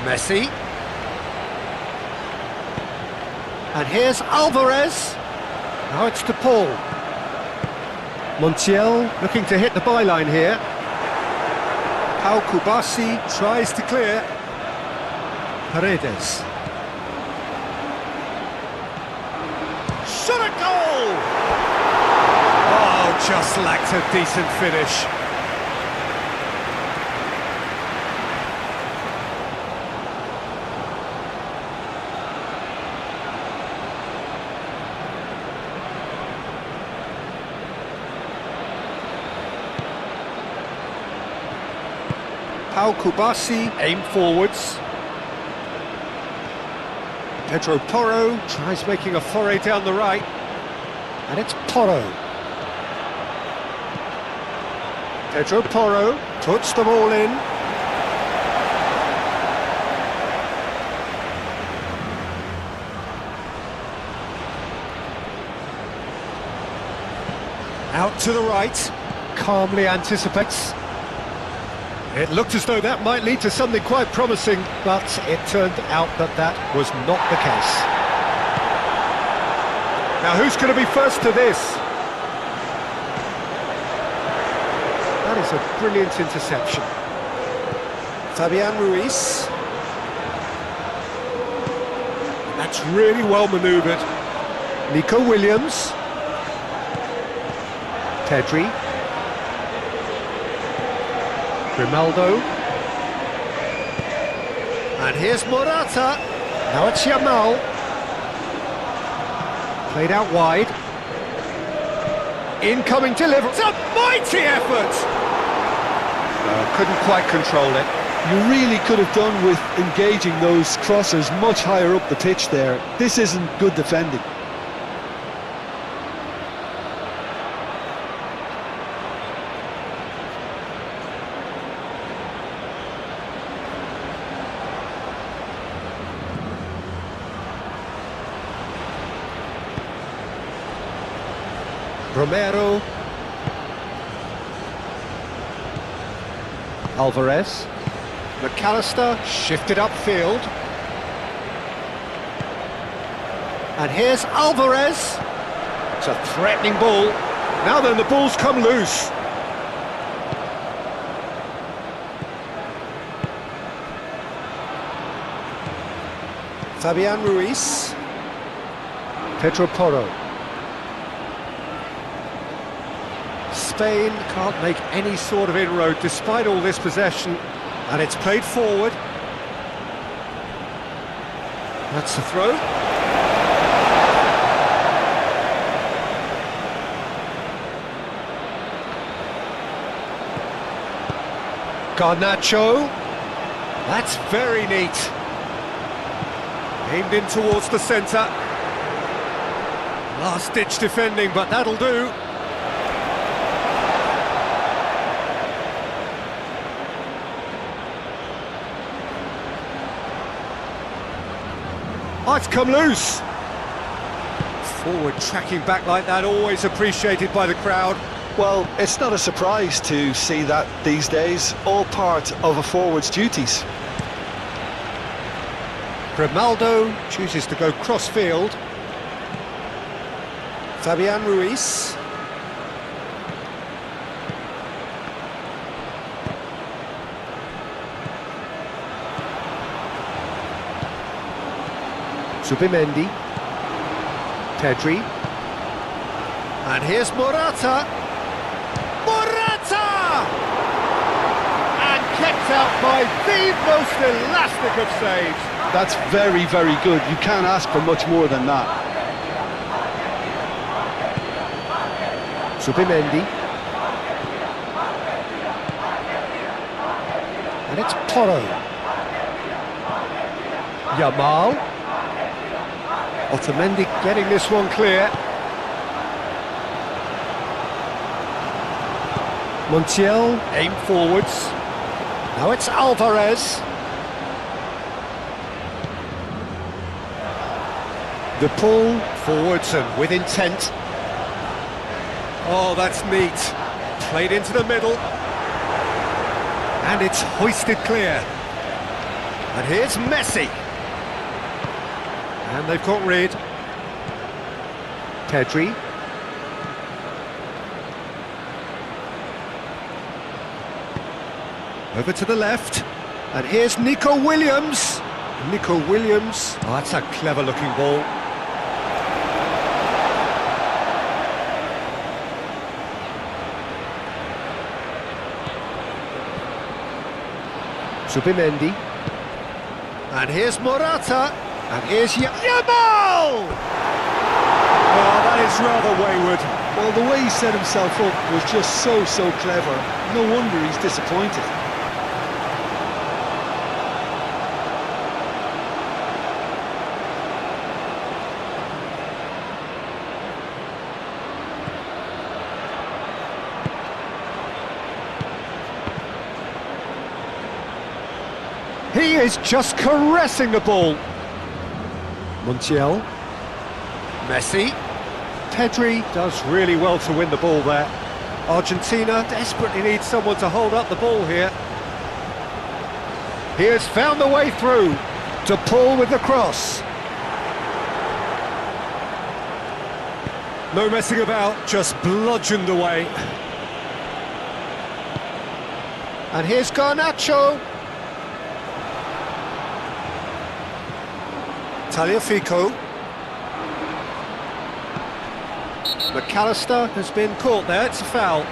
Messi. And here's Alvarez. Now it's De Paul. Montiel looking to hit the byline here. Pau Kubasi tries to clear. Paredes. Shot a goal! Oh, just lacked a decent finish. Pau Kubasi, aim forwards. Pedro Porro tries making a foray down the right. And it's Porro. Pedro Porro puts them all in. Out to the right, calmly anticipates. It looked as though that might lead to something quite promising, but it turned out that that was not the case. Now who's going to be first to this? That is a brilliant interception. Fabian Ruiz. That's really well manoeuvred. Nico Williams. Pedri. Grimaldo. And here's Morata. Now it's Yamal. Played out wide. Incoming delivery. It's a mighty effort! Couldn't quite control it. You really could have done with engaging those crossers much higher up the pitch there. This isn't good defending. Romero. Alvarez. McAllister shifted upfield. And here's Alvarez. It's a threatening ball. Now then, the ball's come loose. Fabian Ruiz. Pedro Porro. Spain can't make any sort of inroad despite all this possession, and it's played forward. That's the throw. Garnacho. That's very neat. Aimed in towards the centre. Last-ditch defending, but that'll do. Oh, it's come loose. Forward tracking back like that, always appreciated by the crowd. Well, it's not a surprise to see that these days, all part of a forward's duties. Grimaldo chooses to go cross-field. Fabian Ruiz. Zubimendi. Pedri. And here's Morata. Morata! And kept out by the most elastic of saves. That's very, very good. You can't ask for much more than that. Zubimendi. And it's Porro. Yamal. Otamendi getting this one clear. Montiel, aim forwards. Now it's Alvarez. The pull, forwards and with intent. Oh, that's neat. Played into the middle. And it's hoisted clear. And here's Messi. And they've got rid. Pedri. Over to the left. And here's Nico Williams. Nico Williams. Oh, that's a clever-looking ball. Zubimendi. And here's Morata. And here's Yamal! Oh, that is rather wayward. Well, the way he set himself up was just so clever. No wonder he's disappointed. He is just caressing the ball. Montiel. Messi. Pedri does really well to win the ball there. Argentina desperately needs someone to hold up the ball here. He has found the way through to Paul with the cross. No messing about, just bludgeoned away. And here's Garnacho. Tagliafico. McAllister has been caught there, it's a foul.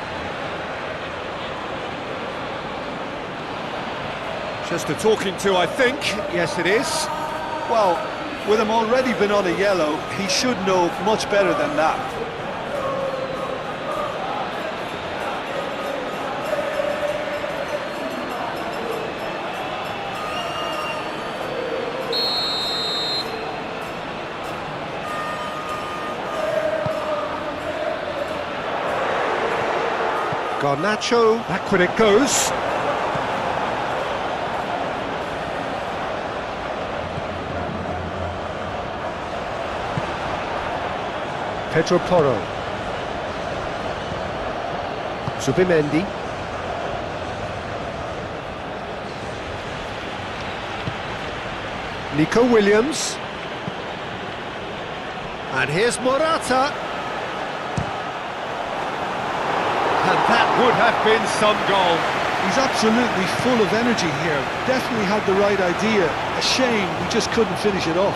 Just a talking to, I think. Yes, it is. Well, with him already been on a yellow, he should know much better than that. Garnacho, backward it goes. Pedro Porro. Zubimendi. Nico Williams. And here's Morata. And that would have been some goal. He's absolutely full of energy here. Definitely had the right idea. A shame we just couldn't finish it off.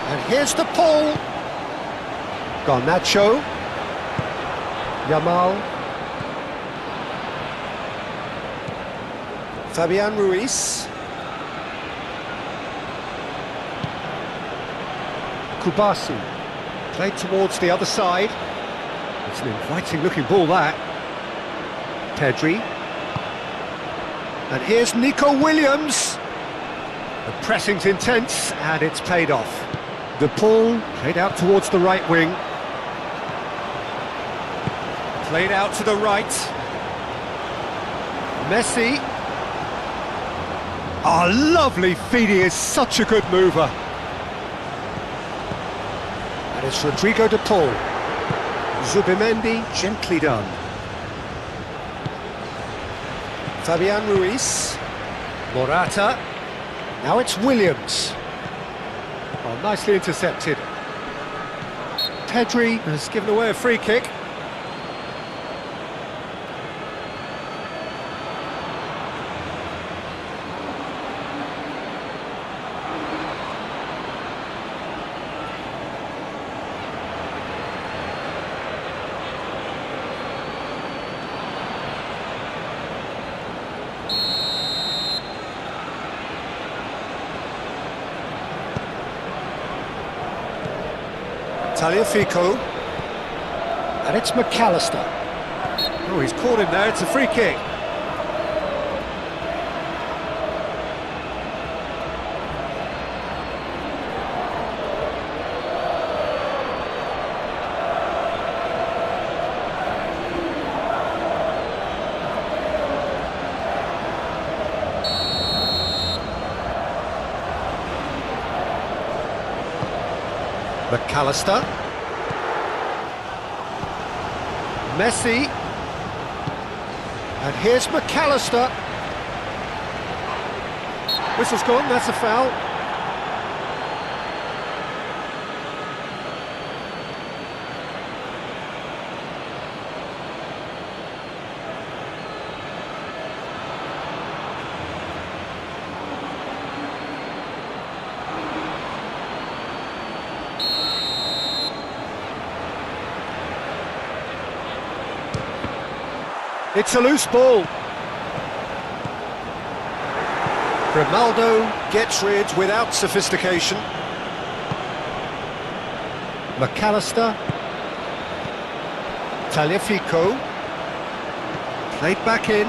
And here's the pull. Garnacho. Yamal. Fabian Ruiz. Kubasi. Played towards the other side. It's an inviting looking ball, that. Pedri. And here's Nico Williams. The pressing's intense and it's paid off. The pull played out towards the right wing. Played out to the right. Messi. Oh, lovely feed, he is such a good mover. And it's Rodrigo de Paul. Zubimendi, gently done. Fabian Ruiz. Morata. Now it's Williams. Oh, nicely intercepted. Pedri has given away a free kick. Tagliafico. And it's McAllister. Oh, he's caught him there, it's a free kick. McAllister. Messi. And here's McAllister. Whistle's gone, that's a foul. It's a loose ball. Grimaldo gets rid without sophistication. McAllister. Tagliafico. Played back in.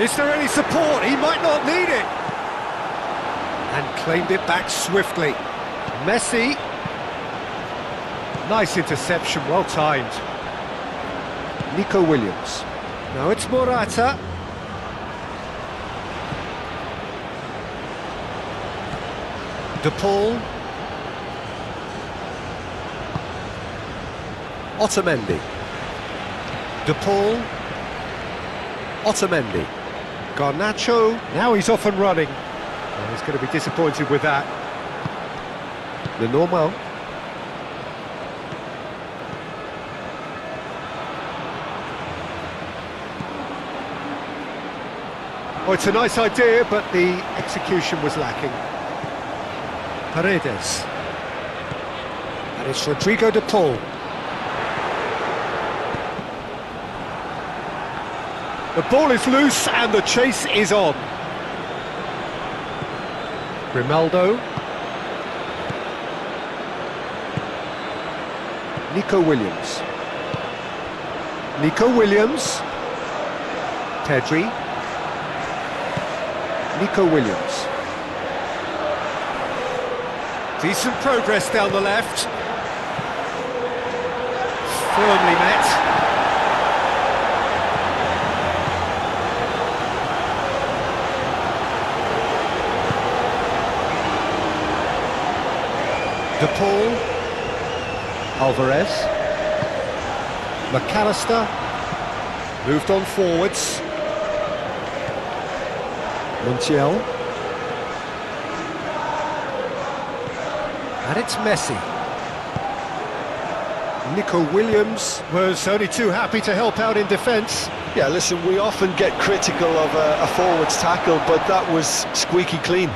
Is there any support? He might not need it. And claimed it back swiftly. Messi. Nice interception, well timed. Nico Williams. Now it's Morata. De Paul. Otamendi. De Paul. Otamendi. Garnacho. Now he's off and running. Oh, he's going to be disappointed with that. The normal. Oh, it's a nice idea, but the execution was lacking. Paredes. And it's Rodrigo de Paul. The ball is loose and the chase is on. Grimaldo. Nico Williams. Nico Williams. Pedri. Nico Williams. Decent progress down the left. Firmly met. De Paul. Alvarez. McAllister. Moved on forwards. Montiel. And it's Messi. Nico Williams was only too happy to help out in defence. Yeah, listen, we often get critical of a forward's tackle, but that was squeaky clean.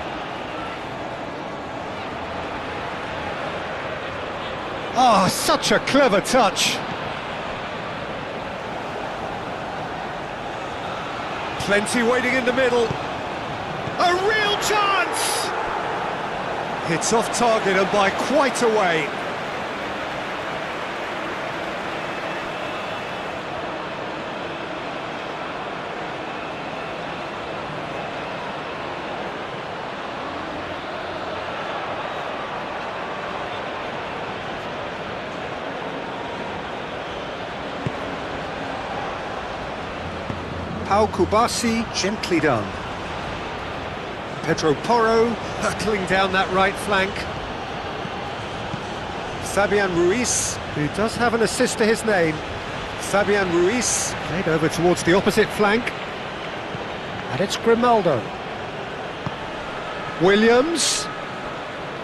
Oh, such a clever touch. Plenty waiting in the middle. A real chance! It's off target and by quite a way. Pau Kubasi, gently done. Pedro Porro, hurtling down that right flank. Fabian Ruiz, who does have an assist to his name. Fabian Ruiz, played over towards the opposite flank. And it's Grimaldo. Williams.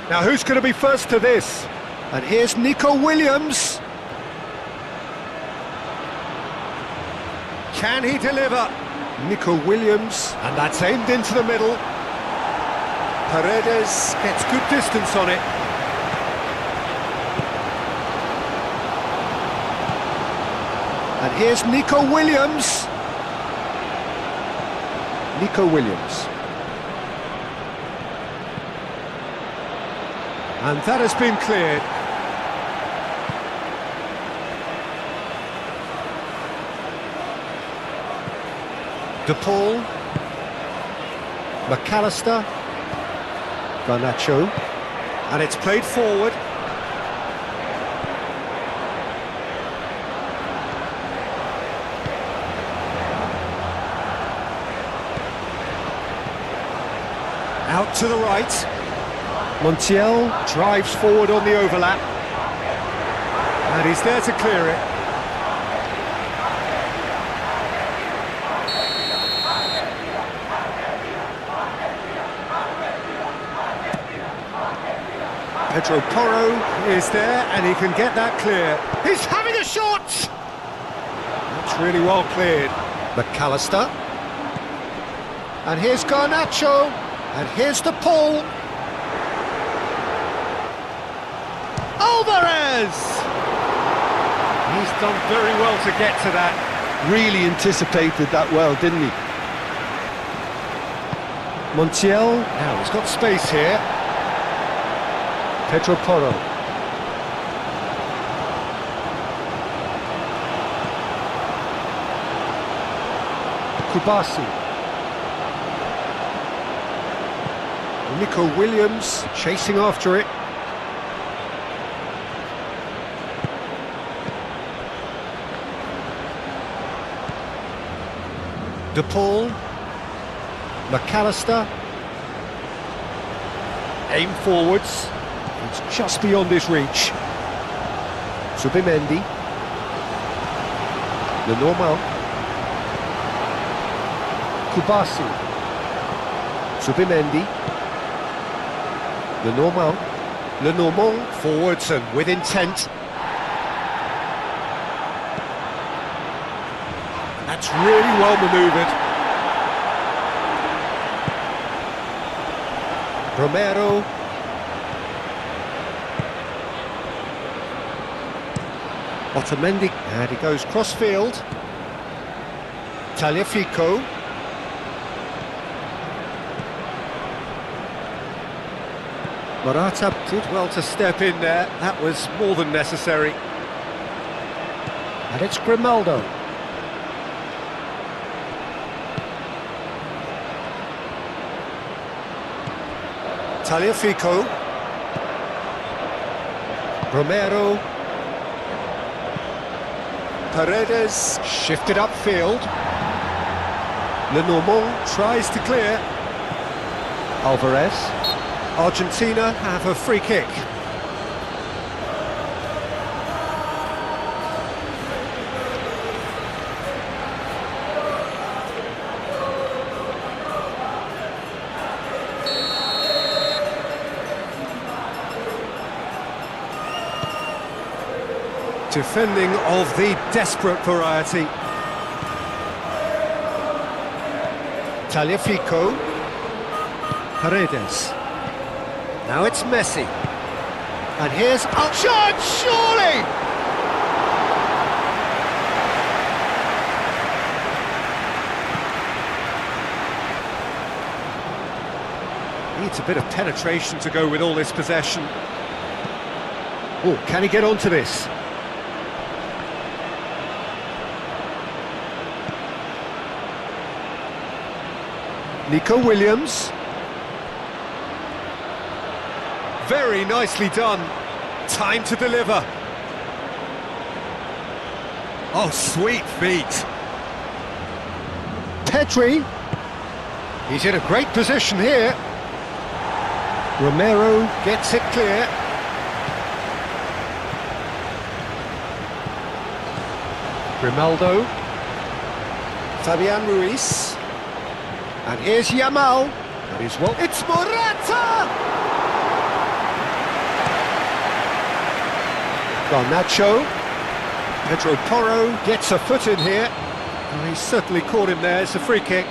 Now who's going to be first to this? And here's Nico Williams. Can he deliver? Nico Williams, and that's aimed into the middle. Paredes gets good distance on it. And here's Nico Williams. Nico Williams. And that has been cleared. De Paul, McAllister, Garnacho, and it's played forward. Out to the right. Montiel drives forward on the overlap. And he's there to clear it. Pedro Porro is there, and he can get that clear. He's having a shot! That's really well cleared. McAllister. And here's Garnacho. And here's the Paul. Alvarez! he's done very well to get to that. Really anticipated that well, didn't he? Montiel. Now he's got space here. Pedro Porro. Kubasi. Nico Williams chasing after it. De Paul. McAllister. Aim forwards. It's just beyond his reach. Subimendi. Lenormand. Kubasi. Subimendi. Lenormand forwards and with intent. That's really well manoeuvred. Romero. Otamendi, and he goes cross-field. Tagliafico. Morata did well to step in there. That was more than necessary. And it's Grimaldo. Tagliafico. Romero. Paredes shifted upfield. Lenormand tries to clear. Alvarez. Argentina have a free kick. Defending of the desperate variety. Tagliafico. Paredes. Now it's Messi. And here's shot, surely! Needs a bit of penetration to go with all this possession. Oh, can he get onto this? Nico Williams. Very nicely done. Time to deliver. Oh, sweet feet. Pedri. He's in a great position here. Romero gets it clear. Grimaldo. Fabian Ruiz. And here's Yamal. That is well. It's Morata! Garnacho. Pedro Porro gets a foot in here. Oh, he's certainly caught him there. It's a free kick.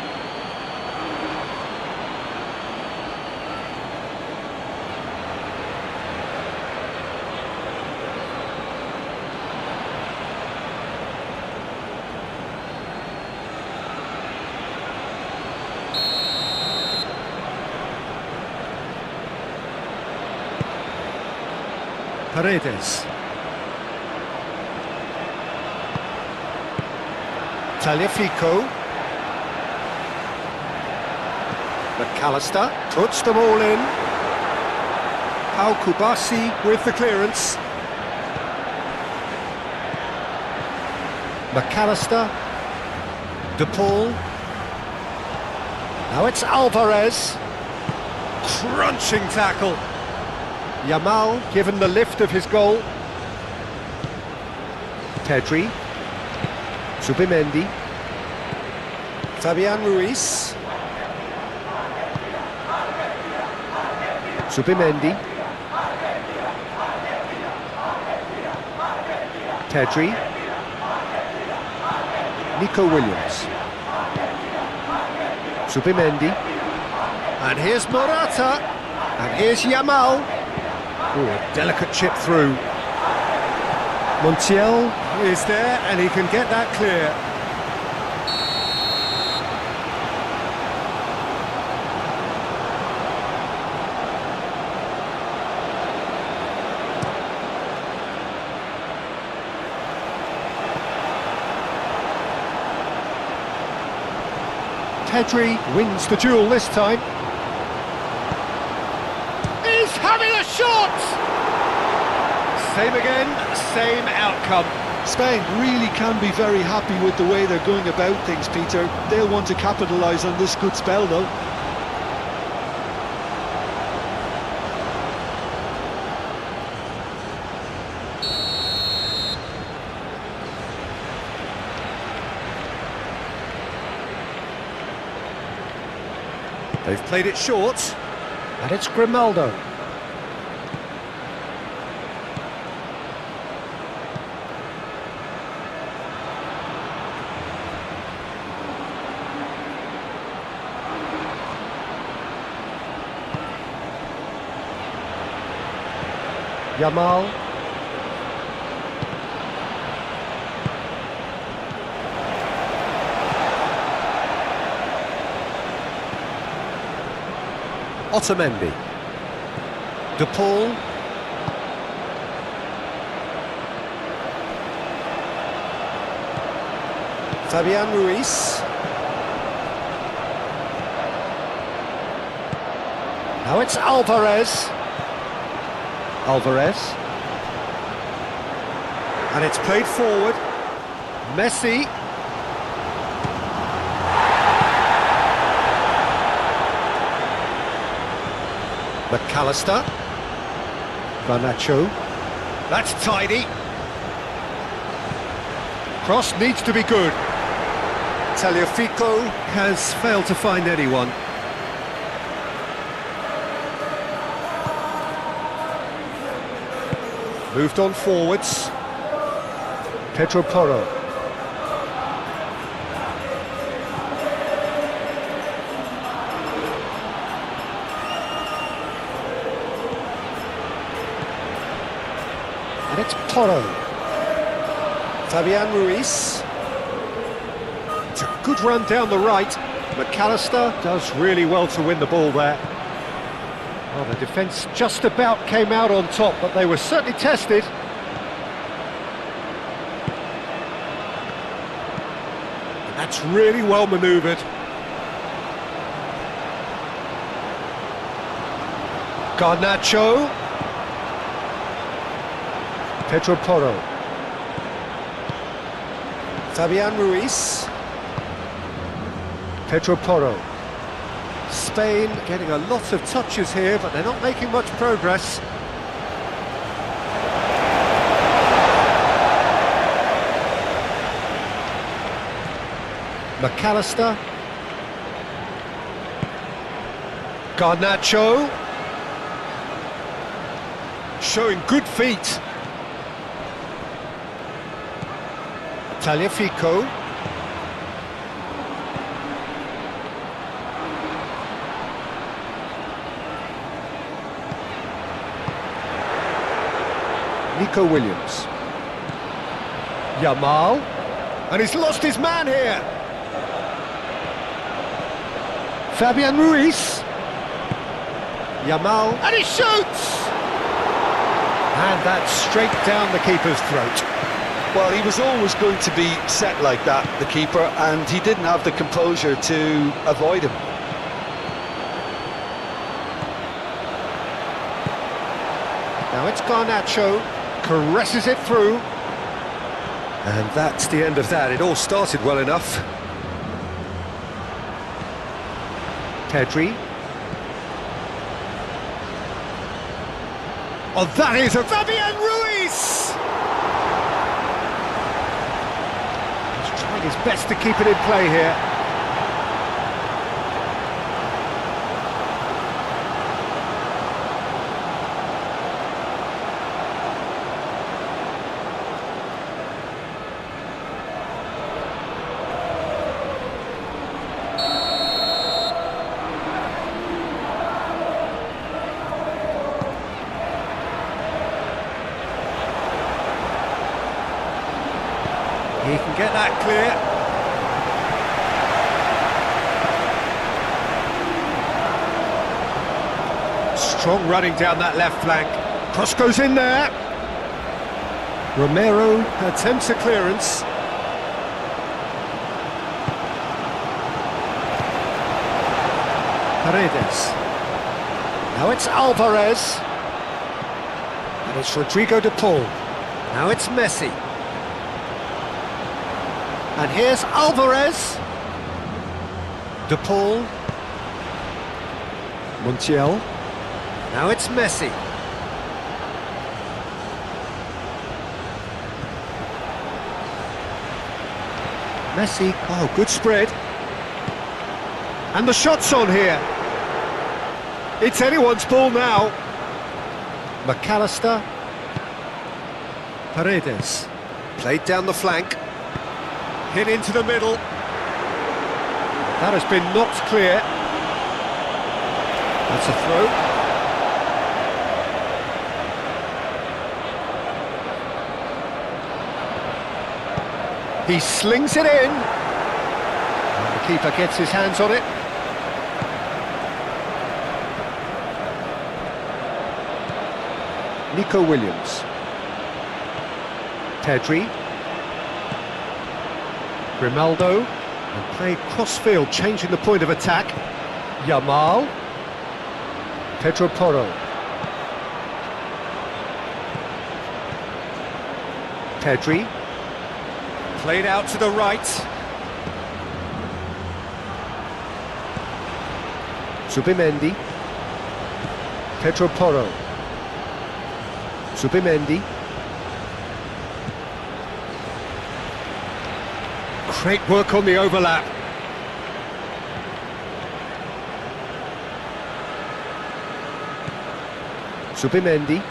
Paredes. Tagliafico. McAllister puts them all in. Pau Kubasi with the clearance. McAllister. De Paul. Now it's Alvarez. Crunching tackle. Yamal given the lift of his goal. Pedri. Subimendi. Fabian Ruiz. Subimendi. Pedri. Nico Williams. Subimendi. And here's Morata. And here's Yamal. Oh, a delicate chip through. Montiel is there, and he can get that clear. Pedri wins the duel this time. He's having a shot! Same again, same outcome. Spain really can be very happy with the way they're going about things, Peter. They'll want to capitalise on this good spell, though. They've played it short, and it's Grimaldo. Yamal. Otamendi. De Paul. Fabian Ruiz. Now it's Alvarez. Alvarez. And it's played forward. Messi. McAllister. Garnacho. That's tidy. Cross needs to be good. Tagliafico has failed to find anyone. Moved on forwards. Pedro Porro. And it's Porro. Fabian Ruiz. It's a good run down the right. McAllister does really well to win the ball there. Well, the defence just about came out on top, but they were certainly tested. And that's really well manoeuvred. Garnacho. Pedro Porro. Fabian Ruiz. Pedro Porro. Spain getting a lot of touches here, but they're not making much progress. McAllister. Garnacho. Showing good feet. Tagliafico. Nico Williams. Yamal. And he's lost his man here. Fabian Ruiz. Yamal. And he shoots! And that's straight down the keeper's throat. Well, he was always going to be set like that, the keeper, and he didn't have the composure to avoid him. Now it's Garnacho. Caresses it through. And that's the end of that. It all started well enough. Pedri. Oh, that is a Fabian Ruiz! He's trying his best to keep it in play here. He can get that clear. Strong running down that left flank. Cross goes in there. Romero attempts a clearance. Paredes. Now it's Alvarez. And it's Rodrigo de Paul. Now it's Messi. And here's Alvarez. De Paul. Montiel. Now it's Messi. Messi, oh, good spread. And the shot's on here. It's anyone's ball now. McAllister. Paredes. Played down the flank. Hit into the middle. That has been knocked clear. That's a throw. He slings it in. And the keeper gets his hands on it. Nico Williams. Pedri. Grimaldo. And played cross-field, changing the point of attack. Yamal. Pedro Porro. Pedri. Played out to the right. Zubimendi. Pedro Porro. Zubimendi. Great work on the overlap. Zubimendi.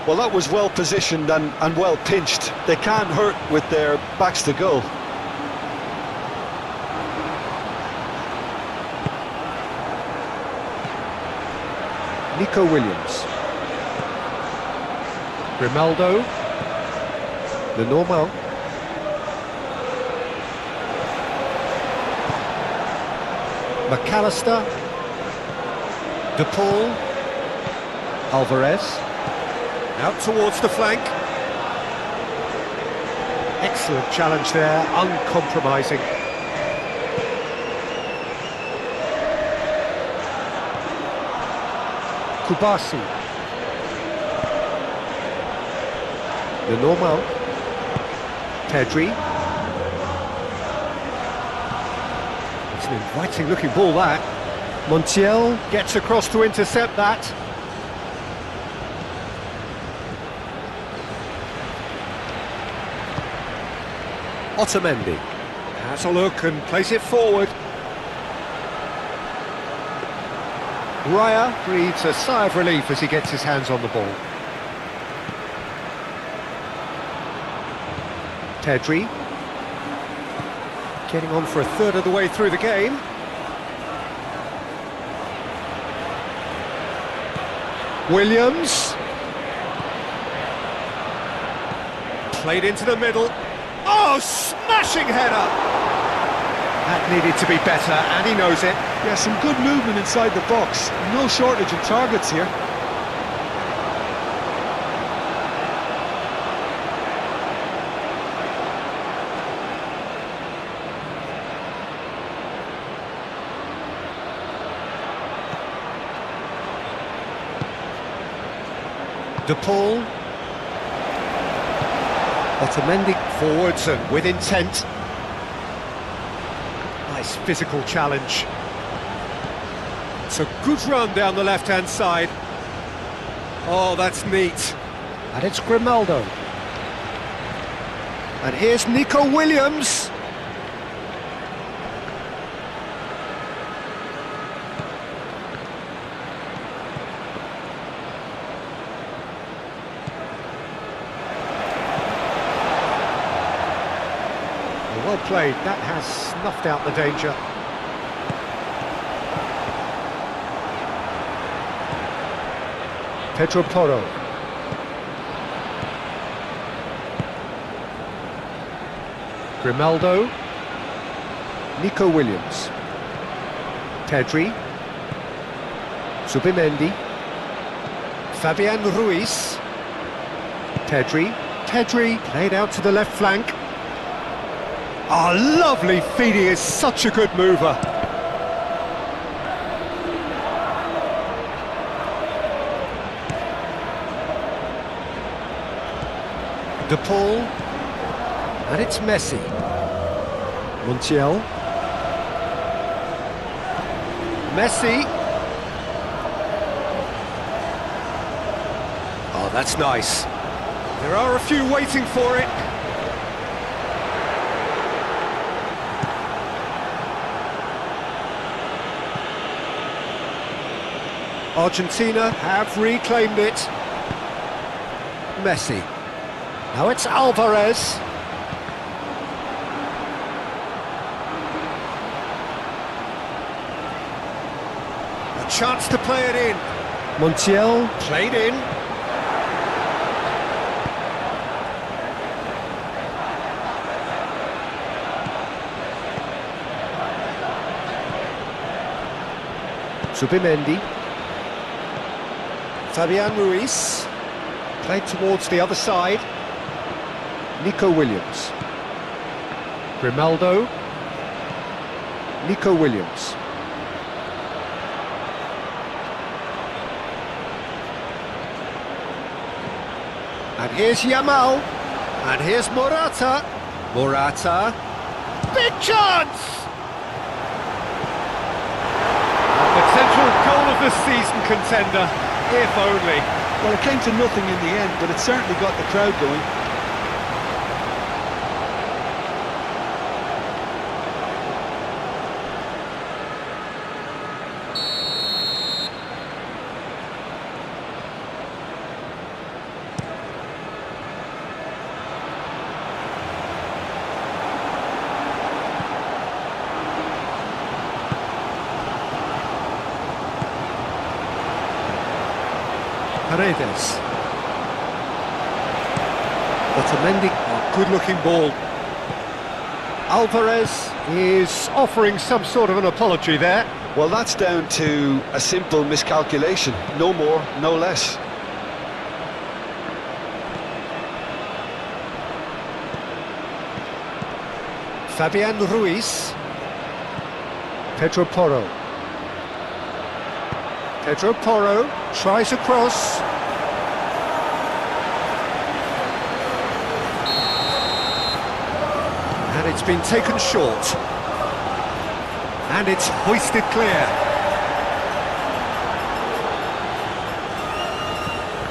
Well, that was well positioned and well pinched. They can't hurt with their backs to goal. Nico Williams. Grimaldo. The normal. McAllister. De Paul. Alvarez. Out towards the flank. Excellent challenge there, uncompromising. Kubasi. The normal. Pedri. It's an inviting looking ball, that. Montiel gets across to intercept that. Otamendi has a look and plays it forward. Raya breathes a sigh of relief as he gets his hands on the ball. Pedri getting on for a third of the way through the game. Williams. Played into the middle. Oh, smashing header! That needed to be better, and he knows it. Yeah, some good movement inside the box. No shortage of targets here. De Paul. Otamendi forwards and with intent. Nice physical challenge. It's a good run down the left-hand side. Oh, that's neat. And it's Grimaldo. And here's Nico Williams. Well played, that has snuffed out the danger. Pedro Porro. Grimaldo. Nico Williams. Pedri. Zubimendi. Fabian Ruiz. Pedri. Pedri played out to the left flank. Oh, lovely feet, he is such a good mover. De Paul. And it's Messi. Montiel. Messi. Oh, that's nice. There are a few waiting for it. Argentina have reclaimed it. Messi. Now it's Alvarez. A chance to play it in. Montiel played in. Zubimendi. Fabian Ruiz. Played towards the other side. Nico Williams. Grimaldo. Nico Williams. And here's Yamal. And here's Morata. Morata. Big chance! Potential goal of the season contender, if only. Well, it came to nothing in the end, but it certainly got the crowd going. Paredes. Otamendi, oh, good-looking ball. Alvarez is offering some sort of an apology there. Well, that's down to a simple miscalculation. No more, no less. Fabian Ruiz. Pedro Porro. Pedro Porro tries a cross. And it's been taken short. And it's hoisted clear.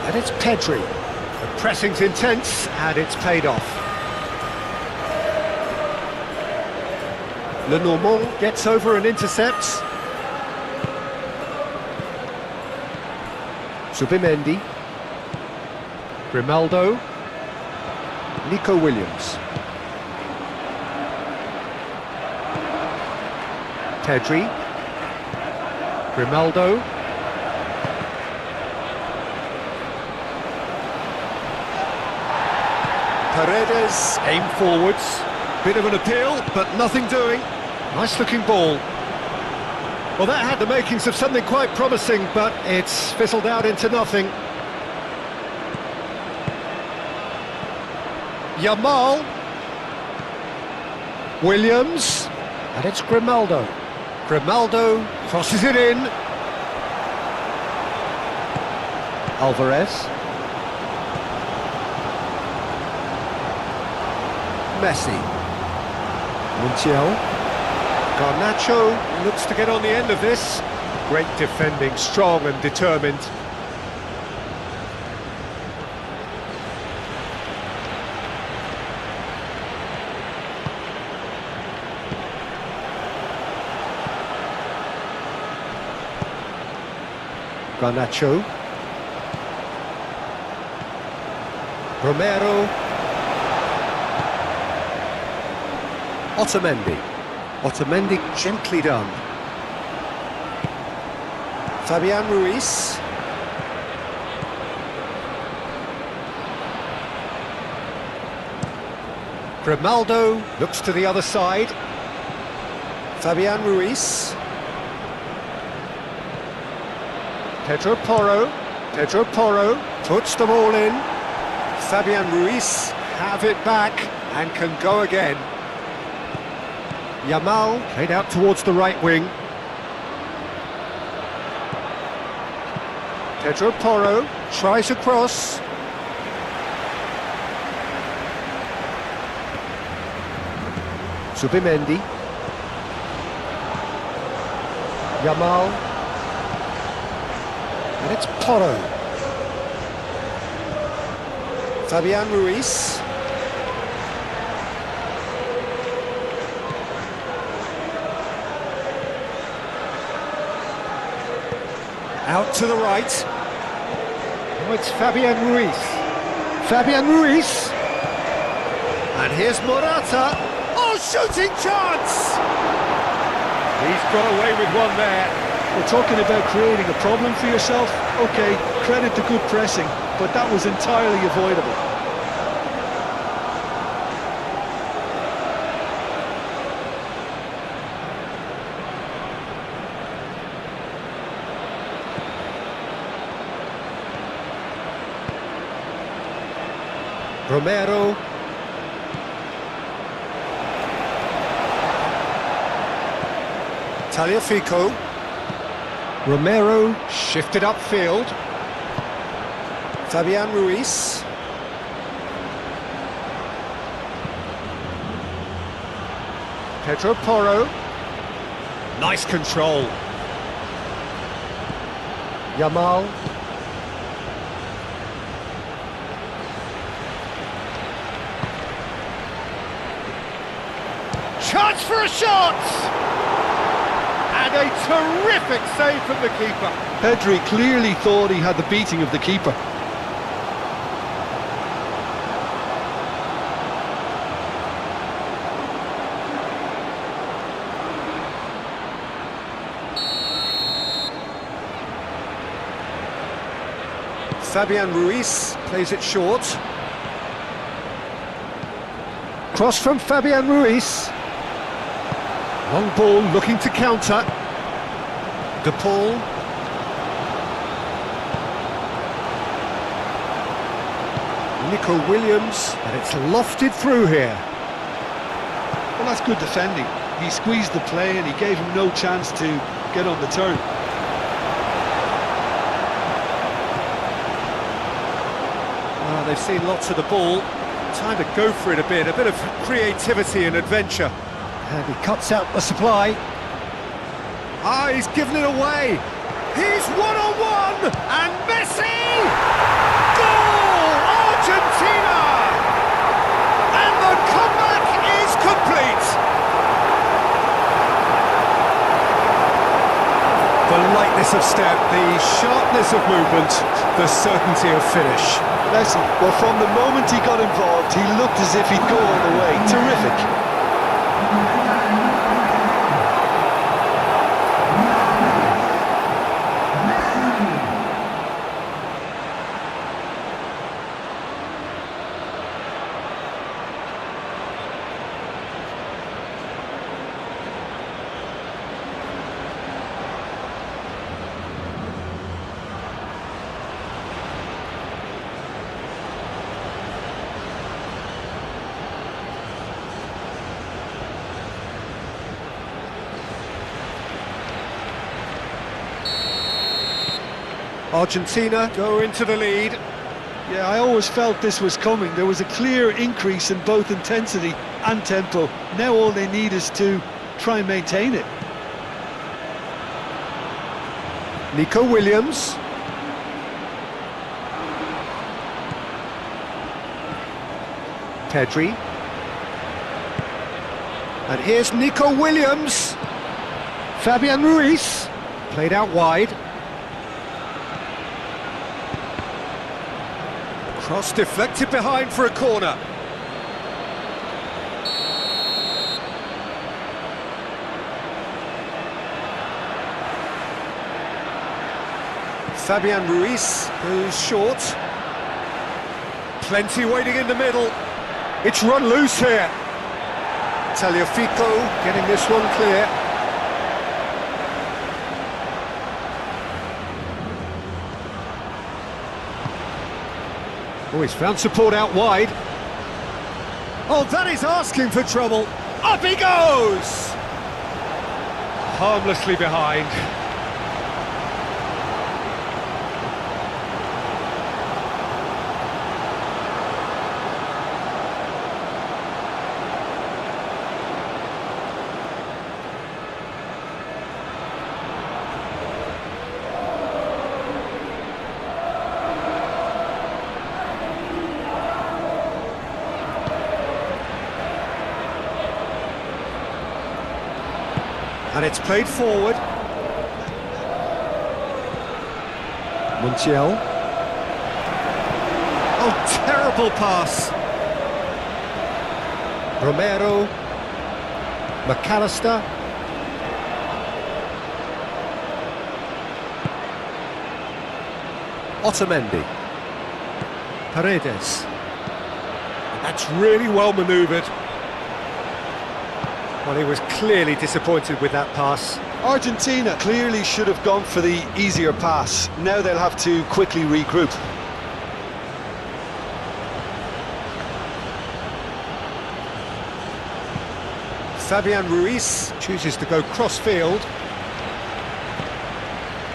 And it's Pedri. The pressing's intense and it's paid off. Lenormand gets over and intercepts. Zubimendi. Grimaldo. Nico Williams. Pedri. Grimaldo. Paredes aim forwards. Bit of an appeal, but nothing doing. Nice looking ball. Well, that had the makings of something quite promising, but it's fizzled out into nothing. Yamal. Williams. And it's Grimaldo. Grimaldo crosses it in. Alvarez. Messi. Montiel. Garnacho looks to get on the end of this. Great defending, strong and determined. Garnacho. Romero. Otamendi. Otamendi gently done. Fabian Ruiz. Grimaldo looks to the other side. Fabian Ruiz. Pedro Porro. Pedro Porro puts them all in. Fabian Ruiz have it back and can go again. Yamal played out towards the right wing. Pedro Porro tries a cross. Zubimendi. Yamal. And it's Porro. Fabian Ruiz. Out to the right. Oh, it's Fabian Ruiz. Fabian Ruiz. And here's Morata. Oh, shooting chance! He's got away with one there. We're talking about creating a problem for yourself. Okay, credit to good pressing, but that was entirely avoidable. Romero. Tagliafico. Romero shifted upfield. Fabian Ruiz. Pedro Porro. Nice control. Yamal. Chance for a shot! And a terrific save from the keeper. Pedri clearly thought he had the beating of the keeper. Fabian Ruiz plays it short. Cross from Fabian Ruiz. Long ball looking to counter. De Paul. Nico Williams, and it's lofted through here. Well, that's good defending. He squeezed the play and he gave him no chance to get on the turn. Well, they've seen lots of the ball. Time to go for it a bit of creativity and adventure. And he cuts out the supply. Ah, he's given it away. He's one-on-one, and Messi! Goal! Argentina! And the comeback is complete. The lightness of step, the sharpness of movement, the certainty of finish. Messi, well, from the moment he got involved, he looked as if he'd go all the way. Terrific. Argentina go into the lead. Yeah, I always felt this was coming. There was a clear increase in both intensity and tempo. Now all they need is to try and maintain it. Nico Williams. Pedri. And here's Nico Williams. Fabian Ruiz. Played out wide. Cross deflected behind for a corner. Fabian Ruiz goes short. Plenty waiting in the middle. It's run loose here. Tagliafico getting this one clear. Oh, he's found support out wide. Oh, that is asking for trouble. Up he goes! Harmlessly behind. And it's played forward. Montiel. Oh, terrible pass. Romero. McAllister. Otamendi. Paredes. And that's really well manoeuvred. Well, he was clearly disappointed with that pass. Argentina clearly should have gone for the easier pass. Now they'll have to quickly regroup. Fabian Ruiz chooses to go cross-field.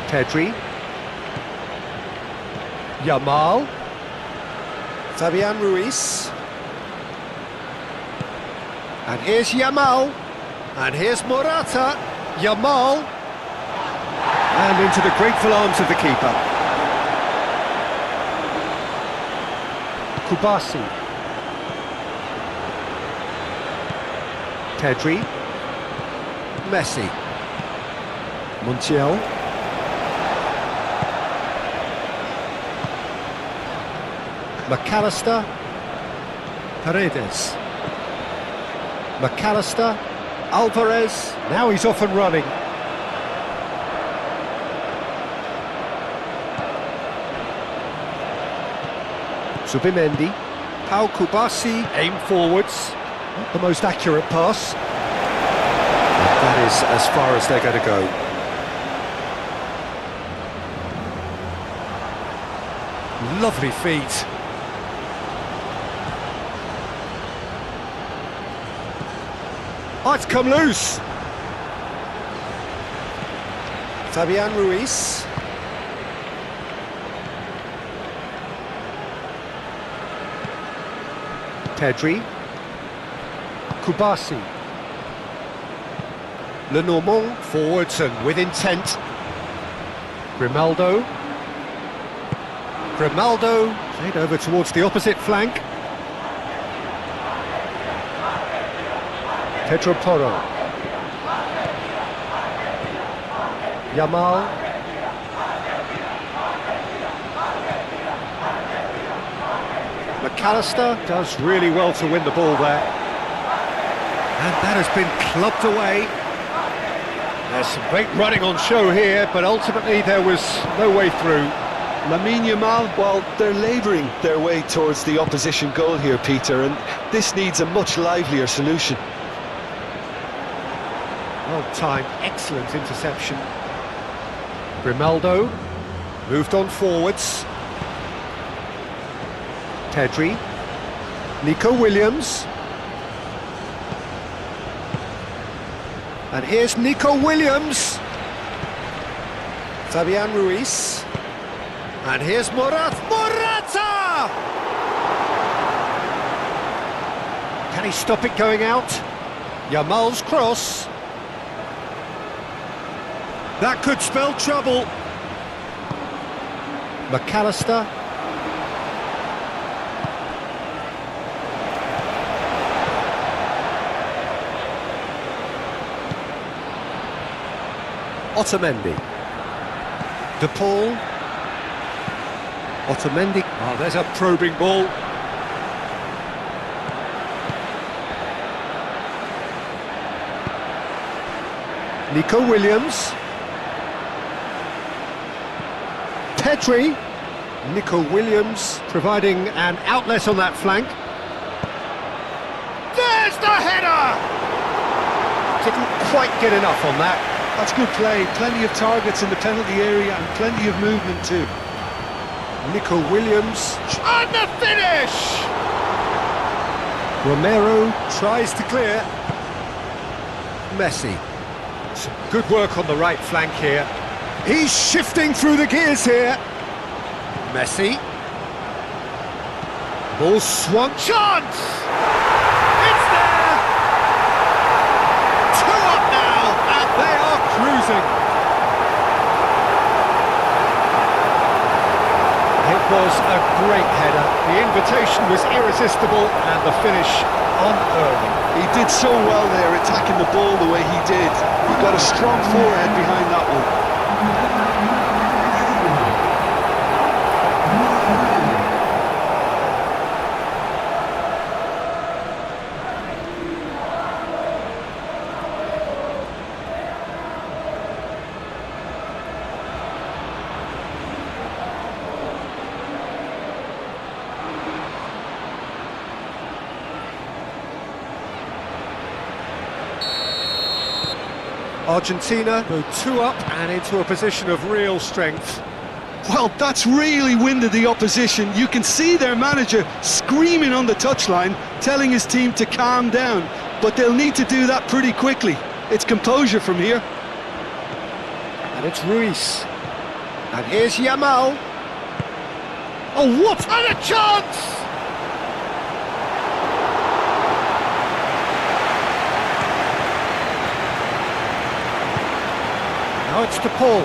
Pedri. Yamal. Fabian Ruiz. And here's Yamal. And here's Morata. Yamal. And into the grateful arms of the keeper. Kubasi. Pedri. Messi. Montiel. McAllister. Paredes. McAllister. Alvarez. Now he's off and running. Zubimendi. Pau Kubasi. Aim forwards. Not the most accurate pass. And that is as far as they're going to go. Lovely feet. Oh, it's come loose. Fabian Ruiz. Pedri. Kubasi. Lenormand forwards and with intent. Grimaldo. Grimaldo played over towards the opposite flank. Pedro Porro. Yamal. McAllister does really well to win the ball there. And that has been clubbed away. There's some great running on show here, but ultimately there was no way through. Lamine Yamal, well, they're labouring their way towards the opposition goal here, Peter, and this needs a much livelier solution. Well timed, excellent interception. Grimaldo moved on forwards. Pedri. Nico Williams. And here's Nico Williams. Fabian Ruiz. And here's Morata. Can he stop it going out? Yamal's cross. That could spell trouble. McAllister. Otamendi. De Paul. Otamendi. Oh, there's a probing ball. Nico Williams. Pedri. Nico Williams providing an outlet on that flank. Just a header! Didn't quite get enough on that. That's good play. Plenty of targets in the penalty area and plenty of movement too. Nico Williams on the finish! Romero tries to clear. Messi. Some good work on the right flank here. He's shifting through the gears here. Messi. Ball swung. Chance! It's there! 2 up now, and they are cruising. It was a great header. The invitation was irresistible, and the finish unearned. He did so well there, attacking the ball the way he did. He got a strong forehead behind that one. Argentina go 2 up and into a position of real strength. Well, that's really winded the opposition. You can see their manager screaming on the touchline, telling his team to calm down. But they'll need to do that pretty quickly. It's composure from here. And it's Ruiz. And here's Yamal. Oh, what a chance! Now it's to Paul.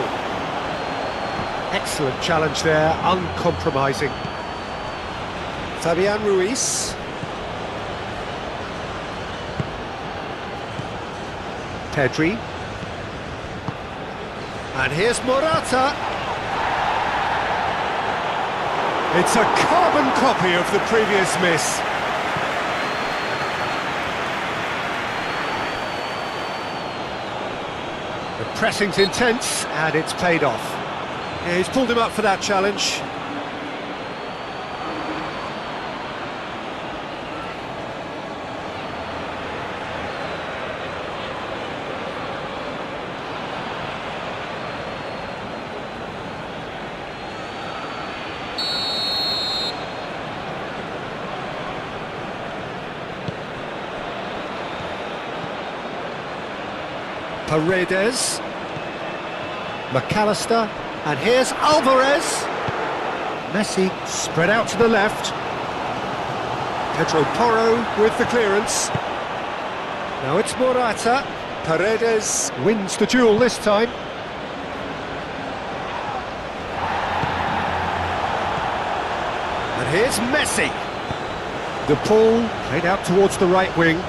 Excellent challenge there, uncompromising. Fabian Ruiz. Pedri. And here's Morata. It's a carbon copy of the previous miss. The pressing's intense, and it's paid off. Yeah, he's pulled him up for that challenge. Paredes, McAllister, and here's Alvarez. Messi spread out to the left. Pedro Porro with the clearance. Now it's Morata. Paredes wins the duel this time. And here's Messi. The ball played out towards the right wing.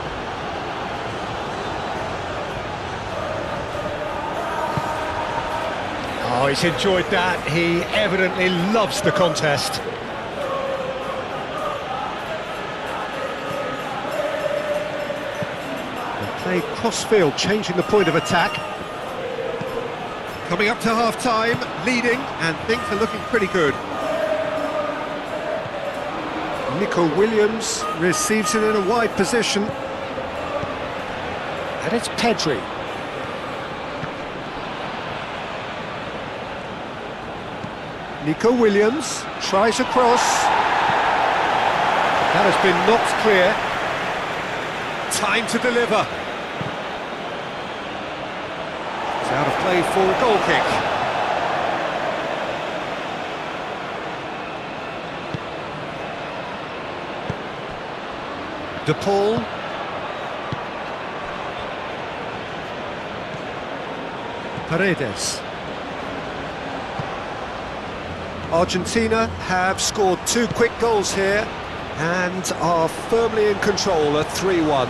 Oh, he's enjoyed that. He evidently loves the contest. They play cross-field, changing the point of attack. Coming up to half-time, leading, and things are looking pretty good. Nico Williams receives it in a wide position. And it's Pedri. Nico Williams tries a cross. That has been knocked clear. Time to deliver. It's out of play for a goal kick. De Paul. Paredes. Argentina have scored 2 quick goals here and are firmly in control at 3-1.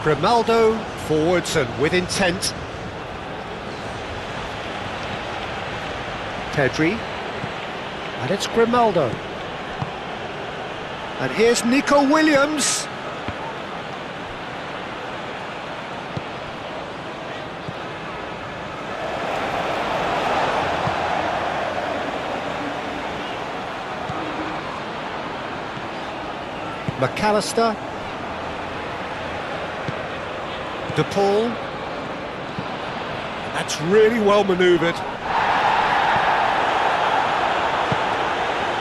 Grimaldo forwards and with intent. Pedri. And it's Grimaldo. And here's Nico Williams. McAllister. De Paul. That's really well manoeuvred.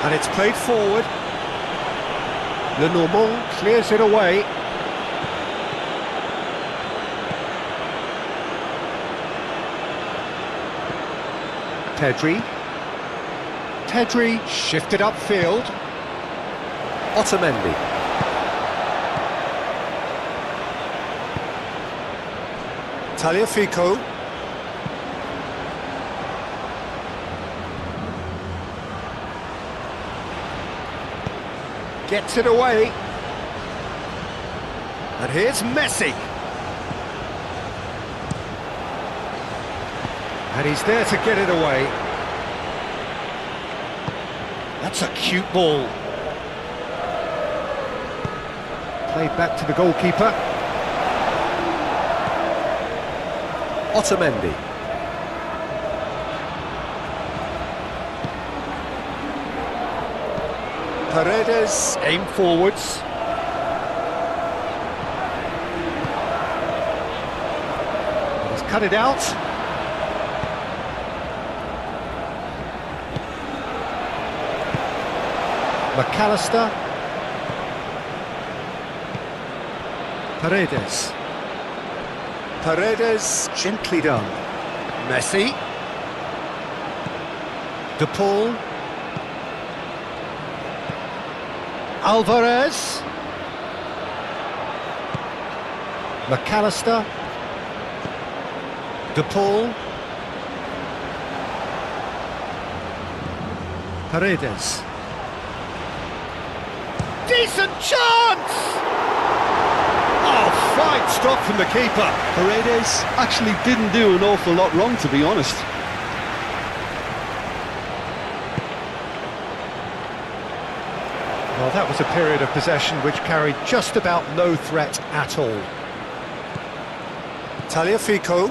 And it's played forward. Lenormand clears it away. Pedri shifted upfield. Otamendi. Tagliafico. Gets it away. And here's Messi. And he's there to get it away. That's a cute ball. Played back to the goalkeeper. Otamendi. Paredes, aim forwards. He's cut it out. McAllister. Paredes, gently done. Messi. De Paul. Alvarez. McAllister. De Paul. Paredes. Decent chance! Oh, fine stop from the keeper. Paredes actually didn't do an awful lot wrong, to be honest. Well, that was a period of possession which carried just about no threat at all. Tagliafico.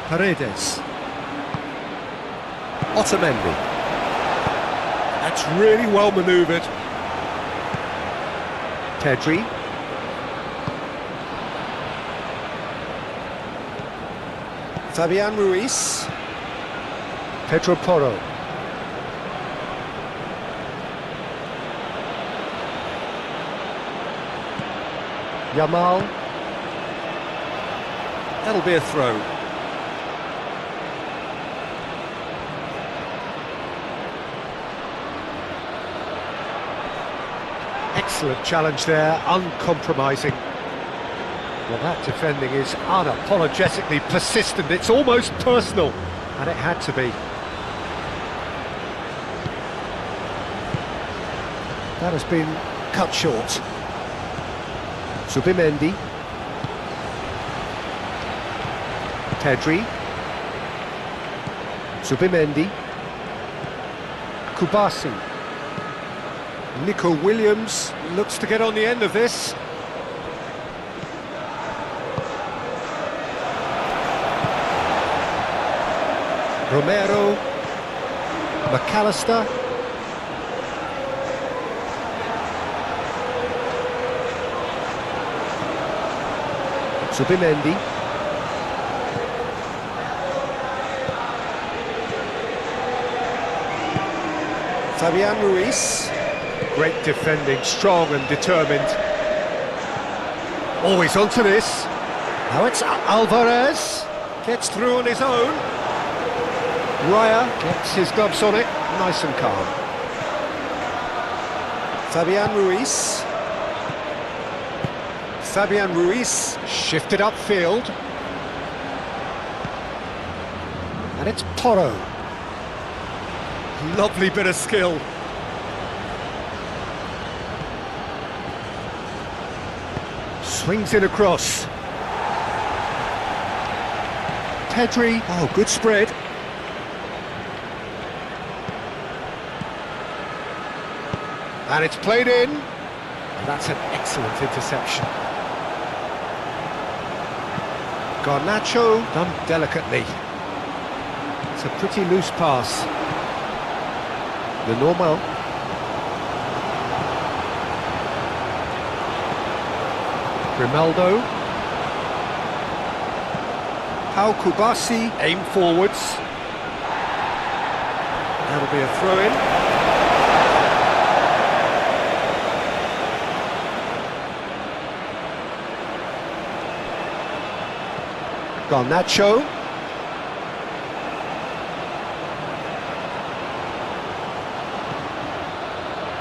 Paredes. Otamendi. That's really well manoeuvred. Pedri. Fabian Ruiz. Pedro Porro. Yamal. That'll be a throw. Excellent challenge there, uncompromising. Well, that defending is unapologetically persistent. It's almost personal, and it had to be. That has been cut short. Subimendi. Pedri. Subimendi. Kubasi. Nico Williams looks to get on the end of this. Romero. McAllister. Subimendi. Fabian Ruiz. Great defending, strong and determined. Always onto this. Now it's Alvarez. Gets through on his own. Raya gets his gloves on it, nice and calm. Fabian Ruiz shifted upfield. And it's Porro. Lovely bit of skill. Swings it across. Pedri. Oh, good spread. And it's played in. And that's an excellent interception. Garnacho done delicately. It's a pretty loose pass. Lenormand. Grimaldo. Pau Kubasi, aim forwards. That'll be a throw-in. Garnacho.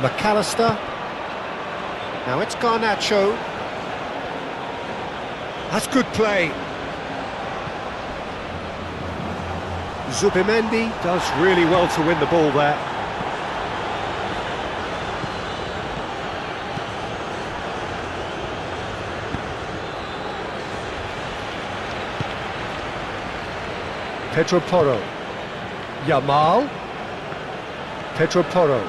McAllister. Now it's Garnacho. That's good play. Zubimendi does really well to win the ball there. Pedro Porro. Yamal. Pedro Porro.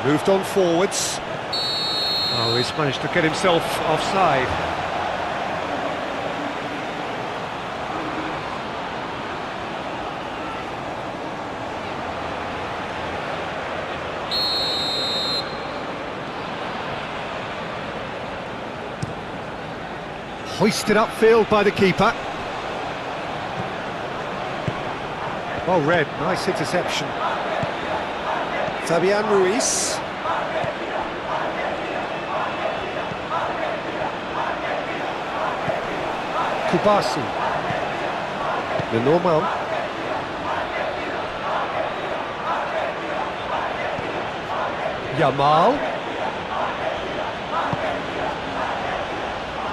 Moved on forwards. Oh, he's managed to get himself offside. Hoisted upfield by the keeper. Well read, nice interception. Fabian Ruiz. Kubasi. Lenormand. Yamal.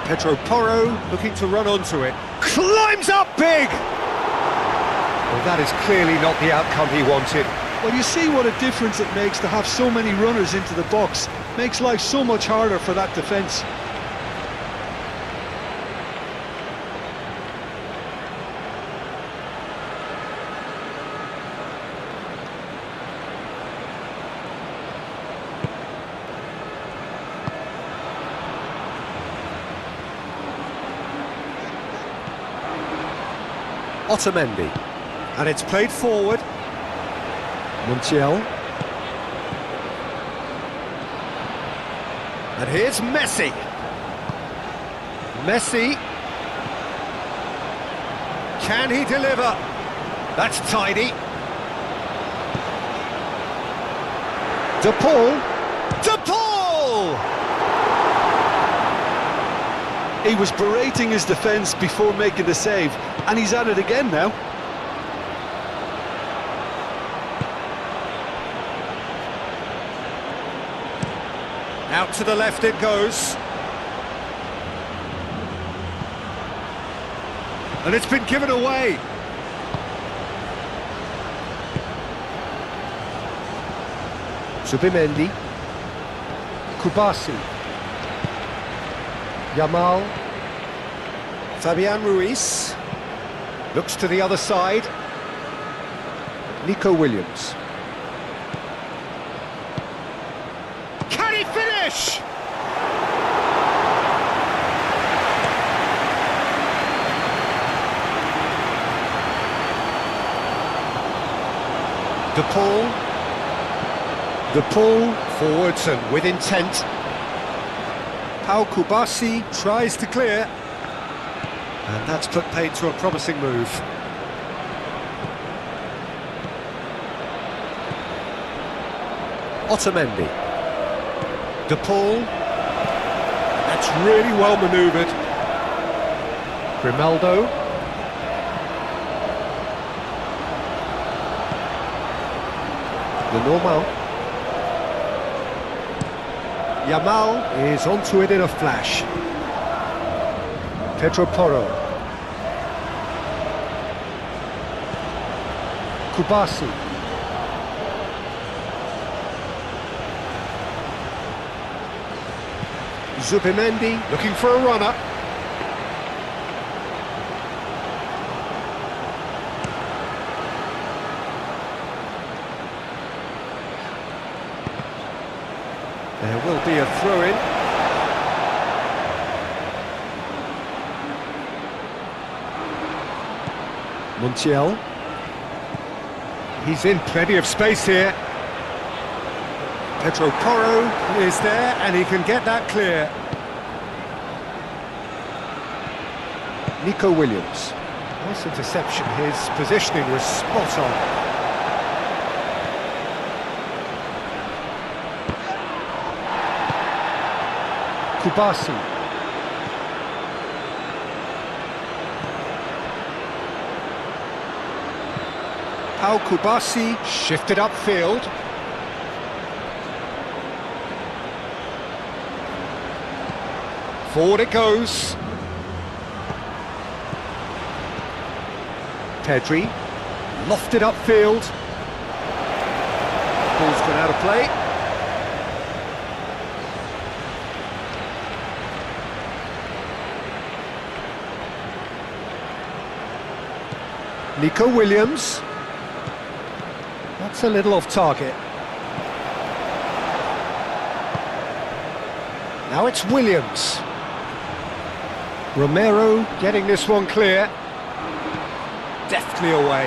Pedro Porro looking to run onto it. Climbs up big! Well, that is clearly not the outcome he wanted. Well, you see what a difference it makes to have so many runners into the box. Makes life so much harder for that defence. Otamendi, and it's played forward. Montiel. And here's Messi. Messi. Can he deliver? That's tidy. De Paul. De Paul! He was berating his defence before making the save, and he's at it again now. Out to the left it goes. And it's been given away. Zubimendi. Kubasi. Yamal. Fabian Ruiz. Looks to the other side. Nico Williams. Can he finish? De Paul. De Paul forwards and with intent. Pau Kubasi tries to clear. And that's put paid to a promising move. Otamendi. De Paul. That's really well manoeuvred. Grimaldo. Lenormand. Yamal is onto it in a flash. Pedro Porro. Kubasi. Zubimendi looking for a runner. There will be a throw-in. Montiel. He's in plenty of space here. Pedro Porro is there, and he can get that clear. Nico Williams. Nice interception. His positioning was spot on. Kubasi. Pau Kubasi shifted upfield. Forward it goes. Pedri, lofted upfield. Ball's gone out of play. Nico Williams. That's a little off target. Now it's Williams. Romero getting this one clear. Deftly away.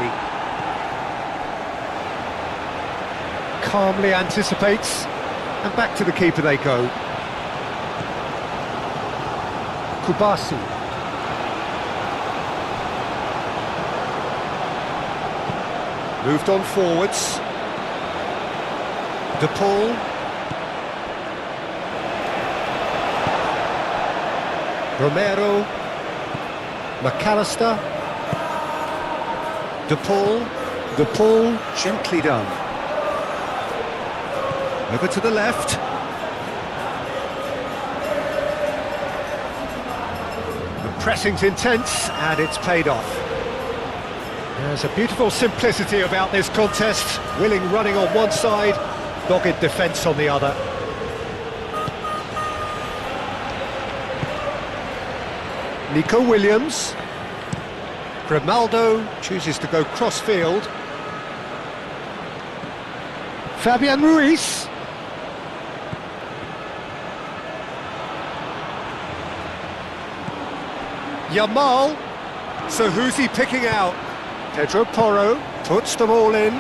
Calmly anticipates. And back to the keeper they go. Kubasi. Moved on forwards. De Paul. Romero. McAllister. De Paul, gently done. Over to the left. The pressing's intense, and it's paid off. There's a beautiful simplicity about this contest. Willing running on one side, dogged defence on the other. Nico Williams. Grimaldo chooses to go cross-field. Fabian Ruiz. Yamal. So who's he picking out? Pedro Porro puts them all in.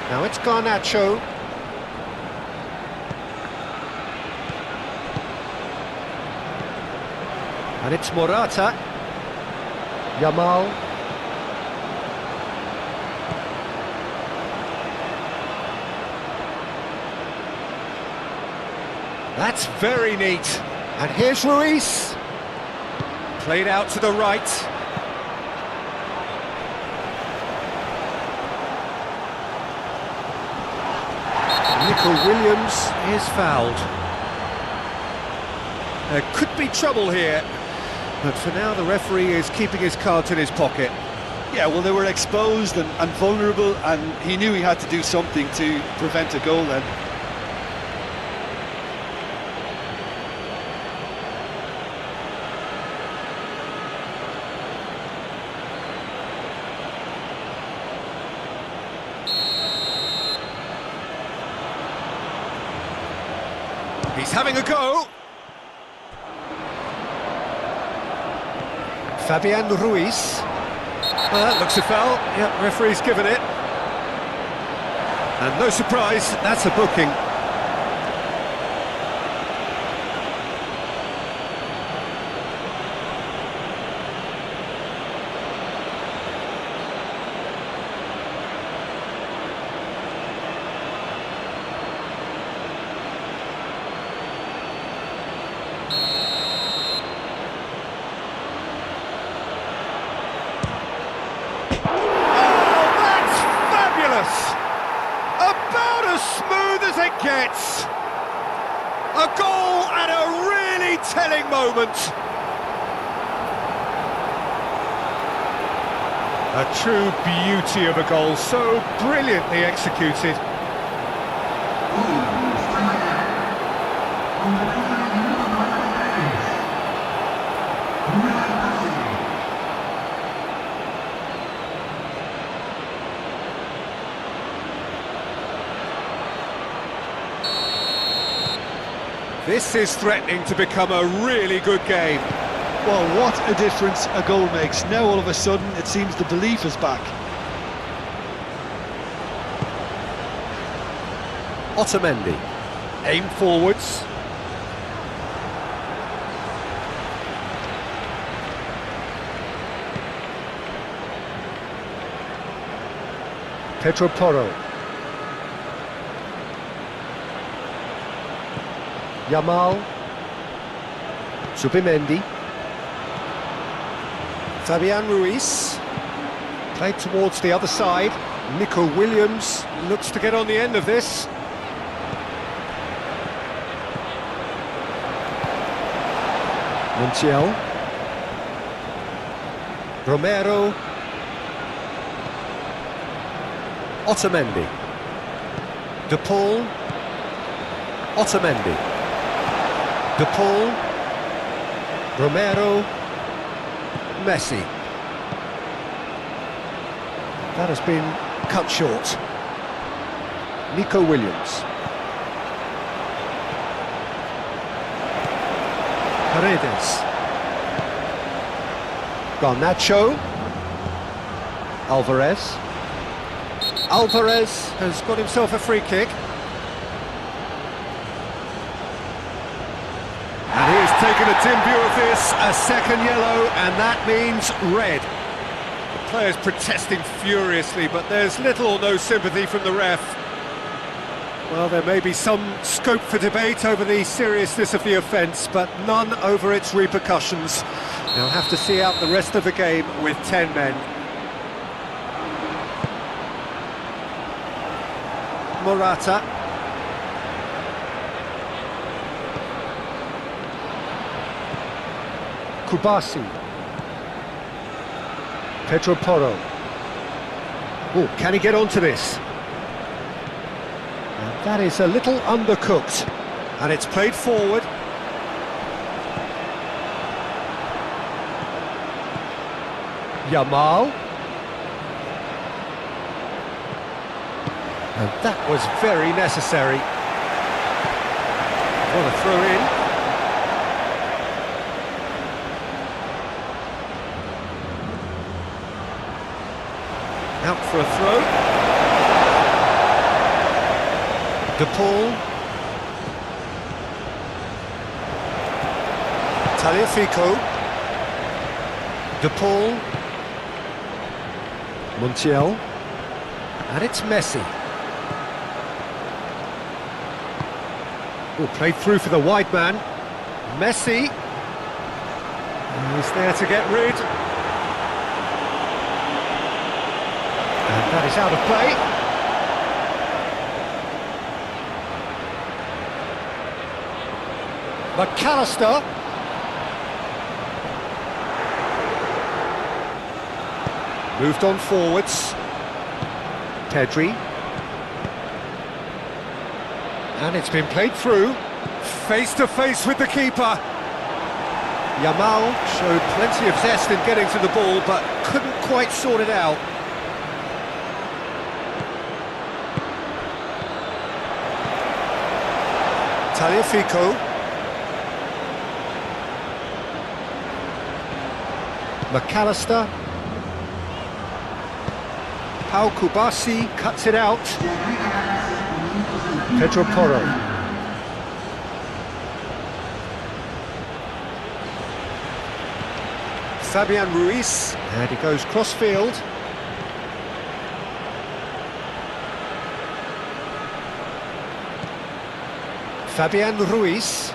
Now it's Garnacho. And it's Morata. Yamal. That's very neat. And here's Ruiz. Played out to the right. Nico Williams is fouled. There could be trouble here. But for now, the referee is keeping his cards in his pocket. Yeah, well, they were exposed and vulnerable, and he knew he had to do something to prevent a goal then. He's having a go. Fabian Ruiz. That looks a foul. Yeah, referee's given it. And no surprise, that's a booking. Gets a goal at a really telling moment. A true beauty of a goal, so brilliantly executed. This is threatening to become a really good game. Well, what a difference a goal makes. Now all of a sudden it seems the belief is back. Otamendi. Aim forwards. Pedro Porro. Yamal. Zubimendi. Fabian Ruiz. Played towards the other side. Nico Williams looks to get on the end of this. Montiel. Romero. Otamendi. De Paul. Otamendi. De Paul. Romero. Messi. That has been cut short. Nico Williams. Paredes. Garnacho. Alvarez. Alvarez has got himself a free kick. And he has taken a dim view of this, a second yellow, and that means red. The players protesting furiously, but there's little or no sympathy from the ref. Well, there may be some scope for debate over the seriousness of the offence, but none over its repercussions. They'll have to see out the rest of the game with 10 men. Morata. Kubasi. Pedro Porro. Oh, can he get onto this? And that is a little undercooked. And it's played forward. Yamal. And that was very necessary. What a throw in. Out for a throw. De Paul. Tagliafico. De Paul. Montiel. And it's Messi. Oh, played through for the wide man. Messi. He's there to get rid. And that is out of play. McAllister. Moved on forwards. Pedri. And it's been played through. Face to face with the keeper. Yamal showed plenty of zest in getting to the ball, but couldn't quite sort it out. Tagliafico. McAllister. Pau Kubasi cuts it out. Pedro Porro. Fabian Ruiz. And he goes cross-field. Fabian Ruiz.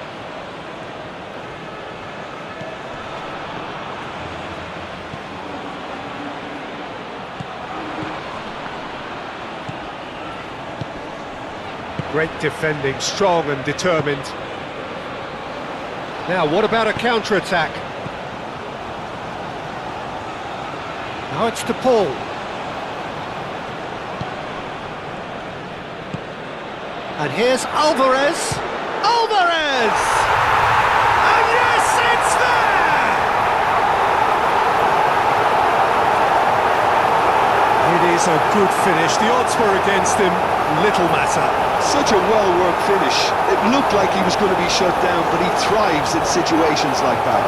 Great defending, strong and determined. Now, what about a counter-attack? Now it's De Paul. And here's Alvarez. Alvarez! And yes, it's there! It is a good finish. The odds were against him. Little matter. Such a well-worked finish. It looked like he was going to be shut down, but he thrives in situations like that.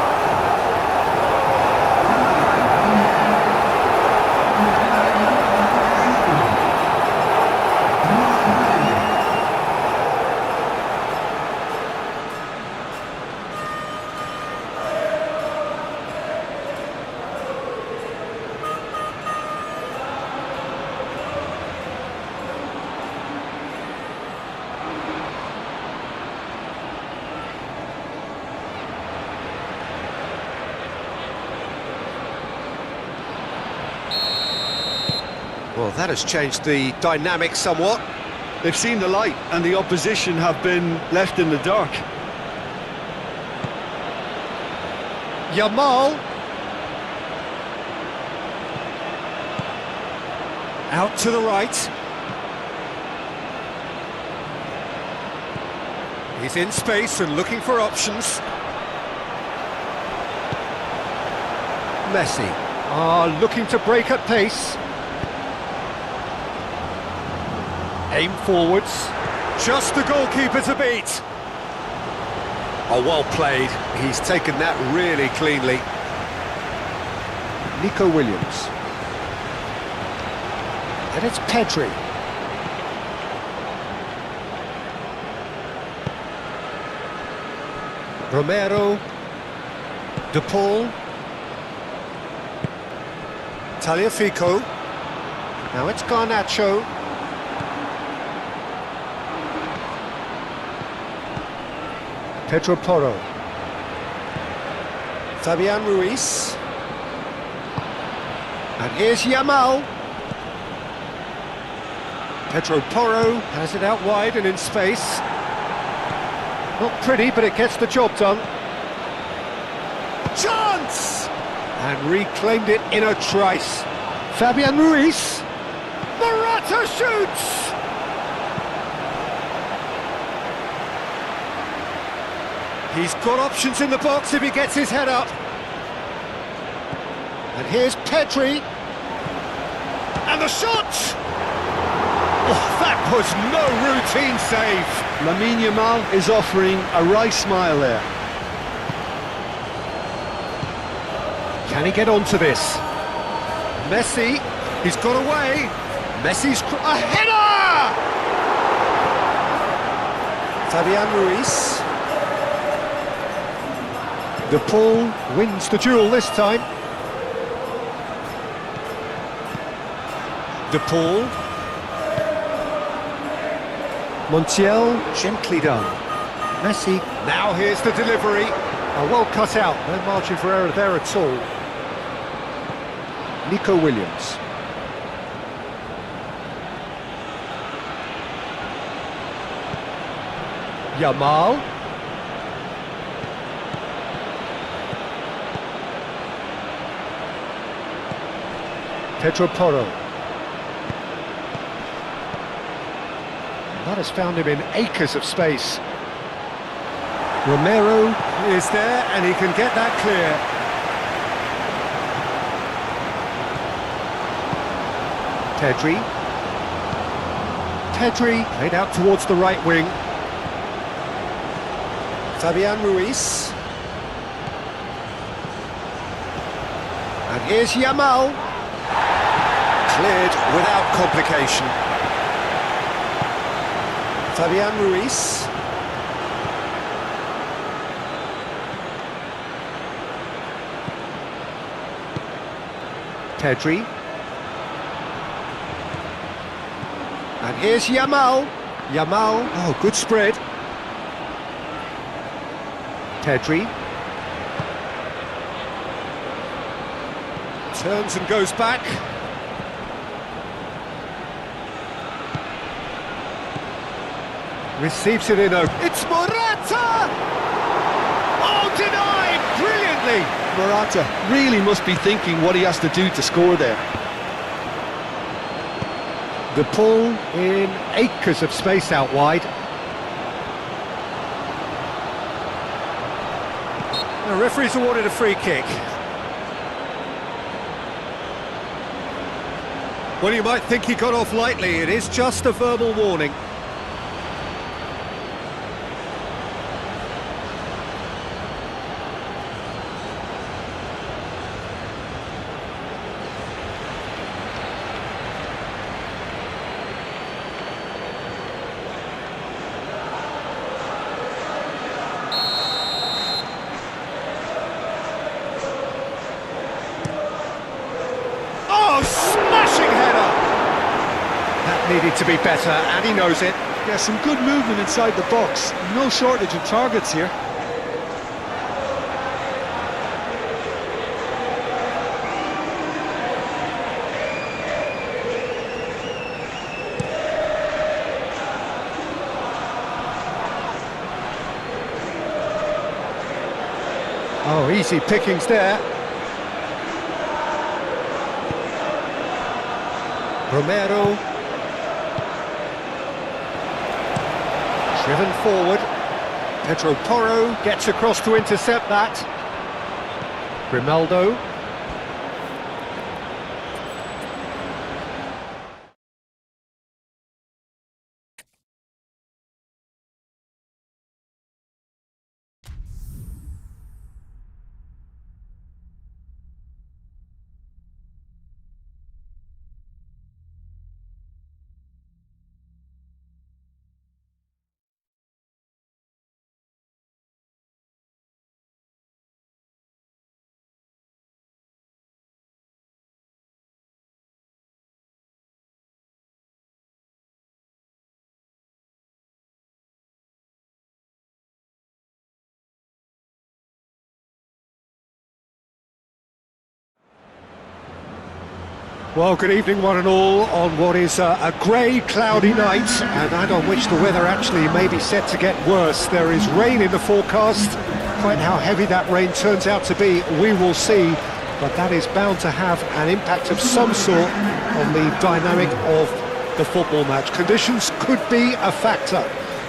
Well, that has changed the dynamic somewhat. They've seen the light and the opposition have been left in the dark. Yamal. Out to the right. He's in space and looking for options. Messi. Looking to break at pace. Aim forwards. Just the goalkeeper to beat. Oh, well played. He's taken that really cleanly. Nico Williams. And it's Pedri. Romero. De Paul. Tagliafico. Now it's Garnacho. Pedro Porro. Fabian Ruiz. And here's Yamal. Pedro Porro has it out wide and in space. Not pretty, but it gets the job done. Chance! And reclaimed it in a trice. Fabian Ruiz. Morata shoots! He's got options in the box if he gets his head up. And here's Pedri. And the shot! Oh, that was no routine save. Lamine Yamal is offering a wry smile there. Can he get onto this? Messi, he's got away. Messi's a header! Fabian Ruiz. De Paul wins the duel this time. De Paul. Montiel, gently done. Messi, now here's the delivery. Well cut out, no margin for error there at all. Nico Williams. Yamal. Pedro Porro. That has found him in acres of space. Romero is there and he can get that clear. Pedri played out towards the right wing. Fabian Ruiz. And here's Yamal. Cleared without complication. Fabian Ruiz. Pedri. And here's Yamal. Oh, good spread. Pedri. Turns and goes back. Receives it in a... It's Morata! Oh, denied! Brilliantly! Morata really must be thinking what he has to do to score there. De Paul in acres of space out wide. The referee's awarded a free kick. Well, you might think he got off lightly. It is just a verbal warning. Smashing header! That needed to be better, and he knows it. Yeah, some good movement inside the box. No shortage of targets here. Oh, easy pickings there. Romero. Driven forward. Pedro Porro gets across to intercept that. Grimaldo. Well, good evening one and all on what is a grey, cloudy night, and on which the weather actually may be set to get worse. There is rain in the forecast. Quite how heavy that rain turns out to be, we will see, but that is bound to have an impact of some sort on the dynamic of the football match. Conditions could be a factor.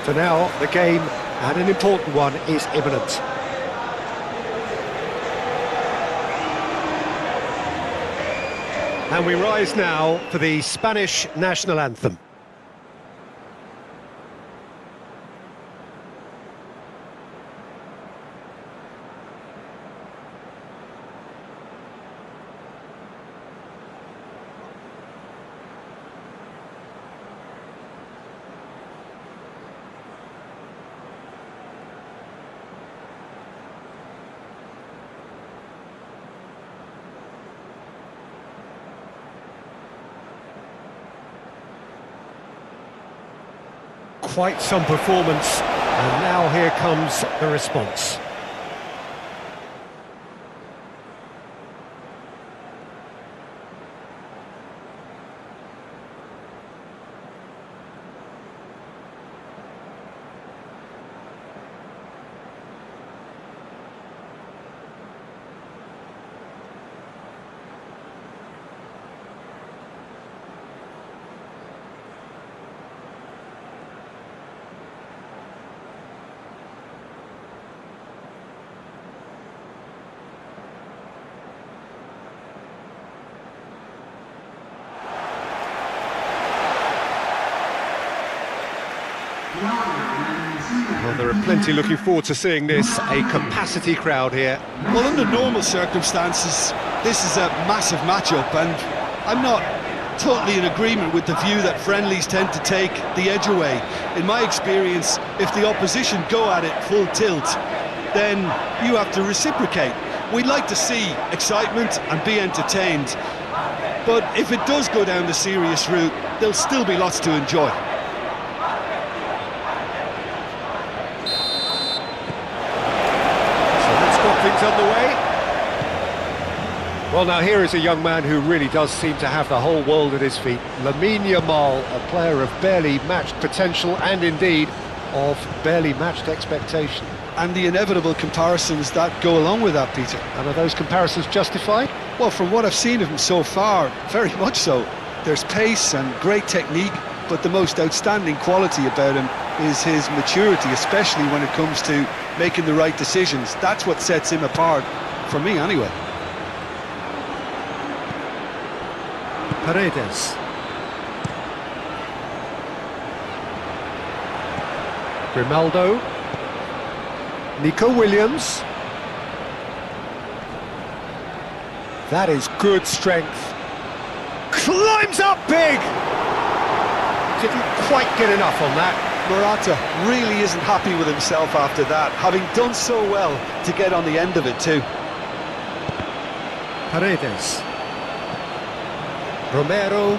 For now, the game, and an important one, is imminent. And we rise now for the Spanish national anthem. Quite some performance, and now here comes the response. Well, there are plenty looking forward to seeing this, a capacity crowd here. Well, under normal circumstances, this is a massive matchup, and I'm not totally in agreement with the view that friendlies tend to take the edge away. In my experience, if the opposition go at it full tilt, then you have to reciprocate. We'd like to see excitement and be entertained, but if it does go down the serious route, there'll still be lots to enjoy. Things underway. Well, now here is a young man who really does seem to have the whole world at his feet. Lamine Yamal, a player of barely matched potential and indeed of barely matched expectation. And the inevitable comparisons that go along with that, Peter. And are those comparisons justified? Well, from what I've seen of him so far, very much so. There's pace and great technique, but the most outstanding quality about him is his maturity, especially when it comes to making the right decisions. That's what sets him apart, for me anyway. Paredes. Grimaldo. Nico Williams. That is good strength. Climbs up big! Didn't quite get enough on that. Morata really isn't happy with himself after that, having done so well to get on the end of it too. Paredes. Romero.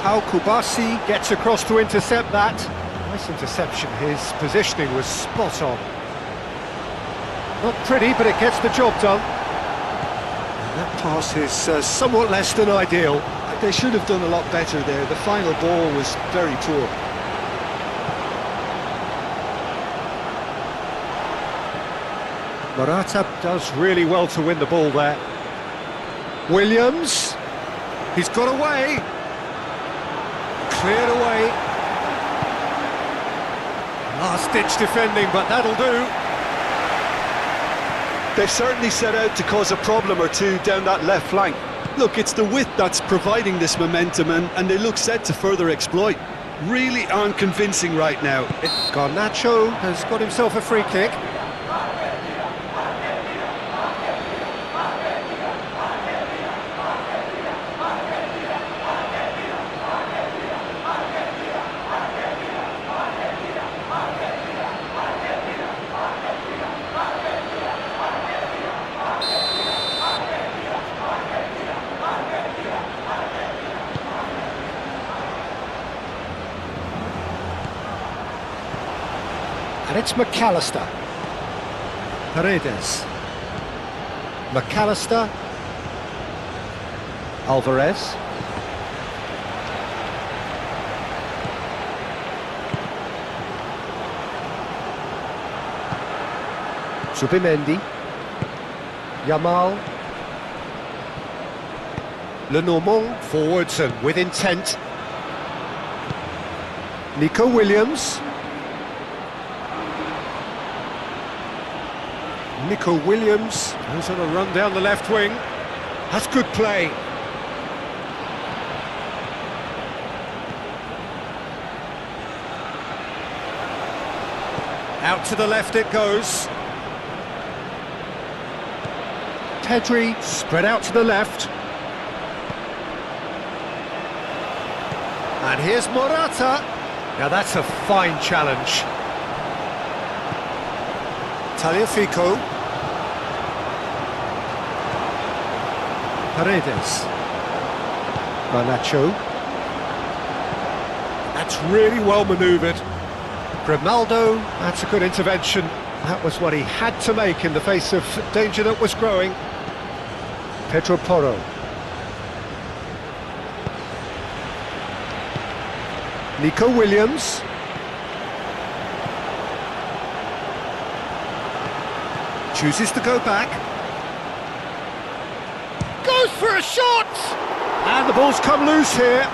Pau Kubasi gets across to intercept that. Nice interception, his positioning was spot on. Not pretty, but it gets the job done. And that pass is somewhat less than ideal. They should have done a lot better there. The final ball was very poor. Morata does really well to win the ball there. Williams, he's got away. Cleared away. Last-ditch defending, but that'll do. They've certainly set out to cause a problem or two down that left flank. Look, it's the width that's providing this momentum, and they look set to further exploit. Really aren't convincing right now. Garnacho has got himself a free kick. And it's McAllister. Paredes. McAllister. Alvarez. Zubimendi. Yamal. Lenormand forwards and with intent. Nico Williams. Nico Williams goes on a run down the left wing. That's good play. Out to the left it goes. Pedri spread out to the left. And here's Morata. Now that's a fine challenge. Tagliafico. Paredes. Garnacho. That's really well manoeuvred. Grimaldo, that's a good intervention. That was what he had to make in the face of danger that was growing. Pedro Porro. Nico Williams. Chooses to go back. Goes for a shot! And the ball's come loose here.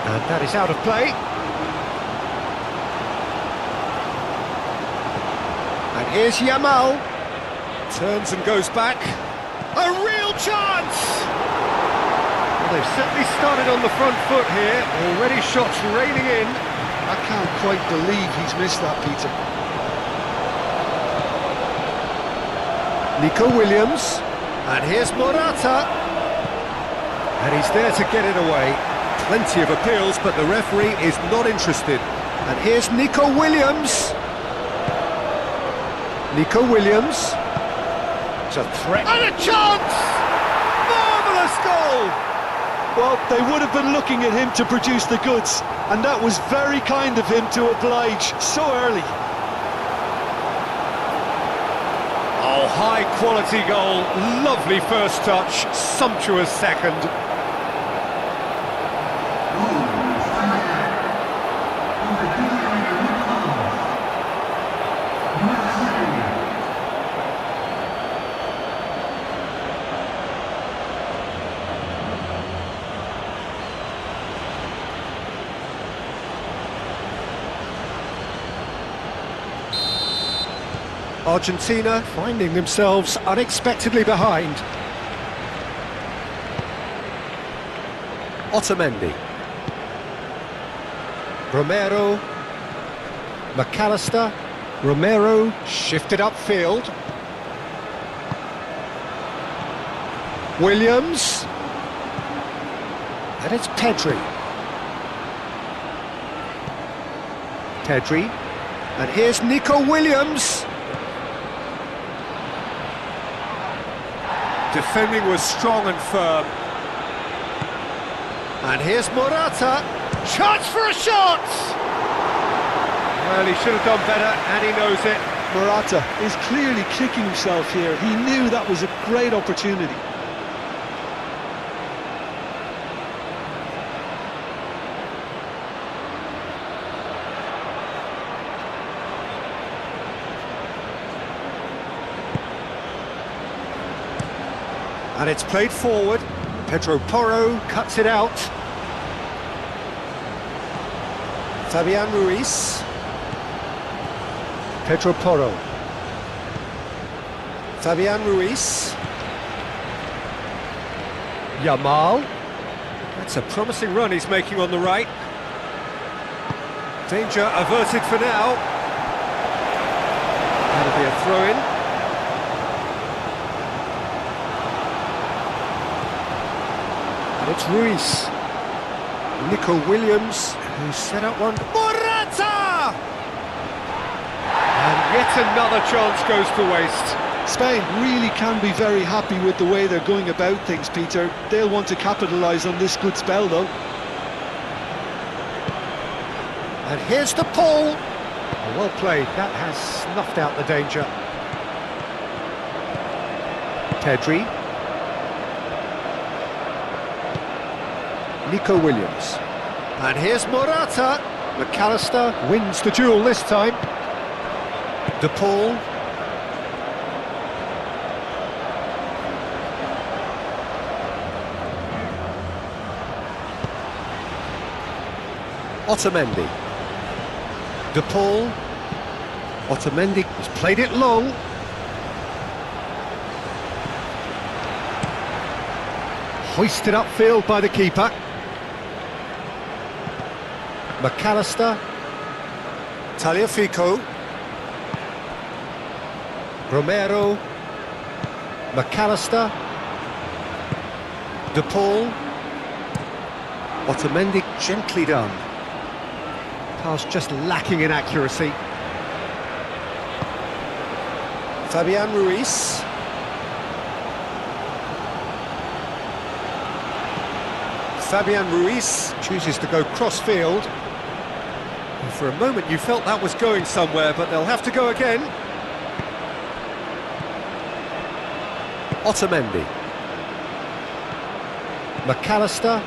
And that is out of play. And here's Yamal. Turns and goes back. A real chance! Well, they've certainly started on the front foot here. Already shots raining in. I can't quite believe he's missed that, Peter. Nico Williams, and here's Morata, and he's there to get it away. Plenty of appeals, but the referee is not interested. And here's Nico Williams. Nico Williams. It's a threat. And a chance! Marvellous goal! Well, they would have been looking at him to produce the goods, and that was very kind of him to oblige so early. Oh, high quality goal, lovely first touch, sumptuous second. Argentina finding themselves unexpectedly behind. Otamendi. Romero. McAllister. Romero shifted upfield. Williams. And it's Pedri. Pedri. And here's Nico Williams. Defending was strong and firm. And here's Morata. Chance for a shot! Well, he should have done better, and he knows it. Morata is clearly kicking himself here. He knew that was a great opportunity. And it's played forward. Pedro Porro cuts it out. Fabian Ruiz. Pedro Porro. Fabian Ruiz. Yamal. That's a promising run he's making on the right. Danger averted for now. That'll be a throw-in. And it's Ruiz. Nico Williams, who set up one. Morata! And yet another chance goes to waste. Spain really can be very happy with the way they're going about things, Peter. They'll want to capitalise on this good spell, though. And here's the pull. Oh, well played. That has snuffed out the danger. Pedri. Nico Williams. And here's Morata. McAllister wins the duel this time. De Paul. Otamendi. De Paul. Otamendi has played it long. Hoisted upfield by the keeper. McAllister. Tagliafico. Romero. McAllister. De Paul. Otamendi gently done. Pass just lacking in accuracy. Fabian Ruiz. Fabian Ruiz Chooses to go cross-field. For a moment you felt that was going somewhere, but they'll have to go again. Otamendi. McAllister.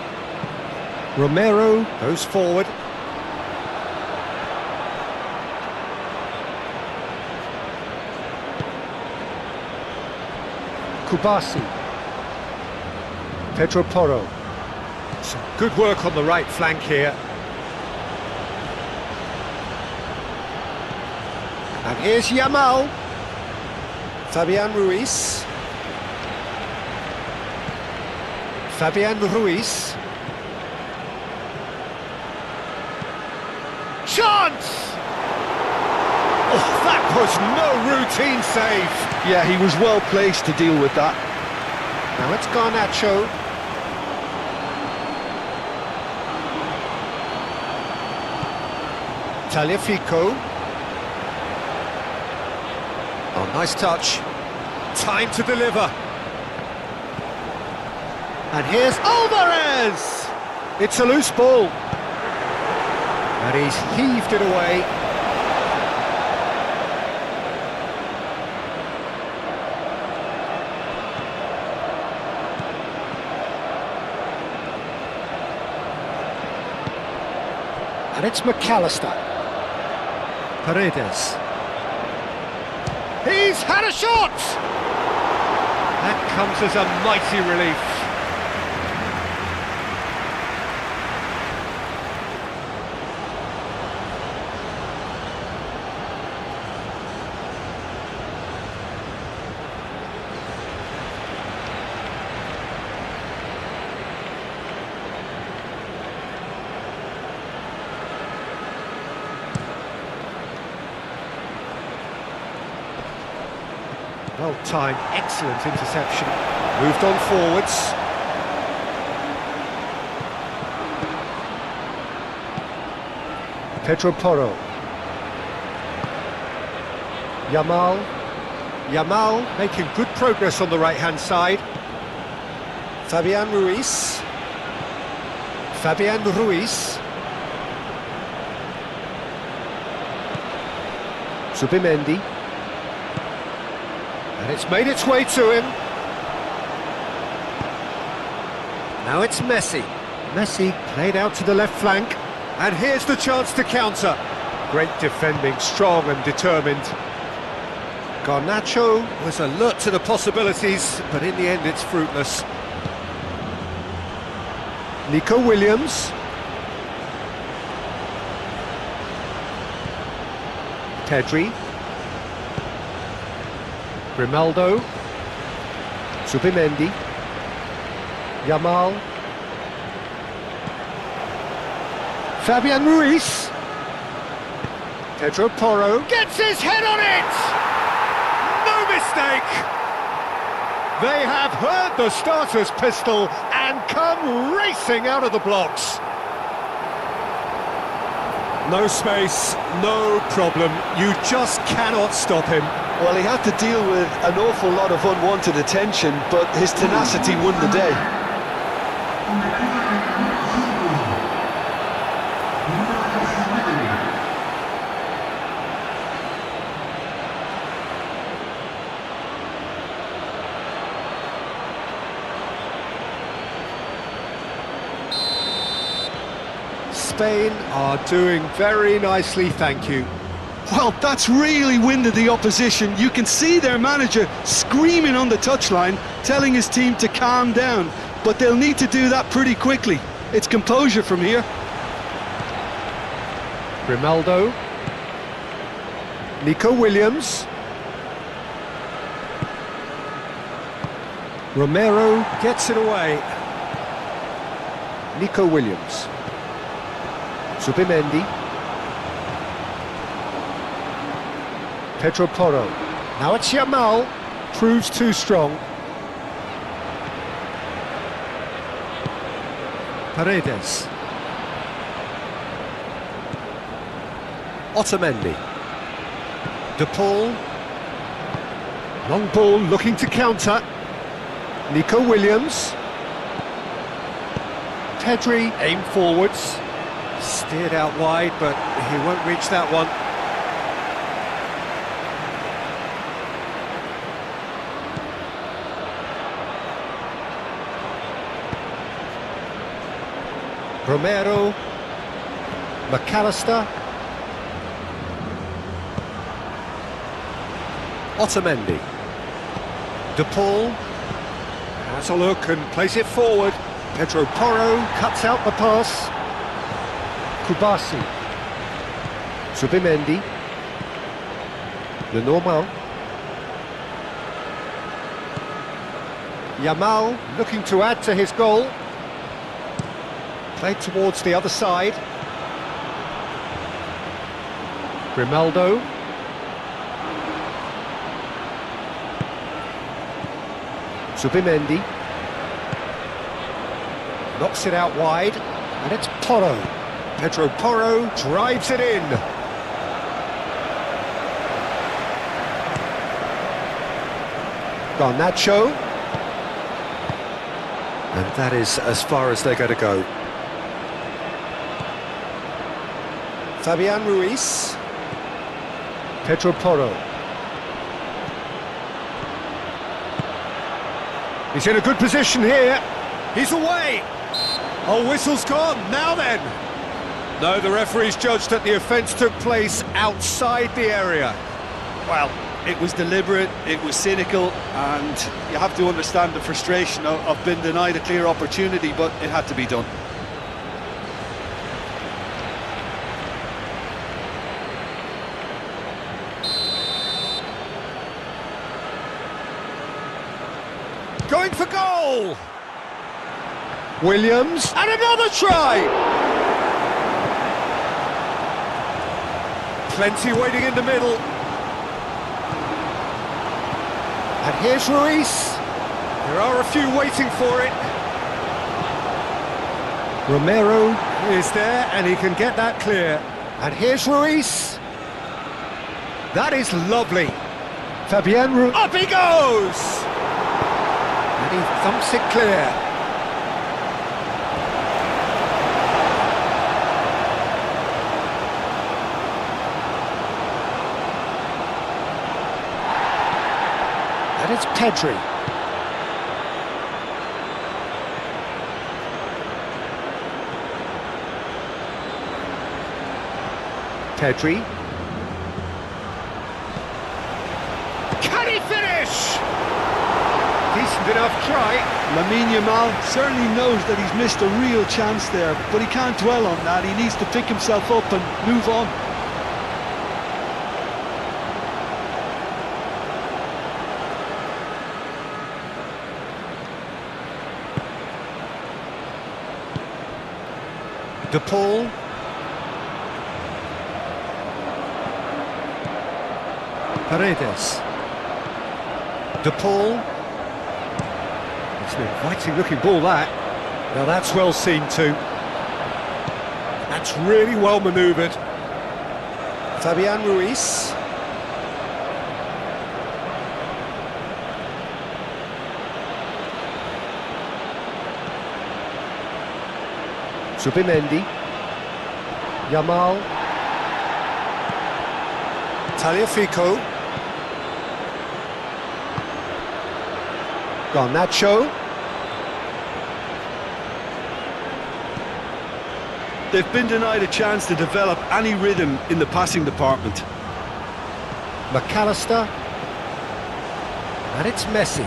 Romero goes forward. Kubasi. Pedro Porro. Some good work on the right flank here. And here's Yamal. Fabian Ruiz. Fabian Ruiz. Chance! Oh, that was no routine save. Yeah, he was well placed to deal with that. Now it's Garnacho. Tagliafico. Oh, nice touch. Time to deliver. And here's Alvarez! It's a loose ball. And he's heaved it away. And it's McAllister. Paredes. He's had a shot! That comes as a mighty relief. Well timed, excellent interception. Moved on forwards. Pedro Porro. Yamal making good progress on the right-hand side. Fabian Ruiz. Fabian Ruiz. Zubimendi. And it's made its way to him. Now it's Messi. Messi played out to the left flank. And here's the chance to counter. Great defending, strong and determined. Garnacho was alert to the possibilities, but in the end it's fruitless. Nico Williams. Pedri. Grimaldo. Zubimendi. Yamal. Fabian Ruiz. Pedro Porro gets his head on it! No mistake! They have heard the starter's pistol and come racing out of the blocks. No space, no problem. You just cannot stop him. Well, he had to deal with an awful lot of unwanted attention, but his tenacity won the day. Spain are doing very nicely, thank you. Well, that's really winded the opposition. You can see their manager screaming on the touchline, telling his team to calm down. But they'll need to do that pretty quickly. It's composure from here. Grimaldo. Nico Williams. Romero gets it away. Nico Williams. Zubimendi. Pedro Porro. Now it's Yamal. Proves too strong. Paredes. Otamendi. De Paul. Long ball looking to counter. Nico Williams. Pedri, aim forwards. Steered out wide, but he won't reach that one. Romero. McAllister. Otamendi. De Paul has a look and plays it forward. Pedro Porro cuts out the pass. Kubasi. Zubimendi. Lenormand. Yamal looking to add to his goal. Played towards the other side. Grimaldo. Zubimendi. Knocks it out wide, and it's Porro. Pedro Porro drives it in. Garnacho. And that is as far as they're going to go. Fabian Ruiz. Pedro Porro. He's in a good position here. He's away. Oh, whistle's gone. Now then. No, the referee's judged that the offence took place outside the area. Well, it was deliberate, it was cynical, and you have to understand the frustration of being denied a clear opportunity, but it had to be done. Going for goal! Williams, and another try! Plenty waiting in the middle. And here's Ruiz. There are a few waiting for it. Romero is there, and he can get that clear. And here's Ruiz. That is lovely. Fabian Ruiz. Up he goes! And he thumps it clear. And it's Pedri. Pedri. Good enough try. Lamine Yamal certainly knows that he's missed a real chance there, but he can't dwell on that. He needs to pick himself up and move on. De Paul. Paredes. De Paul. It's an inviting looking ball, that. Now that's well seen too. That's really well manoeuvred. Fabian Ruiz. Subimendi. Yamal. Tagliafico. Garnacho. They've been denied a chance to develop any rhythm in the passing department. McAllister. And it's Messi.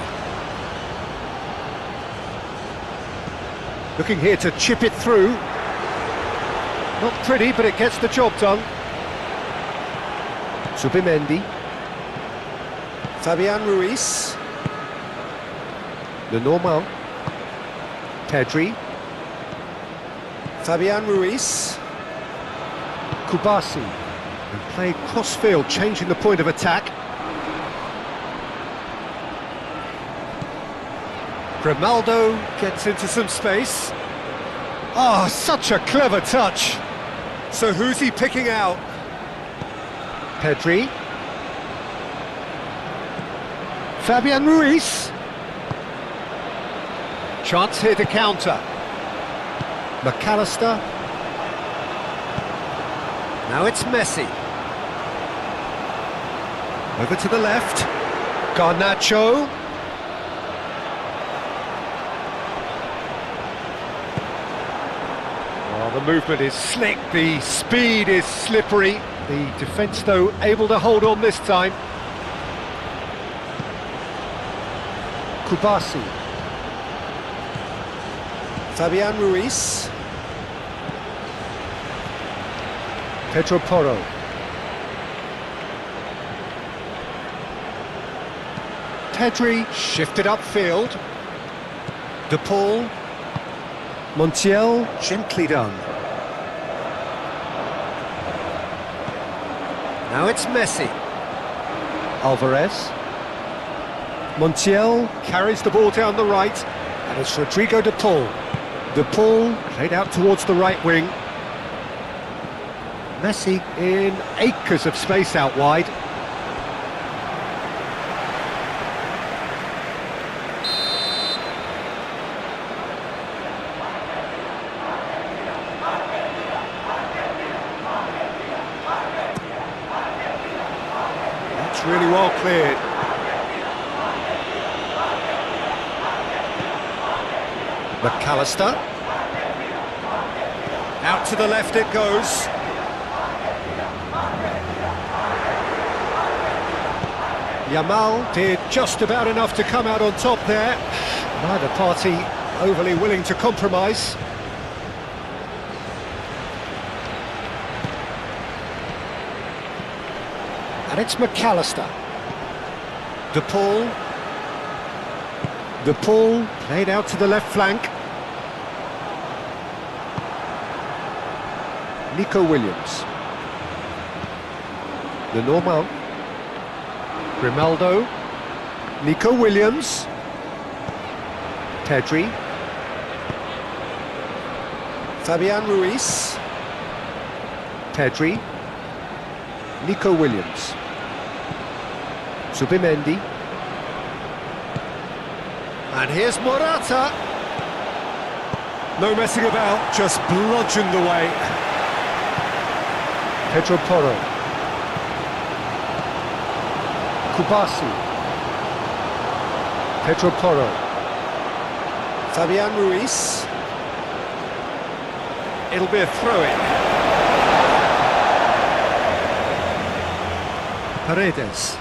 Looking here to chip it through. Not pretty, but it gets the job done. Subimendi. Fabian Ruiz. Lenormand. Pedri. Fabian Ruiz. Kubasi. And played cross-field, changing the point of attack. Grimaldo gets into some space. Oh, such a clever touch. So who's he picking out? Pedri. Fabian Ruiz. Chance here to counter. McAllister. Now it's Messi. Over to the left. Garnacho. Oh, the movement is slick, the speed is slippery. The defence, though, able to hold on this time. Kubasi. Fabian Ruiz. Pedro Porro. Pedri shifted upfield. De Paul. Montiel, gently done. Now it's Messi. Alvarez. Montiel carries the ball down the right, and it's Rodrigo De Paul. De Paul played out towards the right wing. Messi in acres of space out wide. That's really well cleared. McAllister. Out to the left it goes. Yamal did just about enough to come out on top there. Neither party overly willing to compromise. And it's McAllister. De Paul. De Paul played out to the left flank. Nico Williams. Lenormand. Grimaldo. Nico Williams. Pedri. Fabian Ruiz. Pedri. Nico Williams. Subimendi. And here's Morata. No messing about, just bludgeoned away. Pedro Porro. Kubasi. Pedro Porro. Fabian Ruiz. It'll be a throw-in. Paredes.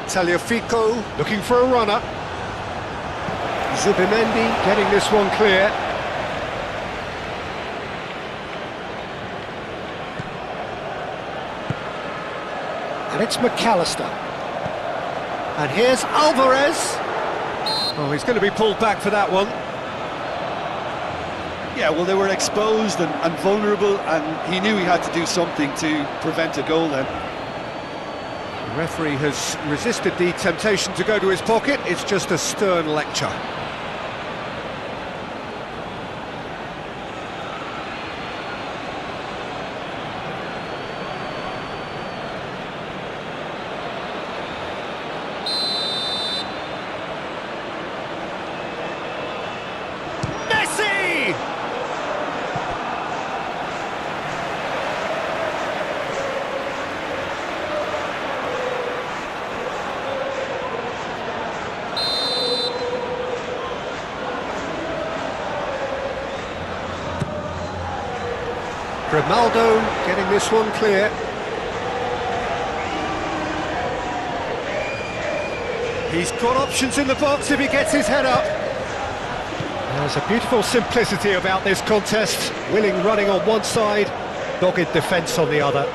Tagliafico looking for a runner. Zubimendi getting this one clear. And it's McAllister. And here's Alvarez. Oh, he's going to be pulled back for that one. Yeah, well, they were exposed and vulnerable, and he knew he had to do something to prevent a goal then. The referee has resisted the temptation to go to his pocket. It's just a stern lecture. Grimaldo getting this one clear. He's got options in the box if he gets his head up. There's a beautiful simplicity about this contest. Willing running on one side, dogged defence on the other.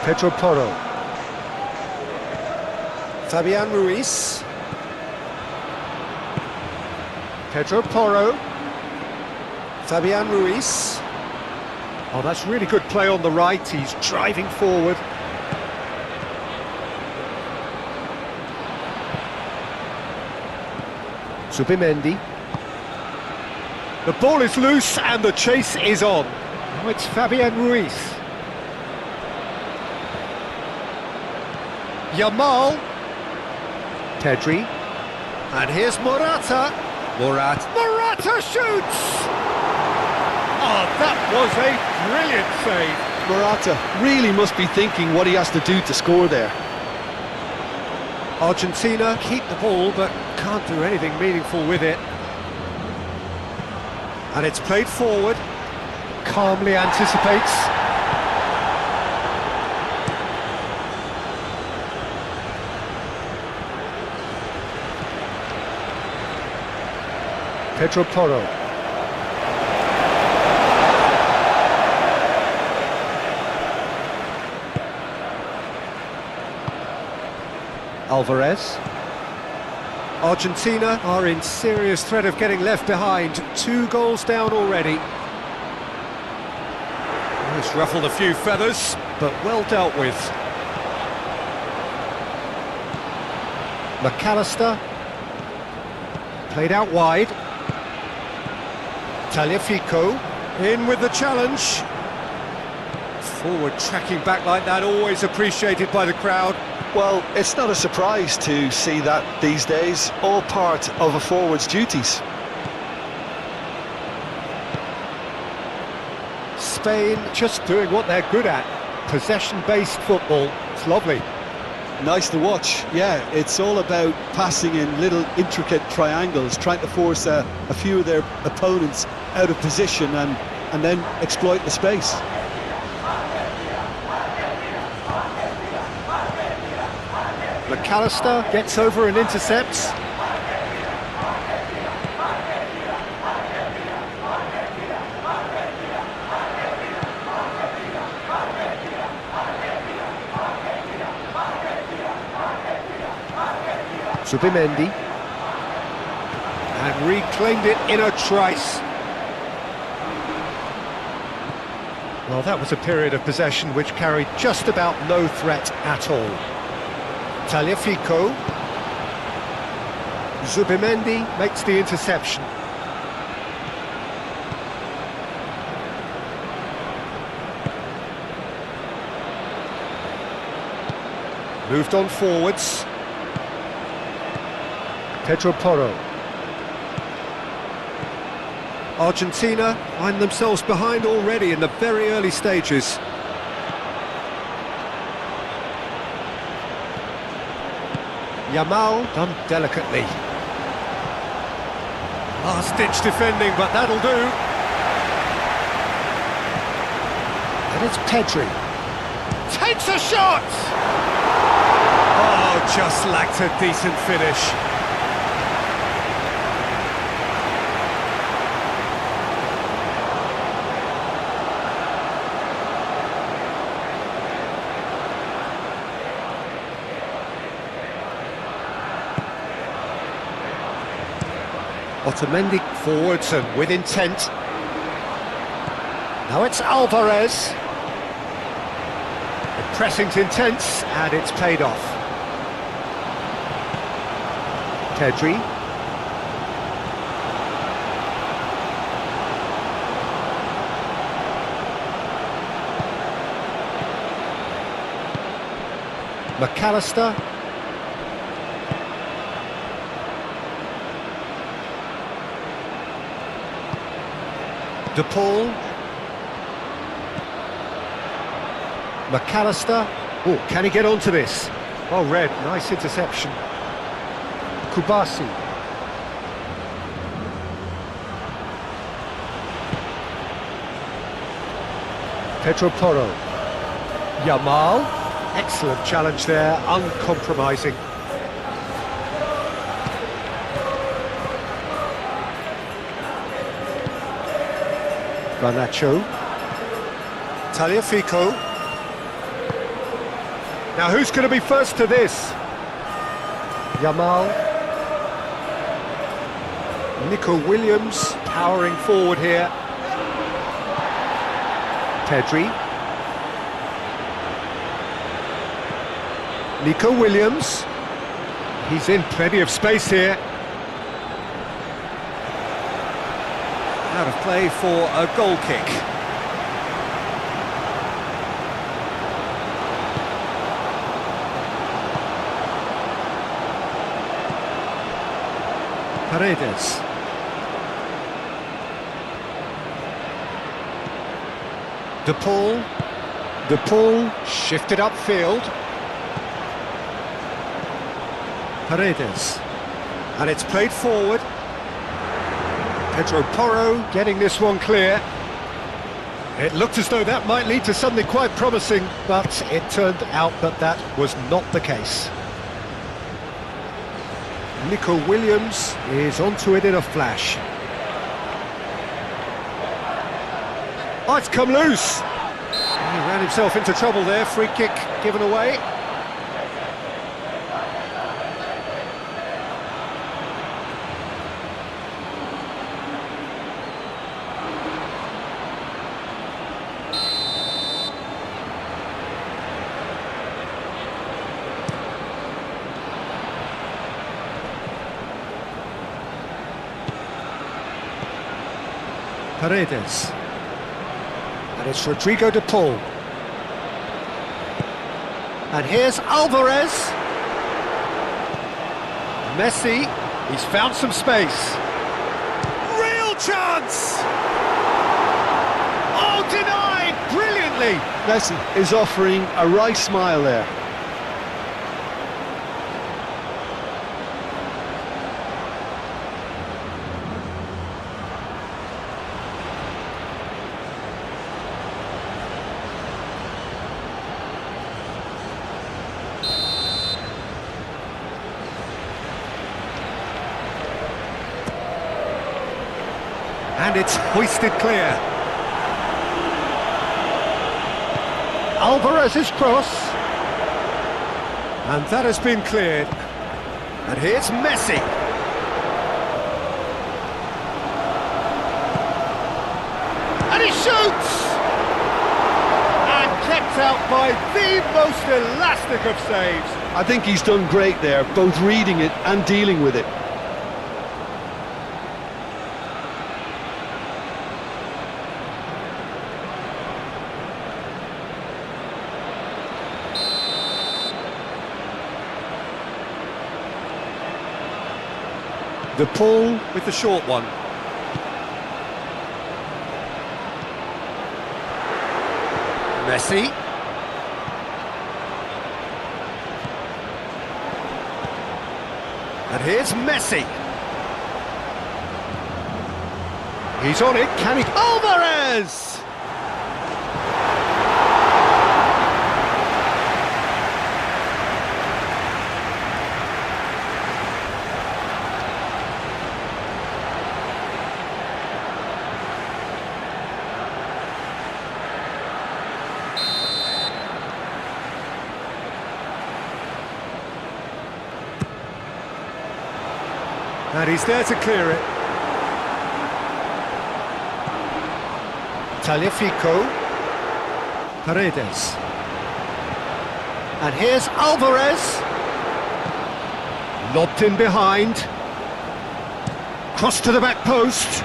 Pedro Porro. Fabian Ruiz. Pedro Porro. Fabian Ruiz. Oh, that's really good play on the right. He's driving forward. Zubimendi. The ball is loose and the chase is on. Now it's Fabian Ruiz. Yamal. Pedri. And here's Morata. Morata shoots! Oh, that was a brilliant save. Morata really must be thinking what he has to do to score there. Argentina keep the ball but can't do anything meaningful with it. And it's played forward. Calmly anticipates. Pedro Porro. Alvarez. Argentina are in serious threat of getting left behind. 2 goals down already. It's ruffled a few feathers, but well dealt with. McAllister. Played out wide. Tagliafico. In with the challenge. Forward tracking back like that, always appreciated by the crowd. Well, it's not a surprise to see that these days, all part of a forward's duties. Spain just doing what they're good at, possession-based football. It's lovely. Nice to watch. Yeah, it's all about passing in little intricate triangles, trying to force a few of their opponents out of position and then exploit the space. McAllister gets over and intercepts. Zubimendi. And reclaimed it in a trice. Well, that was a period of possession which carried just about no threat at all. Tagliafico. Zubimendi makes the interception. Moved on forwards. Pedro Porro. Argentina find themselves behind already in the very early stages. Yamal done delicately. Last-ditch defending, but that'll do. And it's Pedri. takes a shot! Oh, just lacked a decent finish. Otamendi forwards and with intent. Now it's Alvarez. The pressing's intense and it's paid off. Pedri. McAllister. De Paul. McAllister. Oh, can he get onto this? Oh, Red, nice interception. Kubasi. Pedro Porro. Yamal. Excellent challenge there, uncompromising. Garnacho. Tagliafico. Now who's going to be first to this? Yamal. Nico Williams powering forward here. Pedri. Nico Williams. He's in plenty of space here. Out of play for a goal kick. Paredes. De Paul. De Paul shifted upfield. Paredes. And it's played forward. Pedro Porro getting this one clear. It looked as though that might lead to something quite promising, but it turned out that that was not the case. Nico Williams is onto it in a flash. Oh, it's come loose! He ran himself into trouble there, free kick given away. Paredes. And it's Rodrigo de Paul. And here's Alvarez. Messi, he's found some space. Real chance! Oh, denied brilliantly! Messi is offering a right smile there. And it's hoisted clear. Alvarez's cross. And that has been cleared. And here's Messi. And he shoots! And kept out by the most elastic of saves. I think he's done great there, both reading it and dealing with it. De Paul with the short one. Messi. And here's Messi. He's on it, can he? Alvarez! And he's there to clear it. Tagliafico. Paredes. And here's Alvarez. Lobbed in behind. Cross to the back post.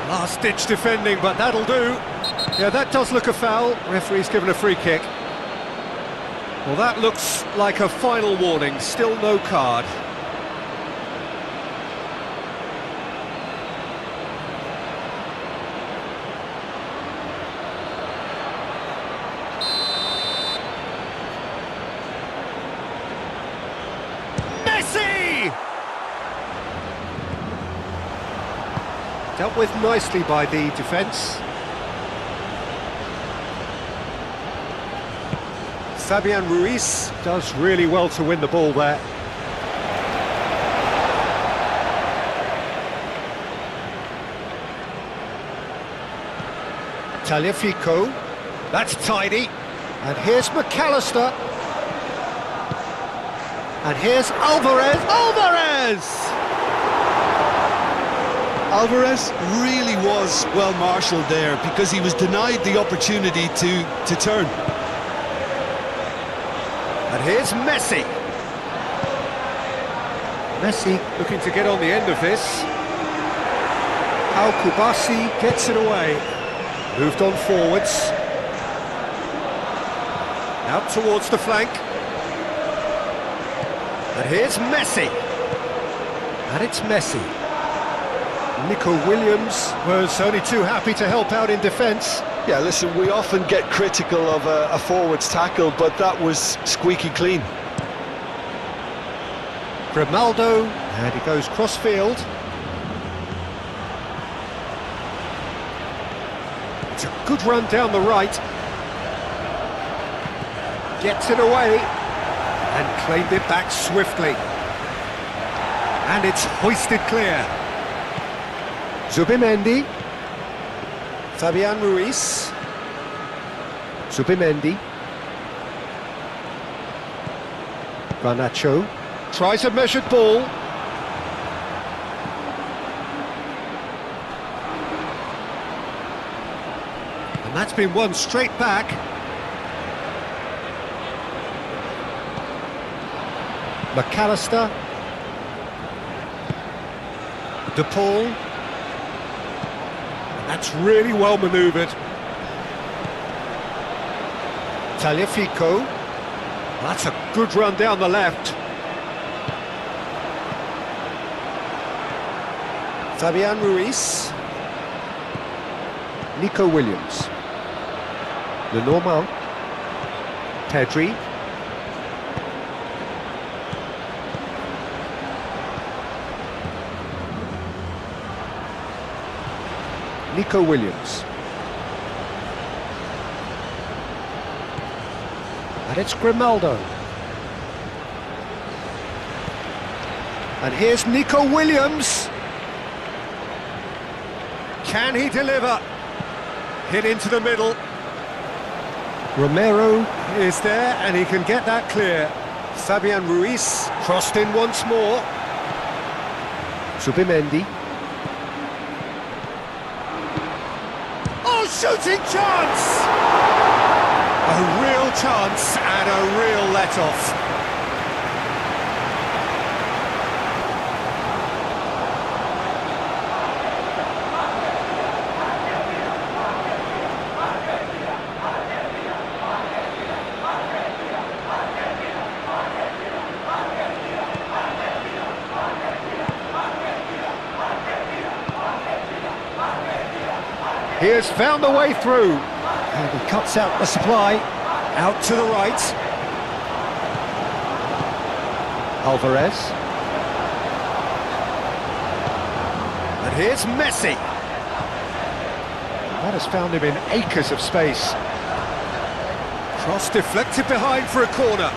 Last-ditch defending, but that'll do. Yeah, that does look a foul. Referee's given a free kick. Well, that looks like a final warning. Still no card. Dealt with nicely by the defence. Fabian Ruiz does really well to win the ball there. Tagliafico, that's tidy. And here's McAllister. And here's Alvarez. Alvarez! Alvarez really was well marshalled there because he was denied the opportunity to turn. And here's Messi. Messi looking to get on the end of this. Al-Kubasi gets it away. Moved on forwards. Out towards the flank. And here's Messi. And it's Messi. Nico Williams was only too happy to help out in defence. Yeah, listen, we often get critical of a forward's tackle, but that was squeaky clean. Grimaldo, and he goes cross-field. It's a good run down the right. Gets it away, and claimed it back swiftly. And it's hoisted clear. Zubimendi, Fabian Ruiz, Zubimendi, Garnacho, tries a measured ball. And that's been won straight back. McAllister, De Paul. That's really well manoeuvred. Tagliafico. That's a good run down the left. Fabian Ruiz. Nico Williams. Lenormand. Pedri. Nico Williams. And it's Grimaldo. And here's Nico Williams. Can he deliver? Hit into the middle. Romero is there and he can get that clear. Fabian Ruiz crossed in once more. Zubimendi. Shooting chance! A real chance and a real let-off. He has found the way through, and he cuts out the supply, out to the right. Alvarez. And here's Messi. That has found him in acres of space. Cross deflected behind for a corner.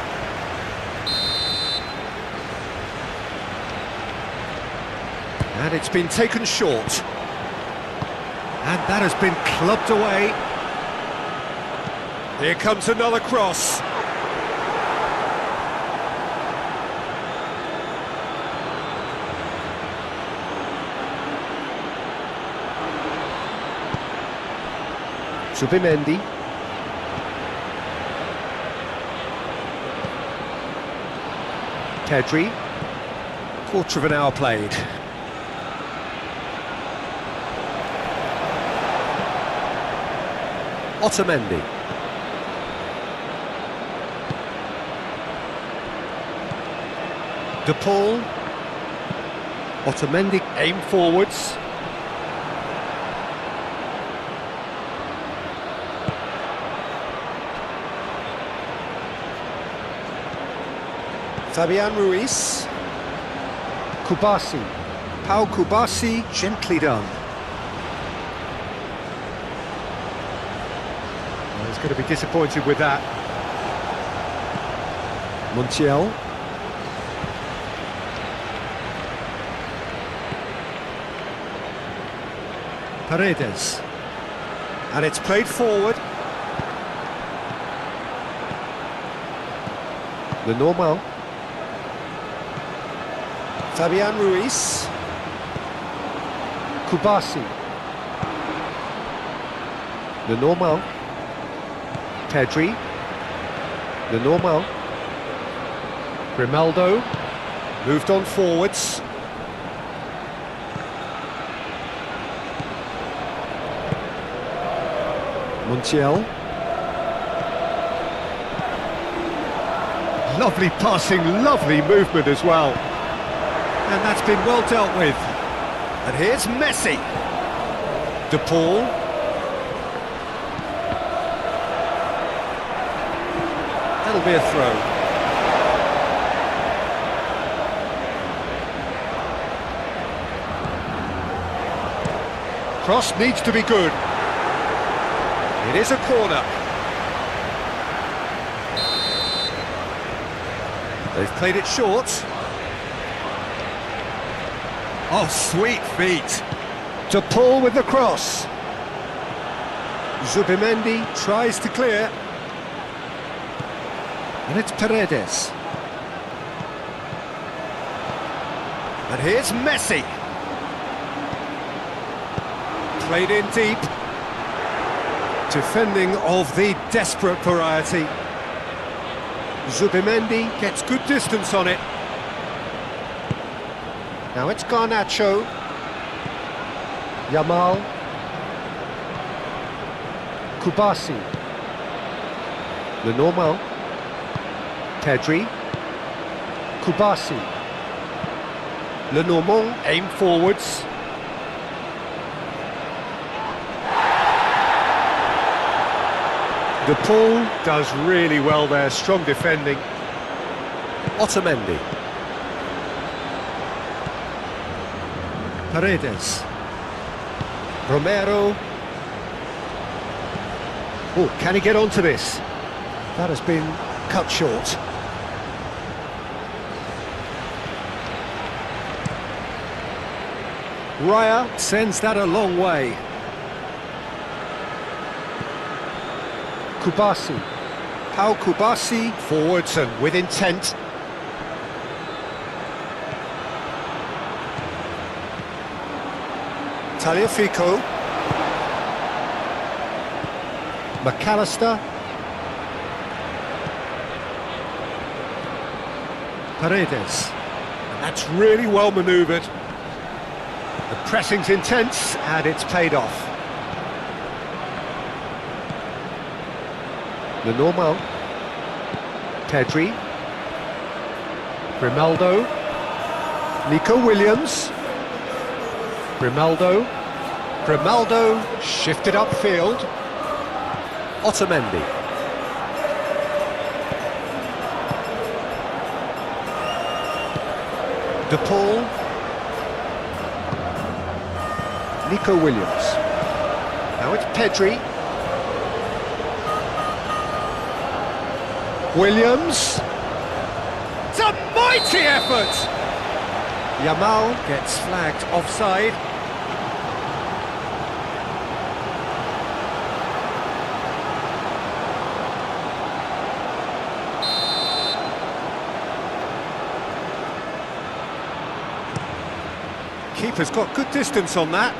And it's been taken short. And that has been clubbed away. Here comes another cross. Zubimendi. Pedri. Quarter of an hour played. Otamendi. De Paul. Otamendi aim forwards. Fabian Ruiz. Kubasi. Pau Kubasi, gently done. Well, he's going to be disappointed with that. Montiel. Paredes. And it's played forward. The normal. Fabian Ruiz. Kubasi. The normal. Pedri. The normal. Grimaldo. Moved on forwards. Montiel. Lovely passing, lovely movement as well. And that's been well dealt with. And here's Messi. De Paul. That'll be a throw. Cross needs to be good. It is a corner. They've played it short. Oh, sweet feet. De Paul with the cross. Zubimendi tries to clear. And it's Paredes. And here's Messi. Played in deep. Defending of the desperate variety. Zubimendi gets good distance on it. Now it's Garnacho. Yamal. Kubasi. The normal. Pedri. Kubasi. Le Normand aim forwards. De Paul does really well there, strong defending. Otamendi. Paredes. Romero. Oh, can he get onto this? That has been cut short. Raya sends that a long way. Kubasi. Pau Kubasi forwards and with intent. Tagliafico. McAllister. Paredes. And that's really well manoeuvred. The pressing's intense and it's paid off. The normal. Pedri. Grimaldo. Nico Williams. Grimaldo. Grimaldo shifted upfield. Otamendi. De Paul. Nico Williams. Now it's Pedri. Williams. It's a mighty effort! Yamal gets flagged offside. Keeper's got good distance on that.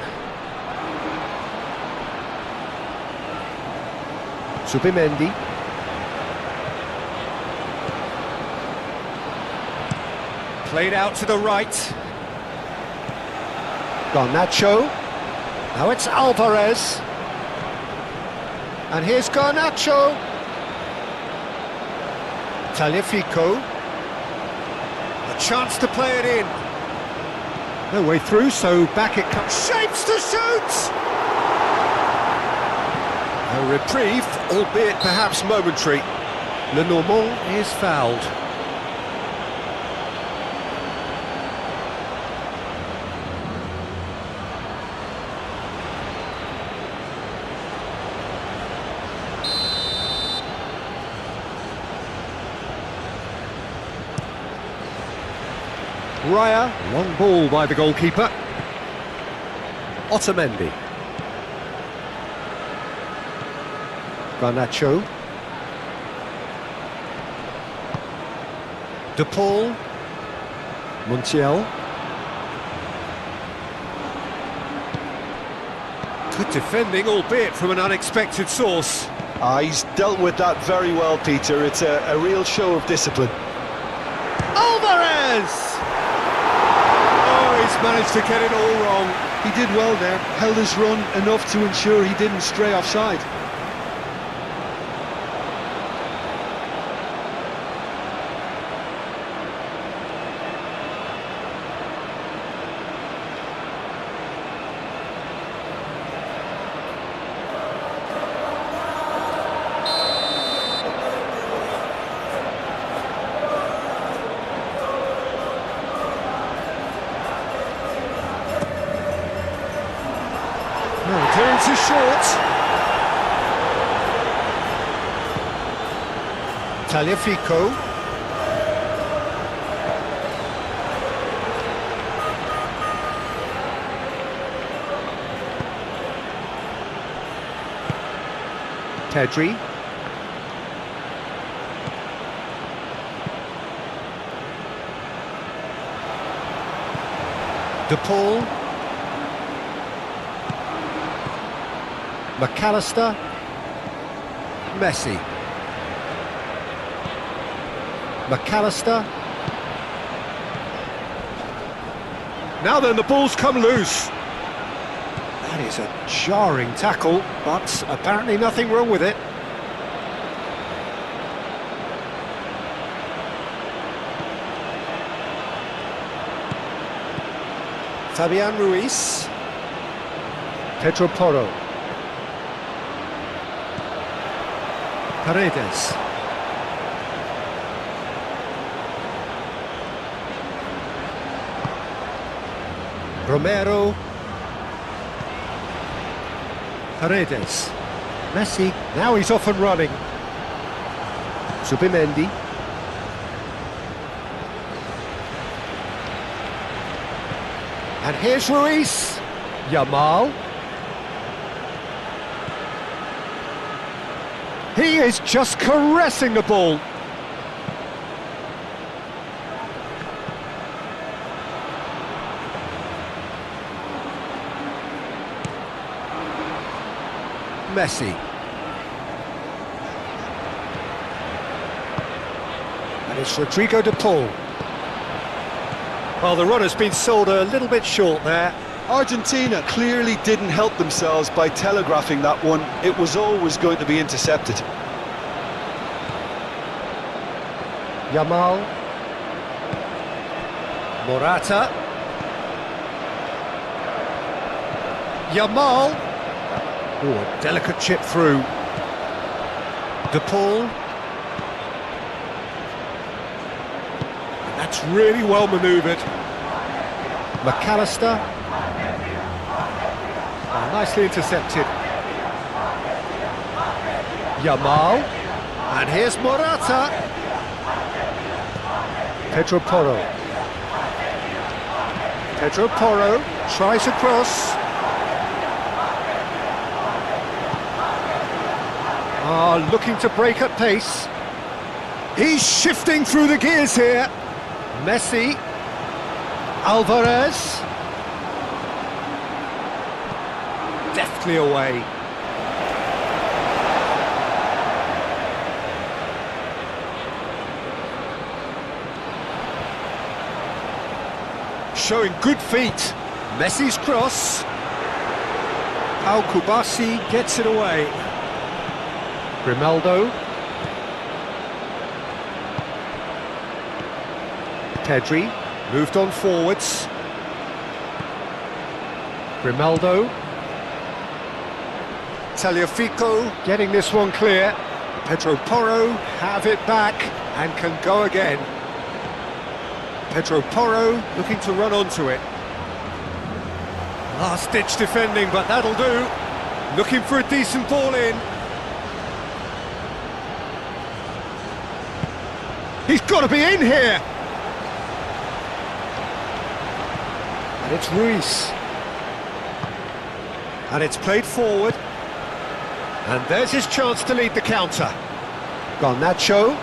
Subimendi. Played out to the right. Garnacho. Now it's Alvarez. And here's Garnacho. Tagliafico. A chance to play it in. No way through, so back it comes. Shapes to shoot! A reprieve, albeit perhaps momentary. Lenormand is fouled. Raya, long ball by the goalkeeper. Otamendi. Garnacho. De Paul. Montiel. Good defending, albeit from an unexpected source. He's dealt with that very well, Peter. It's a real show of discipline. Alvarez! Oh, he's managed to get it all wrong. He did well there, held his run enough to ensure he didn't stray offside. No, clearance is short. Tagliafico. Pedri. De Paul. McAllister. Messi. McAllister. Now then, the ball's come loose. That is a jarring tackle, but apparently nothing wrong with it. Fabian Ruiz. Pedro Porro. Paredes. Romero. Paredes. Messi. Now he's off and running. Subimendi. And here's Ruiz. Yamal. He is just caressing the ball. Messi. And it's Rodrigo de Paul. Well, the run has been sold a little bit short there. Argentina clearly didn't help themselves by telegraphing that one. It was always going to be intercepted. Yamal. Morata. Yamal. Oh, a delicate chip through. De Paul. That's really well manoeuvred. McAllister. Oh, nicely intercepted. Yamal. And here's Morata. Pedro Porro. Pedro Porro tries a cross. Looking to break at pace. He's shifting through the gears here. Messi. Alvarez. Deftly away. showing good feet. Messi's cross. Al Kubasi gets it away. Grimaldo. Pedri moved on forwards. Grimaldo. Tagliafico getting this one clear. Pedro Porro have it back and can go again. Pedro Porro looking to run onto it. Last-ditch defending, but that'll do. Looking for a decent ball in. He's got to be in here! And it's Ruiz. And it's played forward. And there's his chance to lead the counter. Garnacho.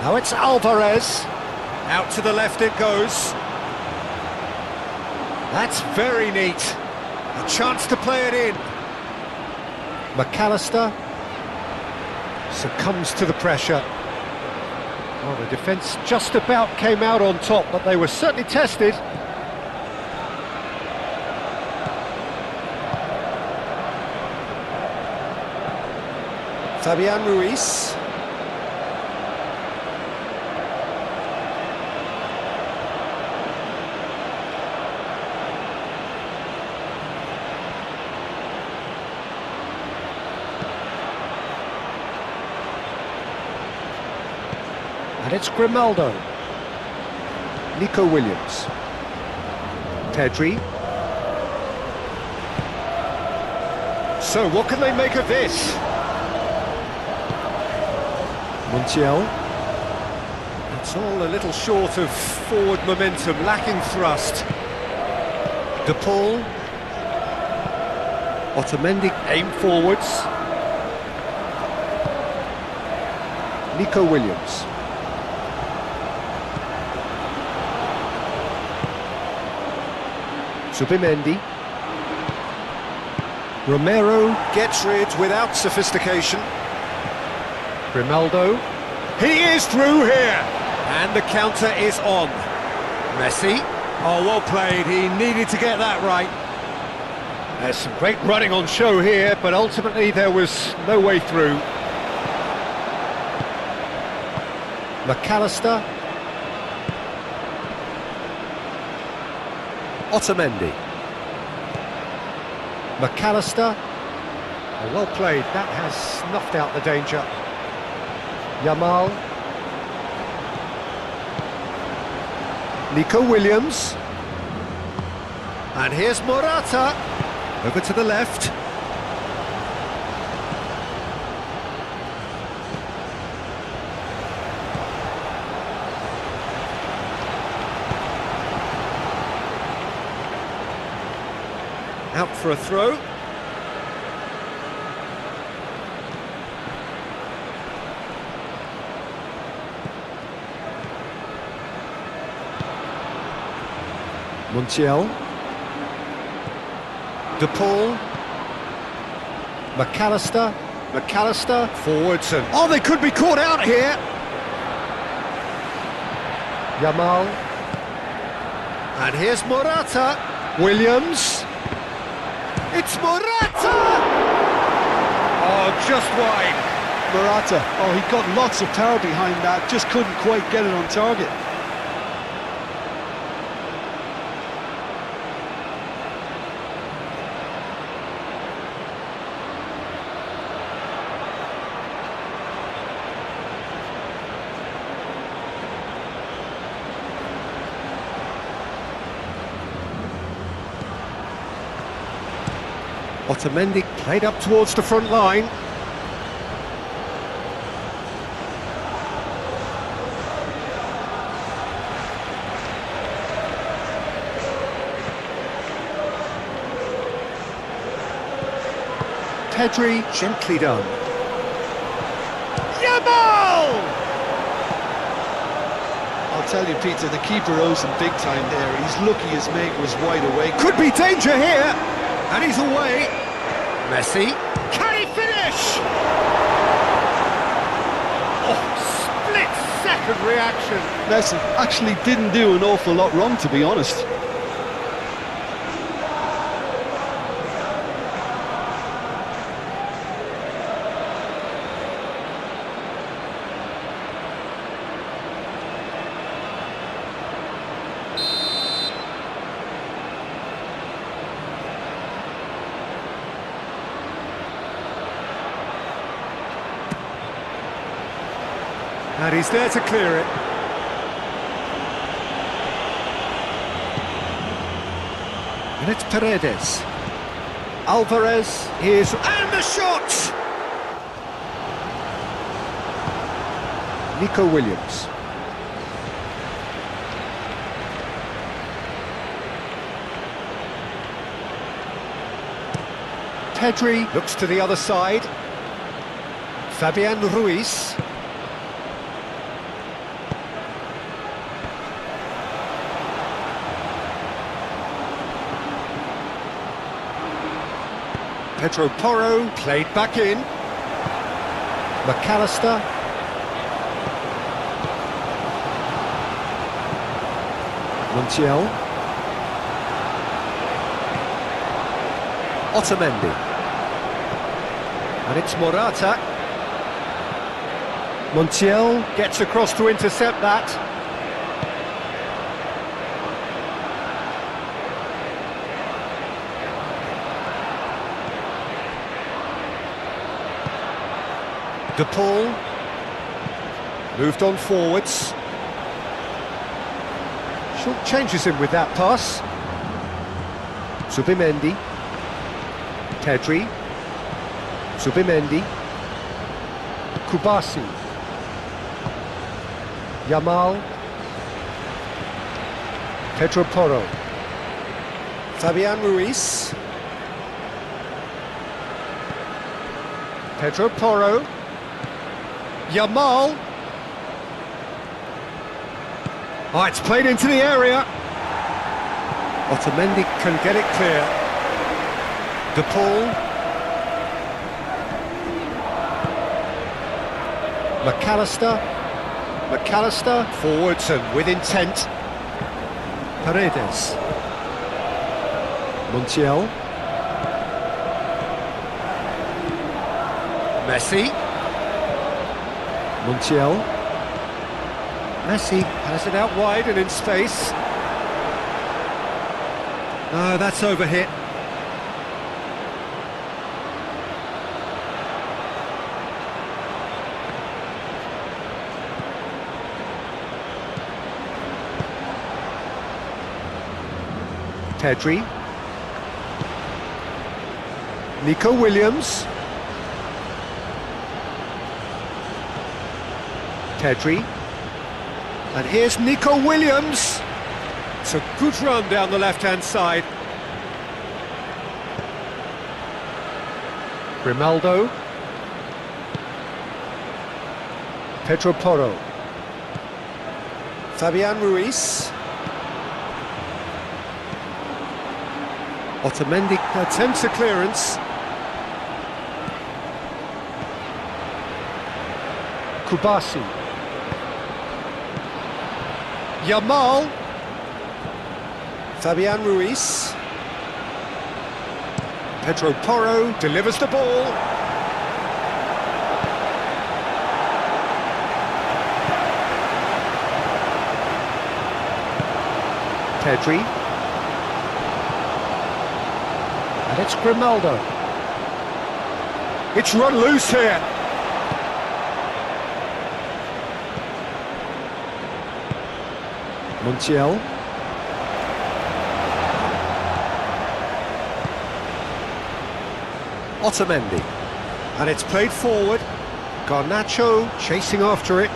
Now it's Alvarez. Out to the left it goes. That's very neat. A chance to play it in. McAllister succumbs to the pressure. Well, the defence just about came out on top, but they were certainly tested. Fabian Ruiz. And it's Grimaldo. Nico Williams. Pedri. So what can they make of this? Montiel. It's all a little short of forward momentum, lacking thrust. De Paul. Otamendi aim forwards. Nico Williams. Zubimendi. Romero gets rid without sophistication. Grimaldo. He is through here! And the counter is on. Messi. Oh, well played. He needed to get that right. There's some great running on show here, but ultimately there was no way through. McAllister. Otamendi. McAllister. Oh, well played. That has snuffed out the danger. Yamal. Nico Williams. And here's Morata. Over to the left. Out for a throw. Montiel. De Paul. McAllister. McAllister forwards and... Oh, they could be caught out here! Yamal. And here's Morata. Williams. It's Morata! Oh, just wide. Morata, oh, he got lots of power behind that, just couldn't quite get it on target. Otamendi played up towards the front line. Pedri, gently done. Yamal! I'll tell you, Peter, the keeper owes him big time there. He's lucky his mate was wide awake. Could be danger here! And he's away. Messi. Can he finish? Oh, split instant reaction. Messi actually didn't do an awful lot wrong, to be honest. And he's there to clear it. And it's Paredes. Alvarez is... And the shot! Nico Williams. Pedri looks to the other side. Fabian Ruiz. Pedro Porro played back in. McAllister. Montiel. Otamendi. And it's Morata. Montiel gets across to intercept that. De Paul moved on forwards. Short changes him with that pass. Subimendi. Pedri. Subimendi. Kubasi. Yamal. Pedro Porro. Fabian Ruiz. Pedro Porro. Yamal. Oh, it's played into the area. Otamendi can get it clear. De Paul. McAllister. McAllister forwards and with intent. Paredes. Montiel. Messi. Montiel. Messi has it out wide and in space. No, that's overhit. Pedri. Nico Williams. Pedri. And here's Nico Williams. It's a good run down the left-hand side. Grimaldo. Pedro Porro. Fabian Ruiz. Otamendi attempts a clearance. Kubasi. Yamal. Fabian Ruiz. Pedro Porro delivers the ball. Pedri. And it's Grimaldo. It's run loose here. Montiel. Otamendi. And it's played forward. Garnacho chasing after it.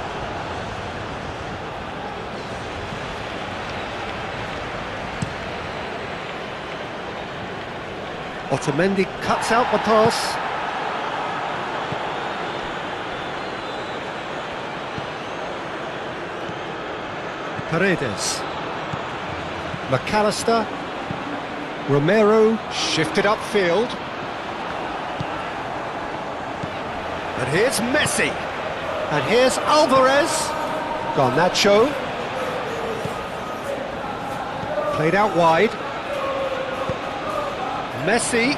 Otamendi cuts out the pass. Paredes. McAllister. Romero shifted upfield. And here's Messi. And here's Alvarez. Garnacho. Played out wide. Messi.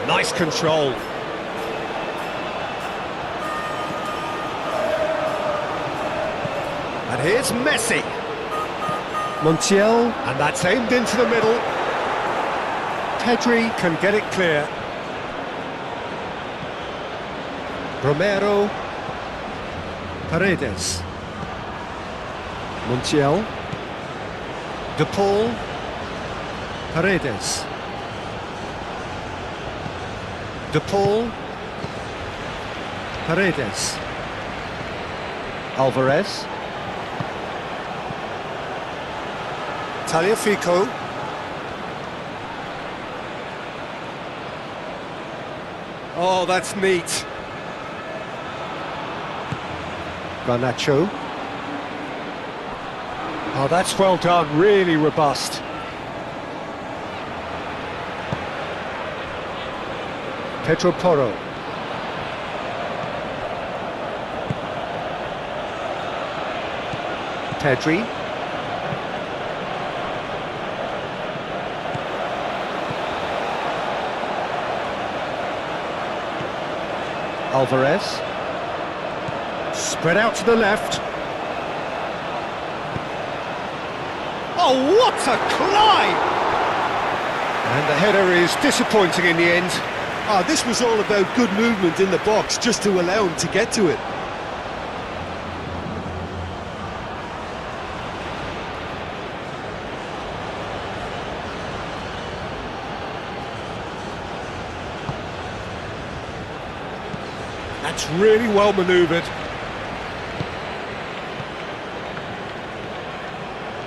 Nice control. And here's Messi. Montiel. And that's aimed into the middle. Pedri can get it clear. Romero. Paredes. Montiel. De Paul. Paredes. De Paul. Paredes. Alvarez. Tagliafico. Oh, that's neat. Garnacho. Oh, that's well done, really robust. Pedro Porro. Pedri. Alvarez. Spread out to the left. Oh, what a climb! And the header is disappointing in the end. This was all about good movement in the box just to allow him to get to it. That's really well manoeuvred.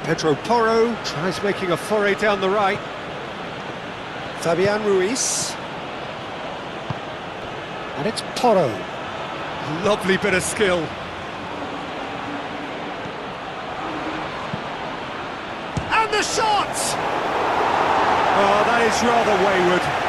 Pedro Porro tries making a foray down the right. Fabian Ruiz. And it's Porro. Lovely bit of skill. And the shot! Oh, that is rather wayward.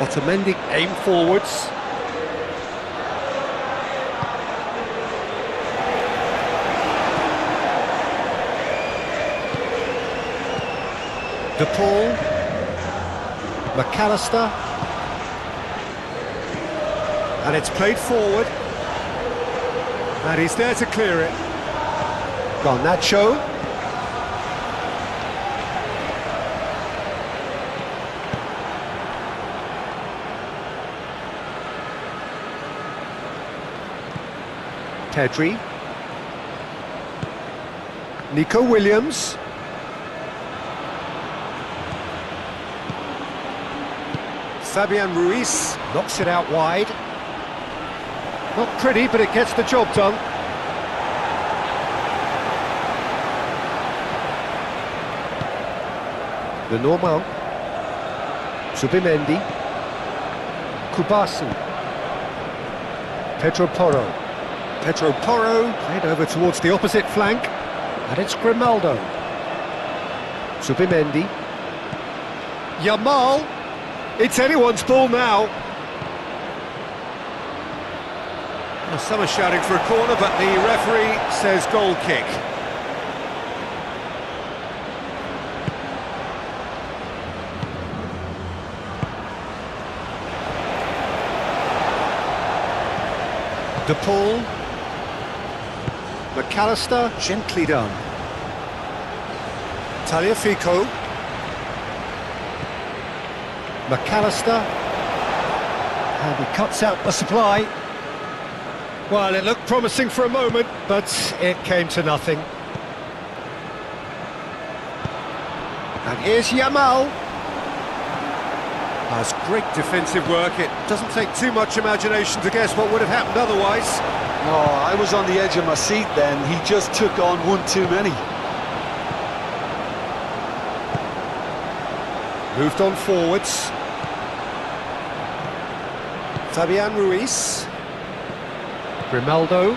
Otamendi aim forwards. De Paul. McAllister. And it's played forward. And he's there to clear it. Garnacho. Pedri. Nico Williams. Fabian Ruiz knocks it out wide. Not pretty, but it gets the job done. The Normal. Subimendi. Kubasi. Pedro Porro. Pedro Porro played over towards the opposite flank. And it's Grimaldo. Subimendi. Yamal. It's anyone's ball now. Well, some are shouting for a corner, but the referee says goal kick. De Paul. McAllister, gently done. Tagliafico. McAllister. And he cuts out the supply. Well, it looked promising for a moment, but it came to nothing. And here's Yamal. That's great defensive work. It doesn't take too much imagination to guess what would have happened otherwise. Oh, I was on the edge of my seat then. He just took on one too many. Moved on forwards. Fabian Ruiz. Grimaldo.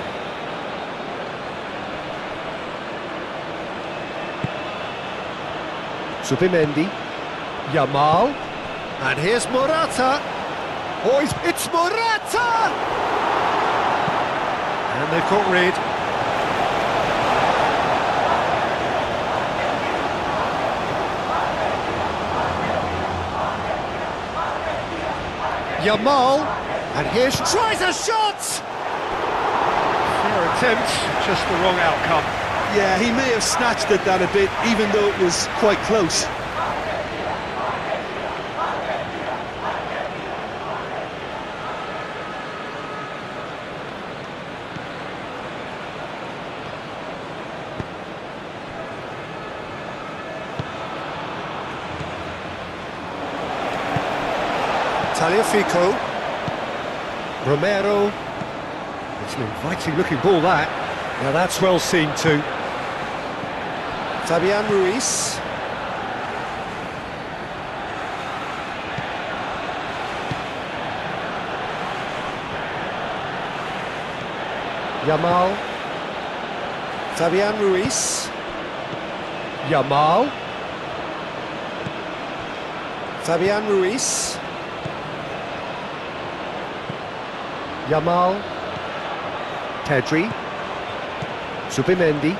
Zubimendi. Yamal. And here's Morata. Oh, it's Morata! And they've got rid. Yamal. And here's... tries a shot! Fair attempt, just the wrong outcome. Yeah, he may have snatched at that a bit, even though it was quite close. Taliafico. Romero. It's an inviting looking ball, that. Now that's well seen too. Fabian Ruiz. Yamal. Fabian Ruiz. Yamal. Fabian Ruiz. Yamal. Pedri. Zubimendi.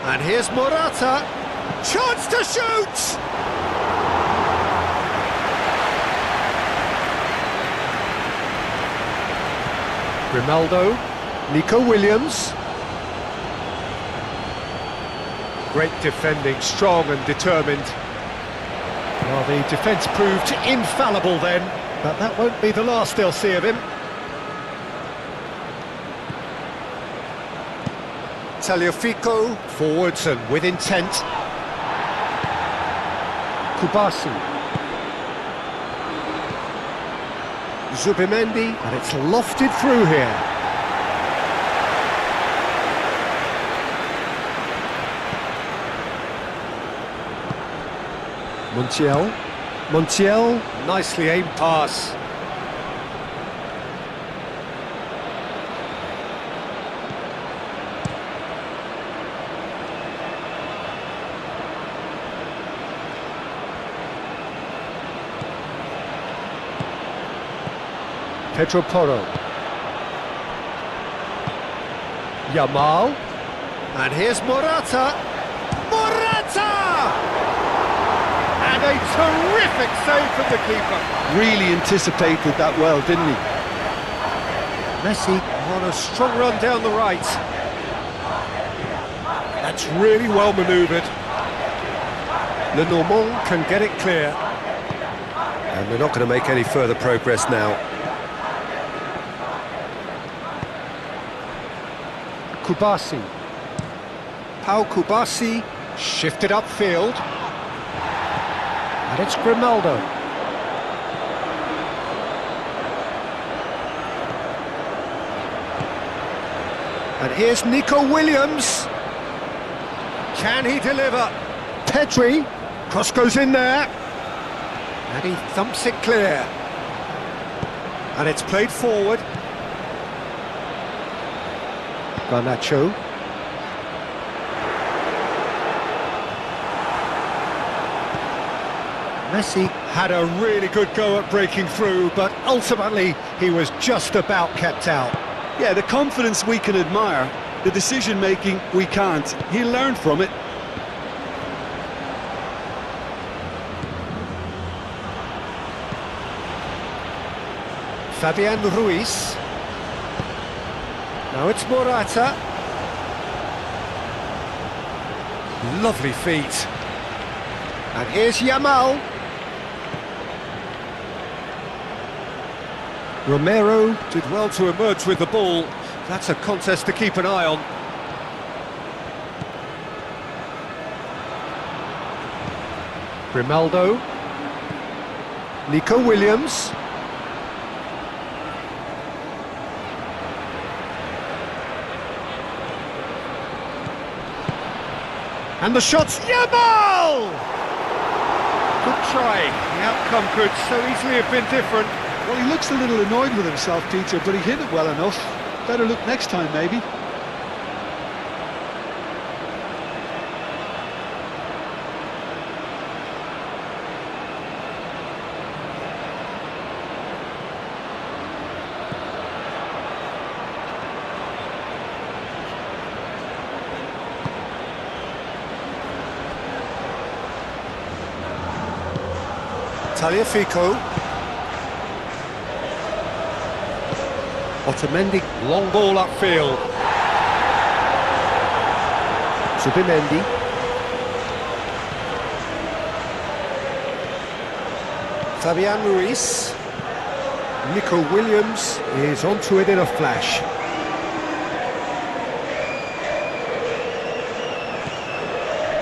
And here's Morata. Chance to shoot! Grimaldo. Nico Williams. Great defending, strong and determined. Well, the defence proved infallible then, but that won't be the last they'll see of him. Taliafico, forwards and with intent. Kubasi. Zubimendi, and it's lofted through here. Montiel, nicely aimed pass. Pedro Porro. Yamal. And here's Morata. Morata! And a terrific save from the keeper. Really anticipated that well, didn't he? Messi on a strong run down the right. That's really well manoeuvred. Lenormand can get it clear. And they're not going to make any further progress now. Kubasi. Pau Kubasi shifted upfield. And it's Grimaldo. And here's Nico Williams. Can he deliver? Pedri. Cross goes in there. And he thumps it clear. And it's played forward. Garnacho. Messi had a really good go at breaking through, but ultimately he was just about kept out. Yeah, the confidence we can admire, the decision-making we can't. He'll learn from it. Fabian Ruiz. Now it's Morata. Lovely feet. And here's Yamal. Romero did well to emerge with the ball. That's a contest to keep an eye on. Grimaldo. Nico Williams. And the shot's Yamal! Good try. The outcome could so easily have been different. Well, he looks a little annoyed with himself, Peter, but he hit it well enough. Better look next time, maybe. Tagliafico. Otamendi, long ball upfield. Zubimendi. Fabian Ruiz. Nico Williams is onto it in a flash.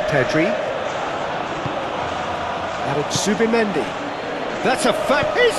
Pedri. And it's Zubimendi. That's a fact.